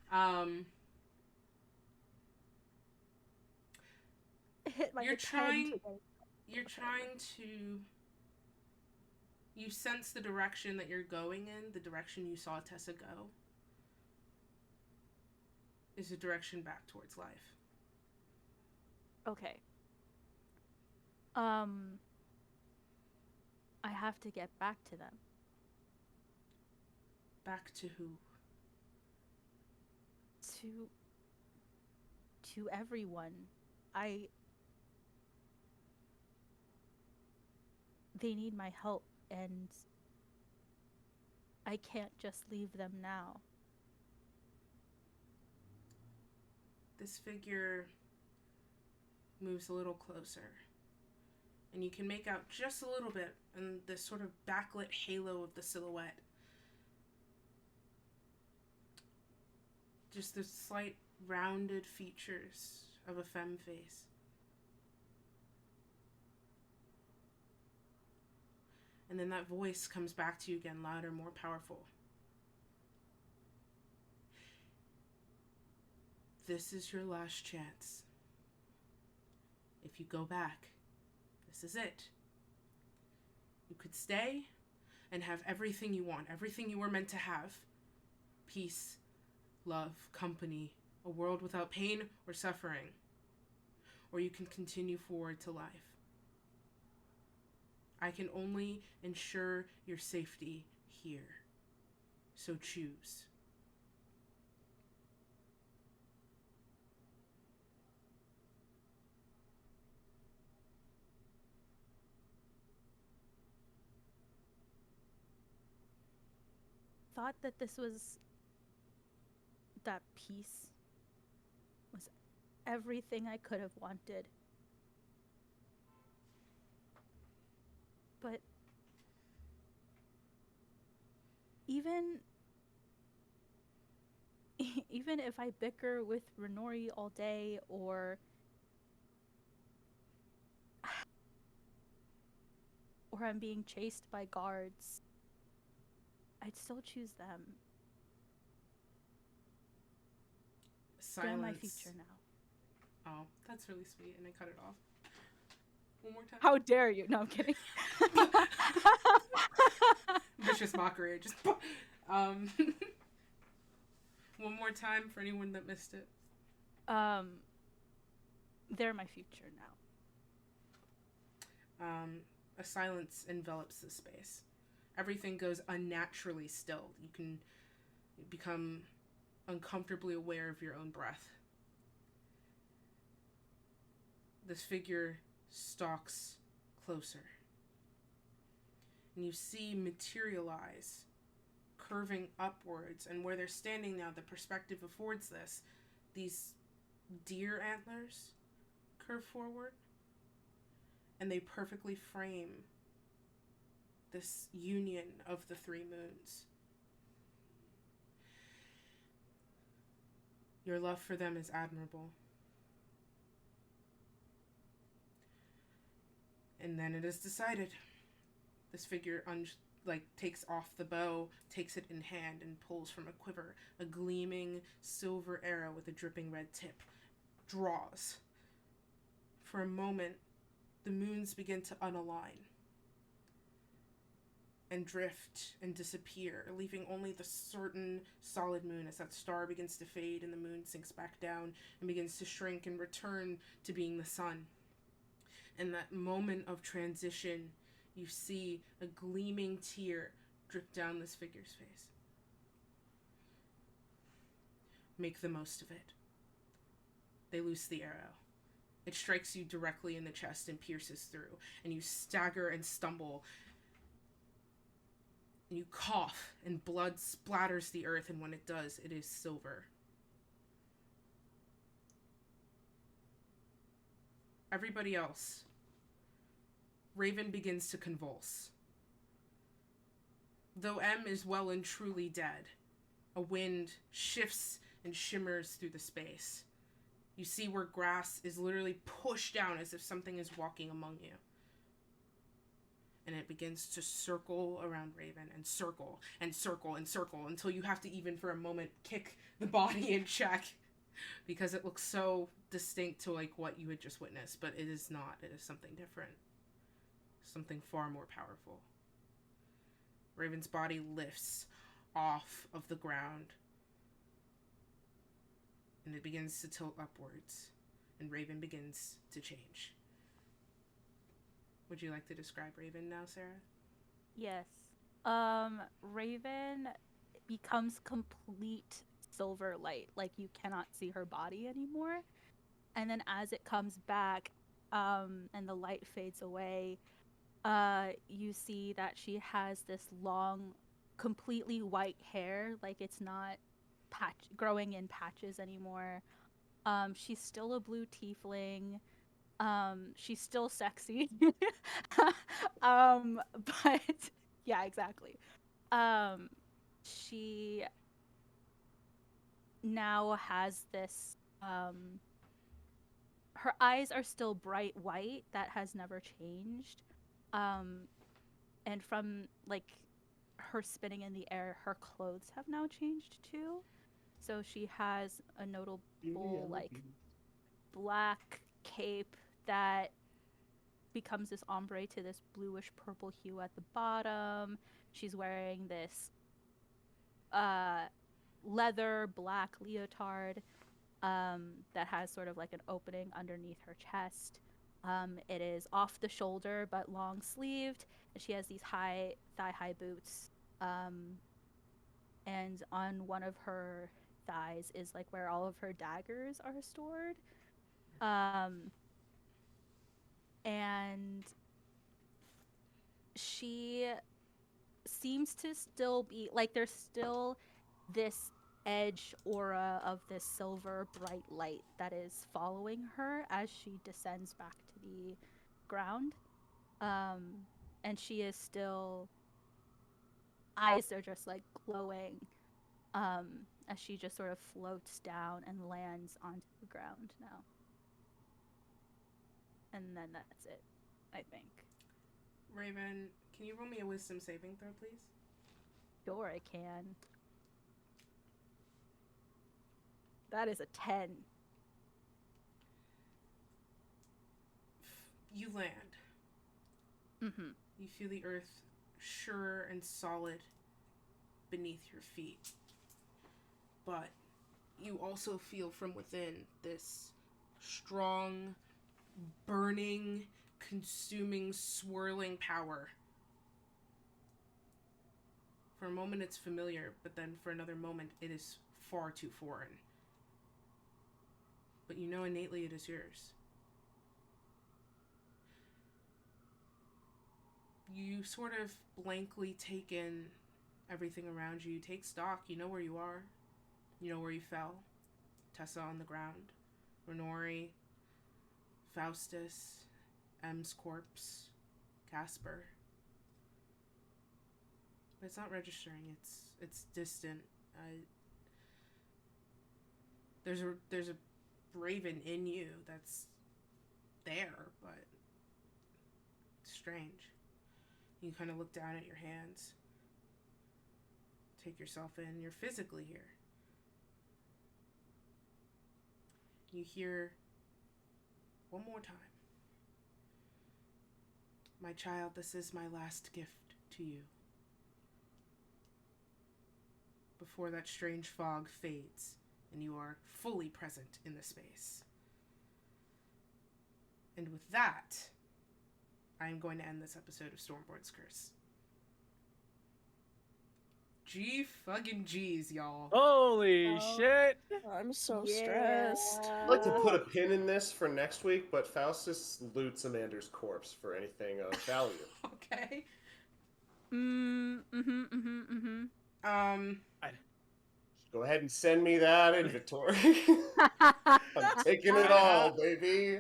Hit like You're a 10 trying today. to... You sense the direction that you're going in, the direction you saw Tessa go, is a direction back towards life. Okay. I have to get back to them. Back to who? To everyone. They need my help, and I can't just leave them now. This figure moves a little closer, and you can make out just a little bit in this sort of backlit halo of the silhouette. Just the slight rounded features of a femme face. And then that voice comes back to you again, louder, more powerful. This is your last chance. If you go back, this is it. You could stay and have everything you want, everything you were meant to have. Peace, love, company, a world without pain or suffering. Or you can continue forward to life. I can only ensure your safety here. So choose. Thought that this was... that peace was everything I could have wanted. But even if I bicker with Renori all day, or I'm being chased by guards, I'd still choose them. Silence. They're my future now. Oh, that's really sweet, and I cut it off. One more time. How dare you? No, I'm kidding. Vicious mockery. Just one more time for anyone that missed it. They're my future now. A silence envelops the space. Everything goes unnaturally still. You can become uncomfortably aware of your own breath. this figure stalks closer. And you see materialize, curving upwards, and where they're standing now, the perspective affords this. These deer antlers curve forward, and they perfectly frame this union of the three moons. Your love for them is admirable. And then it is decided. This figure takes off the bow, takes it in hand, and pulls from a quiver a gleaming silver arrow with a dripping red tip. Draws. For a moment, the moons begin to unalign and drift and disappear, leaving only the certain solid moon as that star begins to fade and the moon sinks back down and begins to shrink and return to being the sun. In that moment of transition, you see a gleaming tear drip down this figure's face. Make the most of it. They loose the arrow. It strikes you directly in the chest and pierces through, and you stagger and stumble. And you cough, and blood splatters the earth, and when it does, it is silver. Everybody else, Raven begins to convulse. Though M is well and truly dead, a wind shifts and shimmers through the space. You see where grass is literally pushed down as if something is walking among you. And it begins to circle around Raven and circle and circle and circle until you have to even for a moment kick the body in check because it looks so distinct to like what you had just witnessed, but it is not. It is something different. Something far more powerful. Raven's body lifts off of the ground and it begins to tilt upwards and Raven begins to change. Would you like to describe Raven now, Sarah? Yes. Raven becomes complete silver light. Like, you cannot see her body anymore. And then as it comes back, and the light fades away, you see that she has this long, completely white hair. Like, it's not growing in patches anymore. She's still a blue tiefling. She's still sexy. But yeah, exactly. She now has this, her eyes are still bright white. That has never changed. And from like her spinning in the air, her clothes have now changed too. So she has a notable like black cape that becomes this ombre to this bluish purple hue at the bottom. She's wearing this leather black leotard that has sort of like an opening underneath her chest. It is off the shoulder but long sleeved. She has these thigh-high boots. And on one of her thighs is like where all of her daggers are stored. And she seems to still be like, there's still this edge aura of this silver bright light that is following her as she descends back to the ground. And she is still, eyes are just like glowing as she just sort of floats down and lands onto the ground now. And then that's it, I think. Raven, can you roll me a wisdom saving throw, please? Sure, I can. That is a 10. You land. Mm-hmm. You feel the earth sure and solid beneath your feet. But you also feel from within this strong, burning, consuming, swirling power. For a moment it's familiar, but then for another moment it is far too foreign. But you know innately it is yours. you sort of blankly take in everything around you. You take stock. You know where you are. You know where you fell. Tessa on the ground. Renori. Faustus. M's corpse. Casper. But it's not registering. It's distant. There's a raven in you that's there, but it's strange. You kind of look down at your hands. Take yourself in. You're physically here. You hear one more time. My child, this is my last gift to you. Before that strange fog fades and you are fully present in the space. And with that, I am going to end this episode of Stormborn's Curse. G-fucking-G's, y'all. Holy shit! I'm so stressed. I'd like to put a pin in this for next week, but Faustus loots Amander's corpse for anything of value. Okay. Go ahead and send me that inventory. I'm taking it all, baby.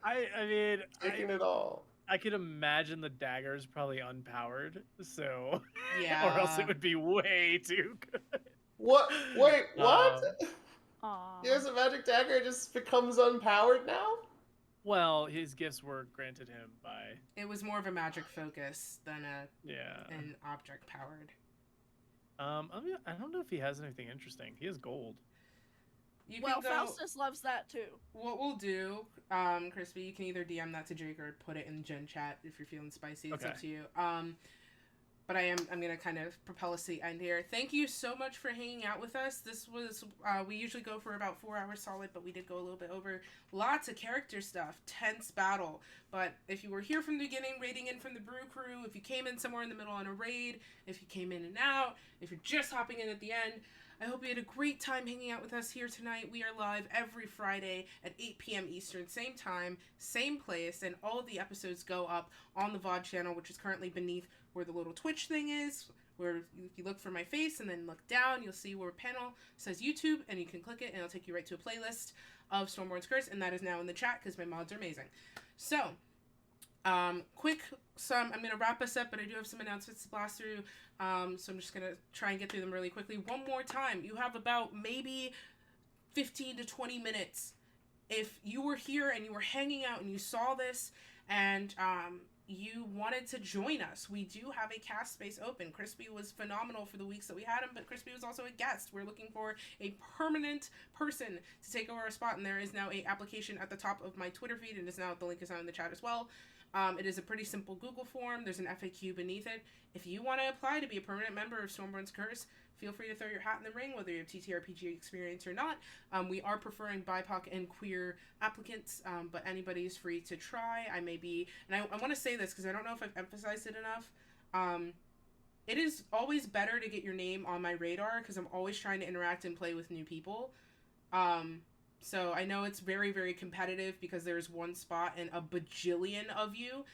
I mean, Taking it all. I could imagine the dagger is probably unpowered, so Yeah. or else it would be way too good. What? Wait, what? Aw. He has a magic dagger, it just becomes unpowered now? Well, his gifts were granted him by It was more of a magic focus than yeah. an object powered. I mean, I don't know if he has anything interesting. He has gold. You Well, can go, Faustus loves that too. what we'll do, Crispy, you can either DM that to Jake or put it in Gen Chat if you're feeling spicy. It's up Okay. to you. But I'm gonna kind of propel us to the end here. Thank you so much for hanging out with us. This was we usually go for about 4 hours solid, but we did go a little bit over. Lots of character stuff, tense battle. But if you were here from the beginning, raiding in from the Brew Crew, if you came in somewhere in the middle on a raid, if you came in and out, if you're just hopping in at the end, I hope you had a great time hanging out with us here tonight. We are live every Friday at 8 p.m. Eastern, same time, same place, and all of the episodes go up on the VOD channel, which is currently beneath where the little Twitch thing is, where if you look for my face and then look down, you'll see where a panel says YouTube, and you can click it, and it'll take you right to a playlist of Stormborn's Curse, and that is now in the chat, because my mods are amazing. So, I'm going to wrap us up, but I do have some announcements to blast through, so I'm just going to try and get through them really quickly. One more time, you have about maybe 15 to 20 minutes. If you were here and you were hanging out and you saw this, and you wanted to join us, we do have a cast space open. Crispy was phenomenal for the weeks that we had him, but Crispy was also a guest. We're looking for a permanent person to take over our spot, and there is now a application at the top of my Twitter feed, and the link is now in the chat as well. It is a pretty simple Google form. There's an FAQ beneath it. If you want to apply to be a permanent member of Stormborn's Curse, feel free to throw your hat in the ring, whether you have TTRPG experience or not. We are preferring BIPOC and queer applicants, but anybody is free to try. I may be, and I want to say this because I don't know if I've emphasized it enough. It is always better to get your name on my radar because I'm always trying to interact and play with new people. So I know it's very, very competitive because there's one spot and a bajillion of you,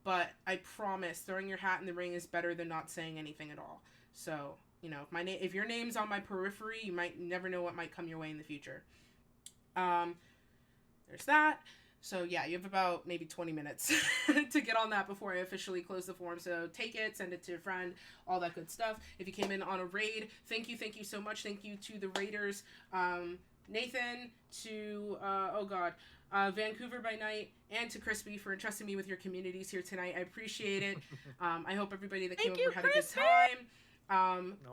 but I promise throwing your hat in the ring is better than not saying anything at all. So, you know, if your name's on my periphery, you might never know what might come your way in the future. There's that. So yeah, you have about maybe 20 minutes to get on that before I officially close the form. So take it, send it to a friend, all that good stuff. If you came in on a raid, thank you so much. Thank you to the raiders. Nathan, to, Vancouver by Night, and to Crispy for entrusting me with your communities here tonight. I appreciate it. I hope everybody that came over had a good time.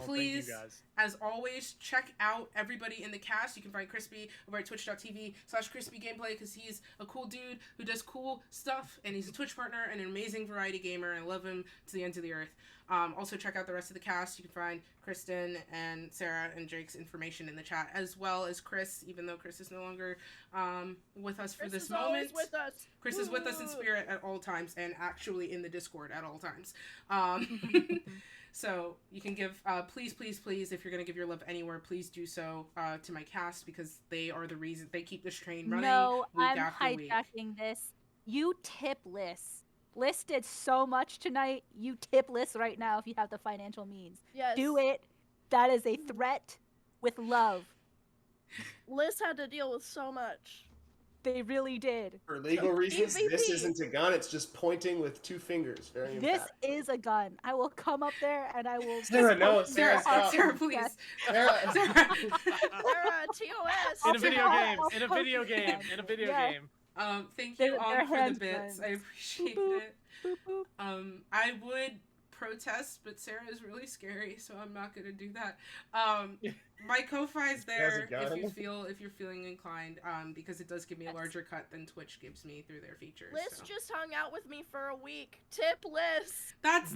Please, thank you guys. as always, check out everybody in the cast. You can find Crispy over at twitch.tv/Crispy Gameplay because he's a cool dude who does cool stuff, and he's a Twitch partner and an amazing variety gamer, and I love him to the ends of the earth. Also, check out the rest of the cast. You can find Kristen and Sarah and Jake's information in the chat, as well as Chris, even though Chris is no longer with us for this moment. Chris is always with us. Chris is with us in spirit at all times, and actually in the Discord at all times. So you can give, please, if you're going to give your love anywhere, please do so to my cast, because they are the reason they keep this train running. No, week I'm after week. hijacking this. You tipless. Liz did so much tonight. You tip Liz right now if you have the financial means. Yes. Do it. That is a threat with love. Liz had to deal with so much. They really did. For legal reasons, this EVP. isn't a gun. It's just pointing with 2 fingers. Very This emphatic. is a gun. I will come up there and I will. Sarah, no, Sarah, stop. Sarah, please. Sarah. Sarah, TOS. In a video I'll game. In a post video it game. then. In a video Yeah. game. Thank They're you all for the hand bits. guns. I appreciate Boop, it. Boop, boop. I would protest, but Sarah is really scary, so I'm not gonna do that. My Ko-Fi's there if you're feeling inclined, because it does give me a larger cut than Twitch gives me through their features. Liz so. just hung out with me for a week. Tip Liz. That's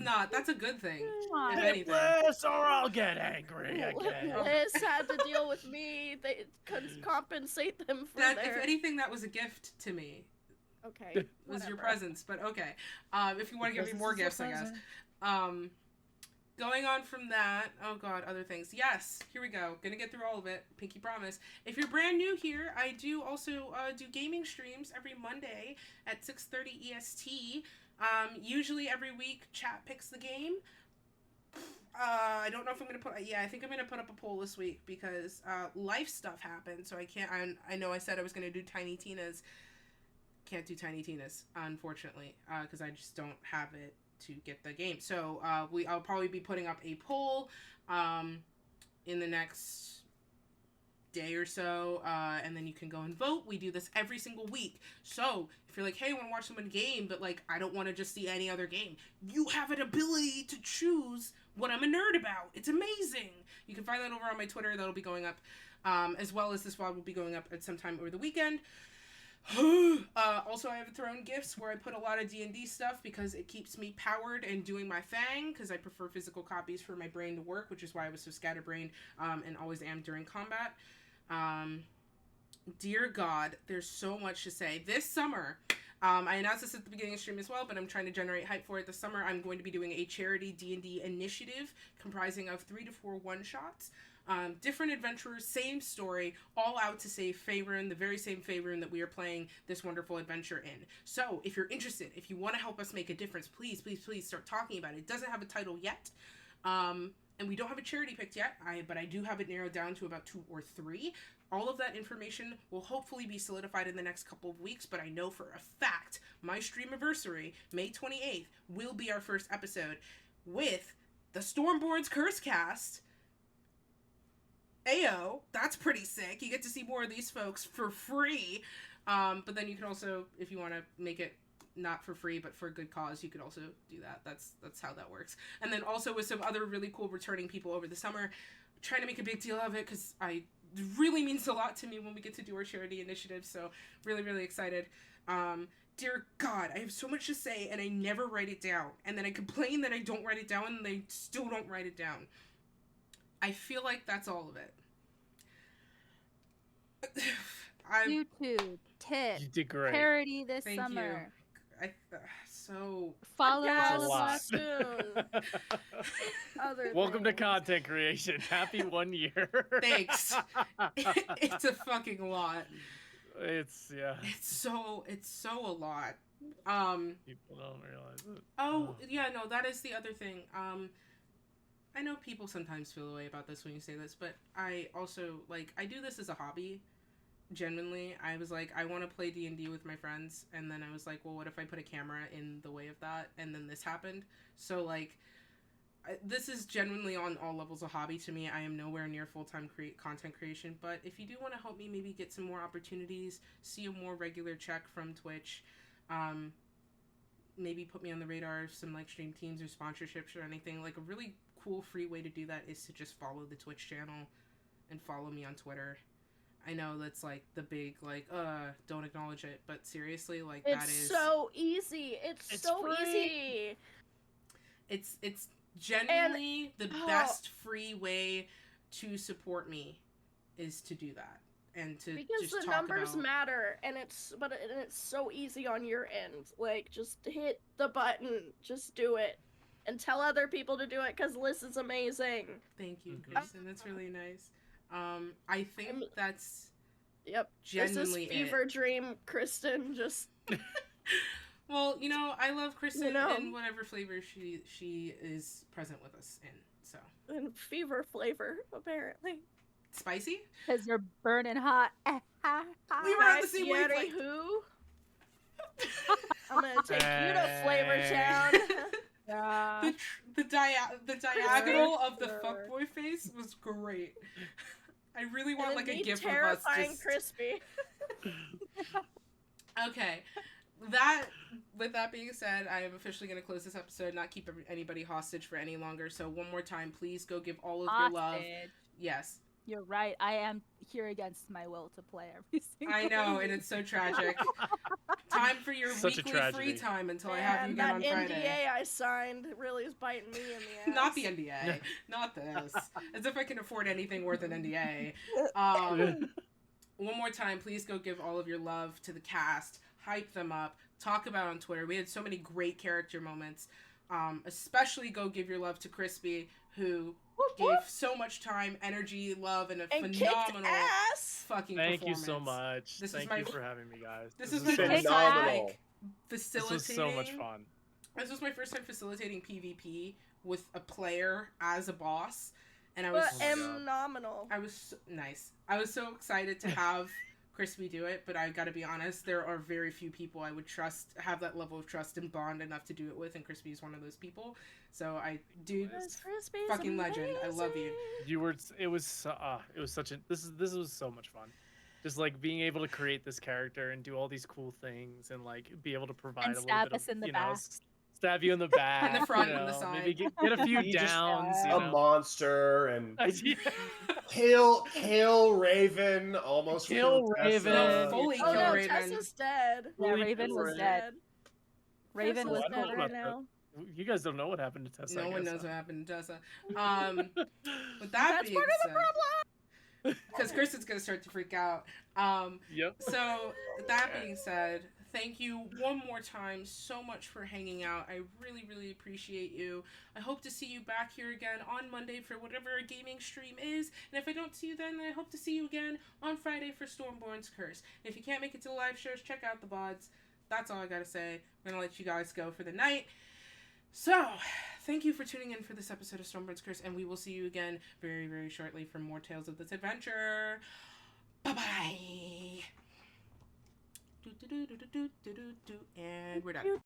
a good thing. If Tip anything. Liz, or I'll get angry again. Liz had to deal with me. They couldn't compensate them for That, their... if anything, that was a gift to me. Okay. Was your whatever. presence, but okay. If you want to give me more gifts, I guess. Going on from that, oh god, other things. Yes, here we go. Gonna get through all of it. Pinky promise. If you're brand new here, I do also do gaming streams every Monday at 6:30 EST. Usually every week, chat picks the game. I don't know if I'm gonna put. Yeah, I think I'm gonna put up a poll this week because life stuff happened, so I can't. I know I said I was gonna do Tiny Tina's. Can't do Tiny Tina's, unfortunately, because I just don't have it to get the game. So I'll probably be putting up a poll in the next day or so, and then you can go and vote. We do this every single week. So if you're like, hey, I want to watch someone game, but like I don't want to just see any other game, you have an ability to choose what I'm a nerd about. It's amazing. You can find that over on my Twitter. That'll be going up, as well as this VOD will be going up at some time over the weekend. Also, I have thrown gifts where I put a lot of D&D stuff because it keeps me powered and doing my thing, because I prefer physical copies for my brain to work, which is why I was so scatterbrained and always am during combat. Dear God, there's so much to say. This summer, I announced this at the beginning of the stream as well, but I'm trying to generate hype for it this summer. I'm going to be doing a charity D&D initiative comprising of 3 to 4 one-shots. Different adventurers, same story, all out to save Faerun, the very same Faerun that we are playing this wonderful adventure in. So, if you're interested, if you want to help us make a difference, please, please, please start talking about it. It doesn't have a title yet, and we don't have a charity picked yet, but I do have it narrowed down to about 2 or 3. All of that information will hopefully be solidified in the next couple of weeks, but I know for a fact my streamiversary, May 28th, will be our first episode with the Stormborn's Curse Cast. Ayo, that's pretty sick. You get to see more of these folks for free. But then you can also, if you want to make it not for free, but for a good cause, you could also do that. That's how that works. And then also with some other really cool returning people over the summer, trying to make a big deal of it, because it really means a lot to me when we get to do our charity initiative. So really, really excited. Dear God, I have so much to say, and I never write it down. And then I complain that I don't write it down, and I still don't write it down. I feel like that's all of it. YouTube, tip, You did great. parody this Thank summer. So Follow Yes, all of us. Other Welcome to things. content creation. Happy 1 year. thanks. It's a fucking lot. It's It's so a lot. People don't realize it. Oh yeah, no, that is the other thing. I know people sometimes feel a way about this when you say this, but I also, like, I do this as a hobby. Genuinely, I was like, I want to play D&D with my friends, and then I was like, well, what if I put a camera in the way of that? And then this happened. So, like, this is genuinely on all levels a hobby to me. I am nowhere near full-time content creation, but if you do want to help me maybe get some more opportunities, see a more regular check from Twitch, maybe put me on the radar of some, like, stream teams or sponsorships or anything, like, a really cool free way to do that is to just follow the Twitch channel and follow me on Twitter. I know that's like the big like don't acknowledge it, but seriously, like It's that is so easy. It's so free. easy. it's genuinely the best free way to support me is to do that and to Because just the talk numbers about... matter, and it's so easy on your end. Like, just hit the button, just do it, and tell other people to do it. Because Liz is amazing. Thank you, Mhm. Kristen. That's really nice. I think that's Yep. genuinely this is fever dream, Kristen. Just Well, you know, I love Kristen You know. in whatever flavor she is present with us in. So And fever flavor, apparently. spicy. Because you're burning hot. We were on the same Yeti wavelength. who? I'm gonna take you to Flavor Town. Yeah. The diagonal of the fuckboy face was great. I really want And like a me gif of us terrifying just. Crispy. Okay, with that being said, I am officially going to close this episode, not keep anybody hostage for any longer. So one more time, please go give all of your love. Hostage. Yes, You're right. I am here against my will to play every single I know, and week. it's so tragic. Time for your Such a weekly tragedy. free time until I have you And again that on NDA Friday. I signed really is biting me in the ass. Not the NDA, not this. As if I can afford anything worth an NDA. One more time, please go give all of your love to the cast, hype them up, talk about it on Twitter. We had so many great character moments. Especially go give your love to Crispy, who gave so much time, energy, love, and a And phenomenal kicked ass. fucking Thank you performance. so much. This is Thank my- you for having me, guys. This was is my so first much time fun. Phenomenal. like This facilitating. was so much fun. This was my first time facilitating PvP with a player as a boss, and I was But phenomenal. I was so, nice. I was so excited to have Crispy do it, but I gotta be honest, there are very few people I would trust, have that level of trust and bond enough to do it with, and Crispy is one of those people. So dude, Crispy's fucking legend. I love you. You were. It was such a. This was so much fun. Just like being able to create this character and do all these cool things and like be able to provide And a little stab bit us of, in the you know, back. Stab you in the back, In the front you and the know, side. maybe get a few Be just downs. You A know. monster and Yeah. kill Raven almost Kill killed Raven. Tessa. No, fully Oh kill no, Raven. Tessa's dead. Yeah, Fully Raven kill was Raven. dead. Raven Tessa's was I don't know dead dead. about right that. now. You guys don't know what happened to Tessa. No I one guess, knows huh? what happened to Tessa. With that That's being part of the said, problem. because Kristen's gonna start to freak out. Yep. So with that being said, thank you one more time so much for hanging out. I really, really appreciate you. I hope to see you back here again on Monday for whatever a gaming stream is. And if I don't see you then I hope to see you again on Friday for Stormborn's Curse. And if you can't make it to the live shows, check out the VODs. That's all I gotta say. I'm gonna let you guys go for the night. So, thank you for tuning in for this episode of Stormborn's Curse, and we will see you again very, very shortly for more tales of this adventure. Bye-bye! And we're done.